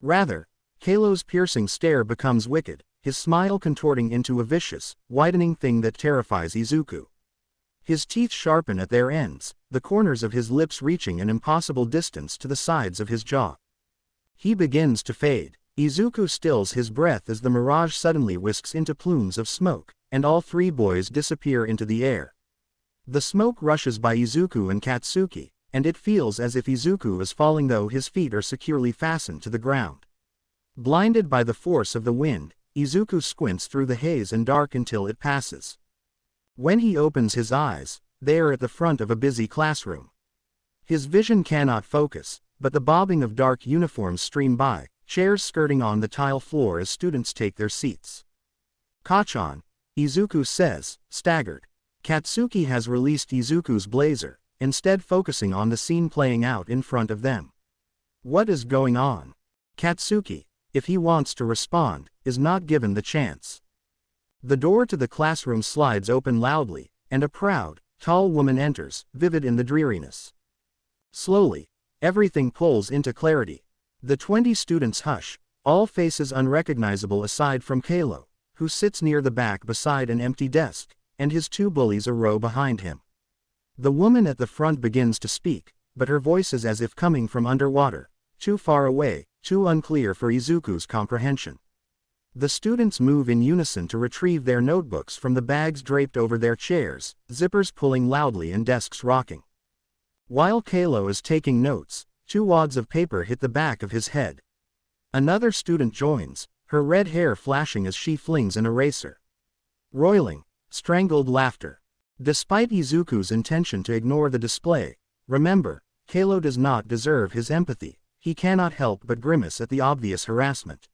Rather, Kalo's piercing stare becomes wicked, his smile contorting into a vicious, widening thing that terrifies Izuku. His teeth sharpen at their ends, the corners of his lips reaching an impossible distance to the sides of his jaw. He begins to fade. Izuku stills his breath as the mirage suddenly whisks into plumes of smoke, and all three boys disappear into the air. The smoke rushes by Izuku and Katsuki, and it feels as if Izuku is falling though his feet are securely fastened to the ground. Blinded by the force of the wind, Izuku squints through the haze and dark until it passes. When he opens his eyes, they are at the front of a busy classroom. His vision cannot focus, but the bobbing of dark uniforms stream by, chairs skirting on the tile floor as students take their seats. "Kachan," Izuku says, staggered. Katsuki has released Izuku's blazer, instead focusing on the scene playing out in front of them. What is going on? Katsuki, if he wants to respond, is not given the chance. The door to the classroom slides open loudly, and a proud, tall woman enters, vivid in the dreariness. Slowly, everything pulls into clarity. The 20 students hush, all faces unrecognizable aside from Kalo, who sits near the back beside an empty desk, and his 2 bullies a row behind him. The woman at the front begins to speak, but her voice is as if coming from underwater, too far away, too unclear for Izuku's comprehension. The students move in unison to retrieve their notebooks from the bags draped over their chairs, zippers pulling loudly and desks rocking. While Kalo is taking notes, 2 wads of paper hit the back of his head. Another student joins, her red hair flashing as she flings an eraser. Roiling, strangled laughter. Despite Izuku's intention to ignore the display, remember, Kalo does not deserve his empathy. He cannot help but grimace at the obvious harassment.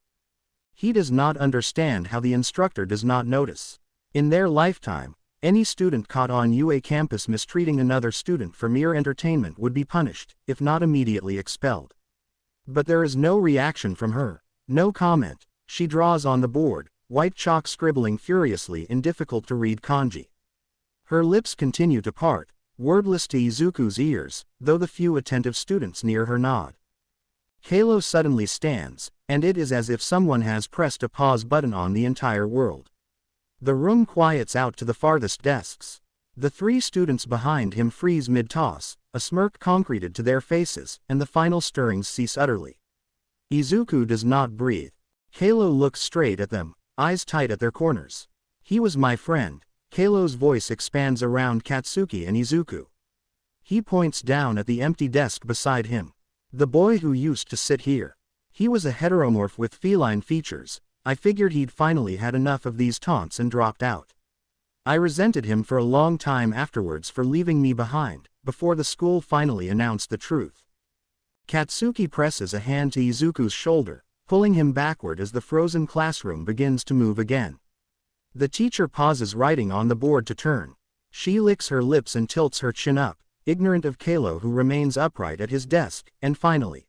He does not understand how the instructor does not notice. In their lifetime, any student caught on Yuuei campus mistreating another student for mere entertainment would be punished, if not immediately expelled. But there is no reaction from her, no comment. She draws on the board, white chalk scribbling furiously in difficult-to-read kanji. Her lips continue to part, wordless to Izuku's ears, though the few attentive students near her nod. Kalo suddenly stands, and it is as if someone has pressed a pause button on the entire world. The room quiets out to the farthest desks. The 3 students behind him freeze mid-toss, a smirk concreted to their faces, and the final stirrings cease utterly. Izuku does not breathe. Kalo looks straight at them, eyes tight at their corners. "He was my friend." Kalo's voice expands around Katsuki and Izuku. He points down at the empty desk beside him. "The boy who used to sit here. He was a heteromorph with feline features. I figured he'd finally had enough of these taunts and dropped out. I resented him for a long time afterwards for leaving me behind, before the school finally announced the truth." Katsuki presses a hand to Izuku's shoulder, pulling him backward as the frozen classroom begins to move again. The teacher pauses writing on the board to turn. She licks her lips and tilts her chin up, ignorant of Kalo who remains upright at his desk, and finally.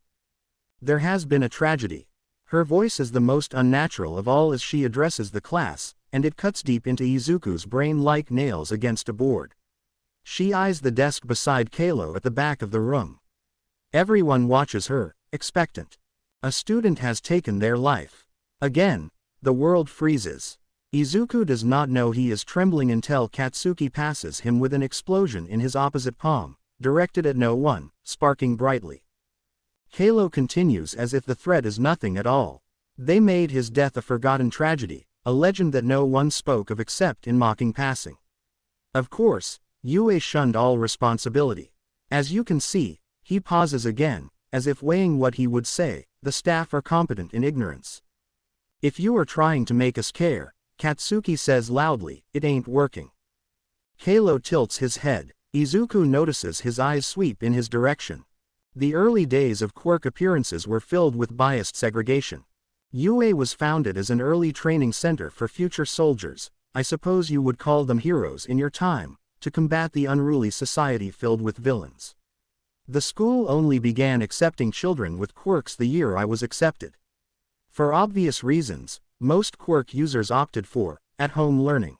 "There has been a tragedy." Her voice is the most unnatural of all as she addresses the class, and it cuts deep into Izuku's brain like nails against a board. She eyes the desk beside Kalo at the back of the room. Everyone watches her, expectant. A student has taken their life. Again, the world freezes. Izuku does not know he is trembling until Katsuki passes him with an explosion in his opposite palm, directed at no one, sparking brightly. Kalo continues as if the threat is nothing at all. "They made his death a forgotten tragedy, a legend that no one spoke of except in mocking passing. Of course, Yuuei shunned all responsibility. As you can see," he pauses again, as if weighing what he would say, "the staff are competent in ignorance. If you are trying to make us care," Katsuki says loudly, "it ain't working." Kalo tilts his head. Izuku notices his eyes sweep in his direction. The early days of quirk appearances were filled with biased segregation. Yuuei was founded as an early training center for future soldiers, I suppose you would call them heroes in your time, to combat the unruly society filled with villains. The school only began accepting children with quirks the year I was accepted. For obvious reasons, most quirk users opted for at-home learning.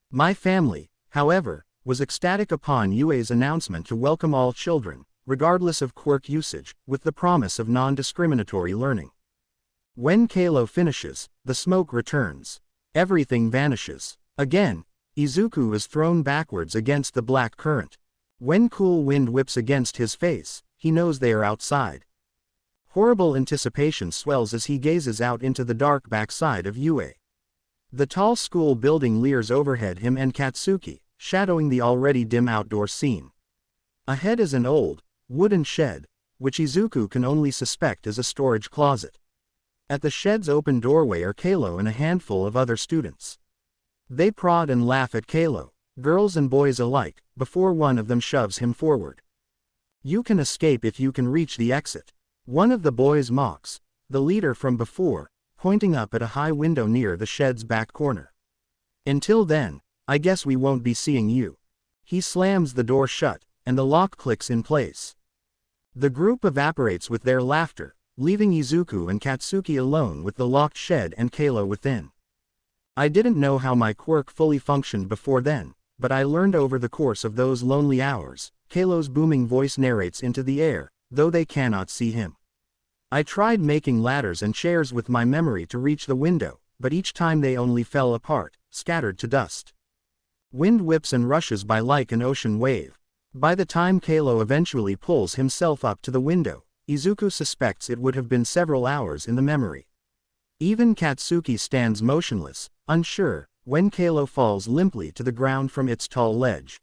My family, however, was ecstatic upon Yuei's announcement to welcome all children, regardless of quirk usage, with the promise of non-discriminatory learning. When Kalo finishes, the smoke returns. Everything vanishes. Again, Izuku is thrown backwards against the black current. When cool wind whips against his face, he knows they are outside. Horrible anticipation swells as he gazes out into the dark backside of Yuuei. The tall school building leers overhead him and Katsuki, shadowing the already dim outdoor scene. Ahead is an old, wooden shed, which Izuku can only suspect is a storage closet. At the shed's open doorway are Kalo and a handful of other students. They prod and laugh at Kalo, girls and boys alike, before one of them shoves him forward. "You can escape if you can reach the exit." One of the boys mocks. the leader from before, pointing up at a high window near the shed's back corner. Until then, I guess we won't be seeing you. He slams the door shut, and the lock clicks in place. The group evaporates with their laughter, leaving Izuku and Katsuki alone with the locked shed and Kalo within. I didn't know how my quirk fully functioned before then, but I learned over the course of those lonely hours, Kalo's booming voice narrates into the air, though they cannot see him. I tried making ladders and chairs with my memory to reach the window, but each time they only fell apart, scattered to dust. Wind whips and rushes by like an ocean wave. By the time Kalo eventually pulls himself up to the window, Izuku suspects it would have been several hours in the memory. Even Katsuki stands motionless, unsure, when Kalo falls limply to the ground from its tall ledge.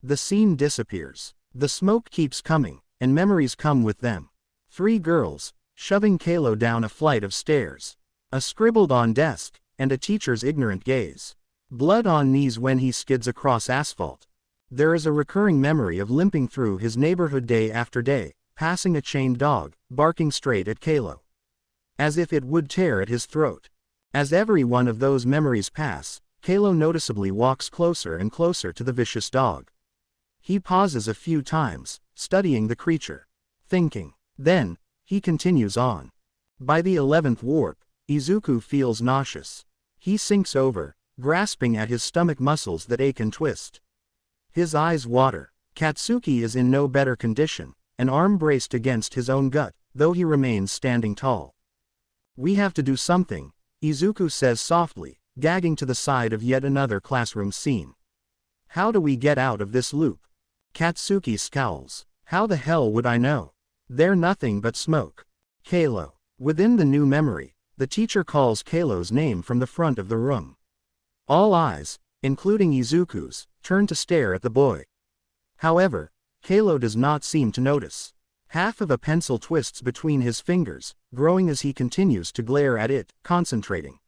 The scene disappears. The smoke keeps coming, and memories come with them. 3 girls, shoving Kalo down a flight of stairs. A scribbled-on desk, and a teacher's ignorant gaze. Blood on knees when he skids across asphalt. There is a recurring memory of limping through his neighborhood day after day, passing a chained dog, barking straight at Kalo, as if it would tear at his throat. As every one of those memories pass, Kalo noticeably walks closer and closer to the vicious dog. He pauses a few times, studying the creature, thinking. Then, he continues on. By the 11th warp, Izuku feels nauseous. He sinks over, grasping at his stomach muscles that ache and twist. His eyes water. Katsuki is in no better condition, an arm braced against his own gut, though he remains standing tall. We have to do something, Izuku says softly, gagging to the side of yet another classroom scene. How do we get out of this loop? Katsuki scowls. How the hell would I know? They're nothing but smoke. Kalo. Within the new memory, the teacher calls Kalo's name from the front of the room. All eyes, including Izuku's, turn to stare at the boy. However, Kalo does not seem to notice. Half of a pencil twists between his fingers, growing as he continues to glare at it, concentrating.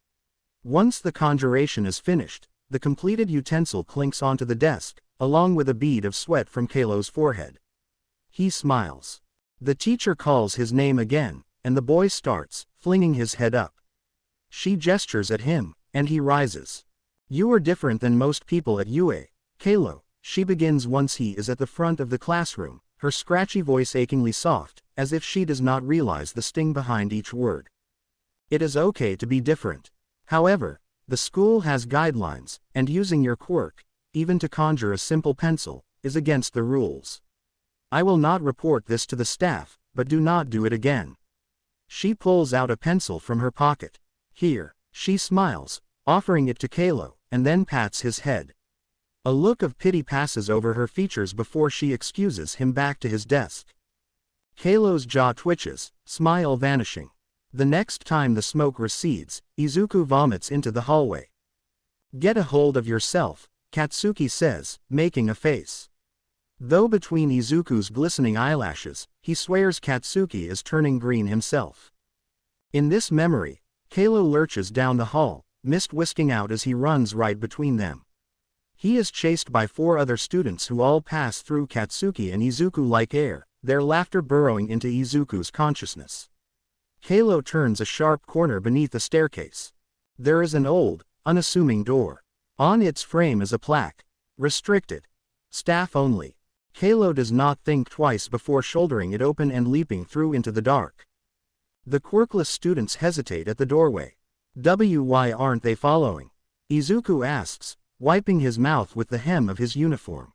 Once the conjuration is finished, the completed utensil clinks onto the desk, along with a bead of sweat from Kalo's forehead. He smiles. The teacher calls his name again, and the boy starts, flinging his head up. She gestures at him, and he rises. You are different than most people at Yuuei, Kalo, she begins once he is at the front of the classroom, her scratchy voice achingly soft, as if she does not realize the sting behind each word. It is okay to be different. However, the school has guidelines, and using your quirk, even to conjure a simple pencil, is against the rules. I will not report this to the staff, but do not do it again. She pulls out a pencil from her pocket. Here, she smiles, offering it to Kalo, and then pats his head. A look of pity passes over her features before she excuses him back to his desk. Kalo's jaw twitches, smile vanishing. The next time the smoke recedes, Izuku vomits into the hallway. Get a hold of yourself, Katsuki says, making a face. Though between Izuku's glistening eyelashes, he swears Katsuki is turning green himself. In this memory, Kalo lurches down the hall, mist whisking out as he runs right between them. He is chased by 4 other students who all pass through Katsuki and Izuku like air, their laughter burrowing into Izuku's consciousness. Kalo turns a sharp corner beneath the staircase. There is an old, unassuming door. On its frame is a plaque. Restricted. Staff only. Kalo does not think twice before shouldering it open and leaping through into the dark. The quirkless students hesitate at the doorway. Why aren't they following? Izuku asks, wiping his mouth with the hem of his uniform.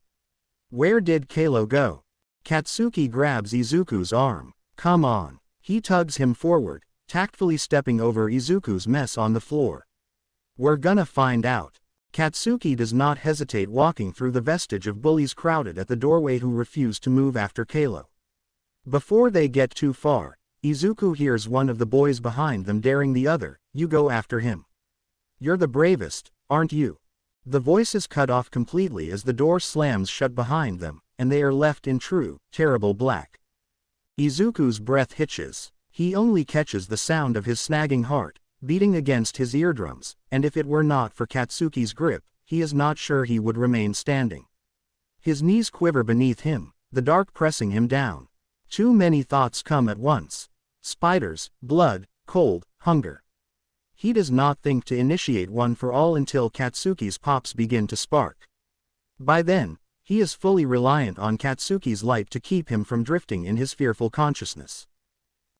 Where did Kalo go? Katsuki grabs Izuku's arm. Come on. He tugs him forward, tactfully stepping over Izuku's mess on the floor. We're gonna find out. Katsuki does not hesitate walking through the vestige of bullies crowded at the doorway who refuse to move after Kalo. Before they get too far, Izuku hears one of the boys behind them daring the other, you go after him. You're the bravest, aren't you? The voice is cut off completely as the door slams shut behind them, and they are left in true, terrible black. Izuku's breath hitches. He only catches the sound of his snagging heart, beating against his eardrums, and if it were not for Katsuki's grip, he is not sure he would remain standing. His knees quiver beneath him, the dark pressing him down. Too many thoughts come at once. Spiders, blood, cold, hunger. He does not think to initiate one for all until Katsuki's pops begin to spark. By then, he is fully reliant on Katsuki's light to keep him from drifting in his fearful consciousness.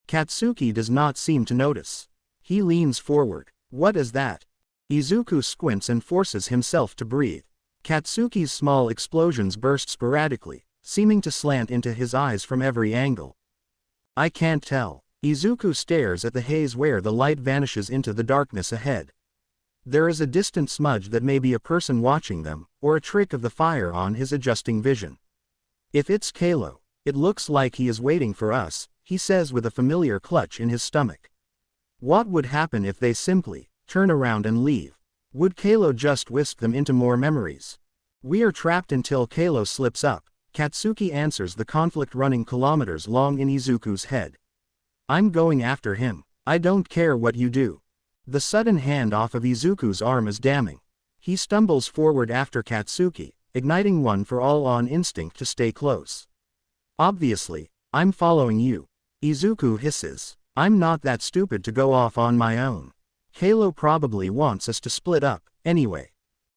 Katsuki does not seem to notice. He leans forward. What is that? Izuku squints and forces himself to breathe. Katsuki's small explosions burst sporadically, seeming to slant into his eyes from every angle. I can't tell. Izuku stares at the haze where the light vanishes into the darkness ahead. There is a distant smudge that may be a person watching them, or a trick of the fire on his adjusting vision. If it's Kalo, it looks like he is waiting for us, he says with a familiar clutch in his stomach. What would happen if they simply turn around and leave? Would Kalo just whisk them into more memories? We are trapped until Kalo slips up, Katsuki answers the conflict running kilometers long in Izuku's head. I'm going after him. I don't care what you do. The sudden handoff of Izuku's arm is damning. He stumbles forward after Katsuki, igniting one for all on instinct to stay close. Obviously, I'm following you. Izuku hisses. I'm not that stupid to go off on my own. Kalo probably wants us to split up, anyway.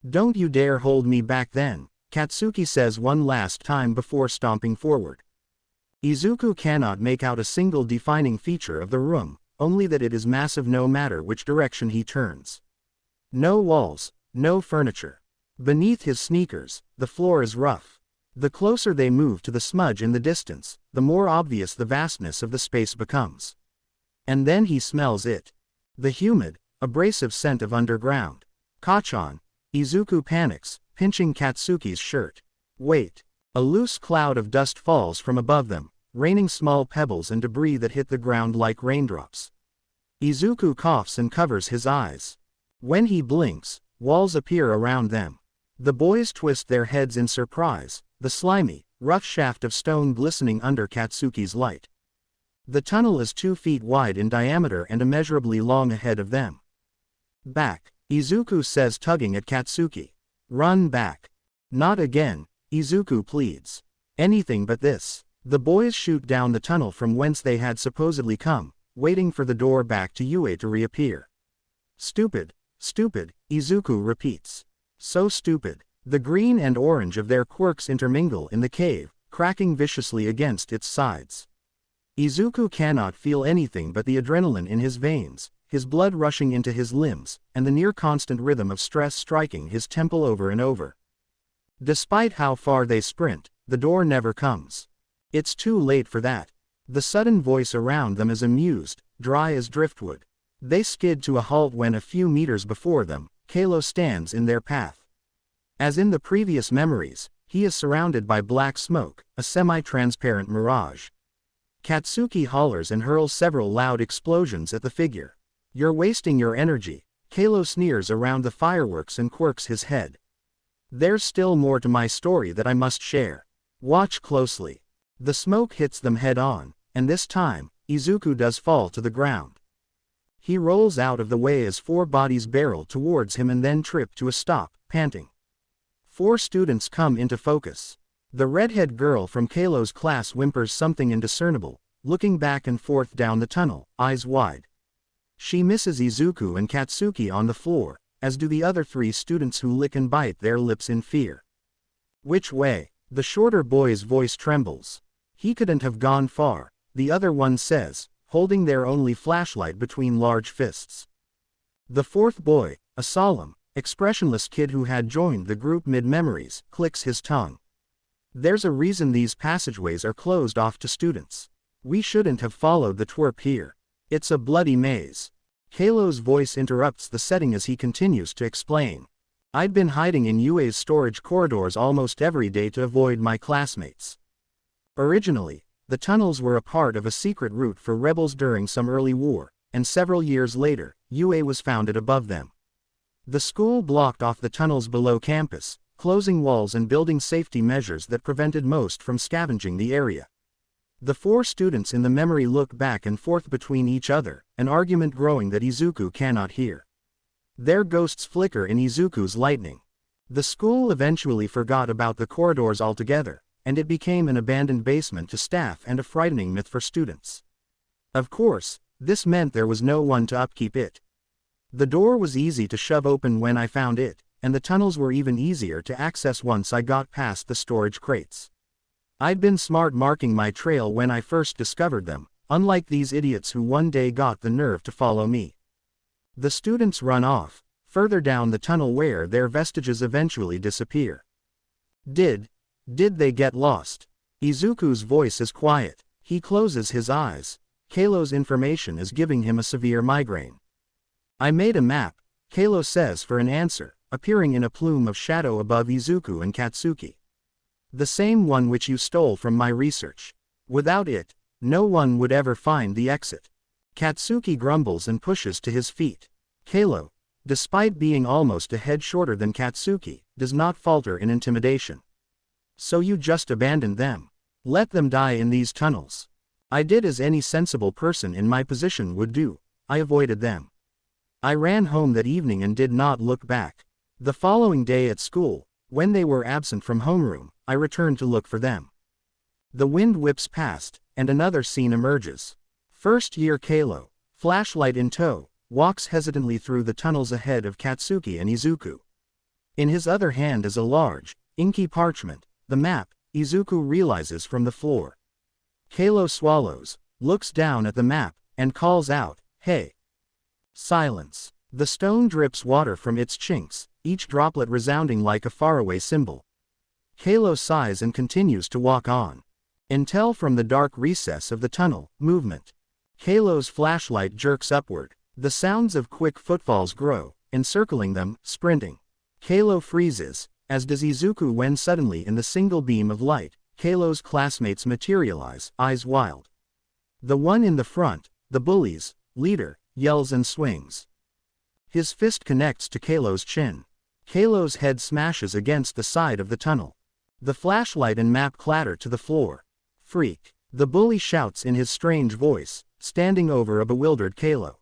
Don't you dare hold me back then, Katsuki says one last time before stomping forward. Izuku cannot make out a single defining feature of the room, only that it is massive no matter which direction he turns. No walls, no furniture. Beneath his sneakers, the floor is rough. The closer they move to the smudge in the distance, the more obvious the vastness of the space becomes. And then he smells it. The humid, abrasive scent of underground. Kachan. Izuku panics, pinching Katsuki's shirt. Wait. A loose cloud of dust falls from above them, raining small pebbles and debris that hit the ground like raindrops. Izuku coughs and covers his eyes. When he blinks, walls appear around them. The boys twist their heads in surprise, the slimy, rough shaft of stone glistening under Katsuki's light. The tunnel is 2 feet wide in diameter and immeasurably long ahead of them. Back, Izuku says, tugging at Katsuki. Run back. Not again, Izuku pleads. Anything but this. The boys shoot down the tunnel from whence they had supposedly come, waiting for the door back to Yuuei to reappear. Stupid, stupid, Izuku repeats. So stupid. The green and orange of their quirks intermingle in the cave, cracking viciously against its sides. Izuku cannot feel anything but the adrenaline in his veins, his blood rushing into his limbs, and the near-constant rhythm of stress striking his temple over and over. Despite how far they sprint, the door never comes. It's too late for that. The sudden voice around them is amused, dry as driftwood. They skid to a halt when a few meters before them, Kalo stands in their path. As in the previous memories, he is surrounded by black smoke, a semi-transparent mirage. Katsuki hollers and hurls several loud explosions at the figure. You're wasting your energy. Kalo sneers around the fireworks and quirks his head. There's still more to my story that I must share. Watch closely. The smoke hits them head on, and this time, Izuku does fall to the ground. He rolls out of the way as 4 bodies barrel towards him and then trip to a stop, panting. 4 students come into focus. The redhead girl from Kalo's class whimpers something indiscernible, looking back and forth down the tunnel, eyes wide. She misses Izuku and Katsuki on the floor, as do the other 3 students who lick and bite their lips in fear. Which way? The shorter boy's voice trembles. He couldn't have gone far, the other one says, holding their only flashlight between large fists. The 4th boy, a solemn, expressionless kid who had joined the group mid-memories, clicks his tongue. There's a reason these passageways are closed off to students. We shouldn't have followed the twerp here. It's a bloody maze. Kalo's voice interrupts the setting as he continues to explain. I'd been hiding in Yuei's storage corridors almost every day to avoid my classmates. Originally, the tunnels were a part of a secret route for rebels during some early war, and several years later, Yuuei was founded above them. The school blocked off the tunnels below campus, closing walls and building safety measures that prevented most from scavenging the area. The 4 students in the memory look back and forth between each other, an argument growing that Izuku cannot hear. Their ghosts flicker in Izuku's lightning. The school eventually forgot about the corridors altogether, and it became an abandoned basement to staff and a frightening myth for students. Of course, this meant there was no one to upkeep it. The door was easy to shove open when I found it, and the tunnels were even easier to access once I got past the storage crates. I'd been smart marking my trail when I first discovered them, unlike these idiots who one day got the nerve to follow me. The students run off, further down the tunnel where their vestiges eventually disappear. Did they get lost? Izuku's voice is quiet. He closes his eyes. Kalo's information is giving him a severe migraine. I made a map, Kalo says for an answer, appearing in a plume of shadow above Izuku and Katsuki. The same one which you stole from my research. Without it, no one would ever find the exit. Katsuki grumbles and pushes to his feet. Kalo, despite being almost a head shorter than Katsuki, does not falter in intimidation. So you just abandoned them. Let them die in these tunnels. I did as any sensible person in my position would do. I avoided them. I ran home that evening and did not look back. The following day at school, when they were absent from homeroom, I returned to look for them. The wind whips past, and another scene emerges. First year Kalo, flashlight in tow, walks hesitantly through the tunnels ahead of Katsuki and Izuku. In his other hand is a large, inky parchment, the map, Izuku realizes from the floor. Kalo swallows, looks down at the map, and calls out, "Hey!" Silence. The stone drips water from its chinks, each droplet resounding like a faraway cymbal. Kalo sighs and continues to walk on. Until from the dark recess of the tunnel, movement. Kalo's flashlight jerks upward. The sounds of quick footfalls grow, encircling them, sprinting. Kalo freezes, as does Izuku when suddenly in the single beam of light, Kalo's classmates materialize, eyes wild. The one in the front, the bully's leader, yells and swings. His fist connects to Kalo's chin. Kalo's head smashes against the side of the tunnel. The flashlight and map clatter to the floor. Freak! The bully shouts in his strange voice, standing over a bewildered Kalo.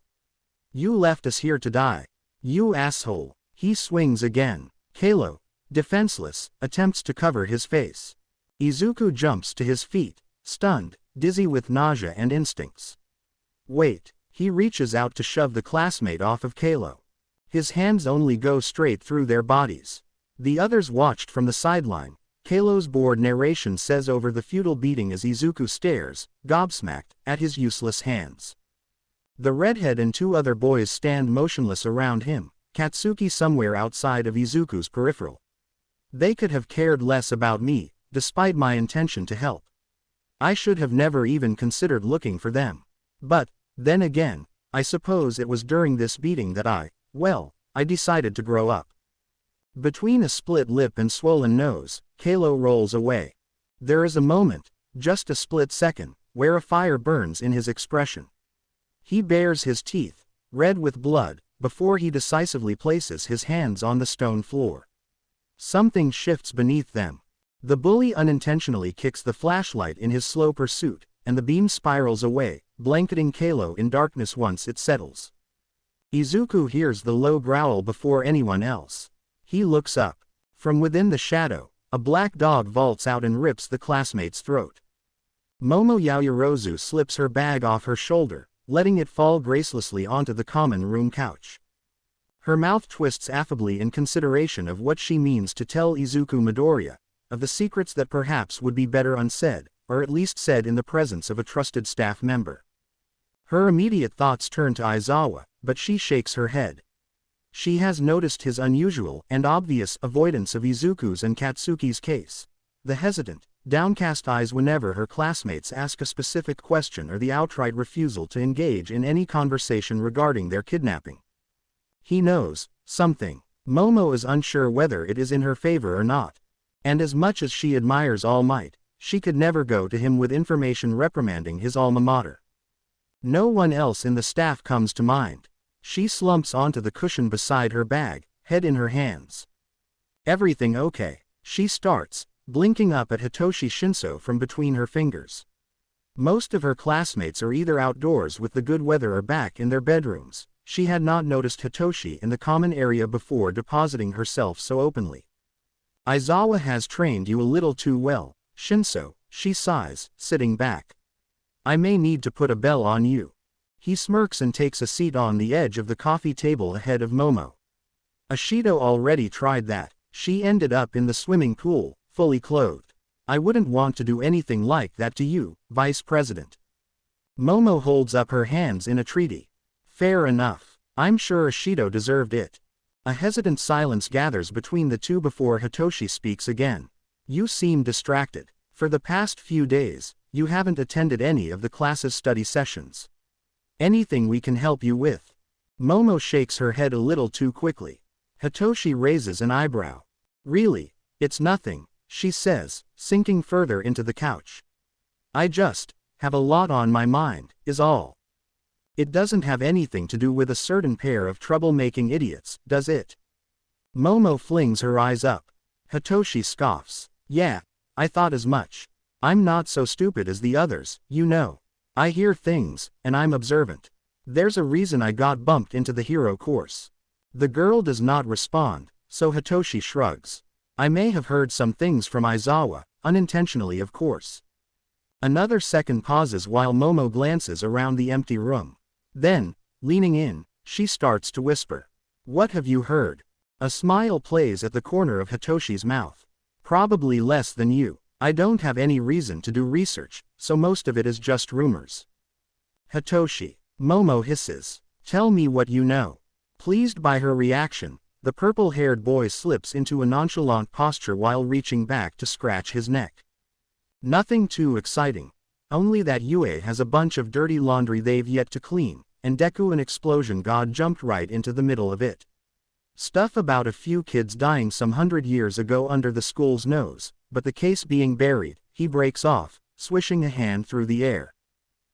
You left us here to die. You asshole! He swings again. Kalo, defenseless, attempts to cover his face. Izuku jumps to his feet, stunned, dizzy with nausea and instincts. Wait! He reaches out to shove the classmate off of Kalo. His hands only go straight through their bodies. The others watched from the sideline. Kalo's bored narration says over the futile beating as Izuku stares, gobsmacked, at his useless hands. The redhead and two other boys stand motionless around him, Katsuki somewhere outside of Izuku's peripheral. They could have cared less about me, despite my intention to help. I should have never even considered looking for them. But, then again, I suppose it was during this beating that I decided to grow up. Between a split lip and swollen nose, Kalo rolls away. There is a moment, just a split second, where a fire burns in his expression. He bares his teeth, red with blood, before he decisively places his hands on the stone floor. Something shifts beneath them. The bully unintentionally kicks the flashlight in his slow pursuit, and the beam spirals away, blanketing Kalo in darkness once it settles. Izuku hears the low growl before anyone else. He looks up. From within the shadow, a black dog vaults out and rips the classmate's throat. Momo Yaoyorozu slips her bag off her shoulder, letting it fall gracelessly onto the common room couch. Her mouth twists affably in consideration of what she means to tell Izuku Midoriya, of the secrets that perhaps would be better unsaid, or at least said in the presence of a trusted staff member. Her immediate thoughts turn to Aizawa, but she shakes her head. She has noticed his unusual and obvious avoidance of Izuku's and Katsuki's case. The hesitant, downcast eyes whenever her classmates ask a specific question or the outright refusal to engage in any conversation regarding their kidnapping. He knows something. Momo is unsure whether it is in her favor or not. And as much as she admires All Might, she could never go to him with information reprimanding his alma mater. No one else in the staff comes to mind. She slumps onto the cushion beside her bag, head in her hands. Everything okay? She starts, blinking up at Hitoshi Shinso from between her fingers. Most of her classmates are either outdoors with the good weather or back in their bedrooms. She had not noticed Hitoshi in the common area before depositing herself so openly. Aizawa has trained you a little too well, Shinso, she sighs, sitting back. I may need to put a bell on you. He smirks and takes a seat on the edge of the coffee table ahead of Momo. Ashido already tried that. She ended up in the swimming pool, fully clothed. I wouldn't want to do anything like that to you, Vice President. Momo holds up her hands in a treaty. Fair enough. I'm sure Ashido deserved it. A hesitant silence gathers between the two before Hitoshi speaks again. You seem distracted. For the past few days, you haven't attended any of the class's study sessions. Anything we can help you with? Momo shakes her head a little too quickly. Hitoshi raises an eyebrow. Really, it's nothing, she says, sinking further into the couch. I just have a lot on my mind, is all. It doesn't have anything to do with a certain pair of troublemaking idiots, does it? Momo flings her eyes up. Hitoshi scoffs. Yeah, I thought as much. I'm not so stupid as the others, you know. I hear things, and I'm observant. There's a reason I got bumped into the hero course. The girl does not respond, so Hitoshi shrugs. I may have heard some things from Aizawa, unintentionally of course. Another second pauses while Momo glances around the empty room. Then, leaning in, she starts to whisper. What have you heard? A smile plays at the corner of Hitoshi's mouth. Probably less than you. I don't have any reason to do research, so most of it is just rumors. Hitoshi. Momo hisses. Tell me what you know. Pleased by her reaction, the purple-haired boy slips into a nonchalant posture while reaching back to scratch his neck. Nothing too exciting. Only that Yuuei has a bunch of dirty laundry they've yet to clean, and Deku an explosion god jumped right into the middle of it. Stuff about a few kids dying some 100 years ago under the school's nose, but the case being buried, he breaks off, swishing a hand through the air.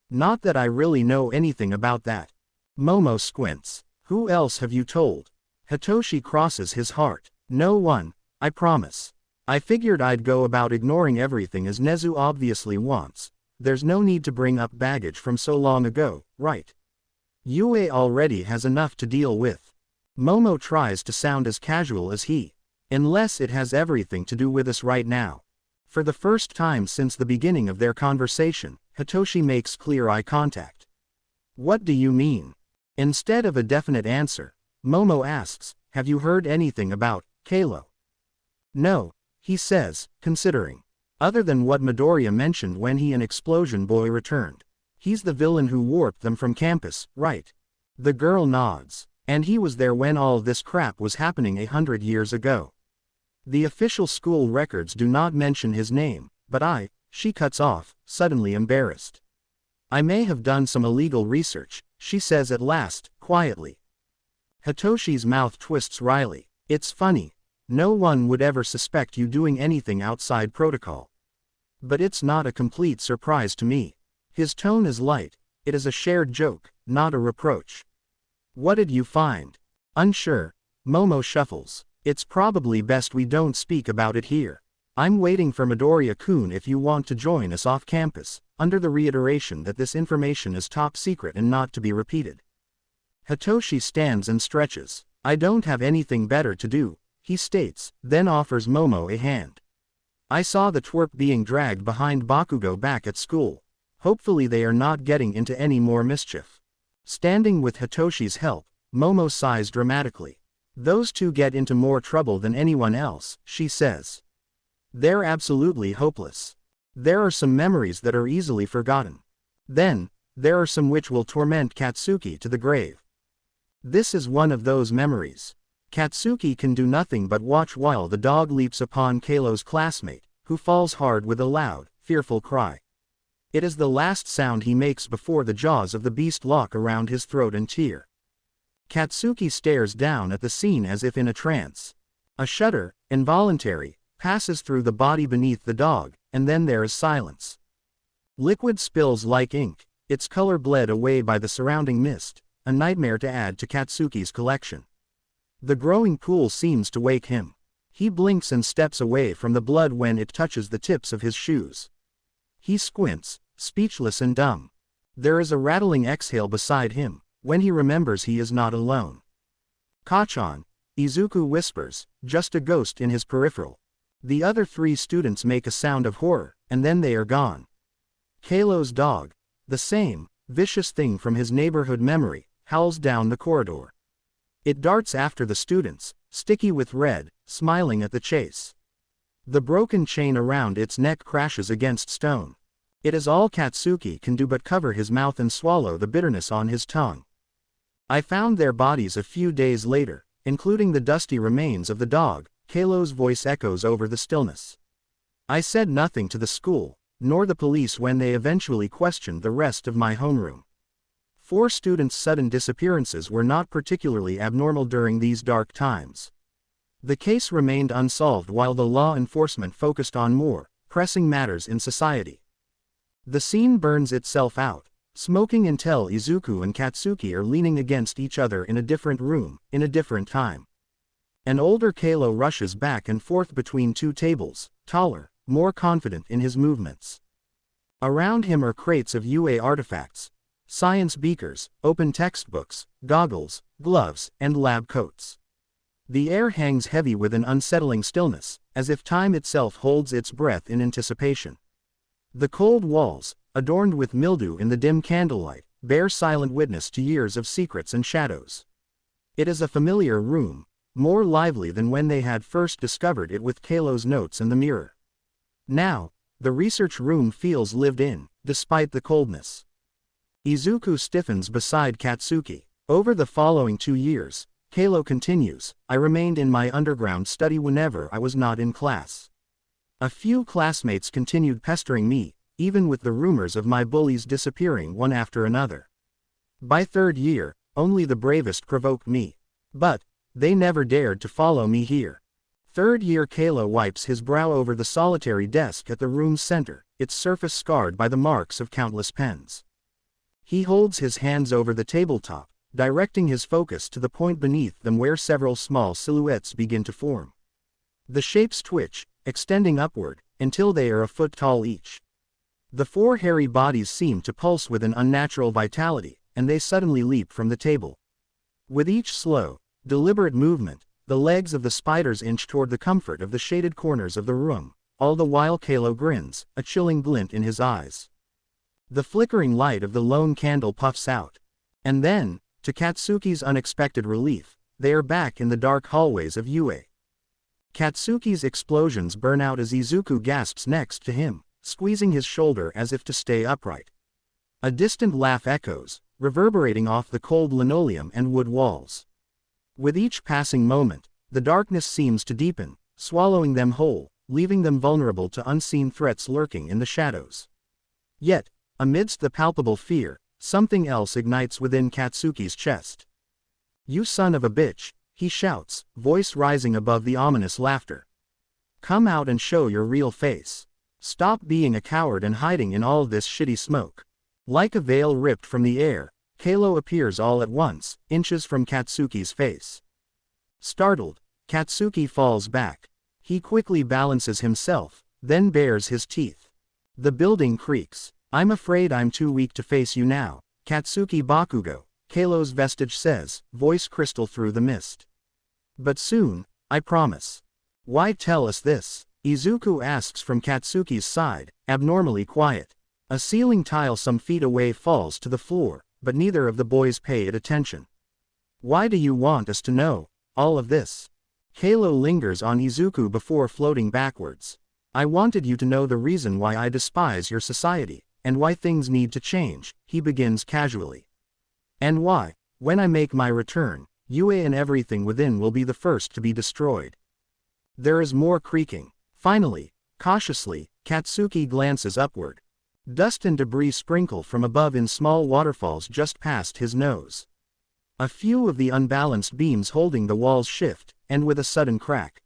Not that I really know anything about that. Momo squints. Who else have you told? Hitoshi crosses his heart. No one, I promise. I figured I'd go about ignoring everything as Nezu obviously wants. There's no need to bring up baggage from so long ago, right? Yuuei already has enough to deal with. Momo tries to sound as casual as he. Unless it has everything to do with us right now. For the first time since the beginning of their conversation, Hitoshi makes clear eye contact. What do you mean? Instead of a definite answer, Momo asks, have you heard anything about Kalo? No, he says, considering. Other than what Midoriya mentioned when he and Explosion Boy returned. He's the villain who warped them from campus, right? The girl nods. And he was there when all this crap was happening 100 years ago. The official school records do not mention his name, but she cuts off, suddenly embarrassed. I may have done some illegal research, she says at last, quietly. Hitoshi's mouth twists wryly. It's funny. No one would ever suspect you doing anything outside protocol. But it's not a complete surprise to me. His tone is light. It is a shared joke, not a reproach. What did you find? Unsure. Momo shuffles. It's probably best we don't speak about it here. I'm waiting for Midoriya-kun if you want to join us off campus, under the reiteration that this information is top secret and not to be repeated. Hitoshi stands and stretches. I don't have anything better to do, he states, then offers Momo a hand. I saw the twerp being dragged behind Bakugou back at school. Hopefully they are not getting into any more mischief. Standing with Hitoshi's help, Momo sighs dramatically. Those two get into more trouble than anyone else, she says. They're absolutely hopeless. There are some memories that are easily forgotten. Then, there are some which will torment Katsuki to the grave. This is one of those memories. Katsuki can do nothing but watch while the dog leaps upon Kalo's classmate, who falls hard with a loud, fearful cry. It is the last sound he makes before the jaws of the beast lock around his throat and tear. Katsuki stares down at the scene as if in a trance. A shudder, involuntary, passes through the body beneath the dog, and then there is silence. Liquid spills like ink, its color bled away by the surrounding mist, a nightmare to add to Katsuki's collection. The growing pool seems to wake him. He blinks and steps away from the blood when it touches the tips of his shoes. He squints, speechless and dumb. There is a rattling exhale beside him, when he remembers he is not alone. Kachan, Izuku whispers, just a ghost in his peripheral. The other three students make a sound of horror, and then they are gone. Kalo's dog, The same, vicious thing from his neighborhood memory, howls down the corridor. It darts after the students, sticky with red, smiling at the chase. The broken chain around its neck crashes against stone. It is all Katsuki can do but cover his mouth and swallow the bitterness on his tongue. I found their bodies a few days later, including the dusty remains of the dog. Kalo's voice echoes over the stillness. I said nothing to the school, nor the police when they eventually questioned the rest of my homeroom. 4 students' sudden disappearances were not particularly abnormal during these dark times. The case remained unsolved while the law enforcement focused on more pressing matters in society. The scene burns itself out, smoking until Izuku and Katsuki are leaning against each other in a different room, in a different time. An older Kalo rushes back and forth between 2 tables, taller, more confident in his movements. Around him are crates of Yuuei artifacts, science beakers, open textbooks, goggles, gloves, and lab coats. The air hangs heavy with an unsettling stillness, as if time itself holds its breath in anticipation. The cold walls, adorned with mildew in the dim candlelight, bear silent witness to years of secrets and shadows. It is a familiar room, more lively than when they had first discovered it with Kalo's notes and the mirror. Now, the research room feels lived in, despite the coldness. Izuku stiffens beside Katsuki. Over the following 2 years, Kalo continues, I remained in my underground study whenever I was not in class. A few classmates continued pestering me, even with the rumors of my bullies disappearing one after another. By 3rd year, only the bravest provoked me. But they never dared to follow me here. 3rd year Kalo wipes his brow over the solitary desk at the room's center, its surface scarred by the marks of countless pens. He holds his hands over the tabletop, directing his focus to the point beneath them where several small silhouettes begin to form. The shapes twitch, extending upward, until they are a foot tall each. The 4 hairy bodies seem to pulse with an unnatural vitality, and they suddenly leap from the table. With each slow, deliberate movement, the legs of the spiders inch toward the comfort of the shaded corners of the room, all the while Kalo grins, a chilling glint in his eyes. The flickering light of the lone candle puffs out. And then, to Katsuki's unexpected relief, they are back in the dark hallways of Yuuei. Katsuki's explosions burn out as Izuku gasps next to him, squeezing his shoulder as if to stay upright. A distant laugh echoes, reverberating off the cold linoleum and wood walls. With each passing moment, the darkness seems to deepen, swallowing them whole, leaving them vulnerable to unseen threats lurking in the shadows. Yet, amidst the palpable fear, something else ignites within Katsuki's chest. You son of a bitch, he shouts, voice rising above the ominous laughter. Come out and show your real face. Stop being a coward and hiding in all this shitty smoke. Like a veil ripped from the air, Kalo appears all at once, inches from Katsuki's face. Startled, Katsuki falls back. He quickly balances himself, then bares his teeth. The building creaks. I'm afraid I'm too weak to face you now, Katsuki Bakugou, Kalo's vestige says, voice crystal through the mist. But soon, I promise. Why tell us this? Izuku asks from Katsuki's side, abnormally quiet. A ceiling tile some feet away falls to the floor, but neither of the boys pay it attention. Why do you want us to know all of this? Kalo lingers on Izuku before floating backwards. I wanted you to know the reason why I despise your society, and why things need to change, he begins casually. And why, when I make my return, Yuuei and everything within will be the first to be destroyed. There is more creaking. Finally, cautiously, Katsuki glances upward. Dust and debris sprinkle from above in small waterfalls just past his nose. A few of the unbalanced beams holding the walls shift, and with a sudden crack,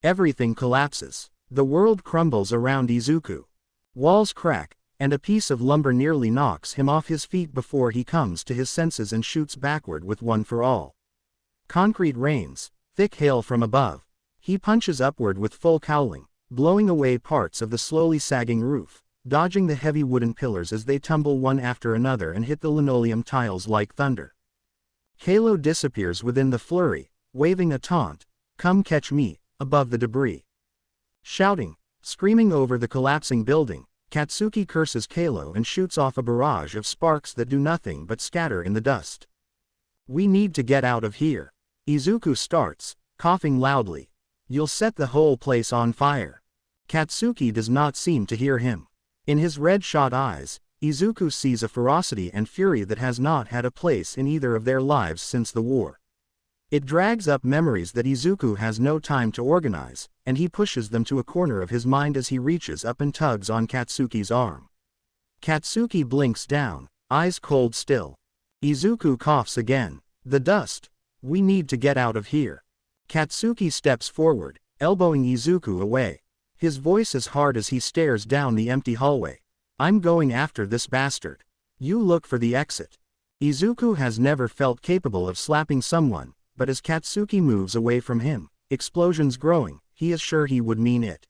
everything collapses. The world crumbles around Izuku. Walls crack, and a piece of lumber nearly knocks him off his feet before he comes to his senses and shoots backward with one for all. Concrete rains, thick hail from above. He punches upward with full cowling, blowing away parts of the slowly sagging roof, dodging the heavy wooden pillars as they tumble one after another and hit the linoleum tiles like thunder. Kalo disappears within the flurry, waving a taunt, "Come catch me," above the debris. Shouting, screaming over the collapsing building, Katsuki curses Kalo and shoots off a barrage of sparks that do nothing but scatter in the dust. We need to get out of here. Izuku starts, coughing loudly. You'll set the whole place on fire. Katsuki does not seem to hear him. In his red-shot eyes, Izuku sees a ferocity and fury that has not had a place in either of their lives since the war. It drags up memories that Izuku has no time to organize, and he pushes them to a corner of his mind as he reaches up and tugs on Katsuki's arm. Katsuki blinks down, eyes cold still. Izuku coughs again. The dust. We need to get out of here. Katsuki steps forward, elbowing Izuku away. His voice is hard as he stares down the empty hallway. I'm going after this bastard. You look for the exit. Izuku has never felt capable of slapping someone, but as Katsuki moves away from him, explosions growing, he is sure he would mean it.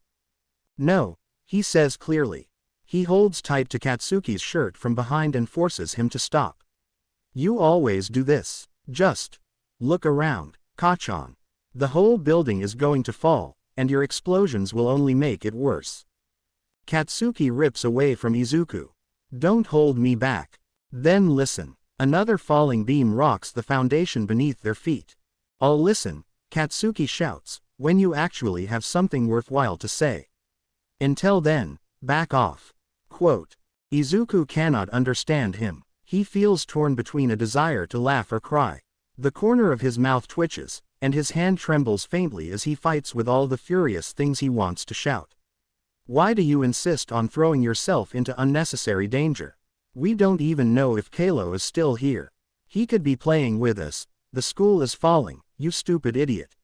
No, he says clearly. He holds tight to Katsuki's shirt from behind and forces him to stop. You always do this. Just look around, Kachan. The whole building is going to fall, and your explosions will only make it worse. Katsuki rips away from Izuku. Don't hold me back. Then listen. Another falling beam rocks the foundation beneath their feet. I'll listen, Katsuki shouts, when you actually have something worthwhile to say. Until then, back off. Quote. Izuku cannot understand him. He feels torn between a desire to laugh or cry. The corner of his mouth twitches, and his hand trembles faintly as he fights with all the furious things he wants to shout. Why do you insist on throwing yourself into unnecessary danger? We don't even know if Kalo is still here. He could be playing with us. The school is falling, you stupid idiot.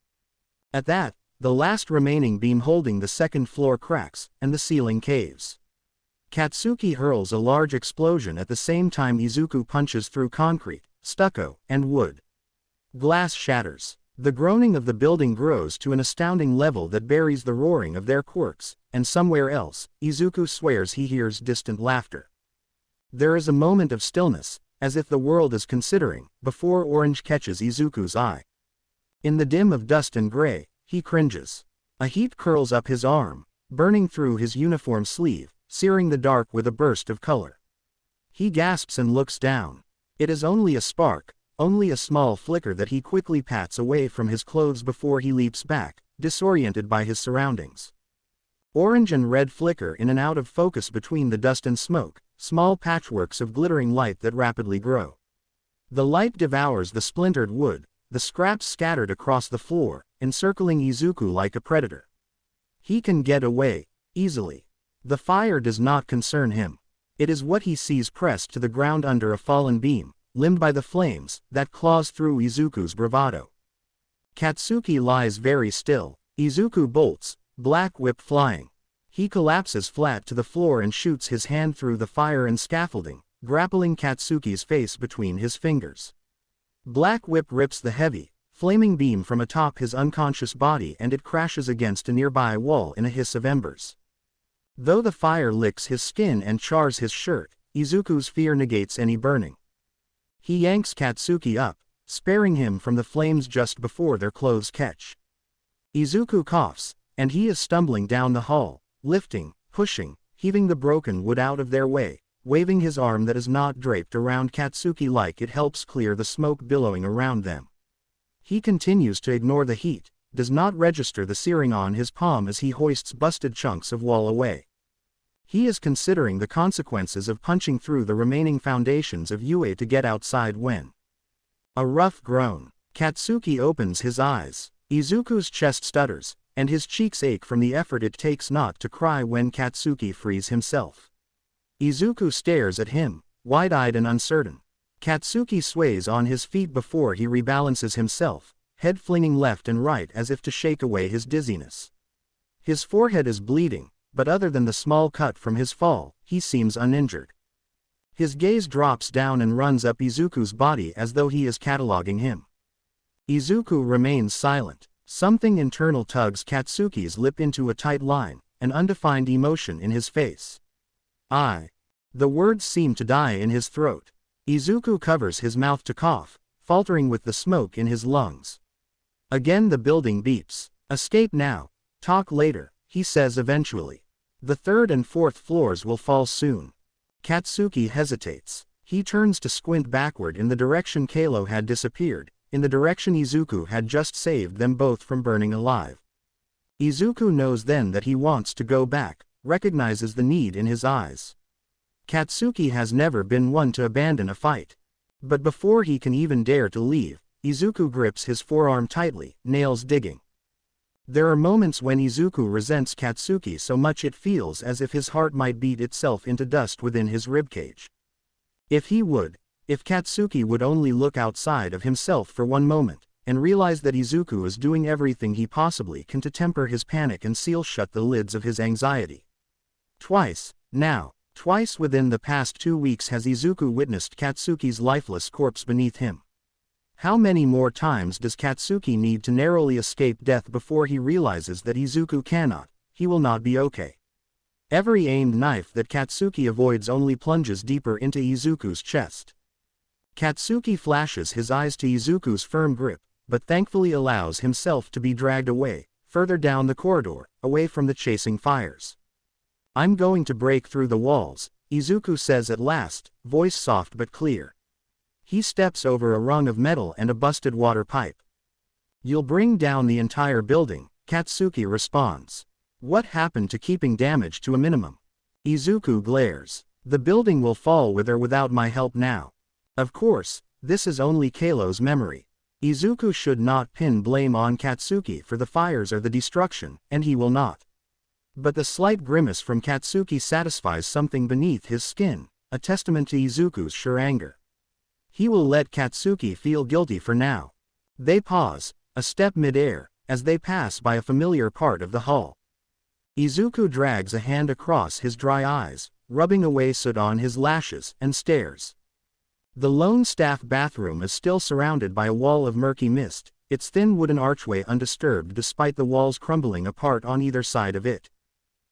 At that, the last remaining beam holding the second floor cracks, and the ceiling caves. Katsuki hurls a large explosion at the same time Izuku punches through concrete, stucco, and wood. Glass shatters. The groaning of the building grows to an astounding level that buries the roaring of their quirks, and somewhere else, Izuku swears he hears distant laughter. There is a moment of stillness, as if the world is considering, before orange catches Izuku's eye. In the dim of dust and gray, he cringes. A heat curls up his arm, burning through his uniform sleeve, searing the dark with a burst of color. He gasps and looks down. It is only a spark, only a small flicker that he quickly pats away from his clothes before he leaps back, disoriented by his surroundings. Orange and red flicker in and out of focus between the dust and smoke, small patchworks of glittering light that rapidly grow. The light devours the splintered wood, the scraps scattered across the floor, encircling Izuku like a predator. He can get away, easily. The fire does not concern him. It is what he sees pressed to the ground under a fallen beam, limbed by the flames, that claws through Izuku's bravado. Katsuki lies very still. Izuku bolts, black whip flying. He collapses flat to the floor and shoots his hand through the fire and scaffolding, grappling Katsuki's face between his fingers. Black whip rips the heavy, flaming beam from atop his unconscious body and it crashes against a nearby wall in a hiss of embers. Though the fire licks his skin and chars his shirt, Izuku's fear negates any burning. He yanks Katsuki up, sparing him from the flames just before their clothes catch. Izuku coughs, and he is stumbling down the hall, lifting, pushing, heaving the broken wood out of their way, waving his arm that is not draped around Katsuki like it helps clear the smoke billowing around them. He continues to ignore the heat, does not register the searing on his palm as he hoists busted chunks of wall away. He is considering the consequences of punching through the remaining foundations of Yuuei to get outside when a rough groan. Katsuki opens his eyes. Izuku's chest stutters, and his cheeks ache from the effort it takes not to cry when Katsuki frees himself. Izuku stares at him, wide-eyed and uncertain. Katsuki sways on his feet before he rebalances himself, head flinging left and right as if to shake away his dizziness. His forehead is bleeding, but other than the small cut from his fall, he seems uninjured. His gaze drops down and runs up Izuku's body as though he is cataloging him. Izuku remains silent. Something internal tugs Katsuki's lip into a tight line, an undefined emotion in his face. The words seem to die in his throat. Izuku covers his mouth to cough, faltering with the smoke in his lungs. Again the building beeps. Escape now. Talk later, he says eventually. The third and fourth floors will fall soon. Katsuki hesitates. He turns to squint backward in the direction Kalo had disappeared, in the direction Izuku had just saved them both from burning alive. Izuku knows then that he wants to go back, recognizes the need in his eyes. Katsuki has never been one to abandon a fight. But before he can even dare to leave, Izuku grips his forearm tightly, nails digging. There are moments when Izuku resents Katsuki so much it feels as if his heart might beat itself into dust within his ribcage. If Katsuki would only look outside of himself for one moment, and realize that Izuku is doing everything he possibly can to temper his panic and seal shut the lids of his anxiety. Twice within the past 2 weeks has Izuku witnessed Katsuki's lifeless corpse beneath him. How many more times does Katsuki need to narrowly escape death before he realizes that Izuku he will not be okay? Every aimed knife that Katsuki avoids only plunges deeper into Izuku's chest. Katsuki flashes his eyes to Izuku's firm grip, but thankfully allows himself to be dragged away, further down the corridor, away from the chasing fires. "I'm going to break through the walls," Izuku says at last, voice soft but clear. He steps over a rung of metal and a busted water pipe. "You'll bring down the entire building," Katsuki responds. "What happened to keeping damage to a minimum?" Izuku glares. "The building will fall with or without my help now." Of course, this is only Kalo's memory. Izuku should not pin blame on Katsuki for the fires or the destruction, and he will not. But the slight grimace from Katsuki satisfies something beneath his skin, a testament to Izuku's sure anger. He will let Katsuki feel guilty for now. They pause, a step mid-air, as they pass by a familiar part of the hall. Izuku drags a hand across his dry eyes, rubbing away soot on his lashes, and stares. The lone staff bathroom is still surrounded by a wall of murky mist, its thin wooden archway undisturbed despite the walls crumbling apart on either side of it.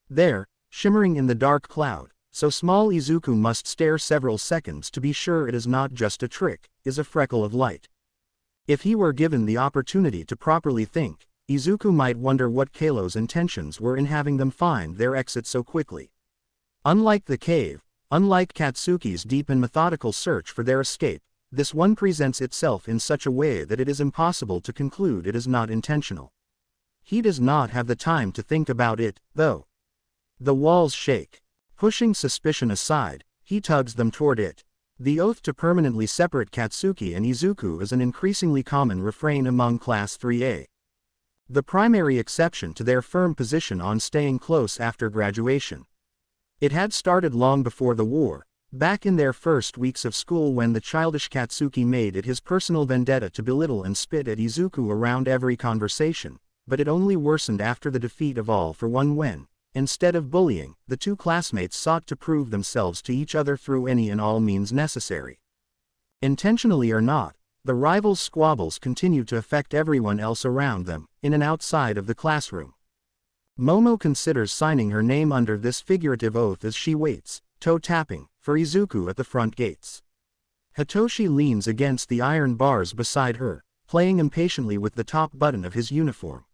There, shimmering in the dark cloud, so small Izuku must stare several seconds to be sure it is not just a trick, is a freckle of light. If he were given the opportunity to properly think, Izuku might wonder what Kalo's intentions were in having them find their exit so quickly. Unlike the cave, unlike Katsuki's deep and methodical search for their escape, this one presents itself in such a way that it is impossible to conclude it is not intentional. He does not have the time to think about it, though. The walls shake. Pushing suspicion aside, he tugs them toward it. The oath to permanently separate Katsuki and Izuku is an increasingly common refrain among Class 3A. The primary exception to their firm position on staying close after graduation. It had started long before the war, back in their first weeks of school when the childish Katsuki made it his personal vendetta to belittle and spit at Izuku around every conversation, but it only worsened after the defeat of All for One when, instead of bullying, the two classmates sought to prove themselves to each other through any and all means necessary. Intentionally or not, the rivals' squabbles continue to affect everyone else around them, in and outside of the classroom. Momo considers signing her name under this figurative oath as she waits, toe-tapping, for Izuku at the front gates. Hitoshi leans against the iron bars beside her, playing impatiently with the top button of his uniform.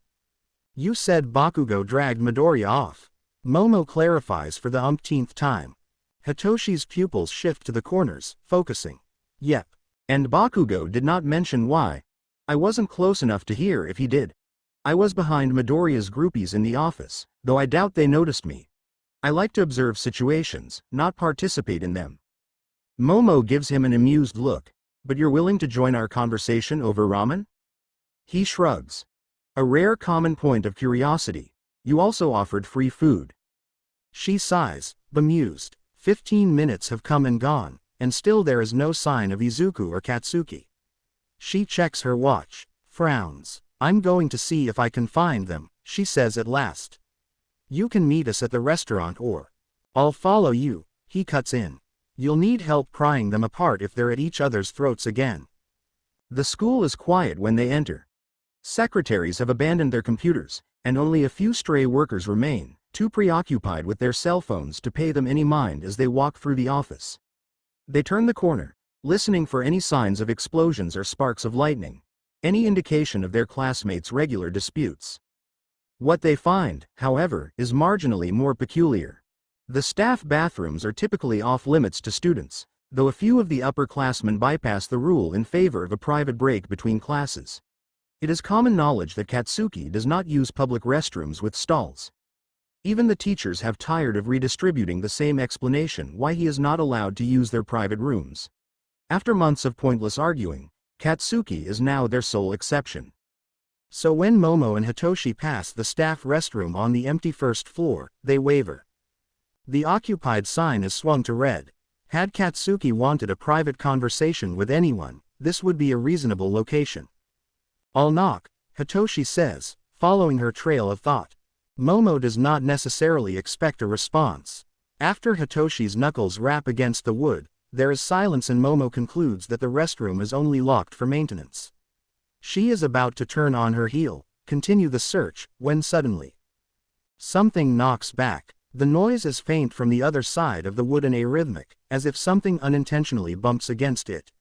"You said Bakugou dragged Midoriya off." Momo clarifies for the umpteenth time. Hitoshi's pupils shift to the corners, focusing. "Yep. And Bakugou did not mention why. I wasn't close enough to hear if he did. I was behind Midoriya's groupies in the office, though I doubt they noticed me. I like to observe situations, not participate in them." Momo gives him an amused look. "But you're willing to join our conversation over ramen?" He shrugs. "A rare common point of curiosity. You also offered free food." She sighs, bemused. 15 minutes have come and gone, and still there is no sign of Izuku or Katsuki. She checks her watch, frowns. "I'm going to see if I can find them," she says at last. "You can meet us at the restaurant or I'll follow you," he cuts in. "You'll need help prying them apart if they're at each other's throats again." The school is quiet when they enter. Secretaries have abandoned their computers, and only a few stray workers remain, too preoccupied with their cell phones to pay them any mind as they walk through the office. They turn the corner, listening for any signs of explosions or sparks of lightning, any indication of their classmates' regular disputes. What they find, however, is marginally more peculiar. The staff bathrooms are typically off-limits to students, though a few of the upperclassmen bypass the rule in favor of a private break between classes. It is common knowledge that Katsuki does not use public restrooms with stalls. Even the teachers have tired of redistributing the same explanation why he is not allowed to use their private rooms. After months of pointless arguing, Katsuki is now their sole exception. So when Momo and Hitoshi pass the staff restroom on the empty first floor, they waver. The occupied sign is swung to red. Had Katsuki wanted a private conversation with anyone, this would be a reasonable location. "I'll knock," Hitoshi says, following her trail of thought. Momo does not necessarily expect a response. After Hitoshi's knuckles rap against the wood, there is silence and Momo concludes that the restroom is only locked for maintenance. She is about to turn on her heel, continue the search, when suddenly something knocks back. The noise is faint from the other side of the wood and arrhythmic, as if something unintentionally bumps against it.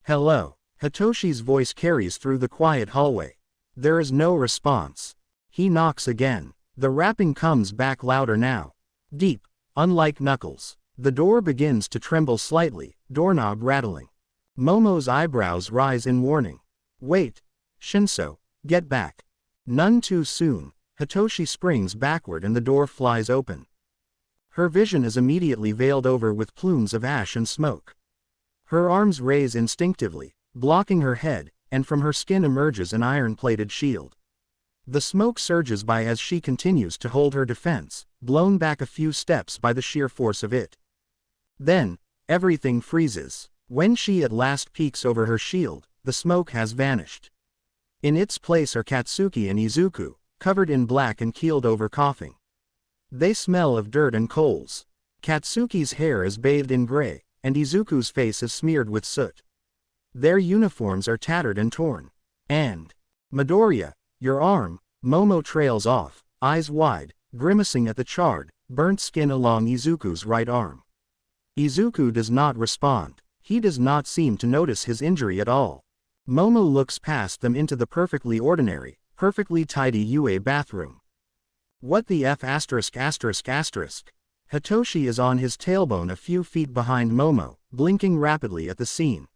"Hello." Hitoshi's voice carries through the quiet hallway. There is no response. He knocks again. The rapping comes back louder now. Deep, unlike knuckles. The door begins to tremble slightly, doorknob rattling. Momo's eyebrows rise in warning. "Wait, Shinso, get back." None too soon, Hitoshi springs backward and the door flies open. Her vision is immediately veiled over with plumes of ash and smoke. Her arms raise instinctively, blocking her head, and from her skin emerges an iron-plated shield. The smoke surges by as she continues to hold her defense, blown back a few steps by the sheer force of it. Then, everything freezes. When she at last peeks over her shield, the smoke has vanished. In its place are Katsuki and Izuku, covered in black and keeled over coughing. They smell of dirt and coals. Katsuki's hair is bathed in gray, and Izuku's face is smeared with soot. Their uniforms are tattered and torn. "And Midoriya, your arm," Momo trails off, eyes wide, grimacing at the charred, burnt skin along Izuku's right arm. Izuku does not respond. He does not seem to notice his injury at all. Momo looks past them into the perfectly ordinary, perfectly tidy Yuuei bathroom. What the F*******? Hitoshi is on his tailbone a few feet behind Momo, blinking rapidly at the scene.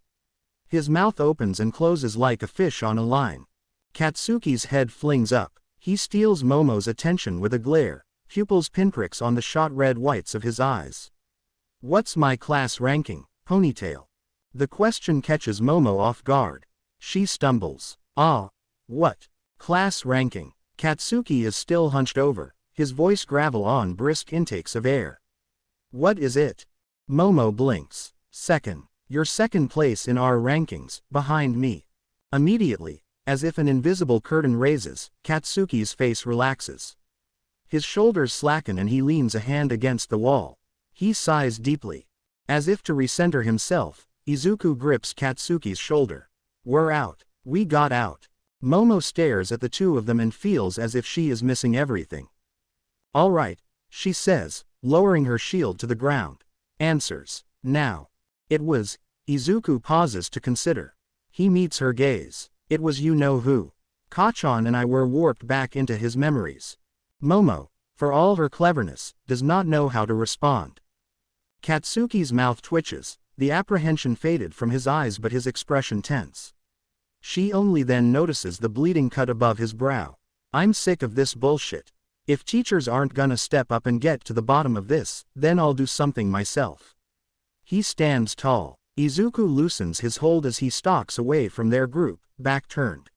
His mouth opens and closes like a fish on a line. Katsuki's head flings up. He steals Momo's attention with a glare, pupils pinpricks on the shot red whites of his eyes. "What's my class ranking, ponytail?" The question catches Momo off guard. She stumbles. "Ah, what? Class ranking?" Katsuki is still hunched over, his voice gravel on brisk intakes of air. "What is it?" Momo blinks. "Second. You're second place in our rankings, behind me." Immediately, as if an invisible curtain raises, Katsuki's face relaxes. His shoulders slacken and he leans a hand against the wall. He sighs deeply. As if to recenter himself, Izuku grips Katsuki's shoulder. "We're out. We got out." Momo stares at the two of them and feels as if she is missing everything. "All right," she says, lowering her shield to the ground. "Answers, now." "It was." Izuku pauses to consider. He meets her gaze. "It was you-know-who." Kachan and I were warped back into his memories. Momo, for all her cleverness, does not know how to respond. Katsuki's mouth twitches, the apprehension faded from his eyes but his expression tense. She only then notices the bleeding cut above his brow. "I'm sick of this bullshit. If teachers aren't gonna step up and get to the bottom of this, then I'll do something myself." He stands tall. Izuku loosens his hold as he stalks away from their group, back turned.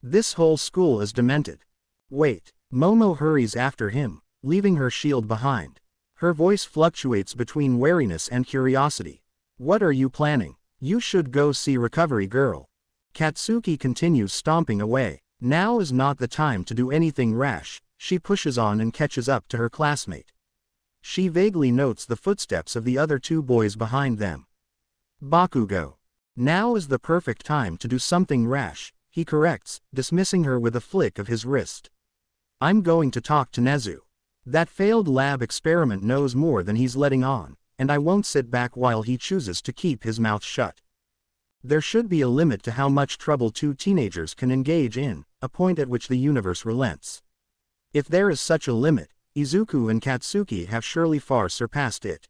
"This whole school is demented." "Wait." Momo hurries after him, leaving her shield behind. Her voice fluctuates between wariness and curiosity. "What are you planning?" "You should go see Recovery Girl." Katsuki continues stomping away. Now is not the time to do anything rash. She pushes on and catches up to her classmate. She vaguely notes the footsteps of the other two boys behind them. "Bakugou. Now is the perfect time to do something rash," he corrects, dismissing her with a flick of his wrist. "I'm going to talk to Nezu. That failed lab experiment knows more than he's letting on, and I won't sit back while he chooses to keep his mouth shut. There should be a limit to how much trouble two teenagers can engage in, a point at which the universe relents." If there is such a limit, Izuku and Katsuki have surely far surpassed it.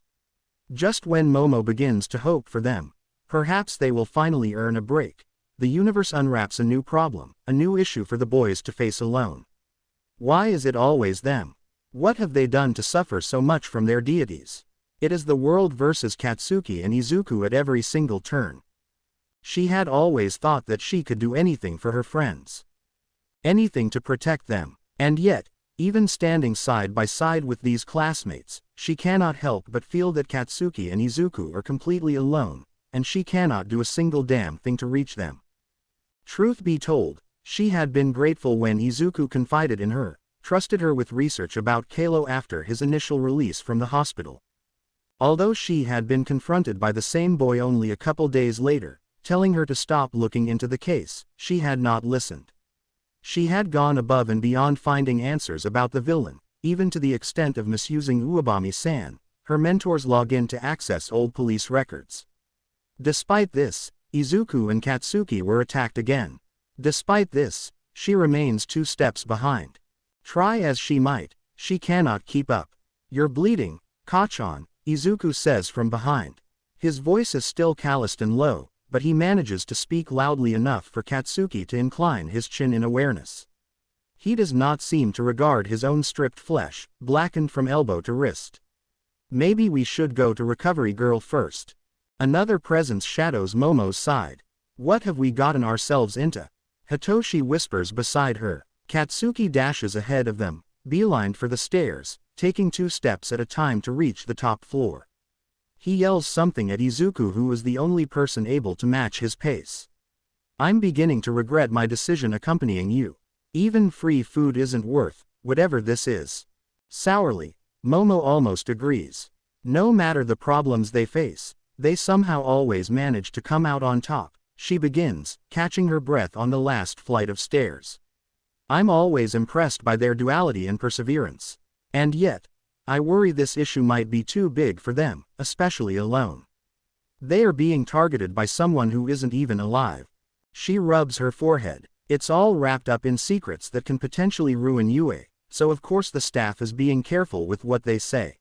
Just when Momo begins to hope for them, perhaps they will finally earn a break, the universe unwraps a new problem, a new issue for the boys to face alone. Why is it always them? What have they done to suffer so much from their deities? It is the world versus Katsuki and Izuku at every single turn. She had always thought that she could do anything for her friends. Anything to protect them. And yet, even standing side by side with these classmates, she cannot help but feel that Katsuki and Izuku are completely alone, and she cannot do a single damn thing to reach them. Truth be told, she had been grateful when Izuku confided in her, trusted her with research about Kalo after his initial release from the hospital. Although she had been confronted by the same boy only a couple days later, telling her to stop looking into the case, she had not listened. She had gone above and beyond finding answers about the villain, even to the extent of misusing Uebami-san, her mentor's login to access old police records. Despite this, Izuku and Katsuki were attacked again. Despite this, she remains 2 steps behind. Try as she might, she cannot keep up. You're bleeding, Kachan, Izuku says from behind. His voice is still calloused and low, but he manages to speak loudly enough for Katsuki to incline his chin in awareness. He does not seem to regard his own stripped flesh, blackened from elbow to wrist. Maybe we should go to Recovery Girl first. Another presence shadows Momo's side. What have we gotten ourselves into? Hitoshi whispers beside her. Katsuki dashes ahead of them, beelined for the stairs, taking 2 steps at a time to reach the top floor. He yells something at Izuku, who is the only person able to match his pace. I'm beginning to regret my decision accompanying you. Even free food isn't worth whatever this is. Sourly, Momo almost agrees. No matter the problems they face, they somehow always manage to come out on top, she begins, catching her breath on the last flight of stairs. I'm always impressed by their duality and perseverance. And yet, I worry this issue might be too big for them, especially alone. They are being targeted by someone who isn't even alive. She rubs her forehead. It's all wrapped up in secrets that can potentially ruin Yuuei, so of course the staff is being careful with what they say.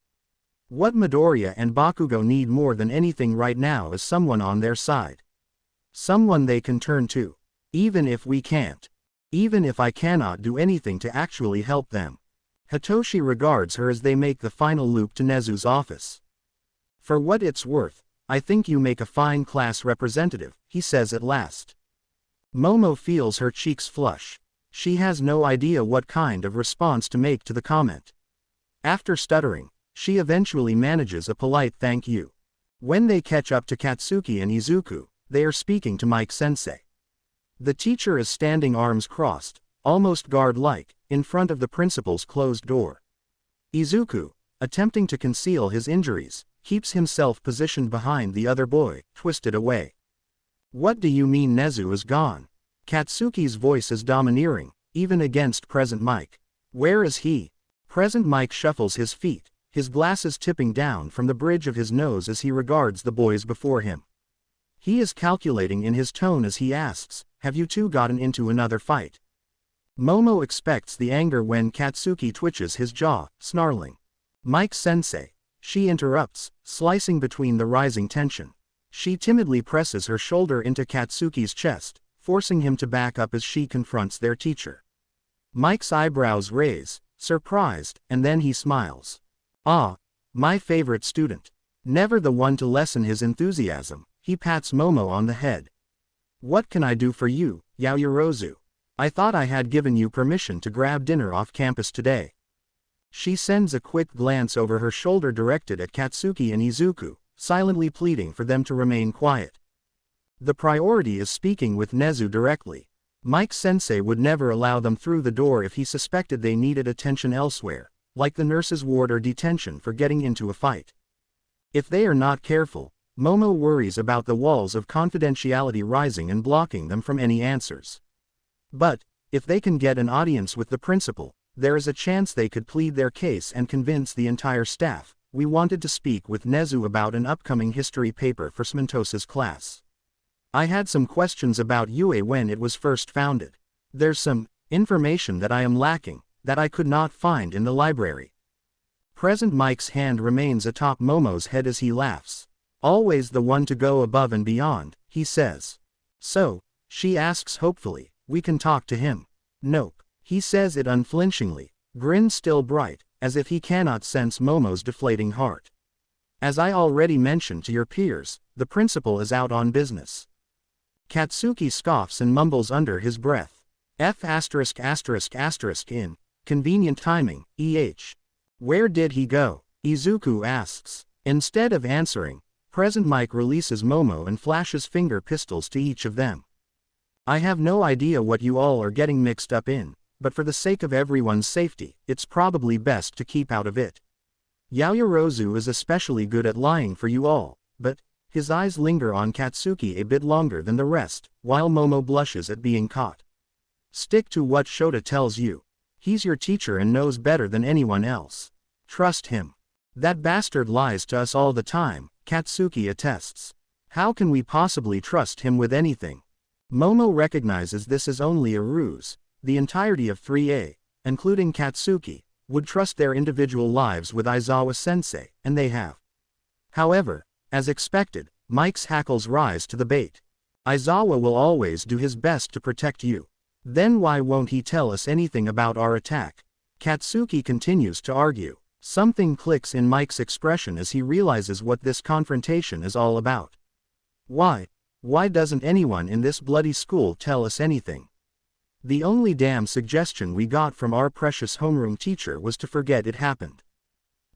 What Midoriya and Bakugou need more than anything right now is someone on their side. Someone they can turn to. Even if we can't. Even if I cannot do anything to actually help them. Hitoshi regards her as they make the final loop to Nezu's office. For what it's worth, I think you make a fine class representative, he says at last. Momo feels her cheeks flush. She has no idea what kind of response to make to the comment. After stuttering, she eventually manages a polite thank you. When they catch up to Katsuki and Izuku, they are speaking to Mike-sensei. The teacher is standing arms crossed, almost guard-like, in front of the principal's closed door. Izuku, attempting to conceal his injuries, keeps himself positioned behind the other boy, twisted away. What do you mean Nezu is gone? Katsuki's voice is domineering, even against present Mike. Where is he? Present Mike shuffles his feet, his glasses tipping down from the bridge of his nose as he regards the boys before him. He is calculating in his tone as he asks, have you two gotten into another fight? Momo expects the anger when Katsuki twitches his jaw, snarling. Mike-sensei, she interrupts, slicing between the rising tension. She timidly presses her shoulder into Katsuki's chest, forcing him to back up as she confronts their teacher. Mike's eyebrows raise, surprised, and then he smiles. Ah, my favorite student. Never the one to lessen his enthusiasm, he pats Momo on the head. What can I do for you, Yaoyorozu? I thought I had given you permission to grab dinner off campus today. She sends a quick glance over her shoulder directed at Katsuki and Izuku, silently pleading for them to remain quiet. The priority is speaking with Nezu directly. Mike-sensei would never allow them through the door if he suspected they needed attention elsewhere, like the nurse's ward or detention for getting into a fight. If they are not careful, Momo worries about the walls of confidentiality rising and blocking them from any answers. But, if they can get an audience with the principal, there is a chance they could plead their case and convince the entire staff. We wanted to speak with Nezu about an upcoming history paper for Smintosa's class. I had some questions about Yuuei when it was first founded. There's some information that I am lacking, that I could not find in the library. Present Mike's hand remains atop Momo's head as he laughs. Always the one to go above and beyond, he says. So, she asks hopefully, we can talk to him. Nope. He says it unflinchingly, grin still bright, as if he cannot sense Momo's deflating heart. As I already mentioned to your peers, the principal is out on business. Katsuki scoffs and mumbles under his breath. in convenient timing, Where did he go? Izuku asks. Instead of answering, Present Mike releases Momo and flashes finger pistols to each of them. I have no idea what you all are getting mixed up in, but for the sake of everyone's safety, it's probably best to keep out of it. Yaoyorozu is especially good at lying for you all, but his eyes linger on Katsuki a bit longer than the rest, while Momo blushes at being caught. Stick to what Shota tells you. He's your teacher and knows better than anyone else. Trust him. That bastard lies to us all the time, Katsuki attests. How can we possibly trust him with anything? Momo recognizes this is only a ruse. The entirety of 3A, including Katsuki, would trust their individual lives with Aizawa-sensei, and they have. However, as expected, Mike's hackles rise to the bait. Aizawa will always do his best to protect you. Then why won't he tell us anything about our attack? Katsuki continues to argue. Something clicks in Mike's expression as he realizes what this confrontation is all about. Why doesn't anyone in this bloody school tell us anything? The only damn suggestion we got from our precious homeroom teacher was to forget it happened.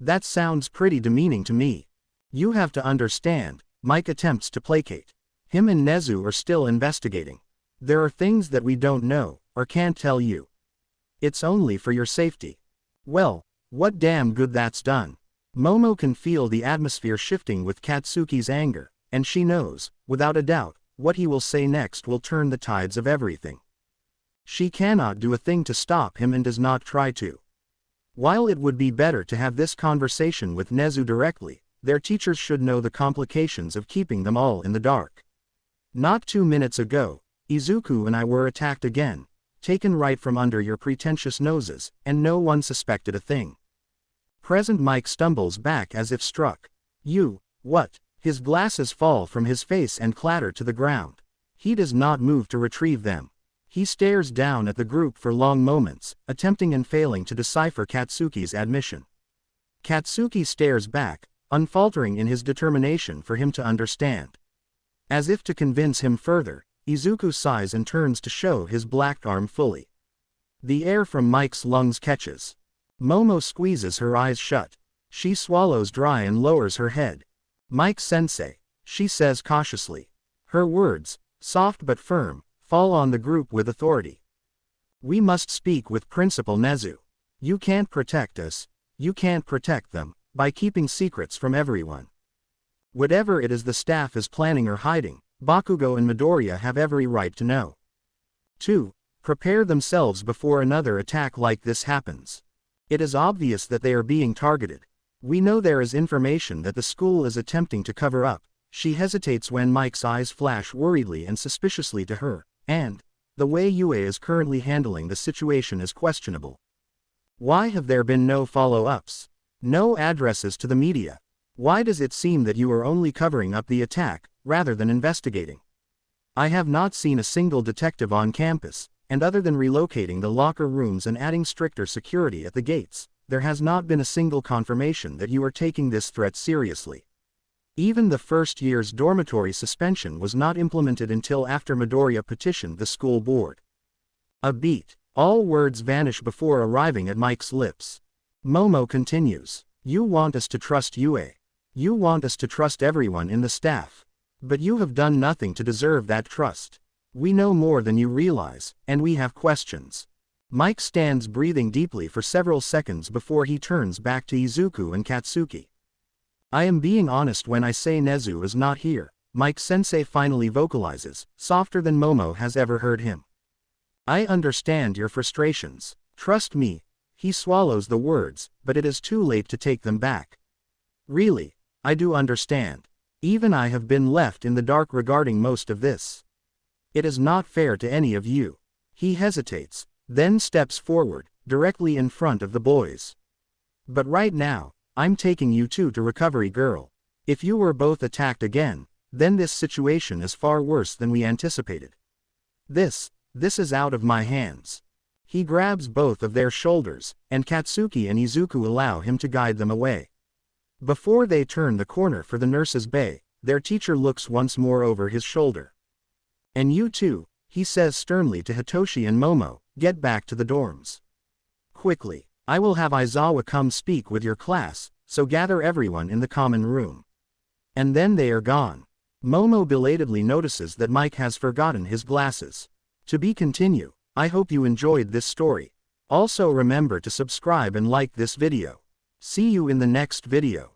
That sounds pretty demeaning to me. You have to understand, Mike attempts to placate. Him and Nezu are still investigating. There are things that we don't know, or can't tell you. It's only for your safety. Well, what damn good that's done. Momo can feel the atmosphere shifting with Katsuki's anger, and she knows, without a doubt, what he will say next will turn the tides of everything. She cannot do a thing to stop him and does not try to. While it would be better to have this conversation with Nezu directly, their teachers should know the complications of keeping them all in the dark. Not 2 minutes ago, Izuku and I were attacked again, taken right from under your pretentious noses, and no one suspected a thing. Present Mike stumbles back as if struck. You, what? His glasses fall from his face and clatter to the ground. He does not move to retrieve them. He stares down at the group for long moments, attempting and failing to decipher Katsuki's admission. Katsuki stares back, unfaltering in his determination for him to understand. As if to convince him further, Izuku sighs and turns to show his black arm fully. The air from Mike's lungs catches. Momo squeezes her eyes shut. She swallows dry and lowers her head. Mike-sensei, she says cautiously. Her words, soft but firm, fall on the group with authority. We must speak with Principal Nezu. You can't protect us, you can't protect them, by keeping secrets from everyone. Whatever it is the staff is planning or hiding, Bakugou and Midoriya have every right to know. 2. Prepare themselves before another attack like this happens. It is obvious that they are being targeted. We know there is information that the school is attempting to cover up. She hesitates when Mike's eyes flash worriedly and suspiciously to her, and the way Yuuei is currently handling the situation is questionable. Why have there been no follow-ups? No addresses to the media? Why does it seem that you are only covering up the attack, rather than investigating? I have not seen a single detective on campus, and other than relocating the locker rooms and adding stricter security at the gates, there has not been a single confirmation that you are taking this threat seriously. Even the first year's dormitory suspension was not implemented until after Midoriya petitioned the school board. A beat. All words vanish before arriving at Mike's lips. Momo continues. You want us to trust Yuuei. You want us to trust everyone in the staff. But you have done nothing to deserve that trust. We know more than you realize, and we have questions. Mike stands breathing deeply for several seconds before he turns back to Izuku and Katsuki. I am being honest when I say Nezu is not here, Mike-sensei finally vocalizes, softer than Momo has ever heard him. I understand your frustrations. Trust me. He swallows the words, but it is too late to take them back. Really, I do understand. Even I have been left in the dark regarding most of this. It is not fair to any of you. He hesitates, then steps forward, directly in front of the boys. But right now, I'm taking you two to Recovery Girl. If you were both attacked again, then this situation is far worse than we anticipated. This is out of my hands. He grabs both of their shoulders, and Katsuki and Izuku allow him to guide them away. Before they turn the corner for the nurse's bay, their teacher looks once more over his shoulder. And you two, he says sternly to Hitoshi and Momo, get back to the dorms. Quickly, I will have Aizawa come speak with your class, so gather everyone in the common room. And then they are gone. Momo belatedly notices that Mike has forgotten his glasses. To be continued. I hope you enjoyed this story. Also remember to subscribe and like this video. See you in the next video.